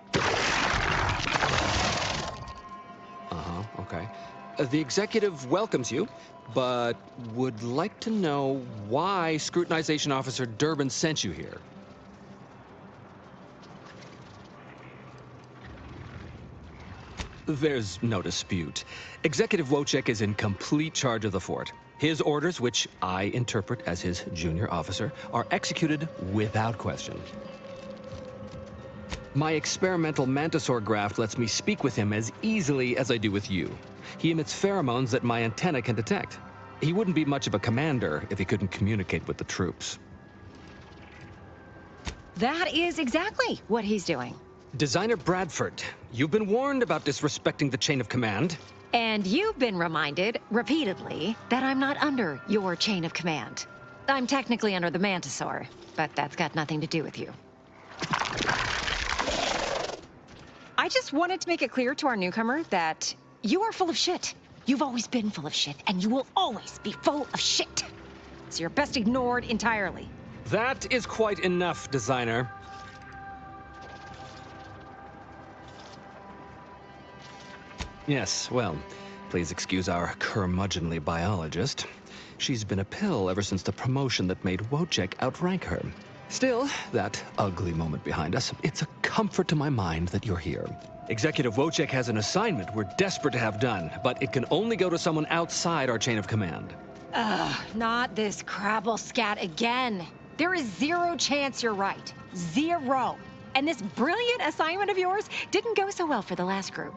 Okay. The executive welcomes you, but would like to know why Scrutinization Officer Durbin sent you here. There's no dispute. Executive Wojciech is in complete charge of the fort. His orders, which I interpret as his junior officer, are executed without question. My experimental Mantisaur graft lets me speak with him as easily as I do with you. He emits pheromones that my antenna can detect. He wouldn't be much of a commander if he couldn't communicate with the troops. That is exactly what he's doing. Designer Bradford, you've been warned about disrespecting the chain of command. And you've been reminded, repeatedly, that I'm not under your chain of command. I'm technically under the Mantisaur, but that's got nothing to do with you. I just wanted to make it clear to our newcomer that you are full of shit. You've always been full of shit, and you will always be full of shit. So you're best ignored entirely. That is quite enough, Designer. Yes, well, please excuse our curmudgeonly biologist. She's been a pill ever since the promotion that made Wojciech outrank her. Still, that ugly moment behind us, it's a comfort to my mind that you're here. Executive Wojciech has an assignment we're desperate to have done, but it can only go to someone outside our chain of command. Ugh, not this Crabble scat again. There is zero chance you're right. Zero. And this brilliant assignment of yours didn't go so well for the last group.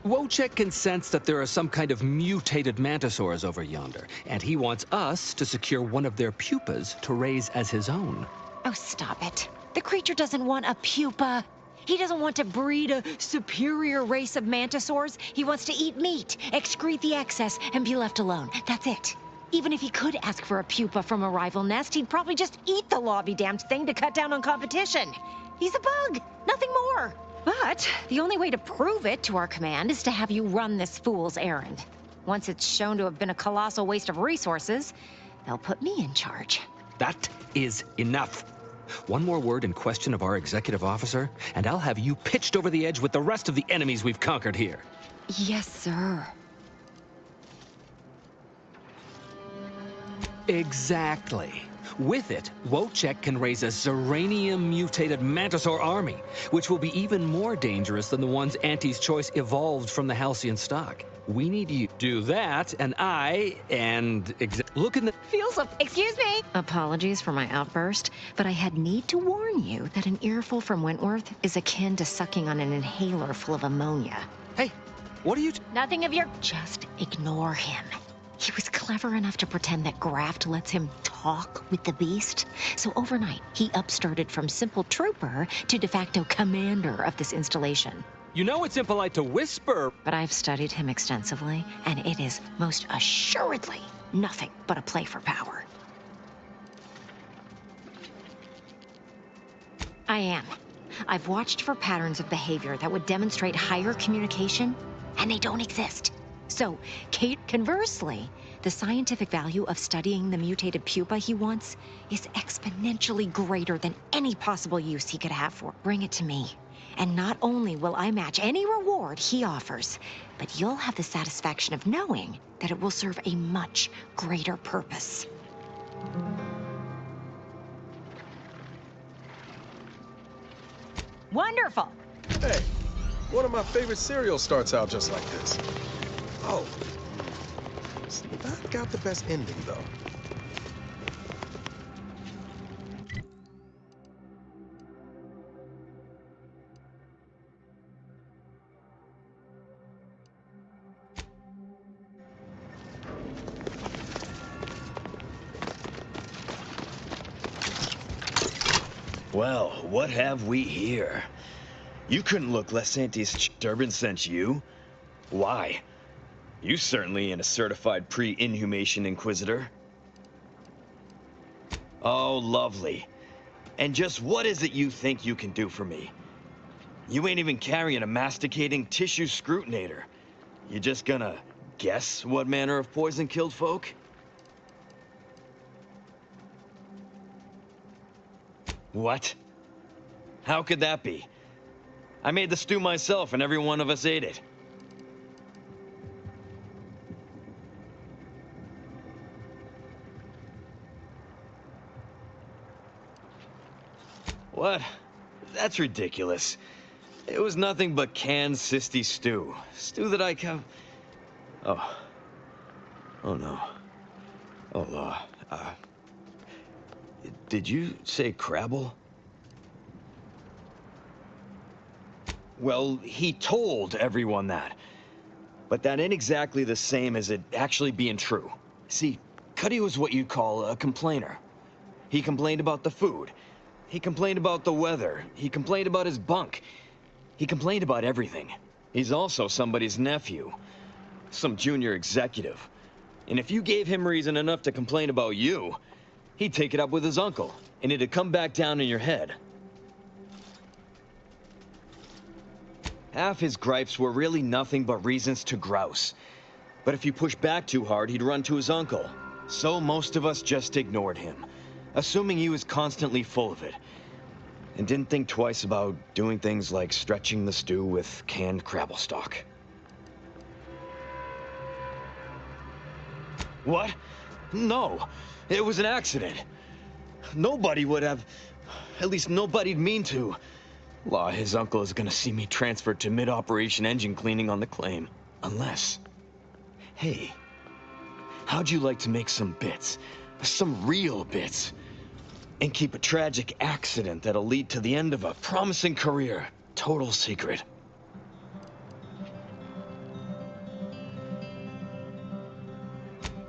Wojciech can sense that there are some kind of mutated Mantisaurs over yonder, and he wants us to secure one of their pupas to raise as his own. Oh, stop it. The creature doesn't want a pupa. He doesn't want to breed a superior race of Mantisaurs. He wants to eat meat, excrete the excess, and be left alone. That's it. Even if he could ask for a pupa from a rival nest, he'd probably just eat the law-be-damned thing to cut down on competition. He's a bug, nothing more. But the only way to prove it to our command is to have you run this fool's errand. Once it's shown to have been a colossal waste of resources, they'll put me in charge. That is enough. One more word in question of our executive officer, and I'll have you pitched over the edge with the rest of the enemies we've conquered here. Yes, sir. Exactly. With it, Wojciech can raise a Zeranium-mutated Mantisaur army, which will be even more dangerous than the ones Auntie's Choice evolved from the Halcyon stock. We need you to do that, and look in the... Excuse me! Apologies for my outburst, but I had need to warn you that an earful from Wentworth is akin to sucking on an inhaler full of ammonia. Hey, what are you... Nothing of your... Just ignore him. He was clever enough to pretend that Graft lets him talk with the beast. So overnight, he upstarted from simple trooper to de facto commander of this installation. You know it's impolite to whisper. But I've studied him extensively, and it is most assuredly nothing but a play for power. I am. I've watched for patterns of behavior that would demonstrate higher communication, and they don't exist. So, Kate, conversely, the scientific value of studying the mutated pupa he wants is exponentially greater than any possible use he could have for it. Bring it to me. And not only will I match any reward he offers, but you'll have the satisfaction of knowing that it will serve a much greater purpose. Wonderful! Hey, one of my favorite cereals starts out just like this. Oh. It's not got the best ending, though. Well, what have we here? You couldn't look less anti-Durbin sent you. Why? You certainly ain't a certified pre-inhumation Inquisitor. Oh, lovely. And just what is it you think you can do for me? You ain't even carrying a masticating tissue scrutinator. You just gonna guess what manner of poison killed folk? What? How could that be? I made the stew myself and every one of us ate it. What? That's ridiculous. It was nothing but canned cysty stew. Stew that I Oh. Oh no. Oh, did you say Crabble? Well, he told everyone that. But that ain't exactly the same as it actually being true. See, Cuddy was what you'd call a complainer. He complained about the food. He complained about the weather. He complained about his bunk. He complained about everything. He's also somebody's nephew. Some junior executive. And if you gave him reason enough to complain about you, he'd take it up with his uncle, and it'd come back down in your head. Half his gripes were really nothing but reasons to grouse. But if you push back too hard, he'd run to his uncle. So most of us just ignored him, assuming he was constantly full of it, and didn't think twice about doing things like stretching the stew with canned Crabble stock. What? No, it was an accident. Nobody would have, at least nobody'd mean to. Law, his uncle is gonna see me transferred to mid-operation engine cleaning on the claim. Unless... Hey, how'd you like to make some bits? Some real bits? And keep a tragic accident that'll lead to the end of a promising career. Total secret.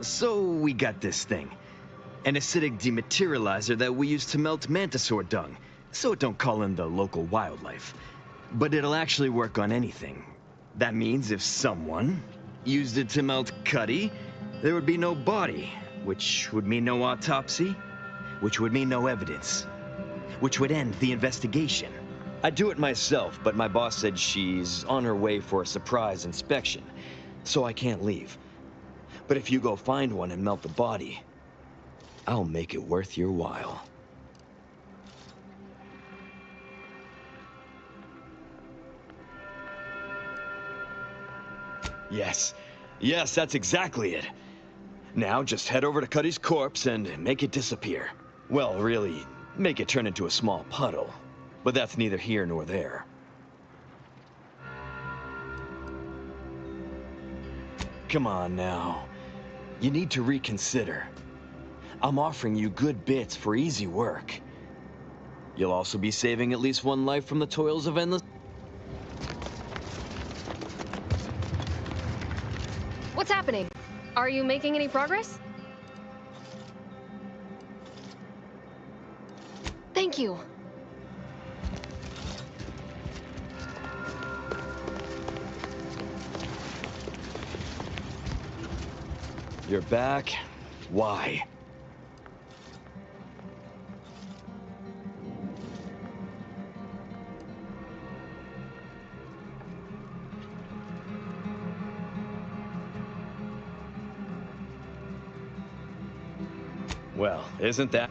So we got this thing. An acidic dematerializer that we use to melt Mantisaur dung, so it don't call in the local wildlife. But it'll actually work on anything. That means if someone used it to melt Cuddy, there would be no body, which would mean no autopsy, which would mean no evidence, which would end the investigation. I'd do it myself, but my boss said she's on her way for a surprise inspection, so I can't leave. But if you go find one and melt the body, I'll make it worth your while. Yes. Yes, that's exactly it. Now just head over to Cuddy's corpse and make it disappear. Well, really, make it turn into a small puddle. But that's neither here nor there. Come on now. You need to reconsider. I'm offering you good bits for easy work. You'll also be saving at least one life from the toils of endless... What's happening? Are you making any progress? Thank you. You're back? Why? Well, isn't that...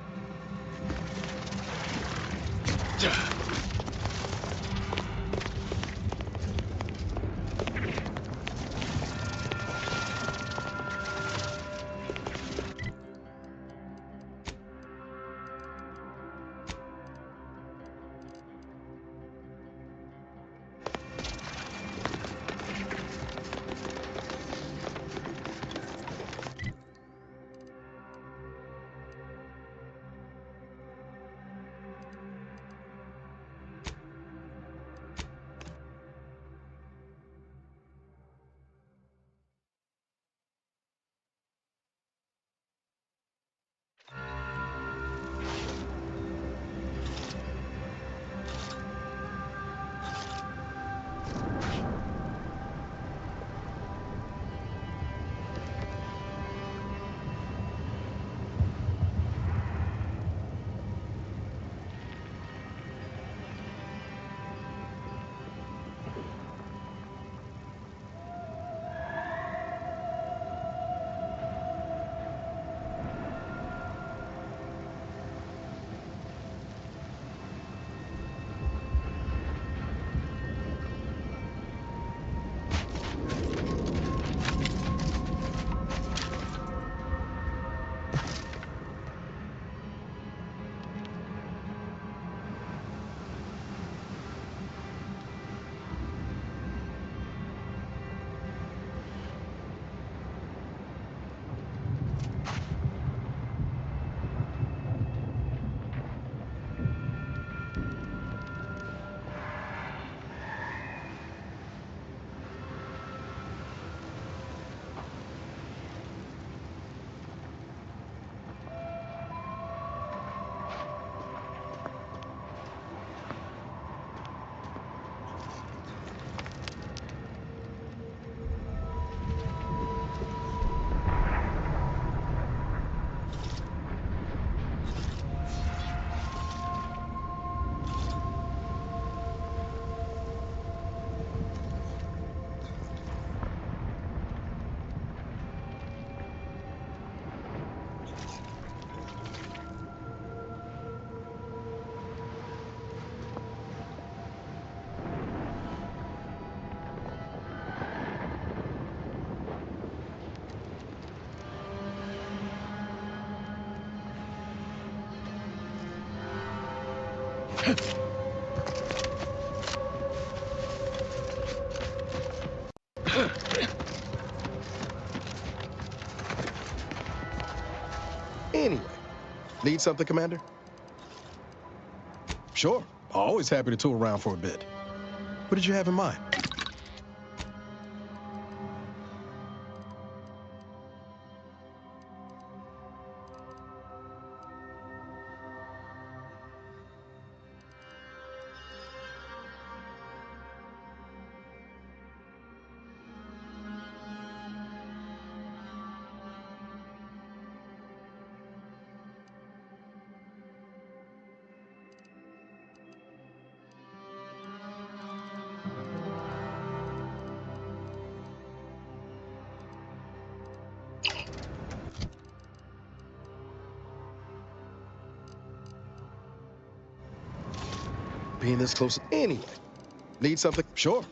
Anyway, need something, Commander? Sure. Always happy to tool around for a bit. What did you have in mind? Being this close anyway. Need something? Sure.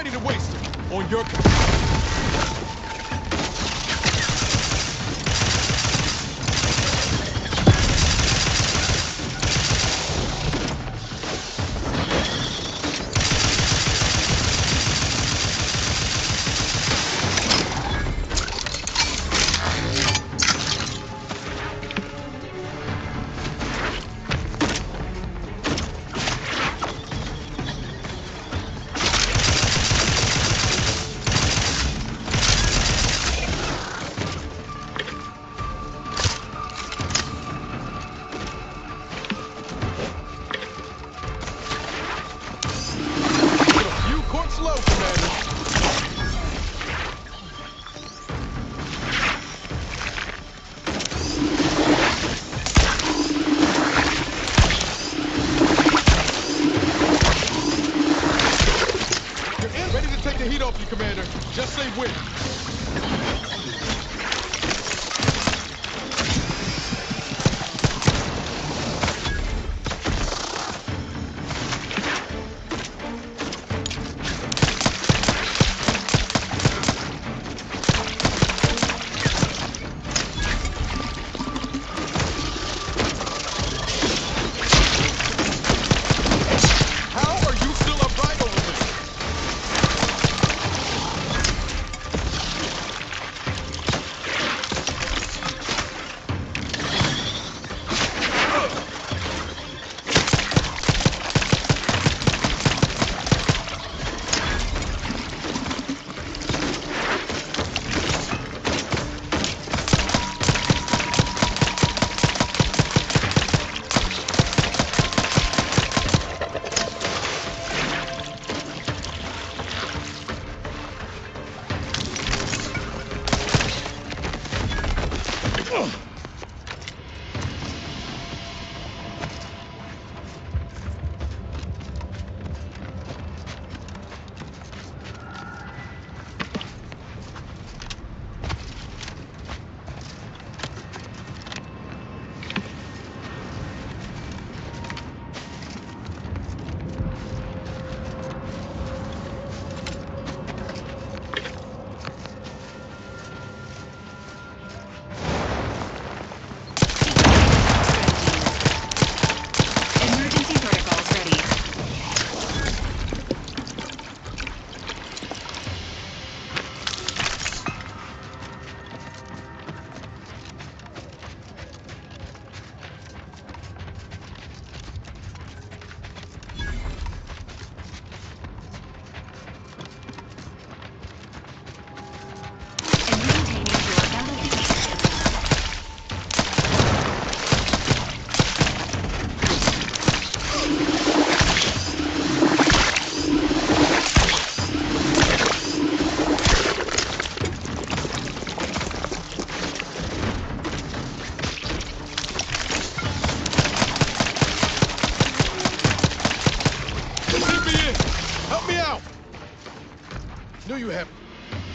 ready to waste it. On your...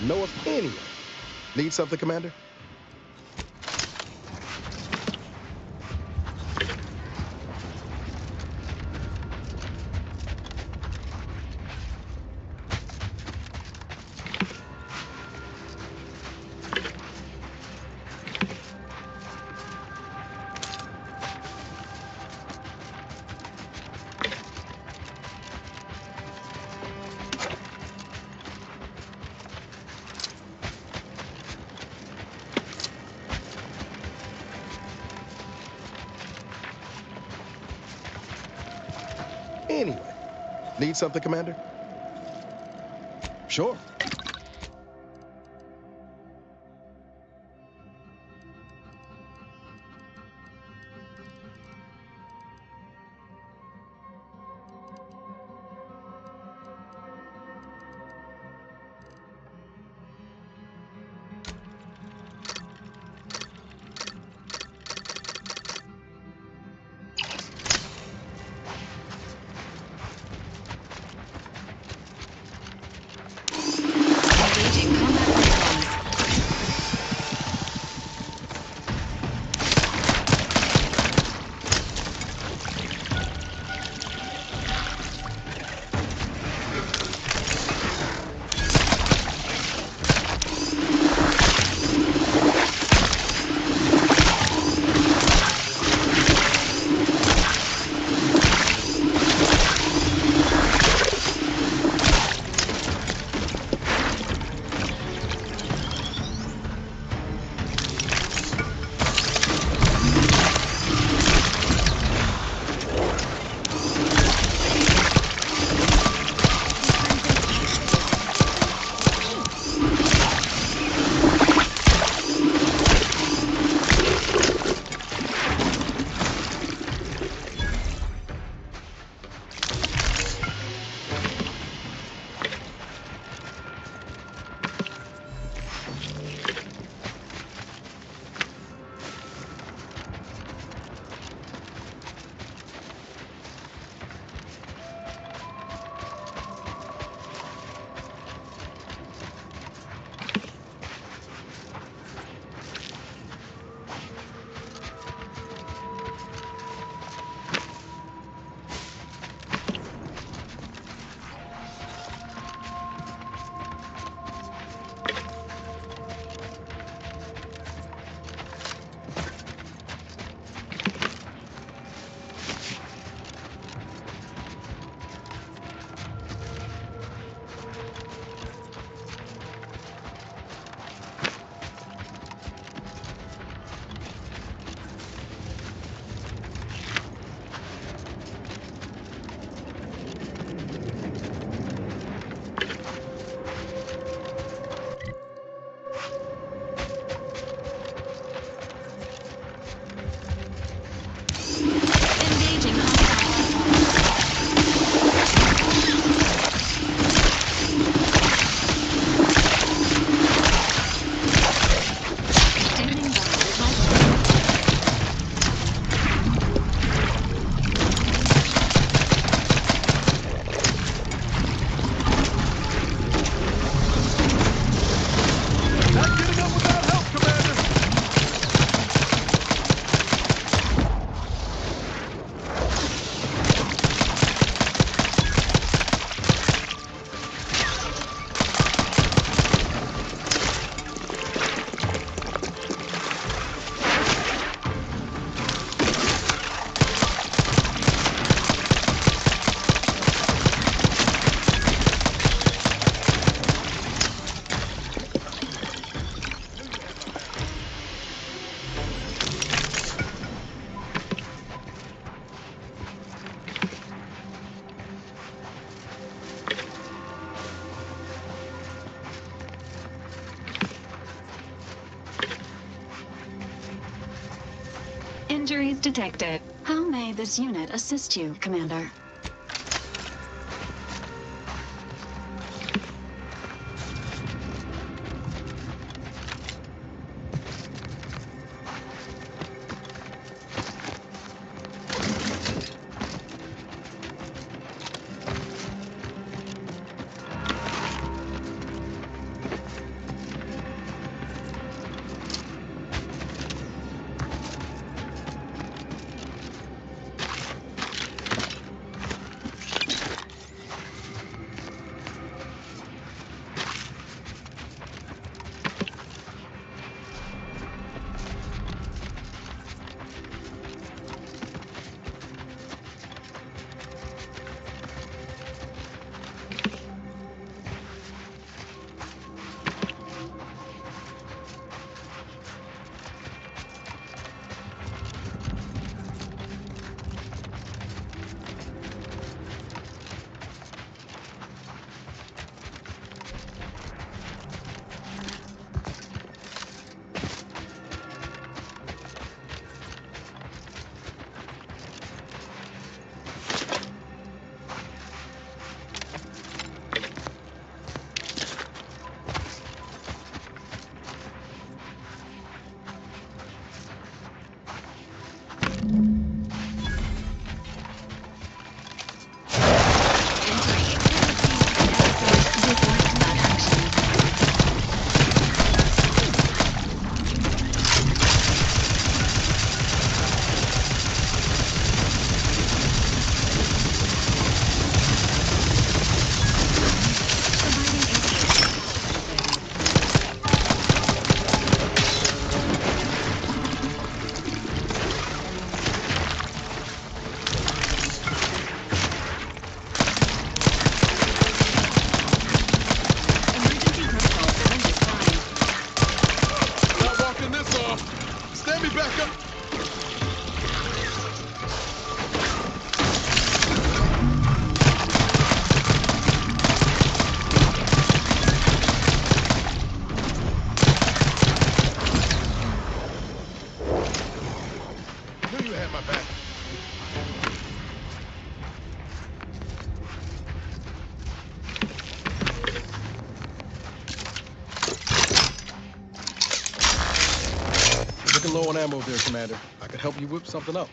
Know of anyone. Need something, Commander? Anyway, need something, Commander? Sure. Injuries detected. How may this unit assist you, Commander? Low on ammo there, Commander. I could help you whip something up.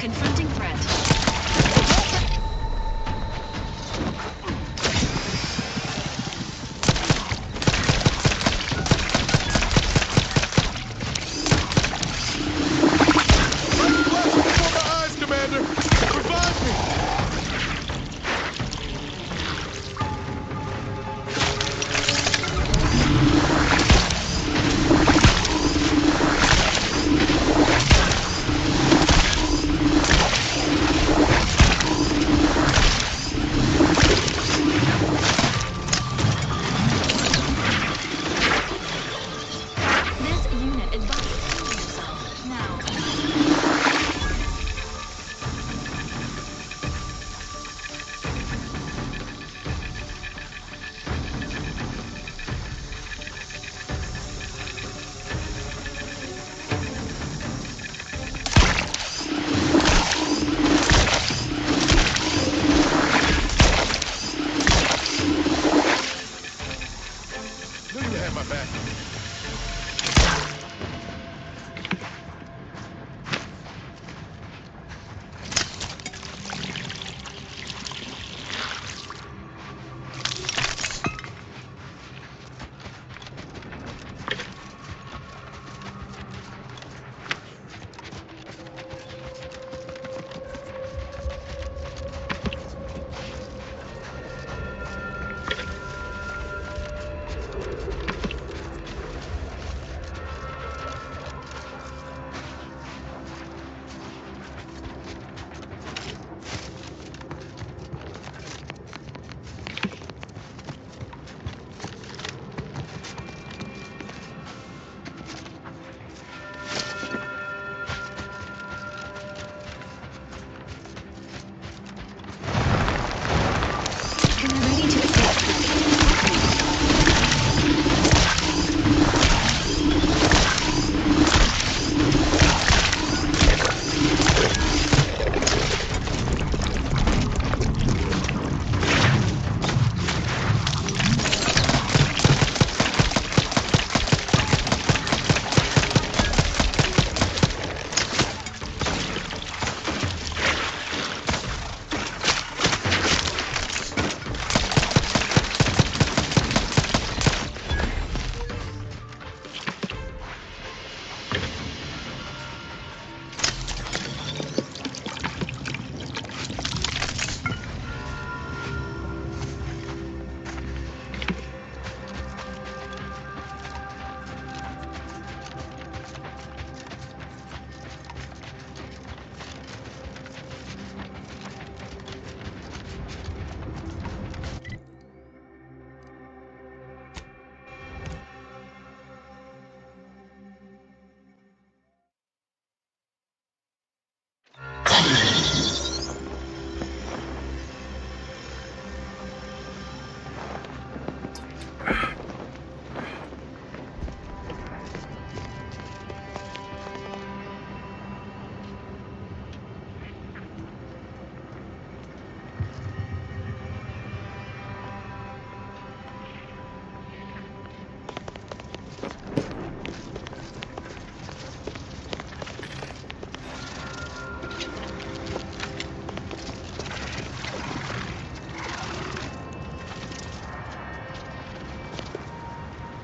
Confronting threat. my back.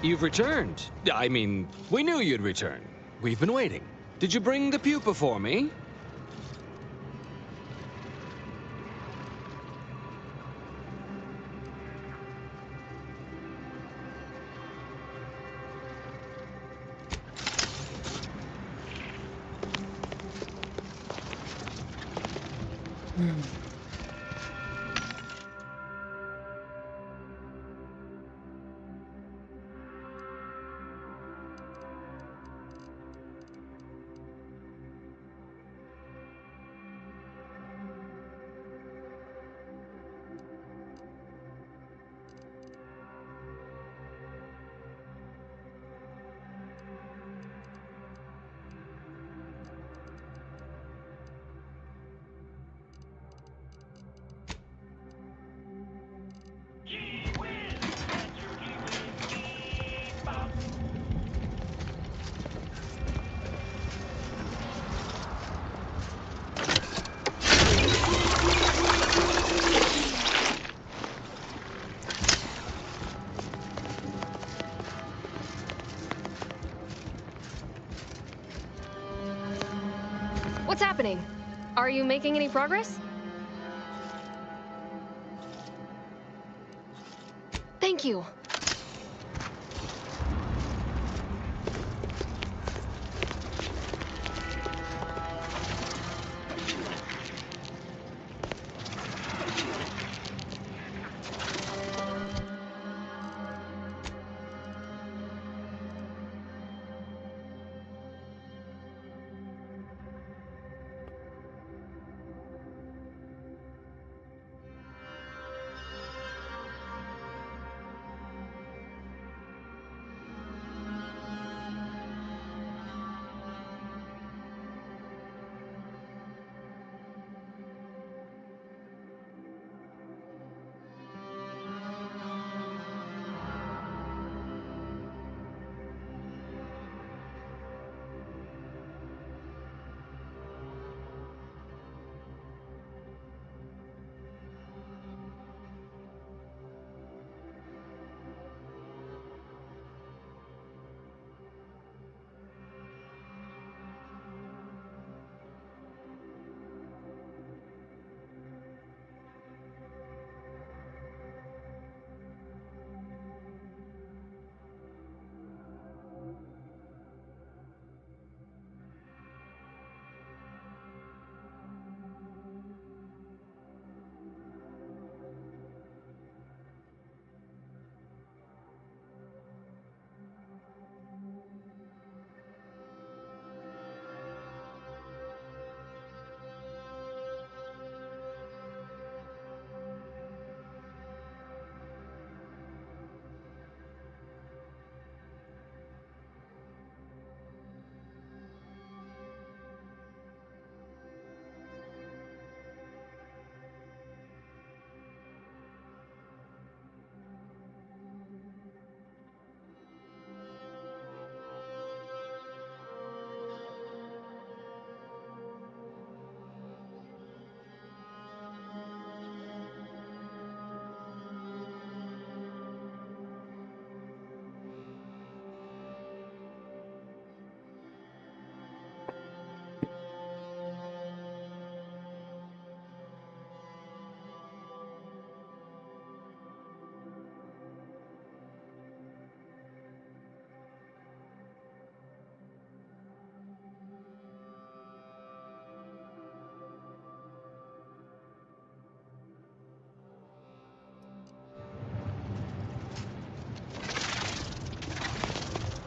You've returned. I mean, we knew you'd return. We've been waiting. Did you bring the pupa for me? What's happening? Are you making any progress? Thank you.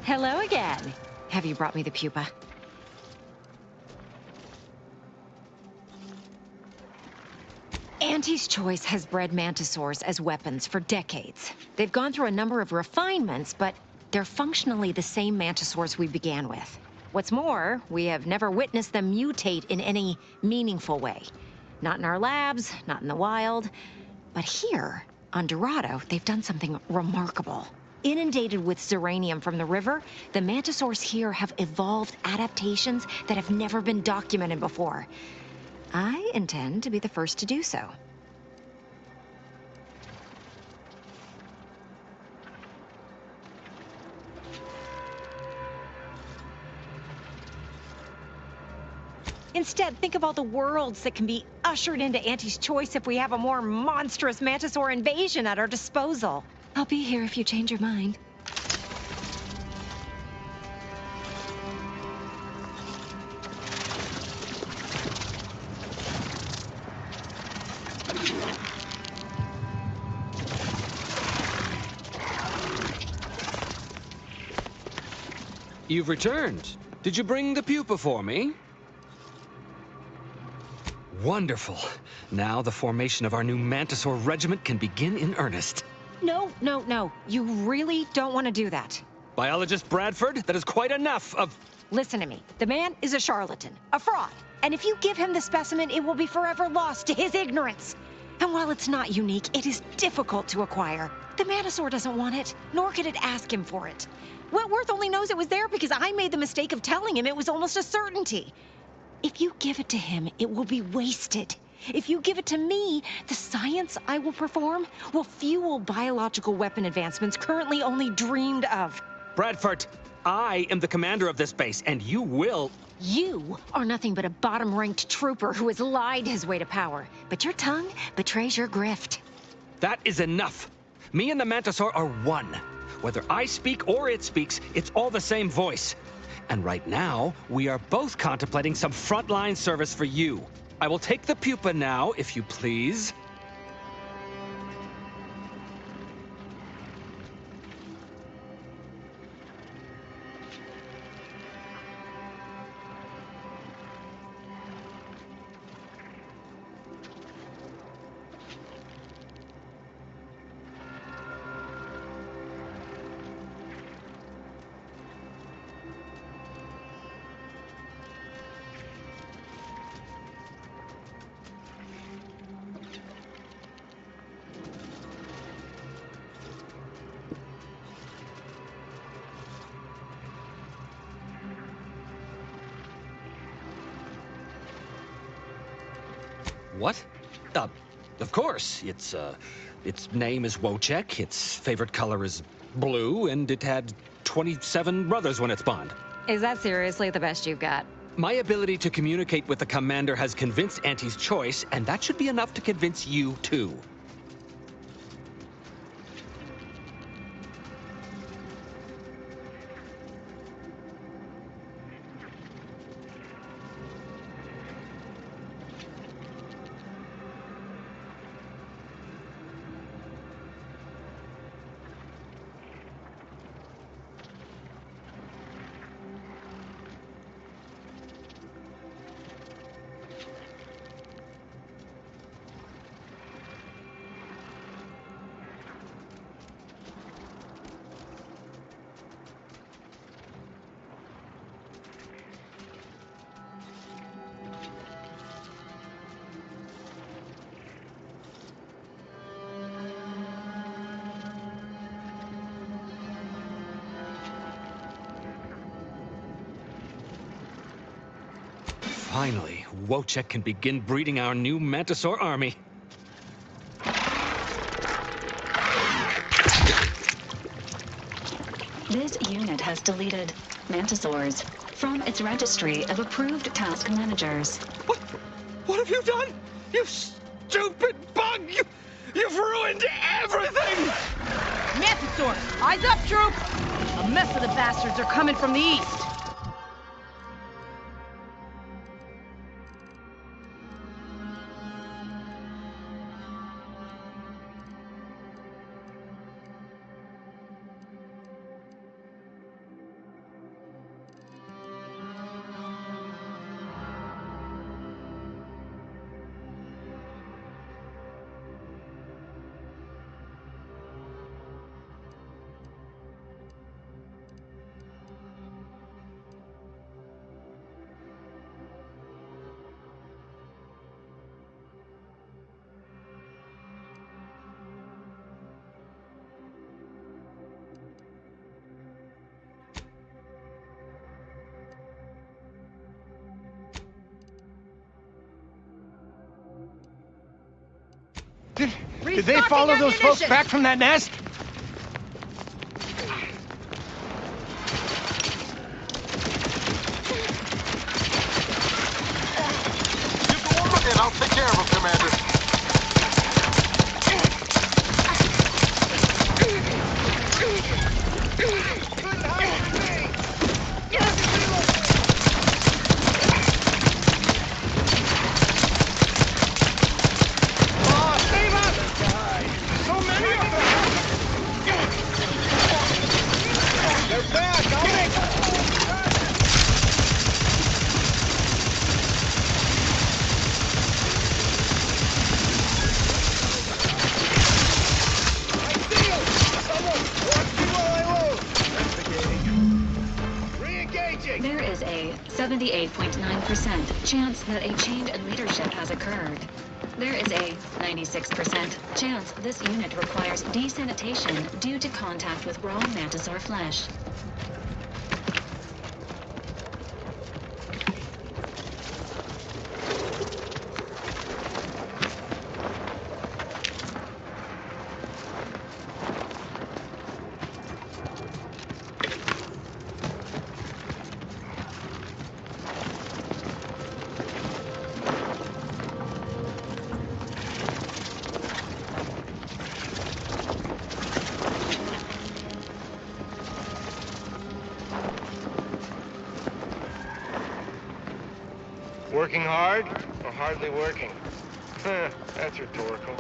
Hello again. Have you brought me the pupa? Auntie's Choice has bred mantisaurs as weapons for decades. They've gone through a number of refinements, but they're functionally the same mantisaurs we began with. What's more, we have never witnessed them mutate in any meaningful way. Not in our labs, not in the wild. But here, on Dorado, they've done something remarkable. Inundated with Zeranium from the river, the mantisaurs here have evolved adaptations that have never been documented before. I intend to be the first to do so. Instead, think of all the worlds that can be ushered into Auntie's Choice if we have a more monstrous mantisaur invasion at our disposal. I'll be here if you change your mind. You've returned. Did you bring the pupa for me? Wonderful. Now the formation of our new Mantisaur regiment can begin in earnest. No. You really don't want to do that. Biologist Bradford, that is quite enough of... Listen to me. The man is a charlatan, a fraud. And if you give him the specimen, it will be forever lost to his ignorance. And while it's not unique, it is difficult to acquire. The Mantisaur doesn't want it, nor could it ask him for it. Wentworth only knows it was there because I made the mistake of telling him it was almost a certainty. If you give it to him, it will be wasted. If you give it to me, the science I will perform will fuel biological weapon advancements currently only dreamed of. Bradford, I am the commander of this base, and you will... You are nothing but a bottom-ranked trooper who has lied his way to power. But your tongue betrays your grift. That is enough. Me and the Mantisaur are one. Whether I speak or it speaks, it's all the same voice. And right now, we are both contemplating some frontline service for you. I will take the pupa now, if you please. What? Of course. Its name is Wojciech, its favorite color is blue, and it had 27 brothers when it's born. Is that seriously the best you've got? My ability to communicate with the commander has convinced Auntie's Choice, and that should be enough to convince you, too. Finally, Wojciech can begin breeding our new Mantisaur army. This unit has deleted Mantisaurs from its registry of approved task managers. What have you done? You stupid bug! You've ruined everything! Mantisaur, eyes up, troop! A mess of the bastards are coming from the east. Did they follow those folks back from that nest? And I'll take care of him, Commander. There is a 78.9% chance that a change in leadership has occurred. There is a 96% chance this unit requires desanitation due to contact with raw mantisaur flesh. Working hard or hardly working? That's rhetorical.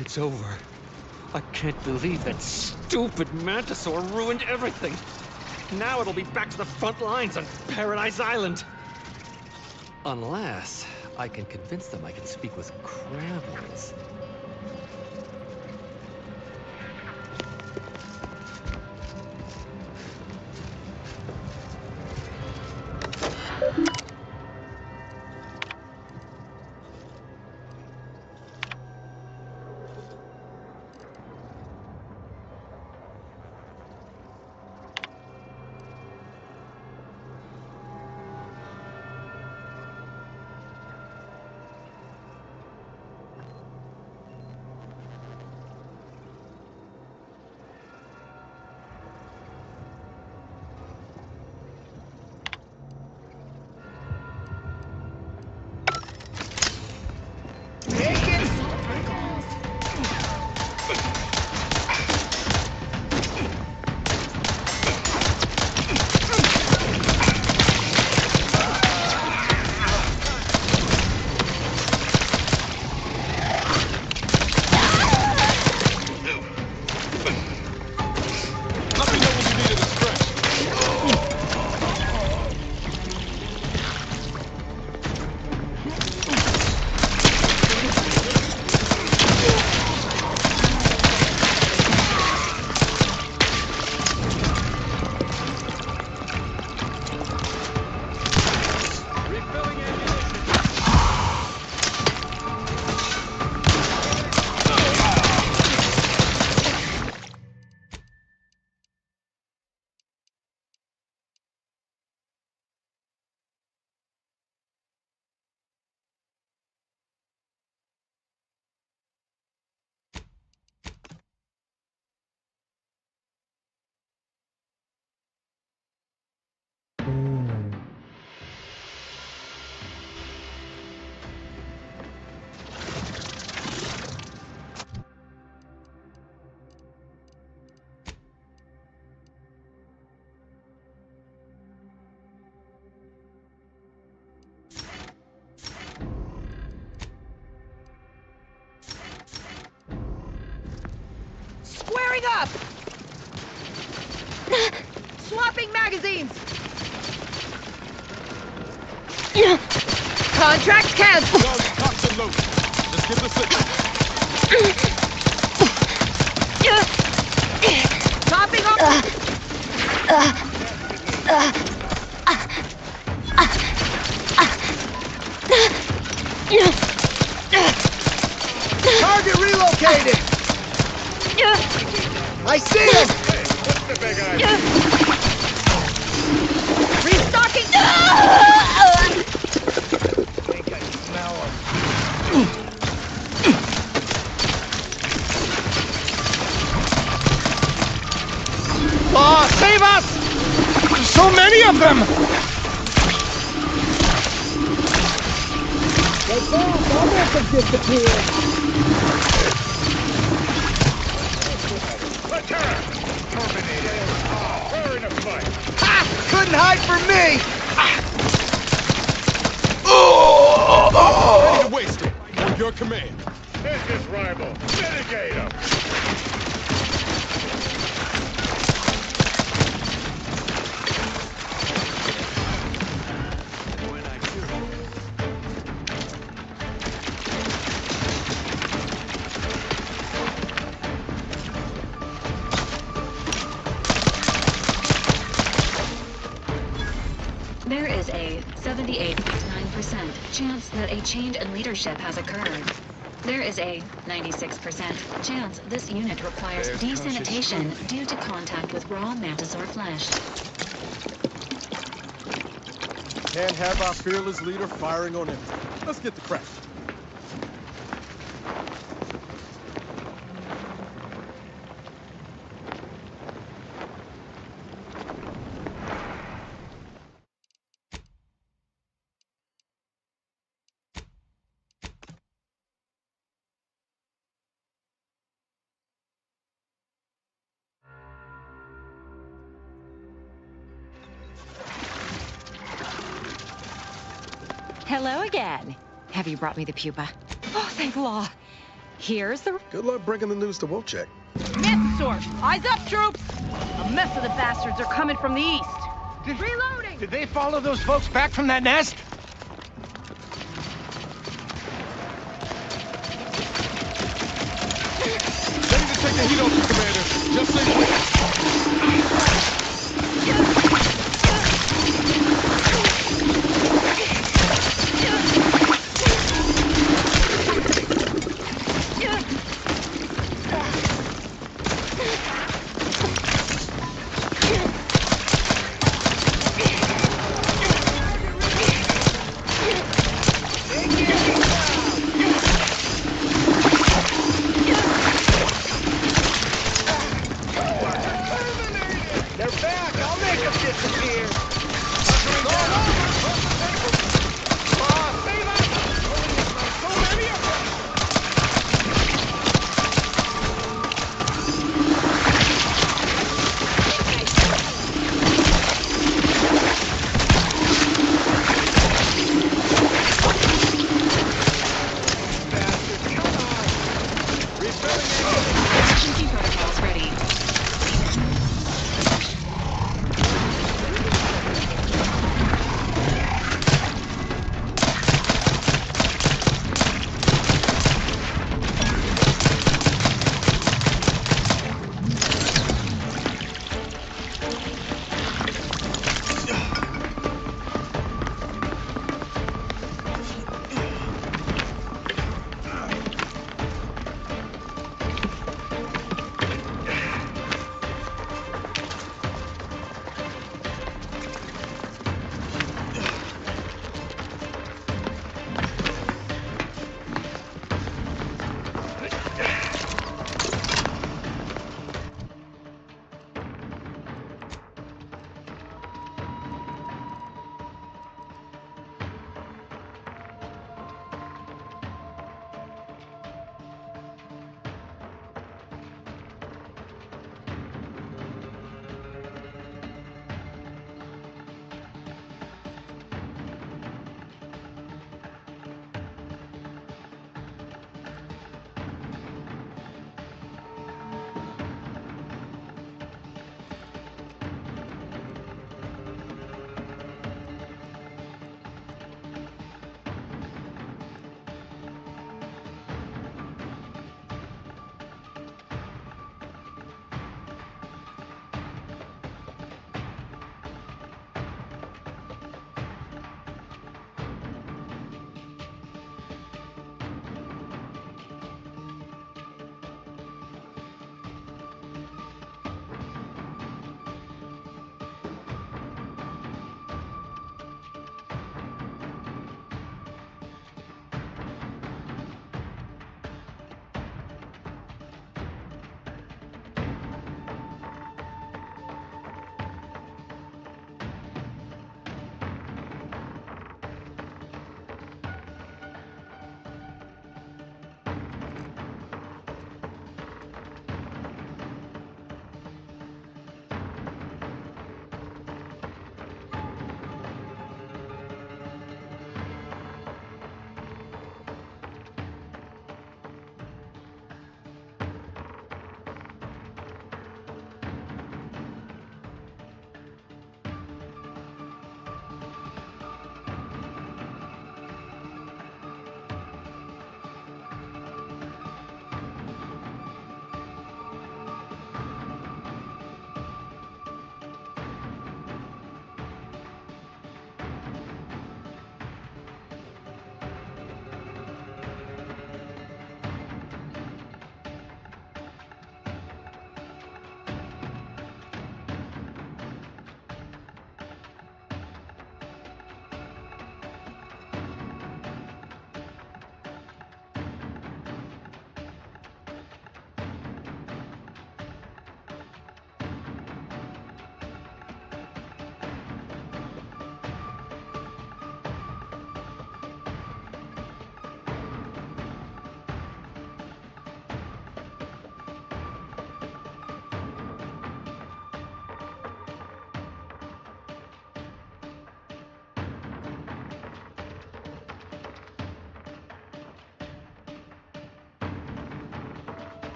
It's over. I can't believe that stupid Mantisaur ruined everything. Now it'll be back to the front lines on Paradise Island. Unless I can convince them I can speak with Krambles. Moving up! Swapping magazines! Contract canceled! Let's get the signal. Topping off! Target relocated! I see him! Restocking! Save us! There's so many of them! Have disappeared. Ha! Couldn't hide from me! Ready to waste it. On your command. This is rival. Mitigate him. There is a 78.9% chance that a change in leadership has occurred. There is a 96% chance this unit requires desanitation due to contact with raw mantisaur flesh. Can't have our fearless leader firing on him. Let's get the crash. Hello again. Have you brought me the pupa? Oh, thank law. Here's the... Good luck bringing the news to Wojciech. Mantisaur! Eyes up, troops! A mess of the bastards are coming from the east. Reloading! Did they follow those folks back from that nest? Ready to take the heat off you, Commander. Just say wait.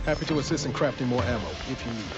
Happy to assist in crafting more ammo, if you need it.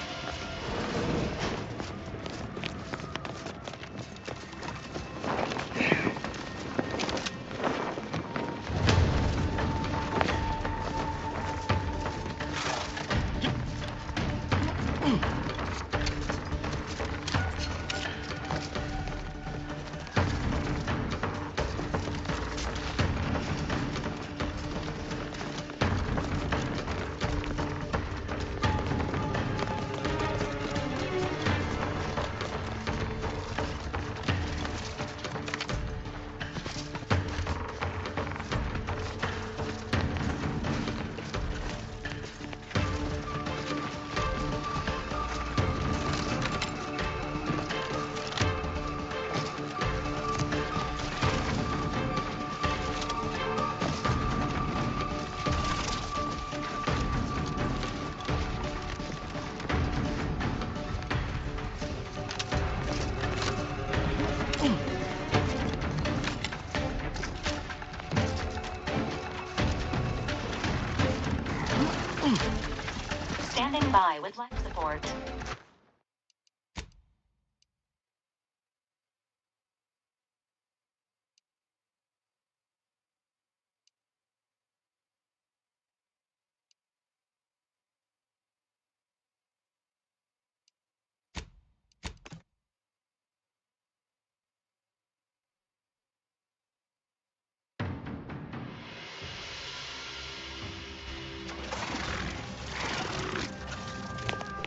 Standing by with life support.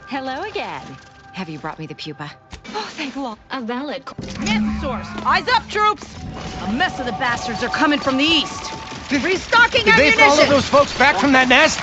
Hello again. Have you brought me the pupa? Oh, thank God. A valid... Source, eyes up, troops! A mess of the bastards are coming from the east. Restocking Did they ammunition! follow those folks back from that nest?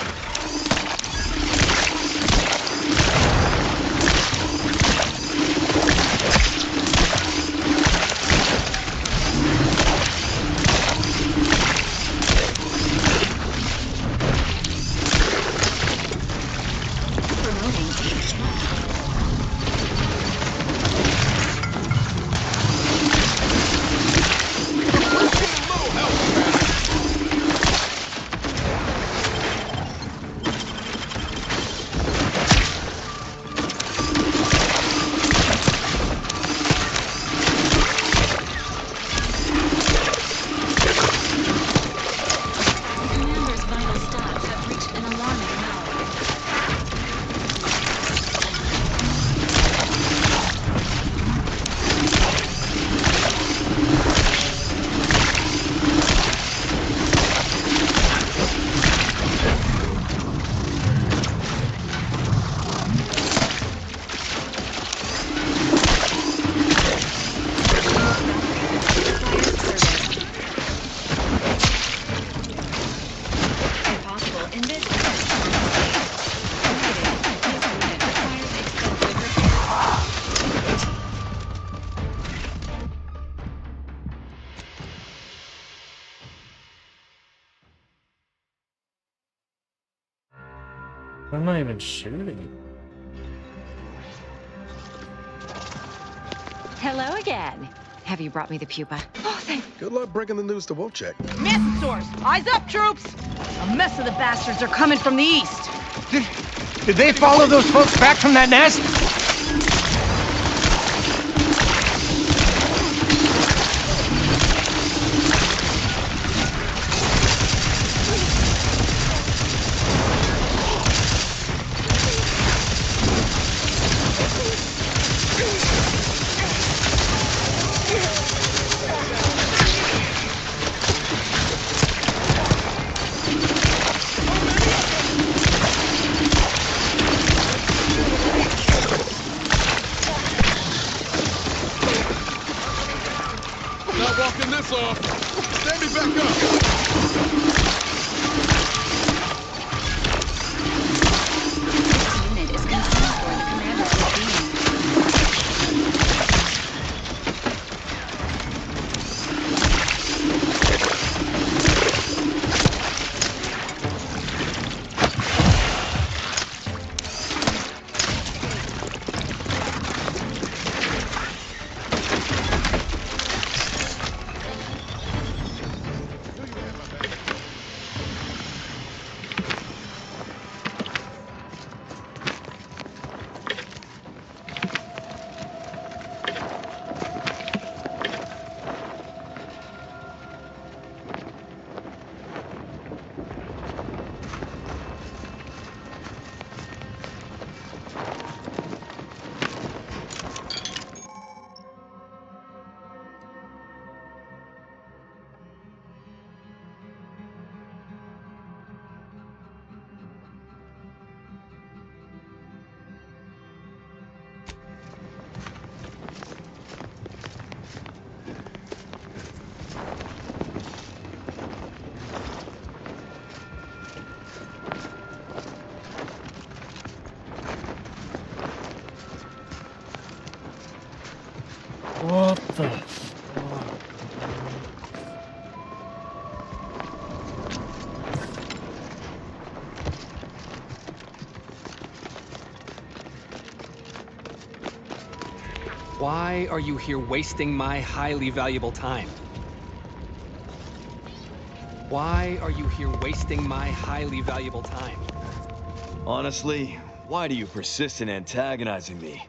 I'm not even shooting. Hello again. Have you brought me the pupa? Oh, thank... Good luck breaking the news to Wojciech. Source, eyes up, troops! A mess of the bastards are coming from the east. Did they follow those folks back from that nest? Not walking this off. Stand me back up. Unit is concerned for the commander's well-being. Why are you here wasting my highly valuable time? Why are you here wasting my highly valuable time? Honestly, why do you persist in antagonizing me?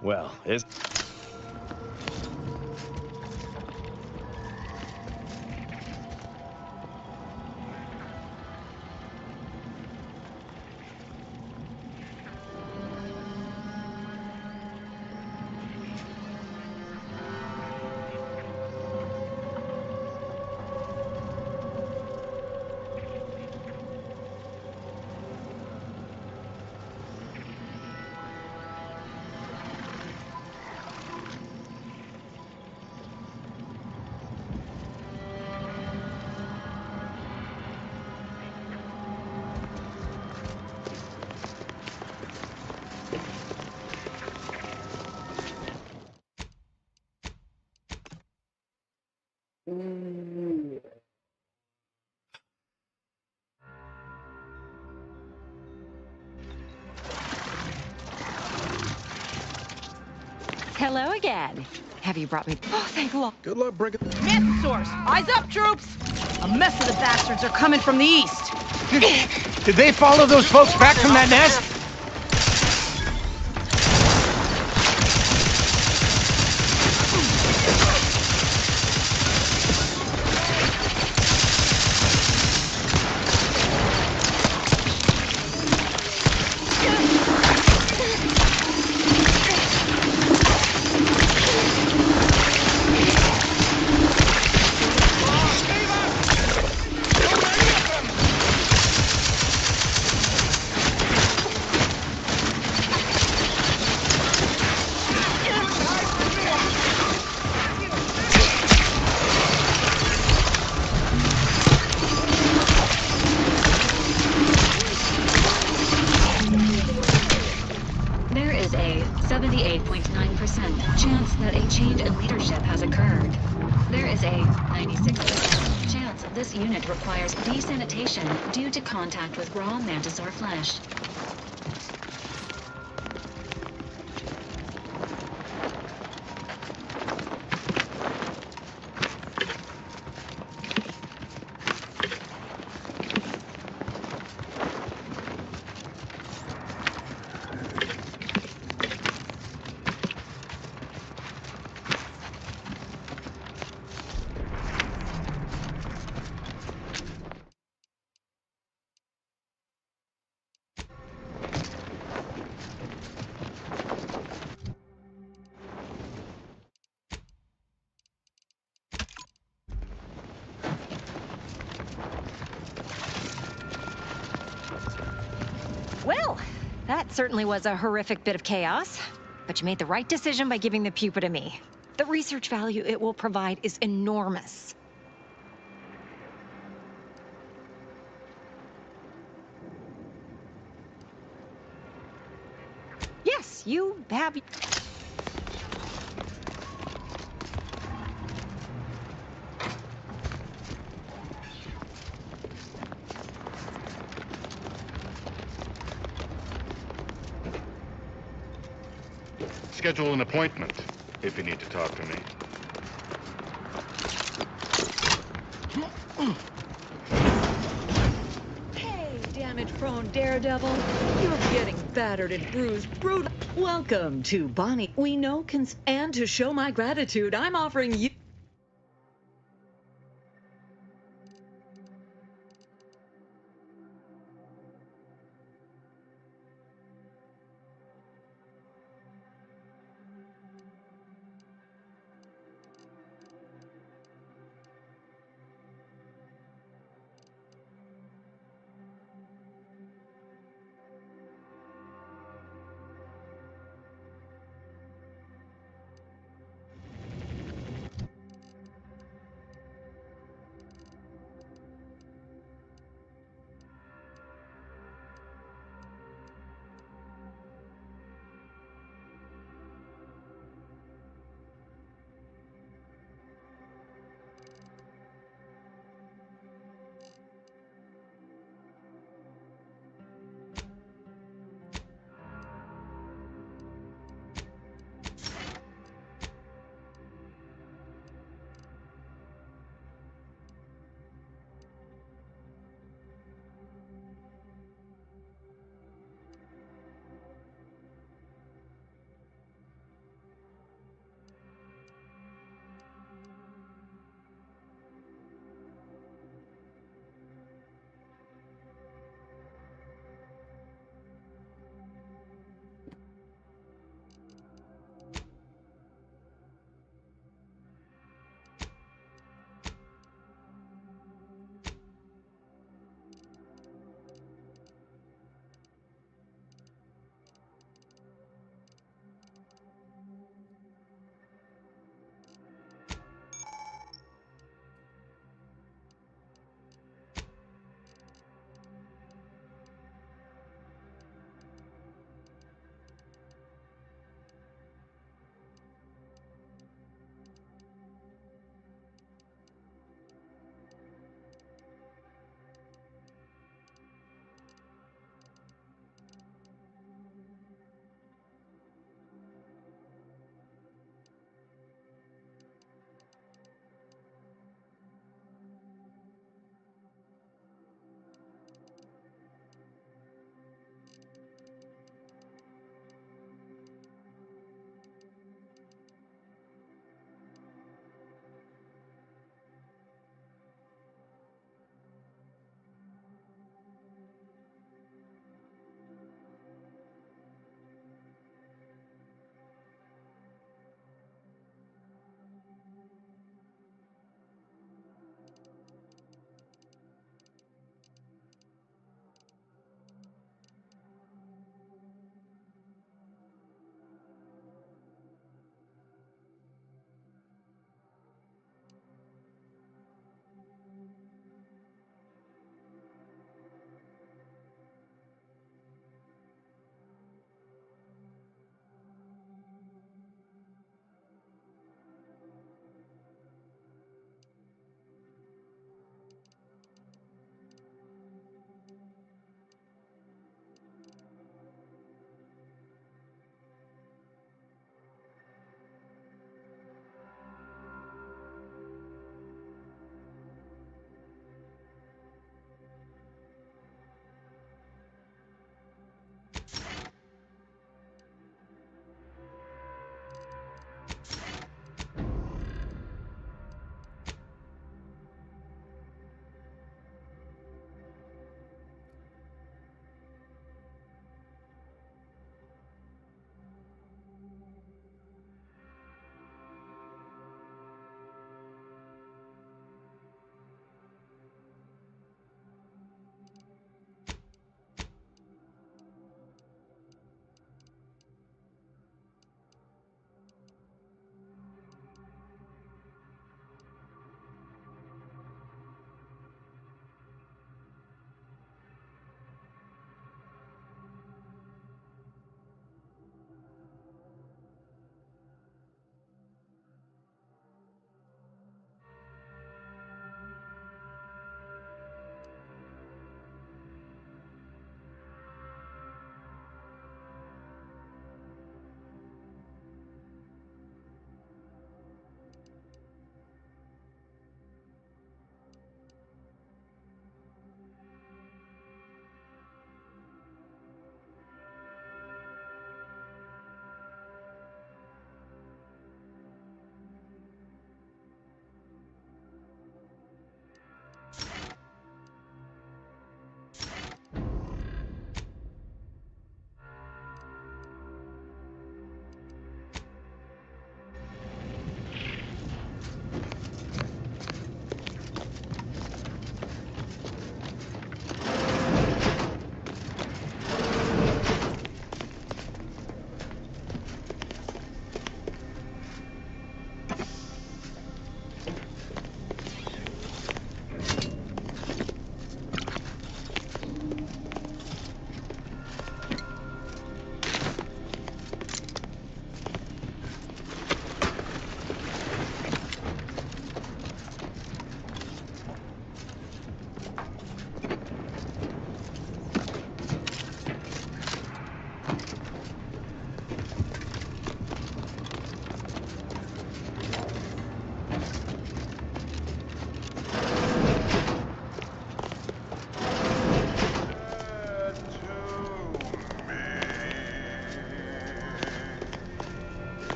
Well, it's... Hello again. Have you brought me... Oh, thank Lord. Good luck, Brigham. Mantisaurs! Eyes up, troops! A mess of the bastards are coming from the east. Did they follow those folks back from that nest? There is a 78.9% chance that a change in leadership has occurred. There is a 96% chance this unit requires desanitation due to contact with raw mantisaur flesh. Well, that certainly was a horrific bit of chaos. But you made the right decision by giving the pupa to me. The research value it will provide is enormous. Yes, you have... Schedule an appointment if you need to talk to me. Hey, damage-prone daredevil. You're getting battered and bruised. Welcome to Bonnie. We know and to show my gratitude, I'm offering you...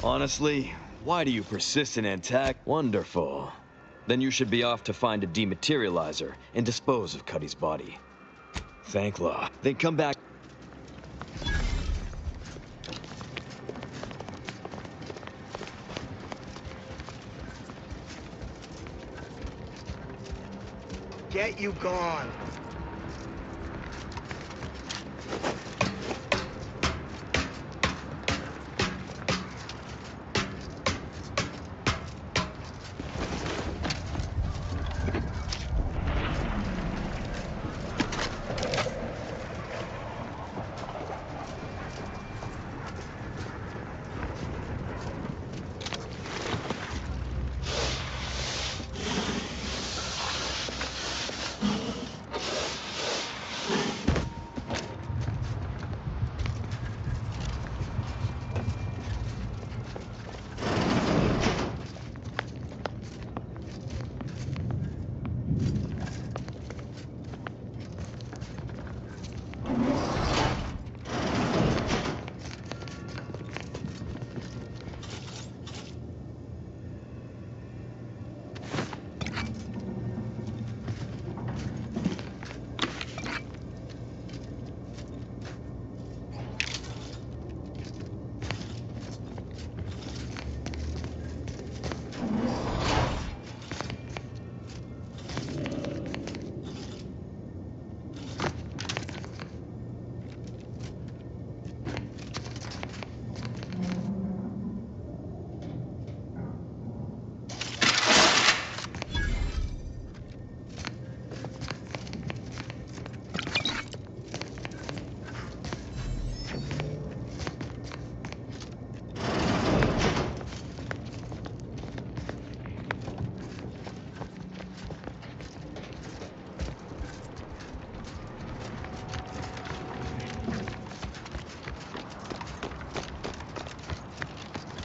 Honestly, why do you persist in attack? Wonderful. Then you should be off to find a dematerializer and dispose of Cuddy's body. Thankla. Then come back. Get you gone.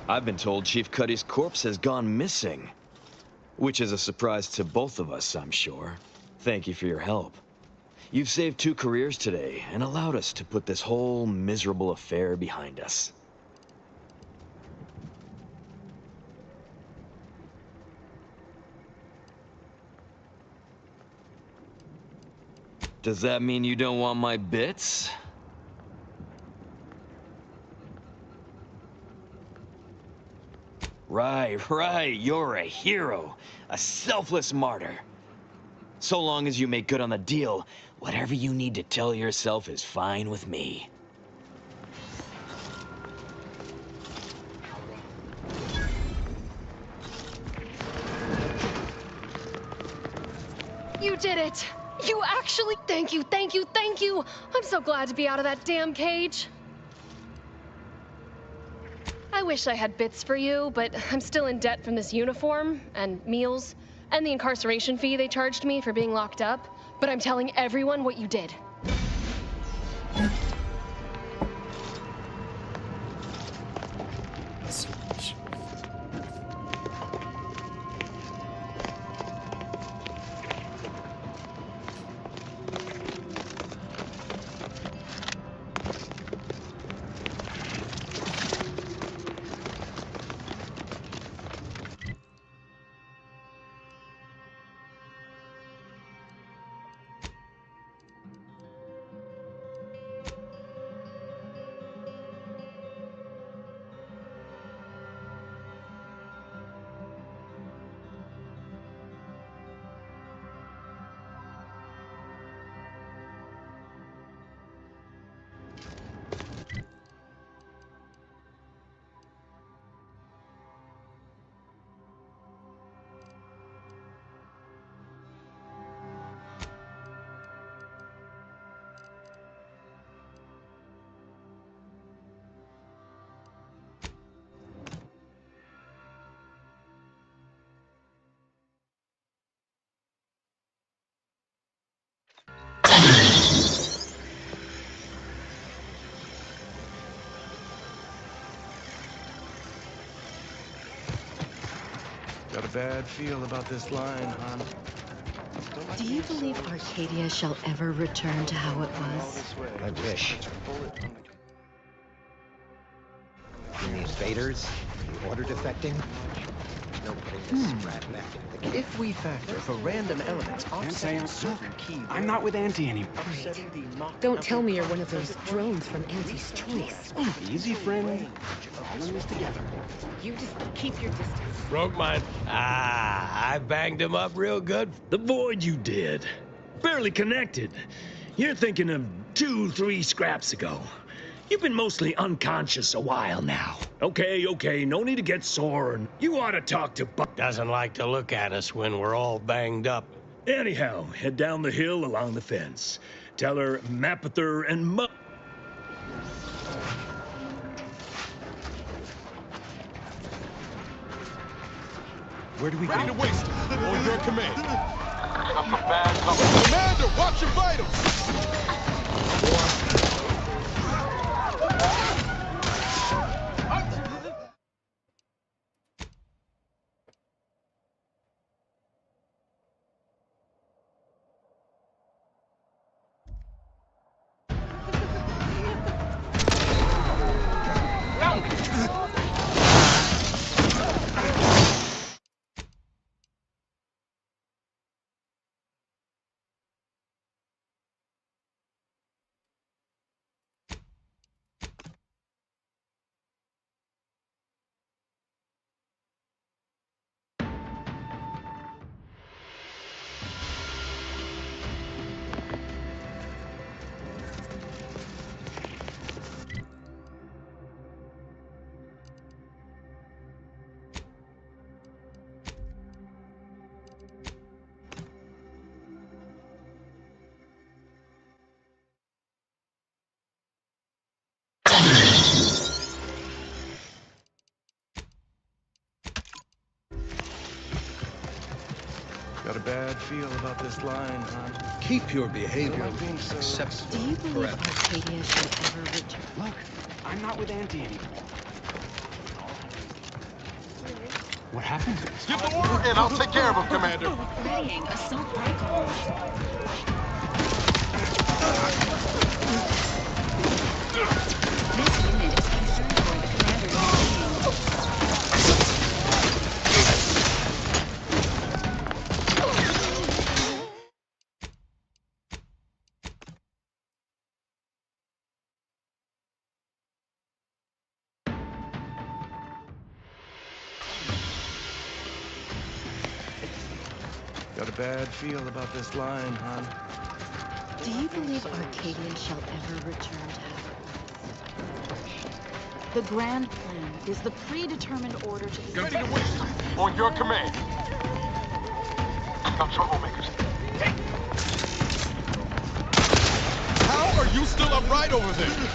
I've been told Chief Cuddy's corpse has gone missing. Which is a surprise to both of us, I'm sure. Thank you for your help. You've saved 2 careers today and allowed us to put this whole miserable affair behind us. Does that mean you don't want my bits? Right, you're a hero. A selfless martyr. So long as you make good on the deal, whatever you need to tell yourself is fine with me. You did it! You actually... Thank you, thank you, thank you! I'm so glad to be out of that damn cage. I wish I had bits for you, but I'm still in debt from this uniform, and meals, and the incarceration fee they charged me for being locked up. But I'm telling everyone what you did. Got a bad feel about this line, hon. Do you believe Arcadia shall ever return to how it was? I wish. You need faders? Order defecting? No putting this brat back into the game. If we factor for random elements offsetting certain key... I'm not with Auntie anymore. Don't tell me you're one of those drones from Auntie's Choice. Easy, friend. We're all in this together. You just keep your distance. Broke mine. I banged him up real good. The void you did. Barely connected. You're thinking of 2-3 scraps ago. You've been mostly unconscious a while now. Okay, no need to get sore. You ought to talk to Buck. Doesn't like to look at us when we're all banged up. Anyhow, head down the hill along the fence. Tell her Mapother and Where do we go? Ready to waste it. On your command. Commander, watch your vitals! Got a bad feel about this line, huh? Keep your behavior acceptable. Do you believe Arcadia shall ever return? Look, I'm not with Auntie anymore. What happened? Give the order and I'll take care of him, Commander. Readying assault rifle. This unit is concerned for the commander's Got a bad feel about this line, huh? Do you believe Arcadia shall ever return to how it was? The grand plan is the predetermined order to... Ready to waste it. On your command. No troublemakers. How are you still upright over there?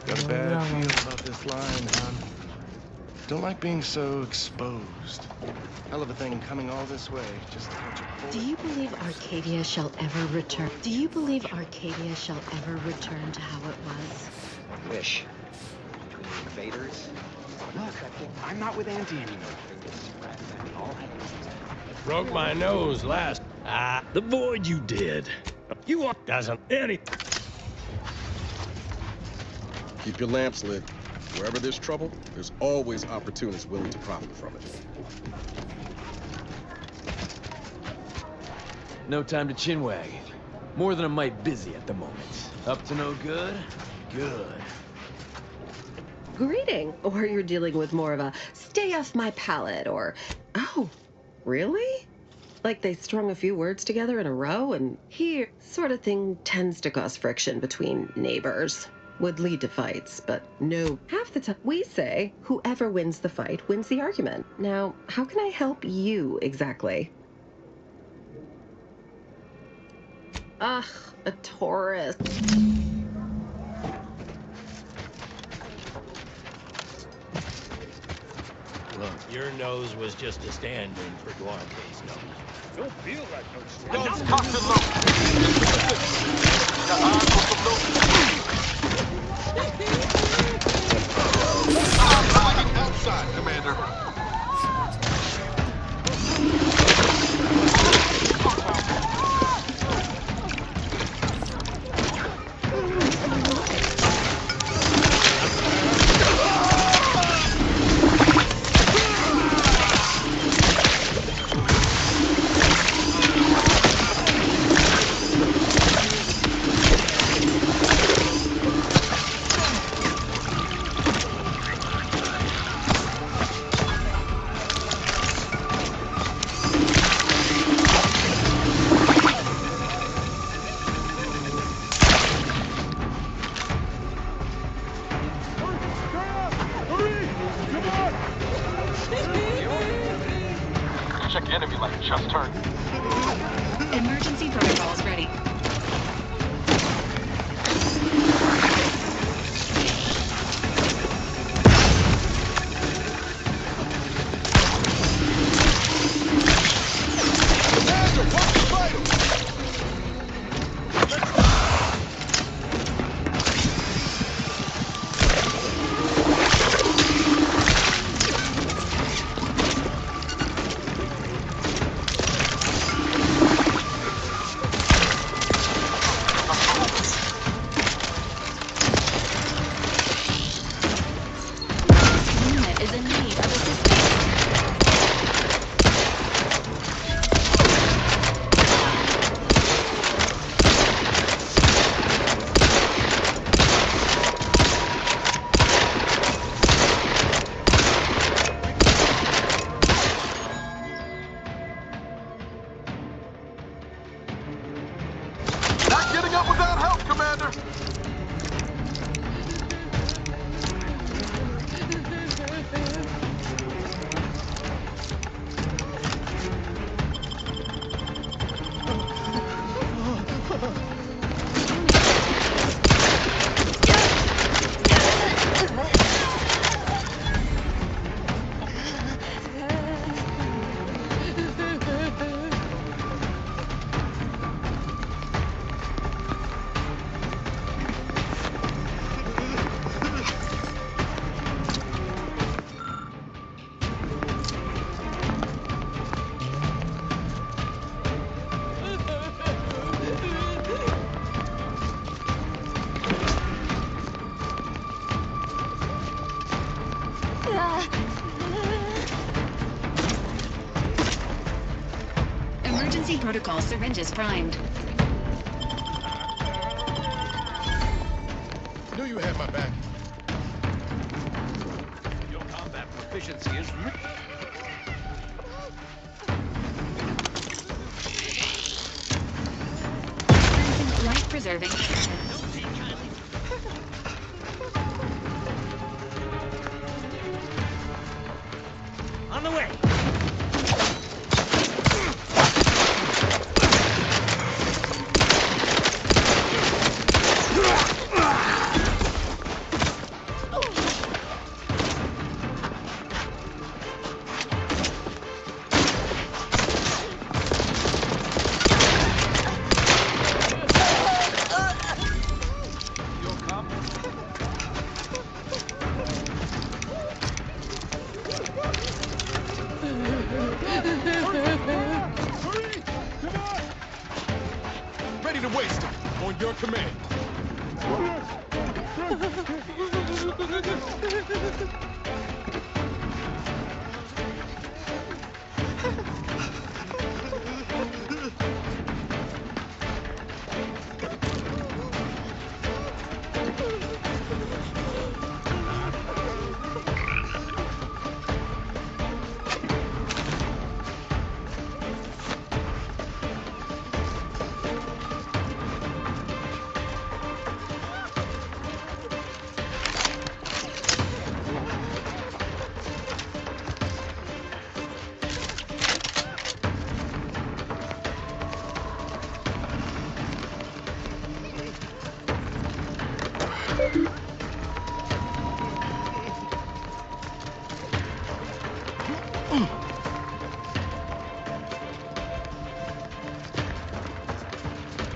Got a bad feel about this line, huh? Don't like being so exposed. Hell of a thing coming all this way just to catch a bullet. Do you believe Arcadia shall ever return? Do you believe Arcadia shall ever return to how it was? Wish. Between the invaders. Look, I'm not with Auntie anymore. Broke my nose last. The void you did. You ought doesn't any. Keep your lamps lit. Wherever there's trouble, there's always opportunists willing to profit from it. No time to chinwag. More than a mite busy at the moment. Up to no good? Good. Greeting. Or you're dealing with more of a stay off my palate or, oh, really? Like they strung a few words together in a row and here sort of thing tends to cause friction between neighbors. Would lead to fights, but no. Half the time we say whoever wins the fight wins the argument. Now, how can I help you exactly? Ugh, a tourist. Look, your nose was just a stand-in for Duarte's nose. Don't feel like no stand. Guns cocked and loaded. Got eyes on some loaded. I'm outside, Commander. Coming up without help, Commander! Emergency protocol syringes primed. Knew you had my back. Your combat proficiency is... Life preserving. On the way! Ready to waste it. On your command.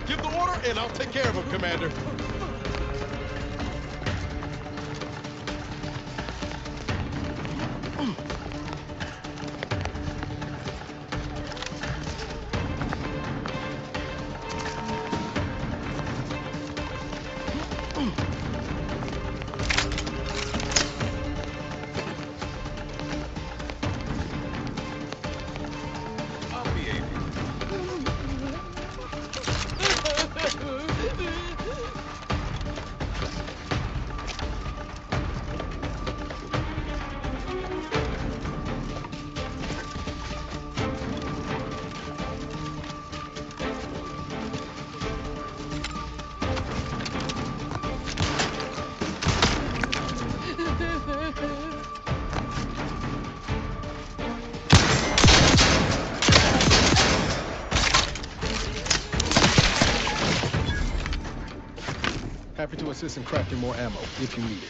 Give the order and I'll take care of him, Commander. Happy to assist in crafting more ammo, if you need it.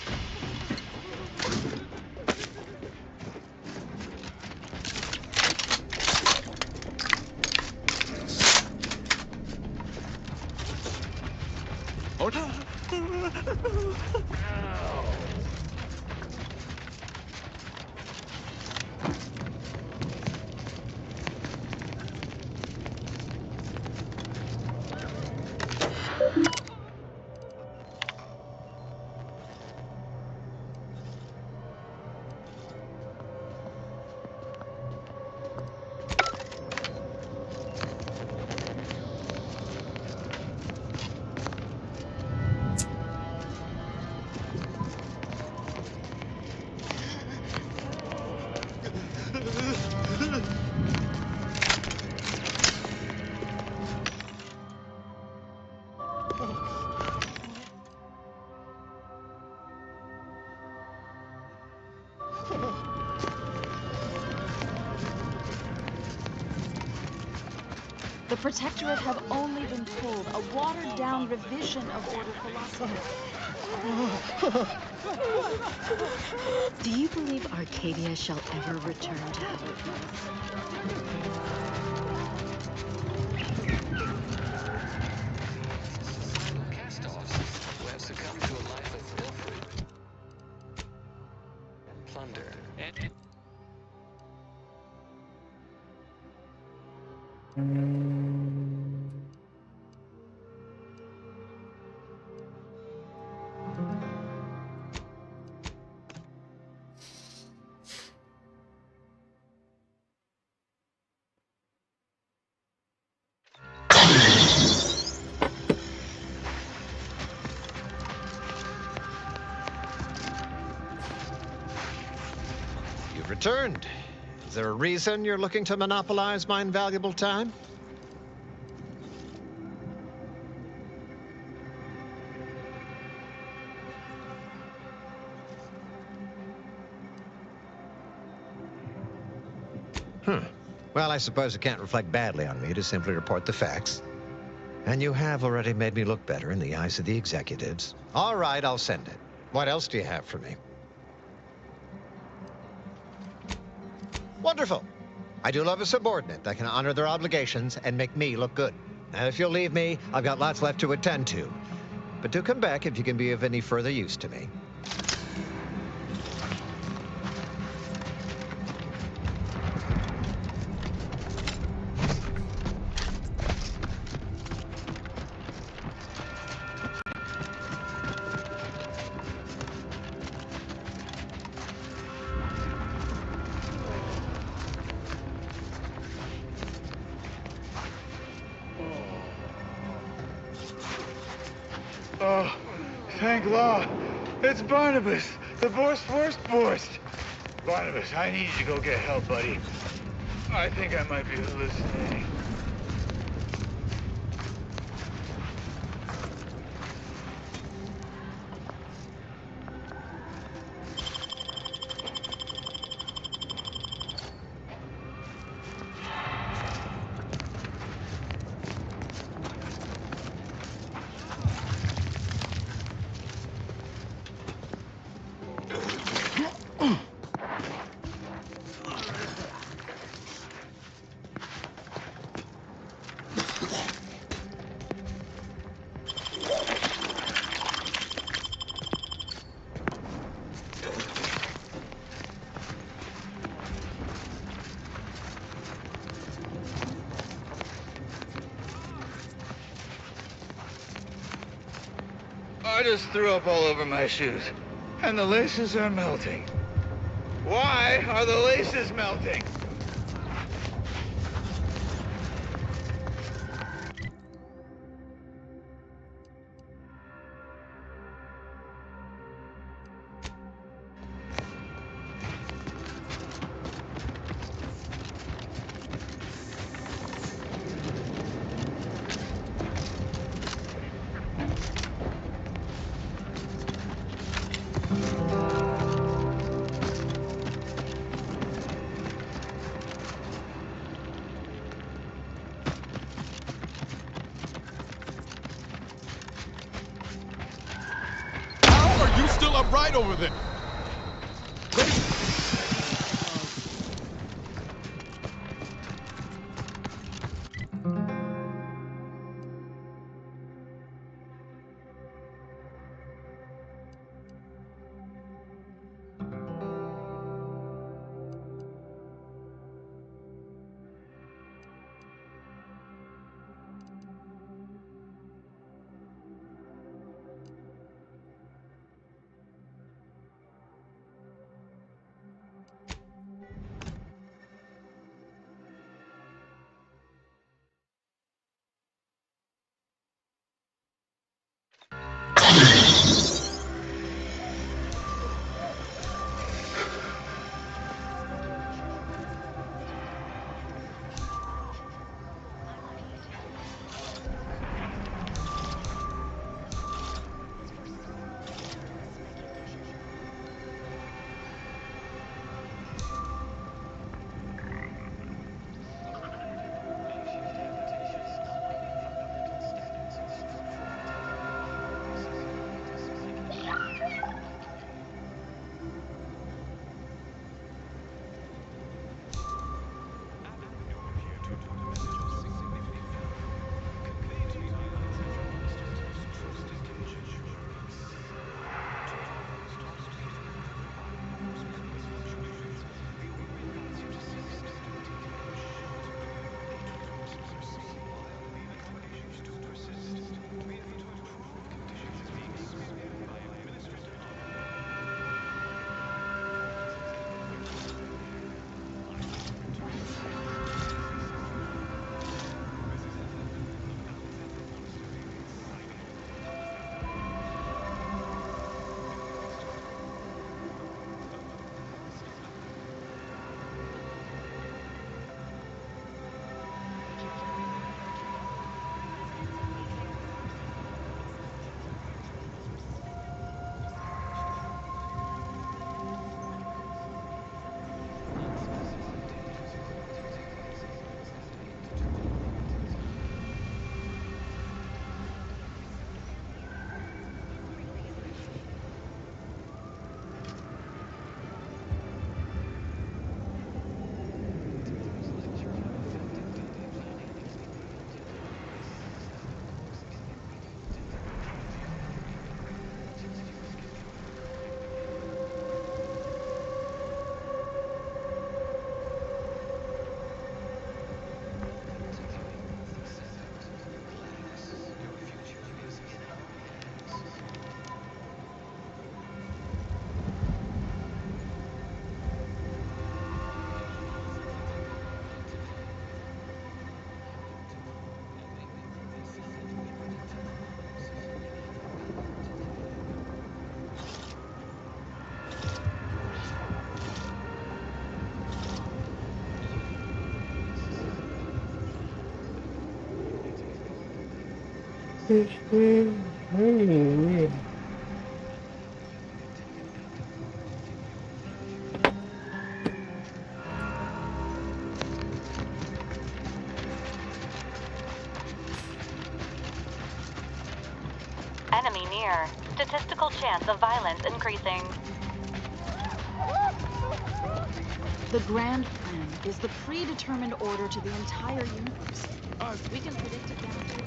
The Protectorate have only been told a watered-down revision of Order philosophy. Do you believe Arcadia shall ever return to how it was? Cast-offs who have succumbed to a life of pilfering and plunder. You've returned. Is there a reason you're looking to monopolize my invaluable time? Well, I suppose it can't reflect badly on me to simply report the facts. And you have already made me look better in the eyes of the executives. All right, I'll send it. What else do you have for me? Wonderful. I do love a subordinate that can honor their obligations and make me look good. And if you'll leave me, I've got lots left to attend to. But do come back if you can be of any further use to me. Oh, thank law. It's Barnabas, the Borst. Barnabas, I need you to go get help, buddy. I think I might be hallucinating. I just threw up all over my shoes, and the laces are melting. Why are the laces melting? Still upright over there. Enemy near. Statistical chance of violence increasing. The Grand Plan is the predetermined order to the entire universe. We can predict it down to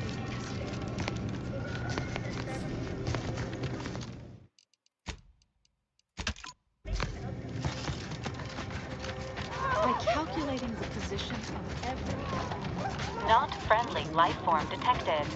by calculating the position of every Not friendly life form detected.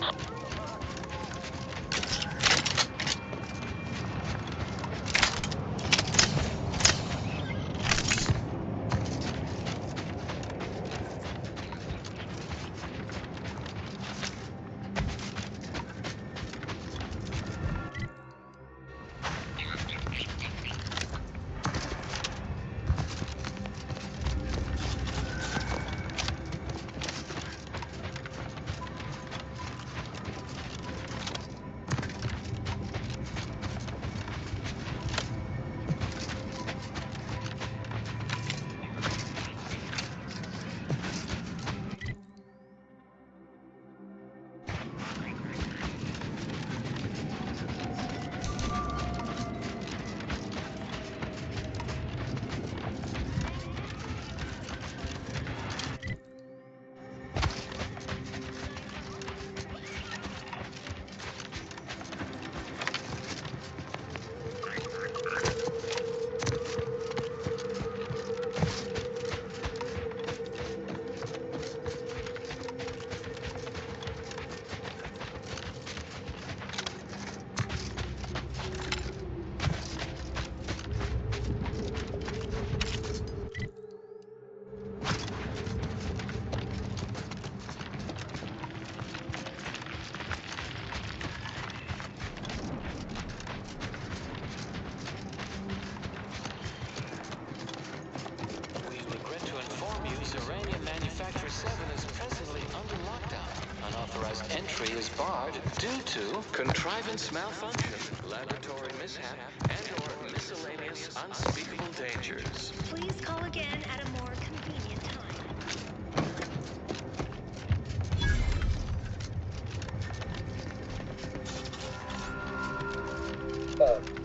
Entry is barred due to contrivance malfunction, laboratory mishap, and/or miscellaneous unspeakable dangers. Please call again at a more convenient time.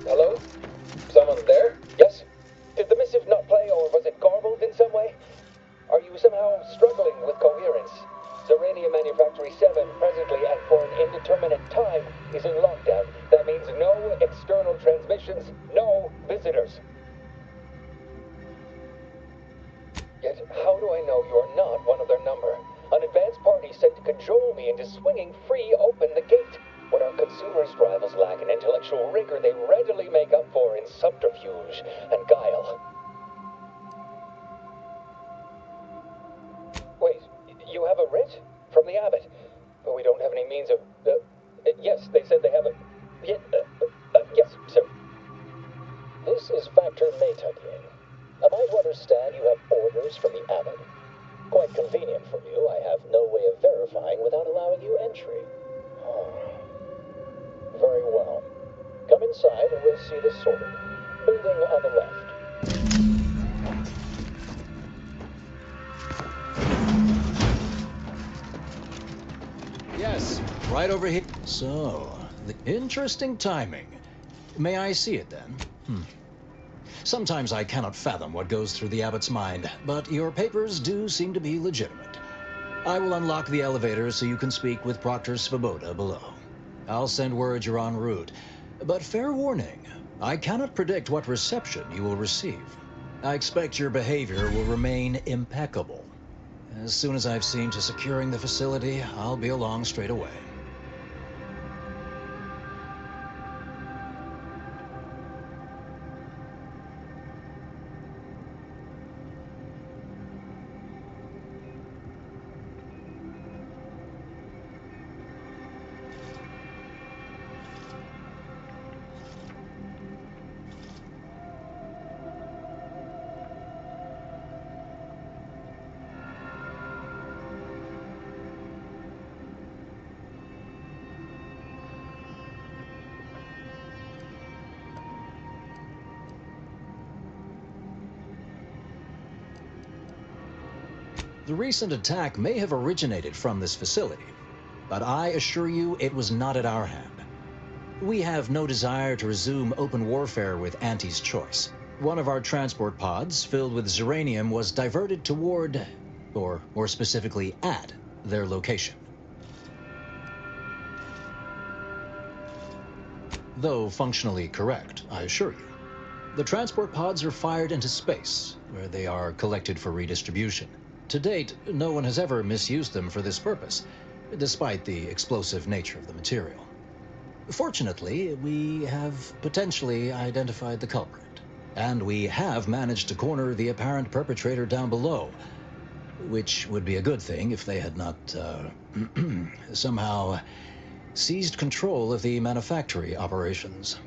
Hello? Someone there? Yes? Did the missive not play, or was it garbled in some way? Are you somehow struggling with coherence? Zerania Manufactory 7, presently and for an indeterminate time, is in lockdown. That means no external transmissions, no visitors. Yet, how do I know you're not one of their number? An advanced party sent to cajole me into swinging free open the gate. What our consumerist rivals lack in intellectual rigor, they readily make up for in subterfuge and guile. Wait, you have a writ? From the abbot? But we don't have any means of... yes, they said they have a... yes, sir. This is Factor Maytuckian. Am I to understand you have orders from the abbot? Quite convenient for you. I have no way of verifying without allowing you entry. Very well. Come inside and we'll see this sorted. Building on the left. Yes, right over here. So, the interesting timing. May I see it then? Sometimes I cannot fathom what goes through the abbot's mind, but your papers do seem to be legitimate. I will unlock the elevator so you can speak with Proctor Svoboda below. I'll send word you're en route, but fair warning, I cannot predict what reception you will receive. I expect your behavior will remain impeccable. As soon as I've seen to securing the facility, I'll be along straight away. The recent attack may have originated from this facility, but I assure you it was not at our hand. We have no desire to resume open warfare with Auntie's choice. One of our transport pods filled with Zeranium was diverted toward, or more specifically at, their location. Though functionally correct, I assure you. The transport pods are fired into space, where they are collected for redistribution. To date, no one has ever misused them for this purpose, despite the explosive nature of the material. Fortunately, we have potentially identified the culprit, and we have managed to corner the apparent perpetrator down below, which would be a good thing if they had not, somehow seized control of the manufactory operations.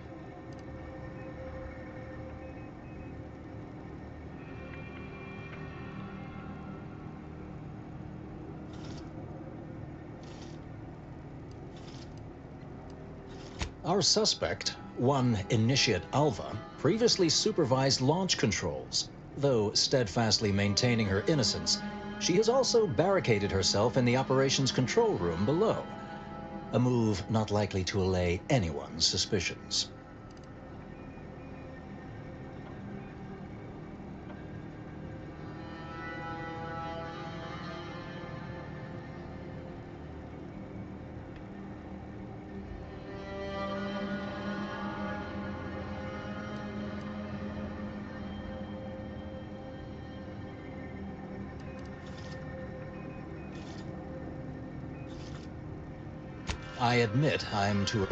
Our suspect, one Initiate Alva, previously supervised launch controls. Though steadfastly maintaining her innocence, she has also barricaded herself in the operations control room below. A move not likely to allay anyone's suspicions. I admit I'm too...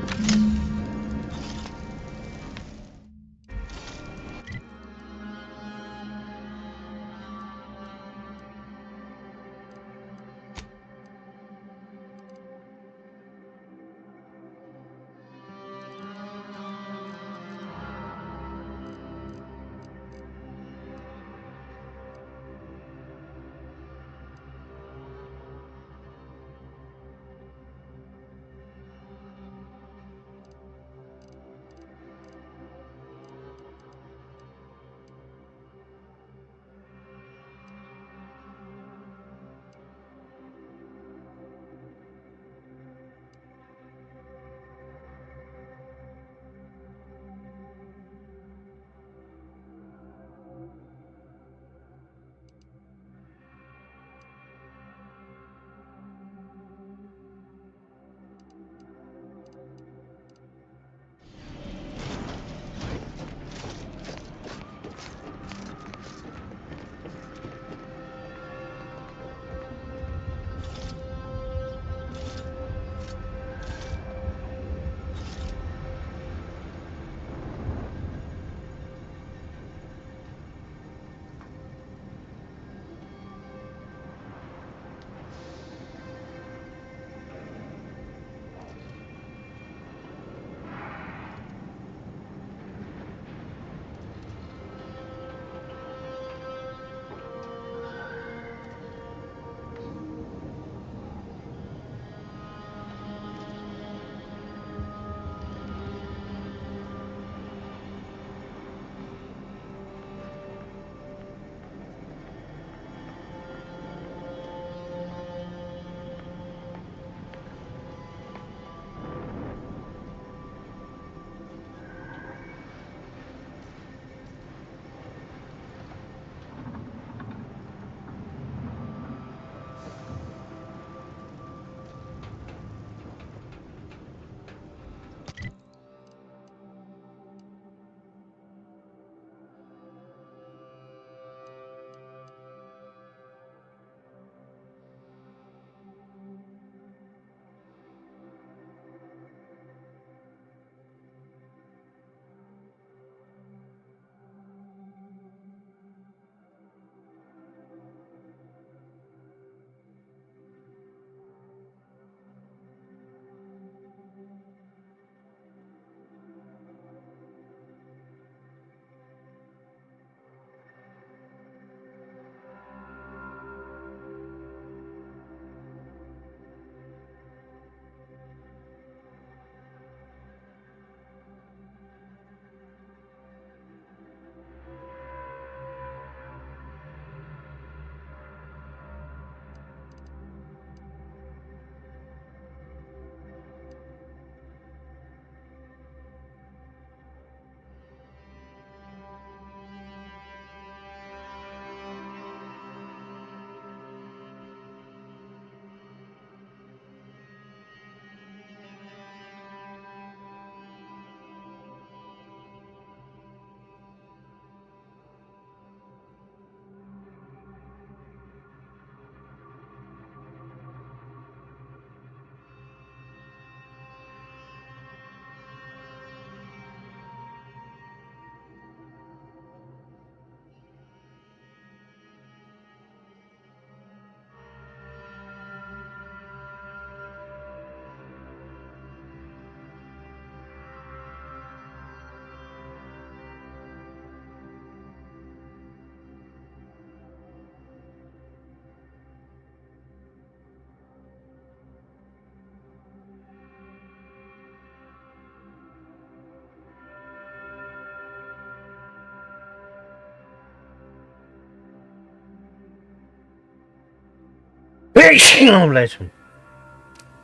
Oh, bless me.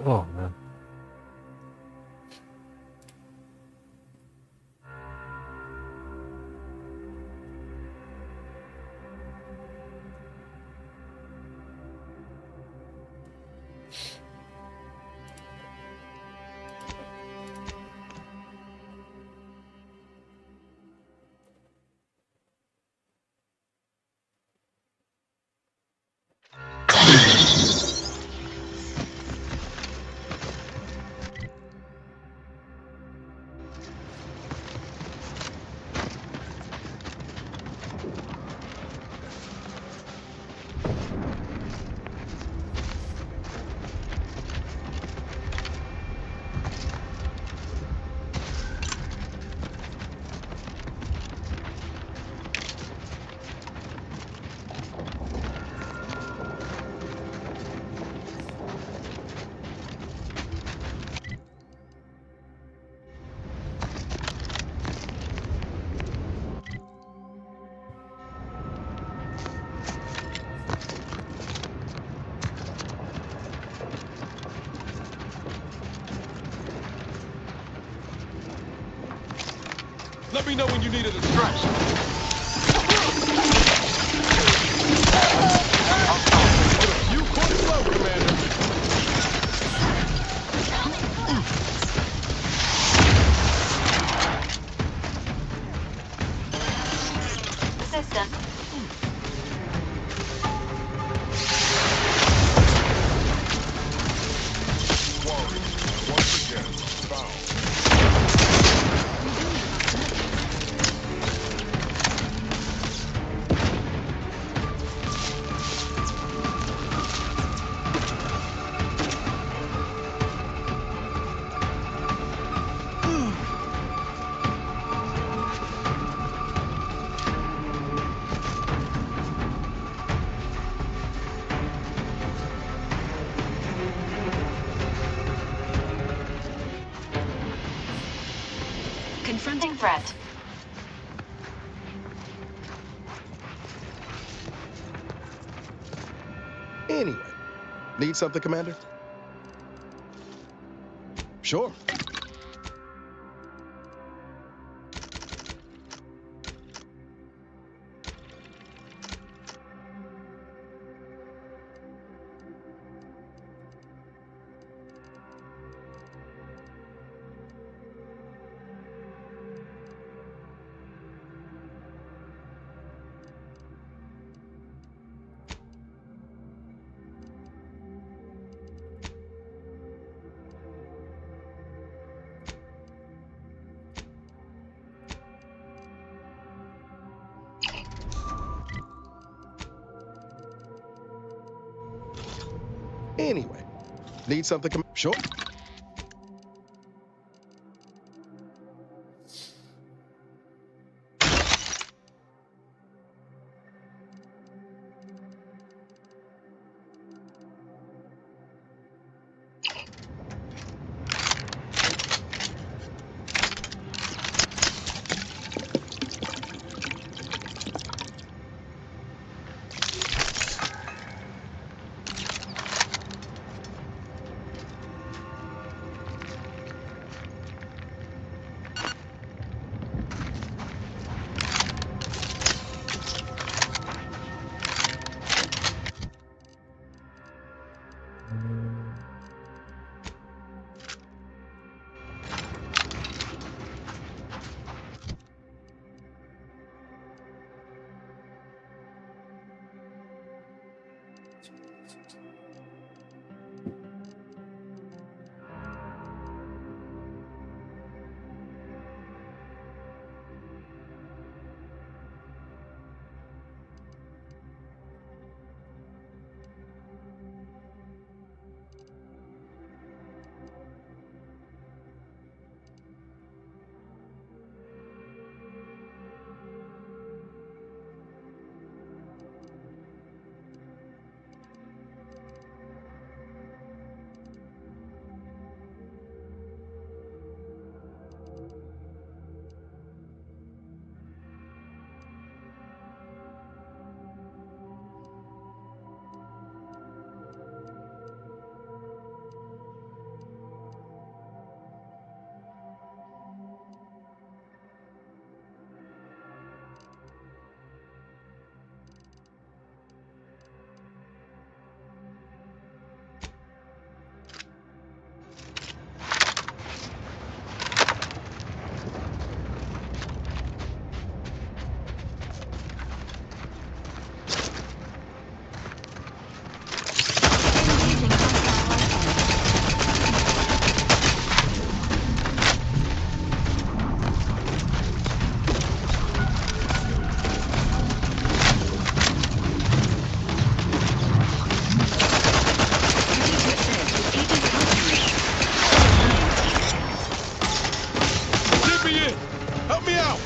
Oh, man. Let me know when you need a distraction. You quit slow, Commander. Assistant. Once again, foul. Confronting threat. Anyway, need something, Commander? Sure. Anyway, need something? Sure. Let me in! Help me out!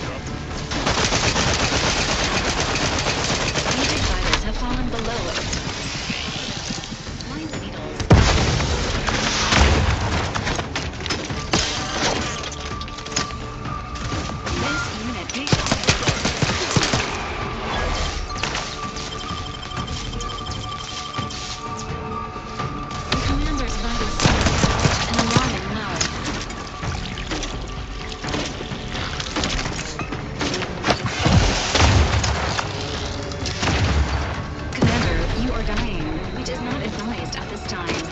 Agent fighters have fallen below. Mines needles. This unit patient. The commander's vital signs an alarming low. Commander, you are dying, which is not advised at this time.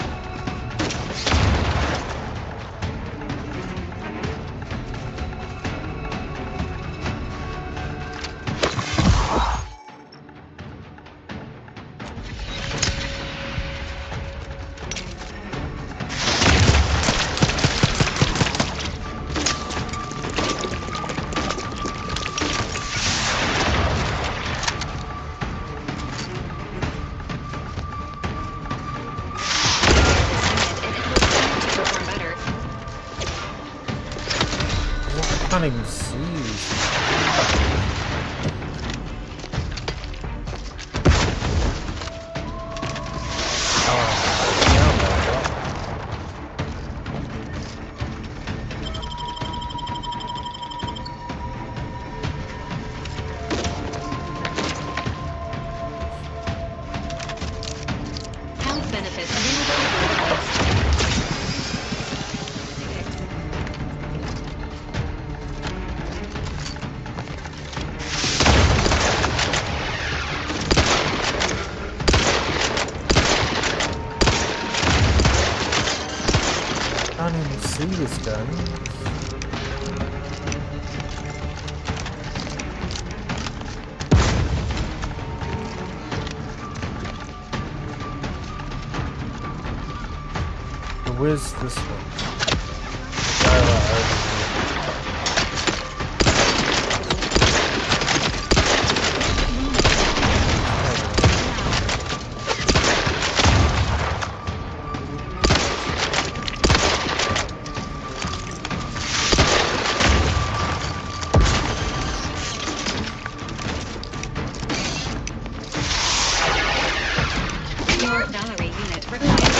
I can't even see. Health benefits available. I can't even see this gun. Where's this one? Your Valerie unit requires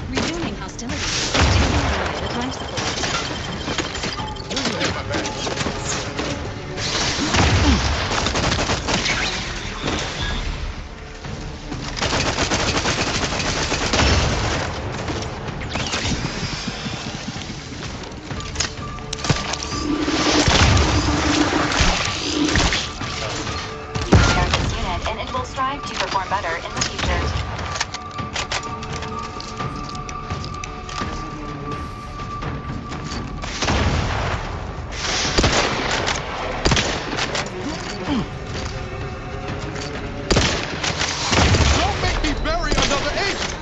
resuming hostilities. Standing by with life support. This unit, and it will strive to perform better in the future. Don't make me bury another agent!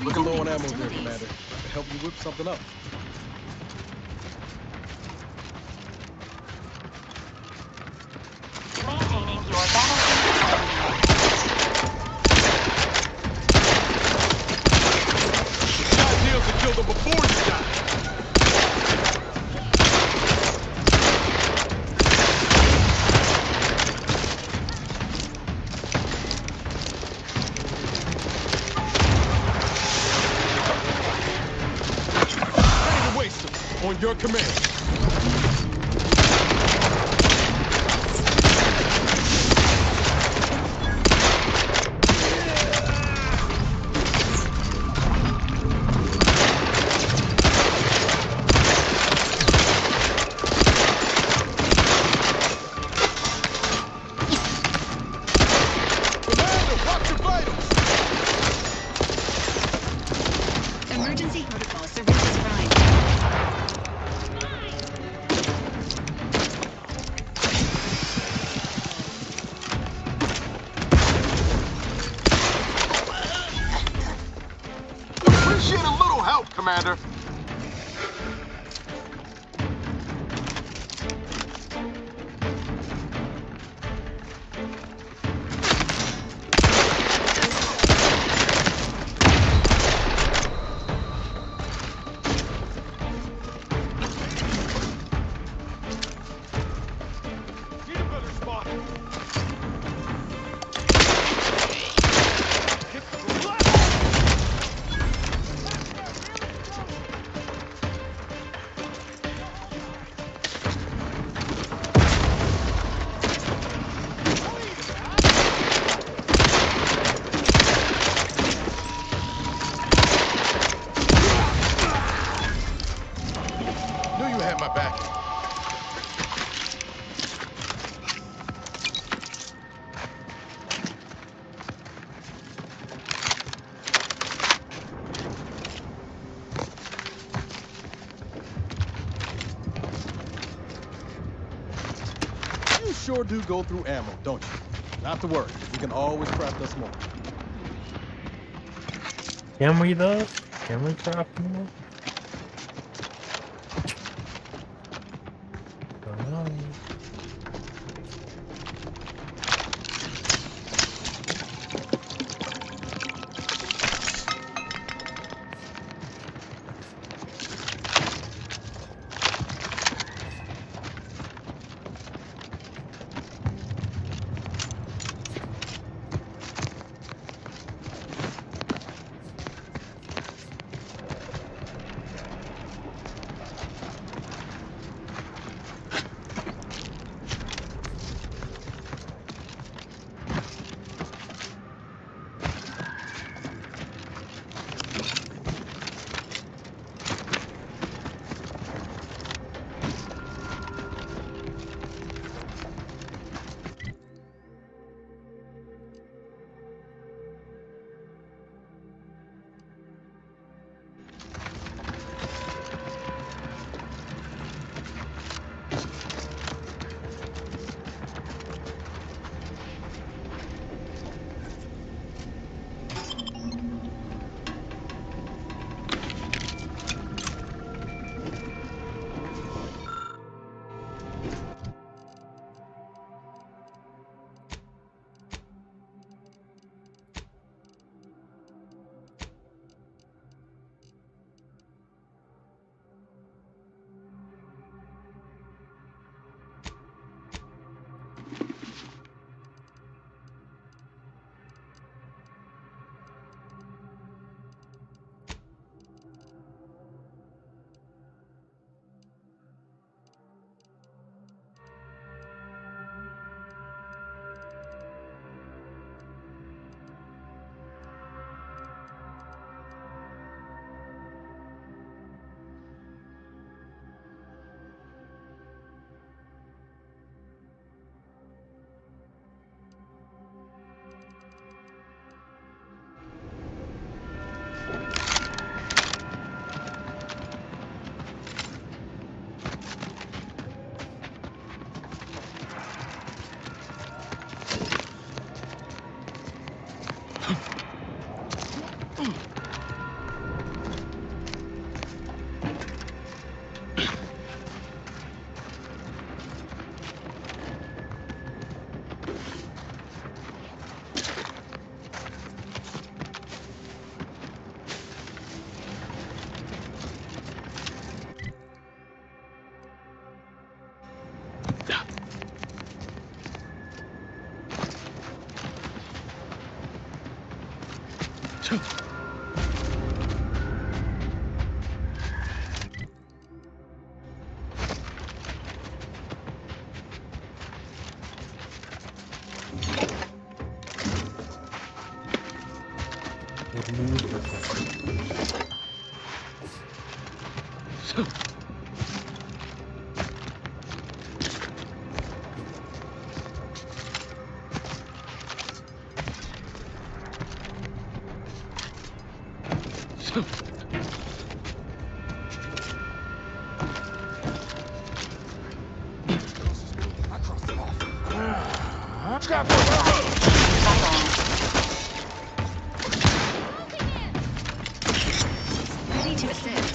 Looking low on ammo there, Commander. I can help you whip something up. Maintaining your battlefield. Got deals to kill them before you die. Ready to waste them on your command. Commander. Sure do go through ammo, don't you? Not to worry, we can always craft us more. Can we though? Can we craft more? Don't know. Ready to assist.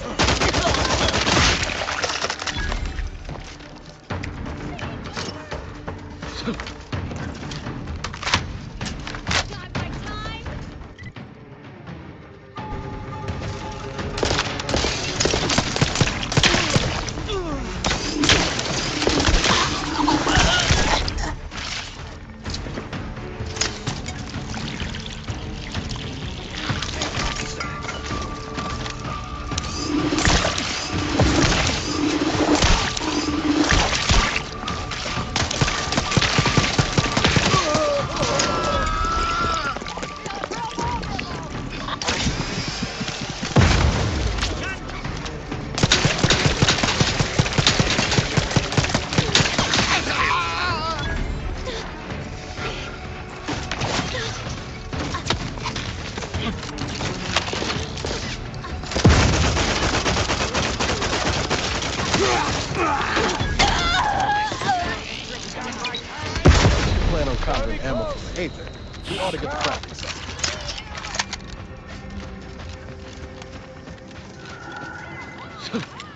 Plan on conjuring ammo from the Aether. We ought to get the practice up.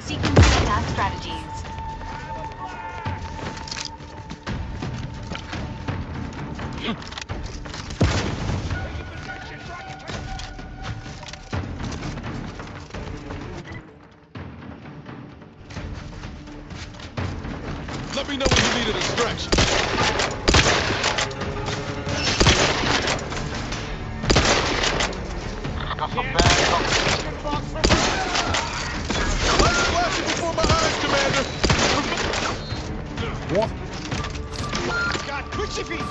Sequencing attack strategies. Let me know when you need a distraction. Got some bad company. Let's flash it before my eyes, Commander. What? God, quick shipping!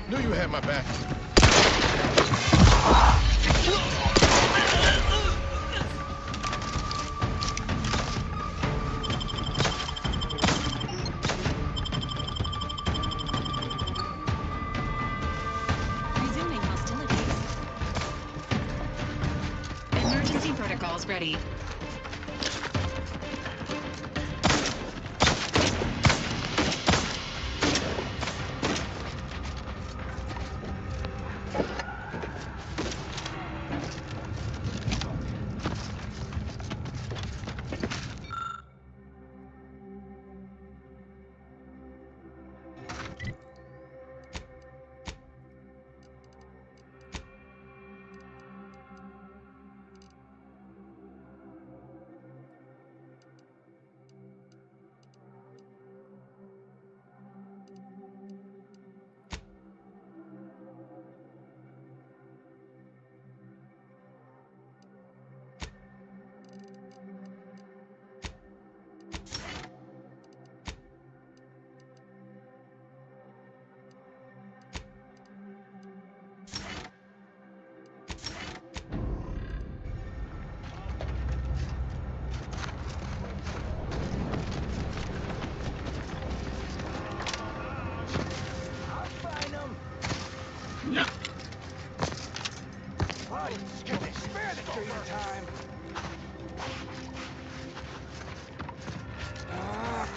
Knew you had my back. Resuming hostilities. Emergency protocols ready.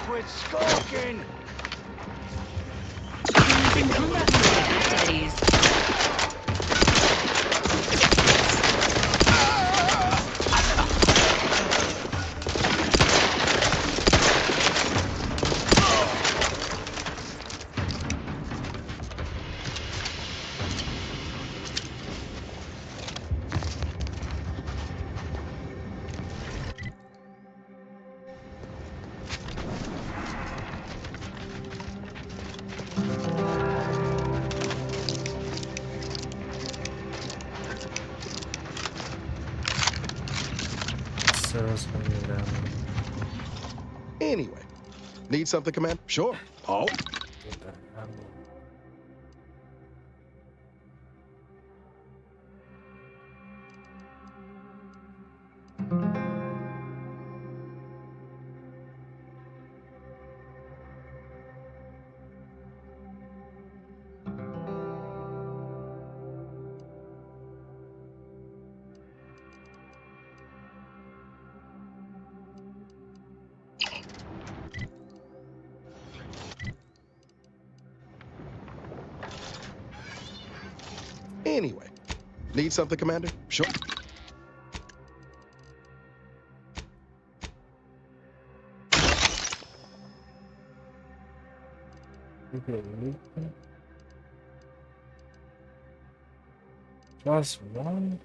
Quit skulking! Commencing combat-related activities. Anyway, need something, Commander? Sure. Oh. Anyway, need something, Commander? Sure. Okay. Just one.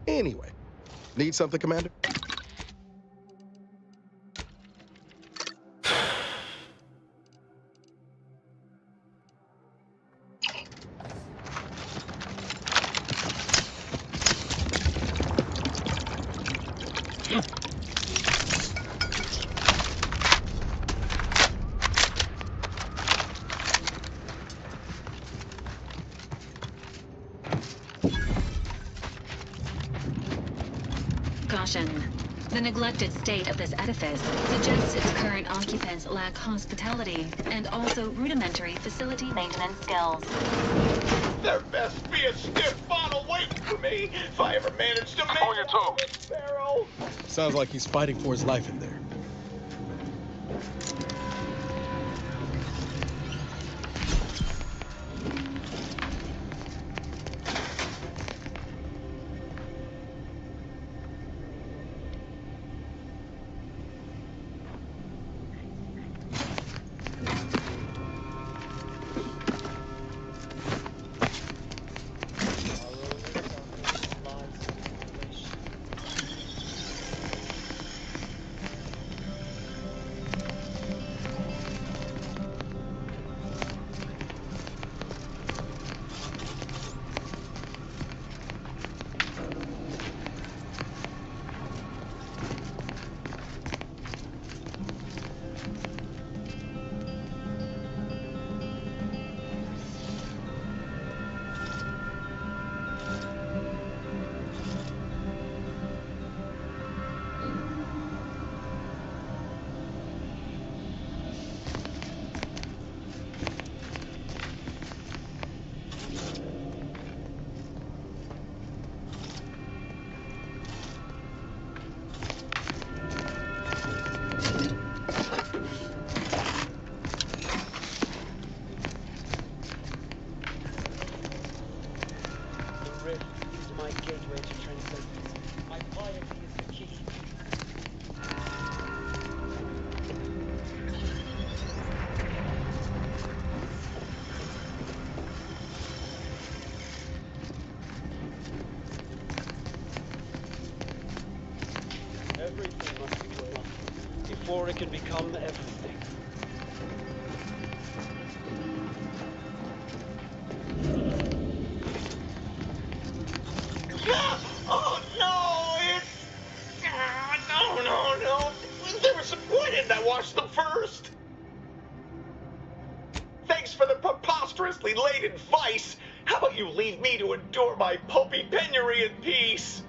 Anyway, need something, Commander? Caution. The neglected state of this edifice suggests its current occupants lack hospitality and also rudimentary facility maintenance skills. There best be a stiff bottle waiting for me if I ever manage to make it on this barrel. Sounds like he's fighting for his life in there. Everything must be enough before it can become everything. Oh no! It's no! There was some wood in that. Wash them first. Thanks for the preposterously laden vice. How about you leave me to endure my pulpy penury in peace?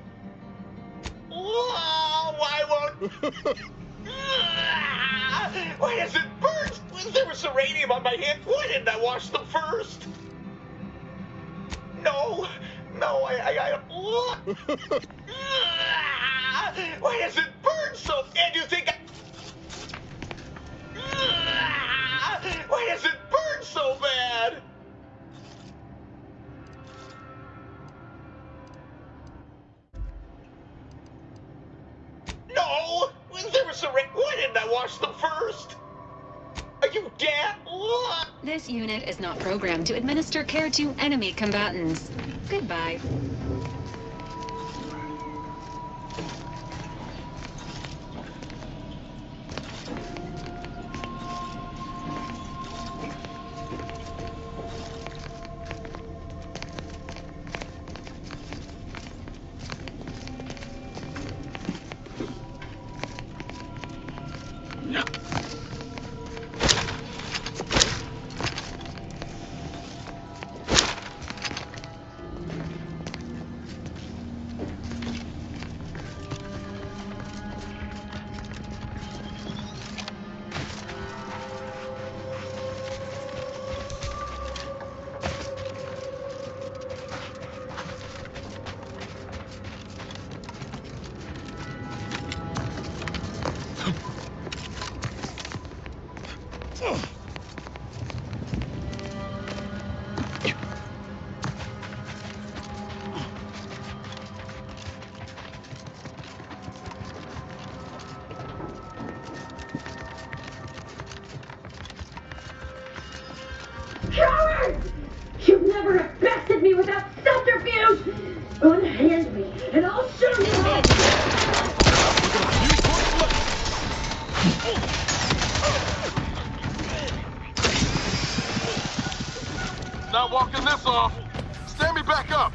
Whoa, why won't... Why does it burn? There was uranium on my hand. Why didn't I wash them first? No, I why does it burn so... And you think why does it burn so bad? No! There was why didn't I wash them first? Are you dead? This unit is not programmed to administer care to enemy combatants. Goodbye. Cowards! You'll never have bested me without subterfuge! Unhand me, and I'll show you how! Not walking this off. Stand me back up.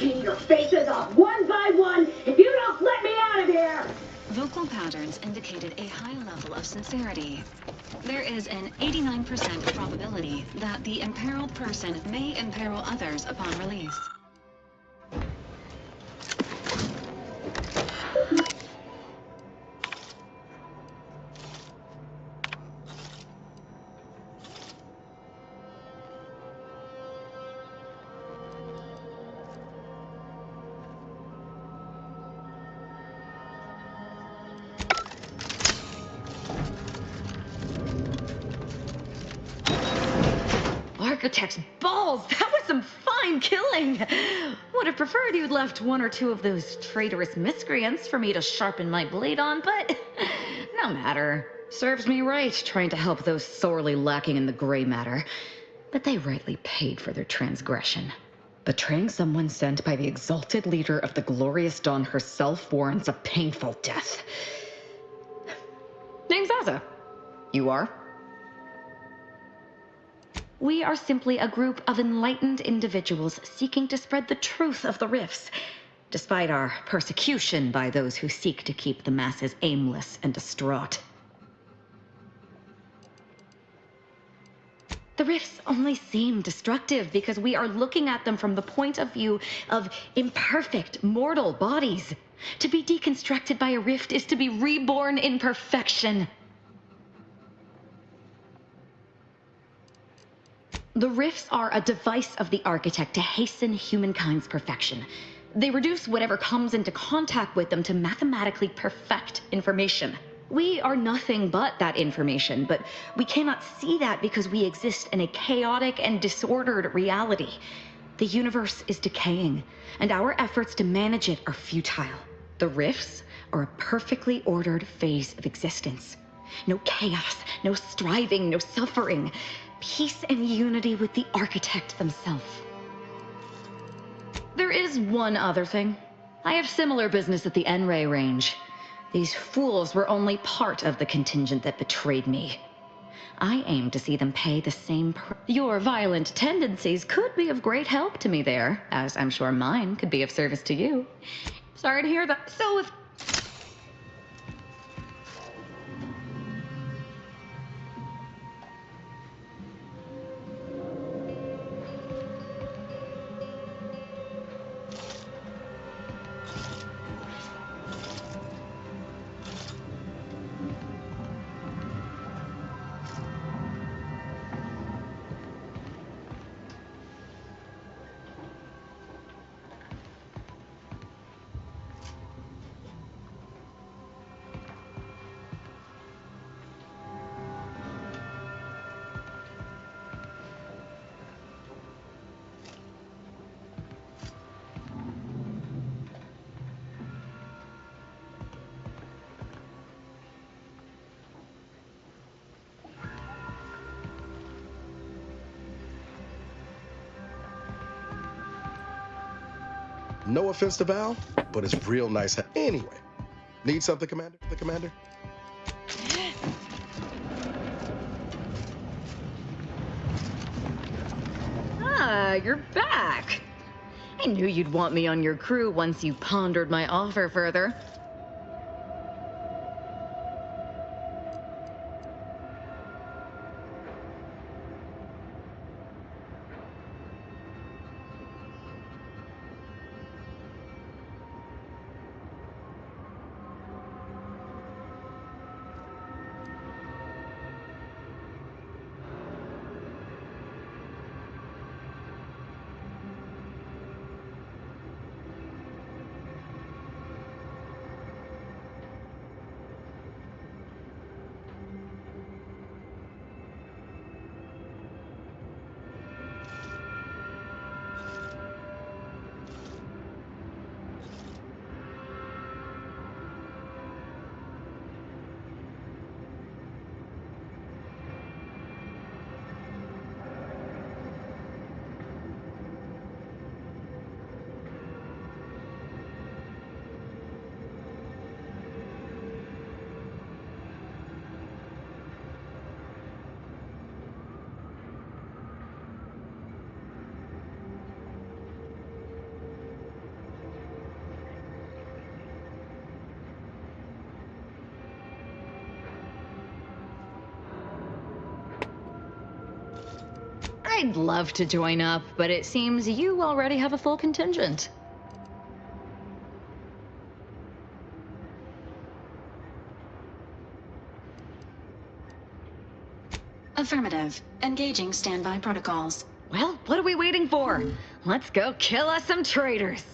Your faces off one by one if you don't let me out of here! Vocal patterns indicated a high level of sincerity. There is an 89% probability that the imperiled person may imperil others upon release. Architect's balls! That was some fine killing! Would have preferred you'd left one or two of those traitorous miscreants for me to sharpen my blade on, but no matter. Serves me right trying to help those sorely lacking in the gray matter. But they rightly paid for their transgression. Betraying someone sent by the exalted leader of the glorious dawn herself warrants a painful death. Name's Aza. You are? We are simply a group of enlightened individuals seeking to spread the truth of the rifts, despite our persecution by those who seek to keep the masses aimless and distraught. The rifts only seem destructive because we are looking at them from the point of view of imperfect mortal bodies. To be deconstructed by a rift is to be reborn in perfection. The rifts are a device of the architect to hasten humankind's perfection. They reduce whatever comes into contact with them to mathematically perfect information. We are nothing but that information, but we cannot see that because we exist in a chaotic and disordered reality. The universe is decaying, and our efforts to manage it are futile. The rifts are a perfectly ordered phase of existence. No chaos, no striving, no suffering. Peace and unity with the architect themselves. There is one other thing. I have similar business at the N-Ray range. These fools were only part of the contingent that betrayed me. I aim to see them pay the same price. Your violent tendencies could be of great help to me there, as I'm sure mine could be of service to you. Sorry to hear that. So if... No offense to Val, but it's real nice. Anyway, need something, Commander? The Commander? Ah, you're back. I knew you'd want me on your crew once you pondered my offer further. I'd love to join up, but it seems you already have a full contingent. Affirmative. Engaging standby protocols. Well, what are we waiting for? Let's go kill us some traitors.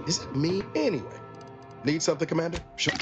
Is it me anyway? Need something, Commander? Sure.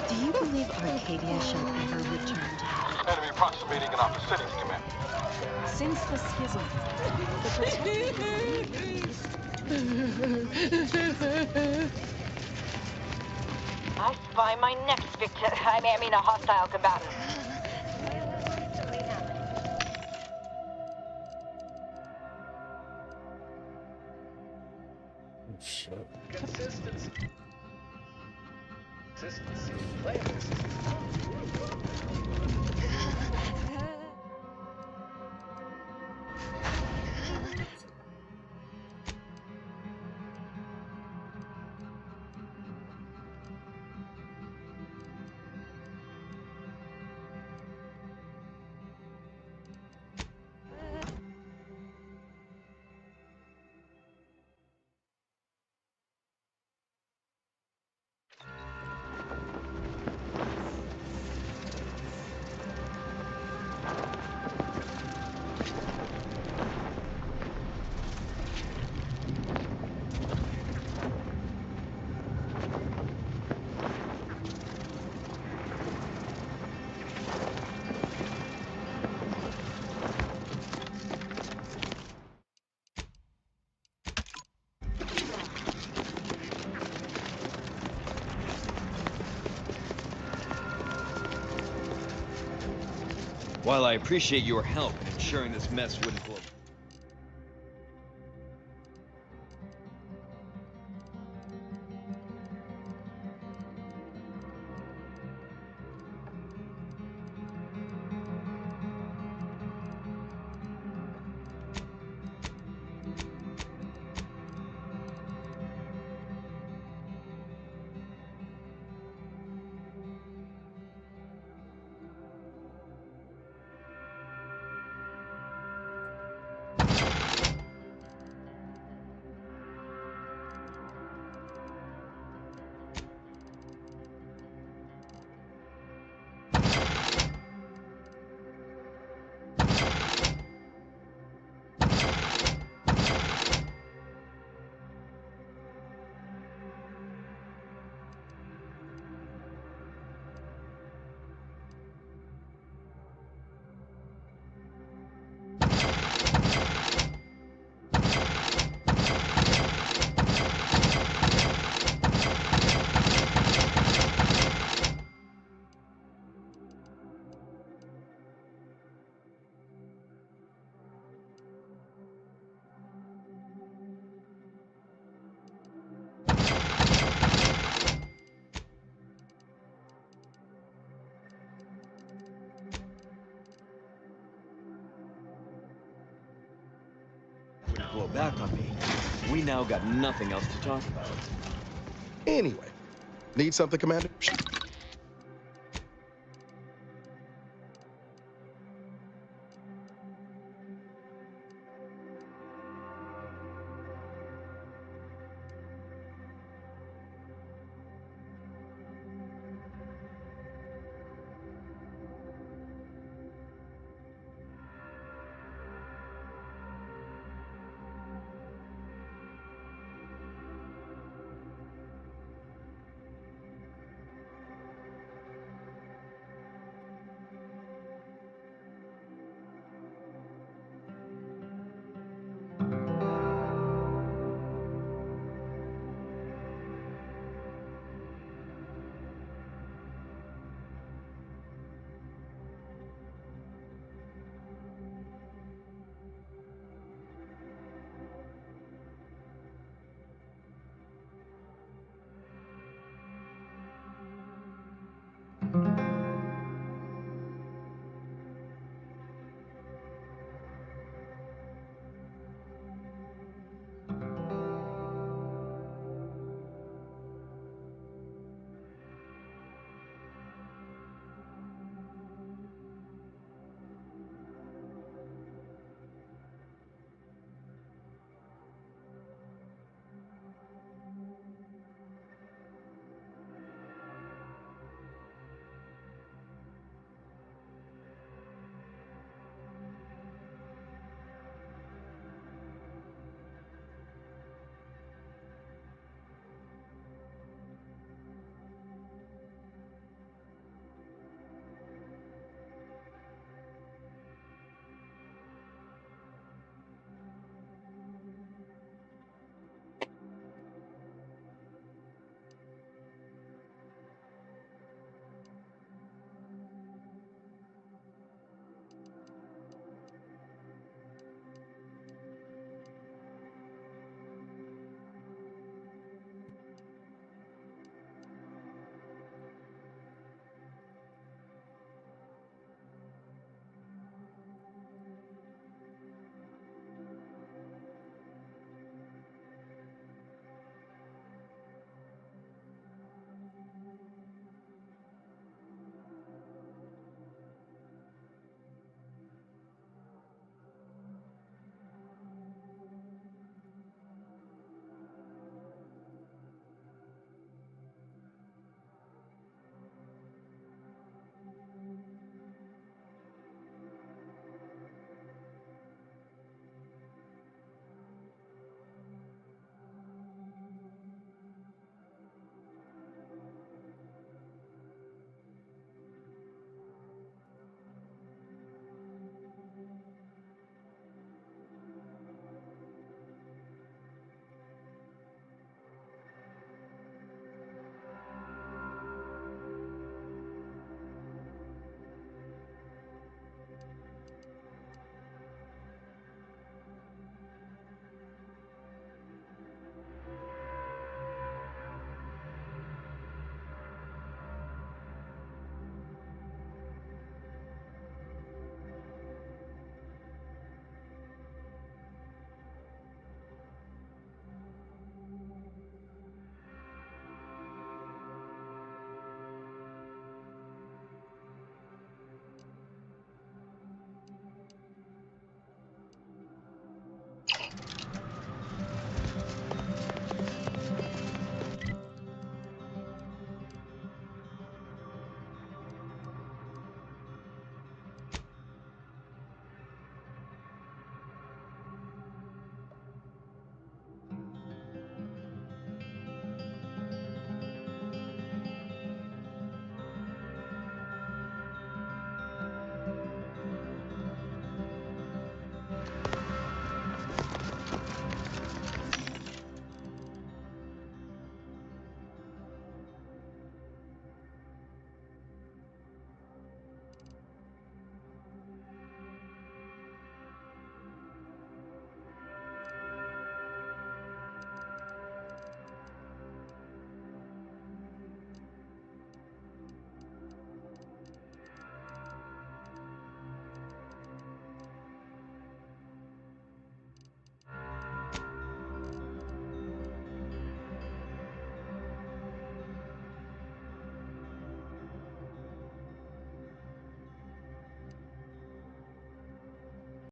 Do you believe Arcadia shall ever return to heaven? Enemy approximating in our vicinity, Commander. Since the schism, the I spy my next victim. I mean, a hostile combatant. Shit. Consistency. Consistency. Players. While I appreciate your help in ensuring this mess wouldn't blow. Blow back on me. We now got nothing else to talk about. Anyway, need something, Commander?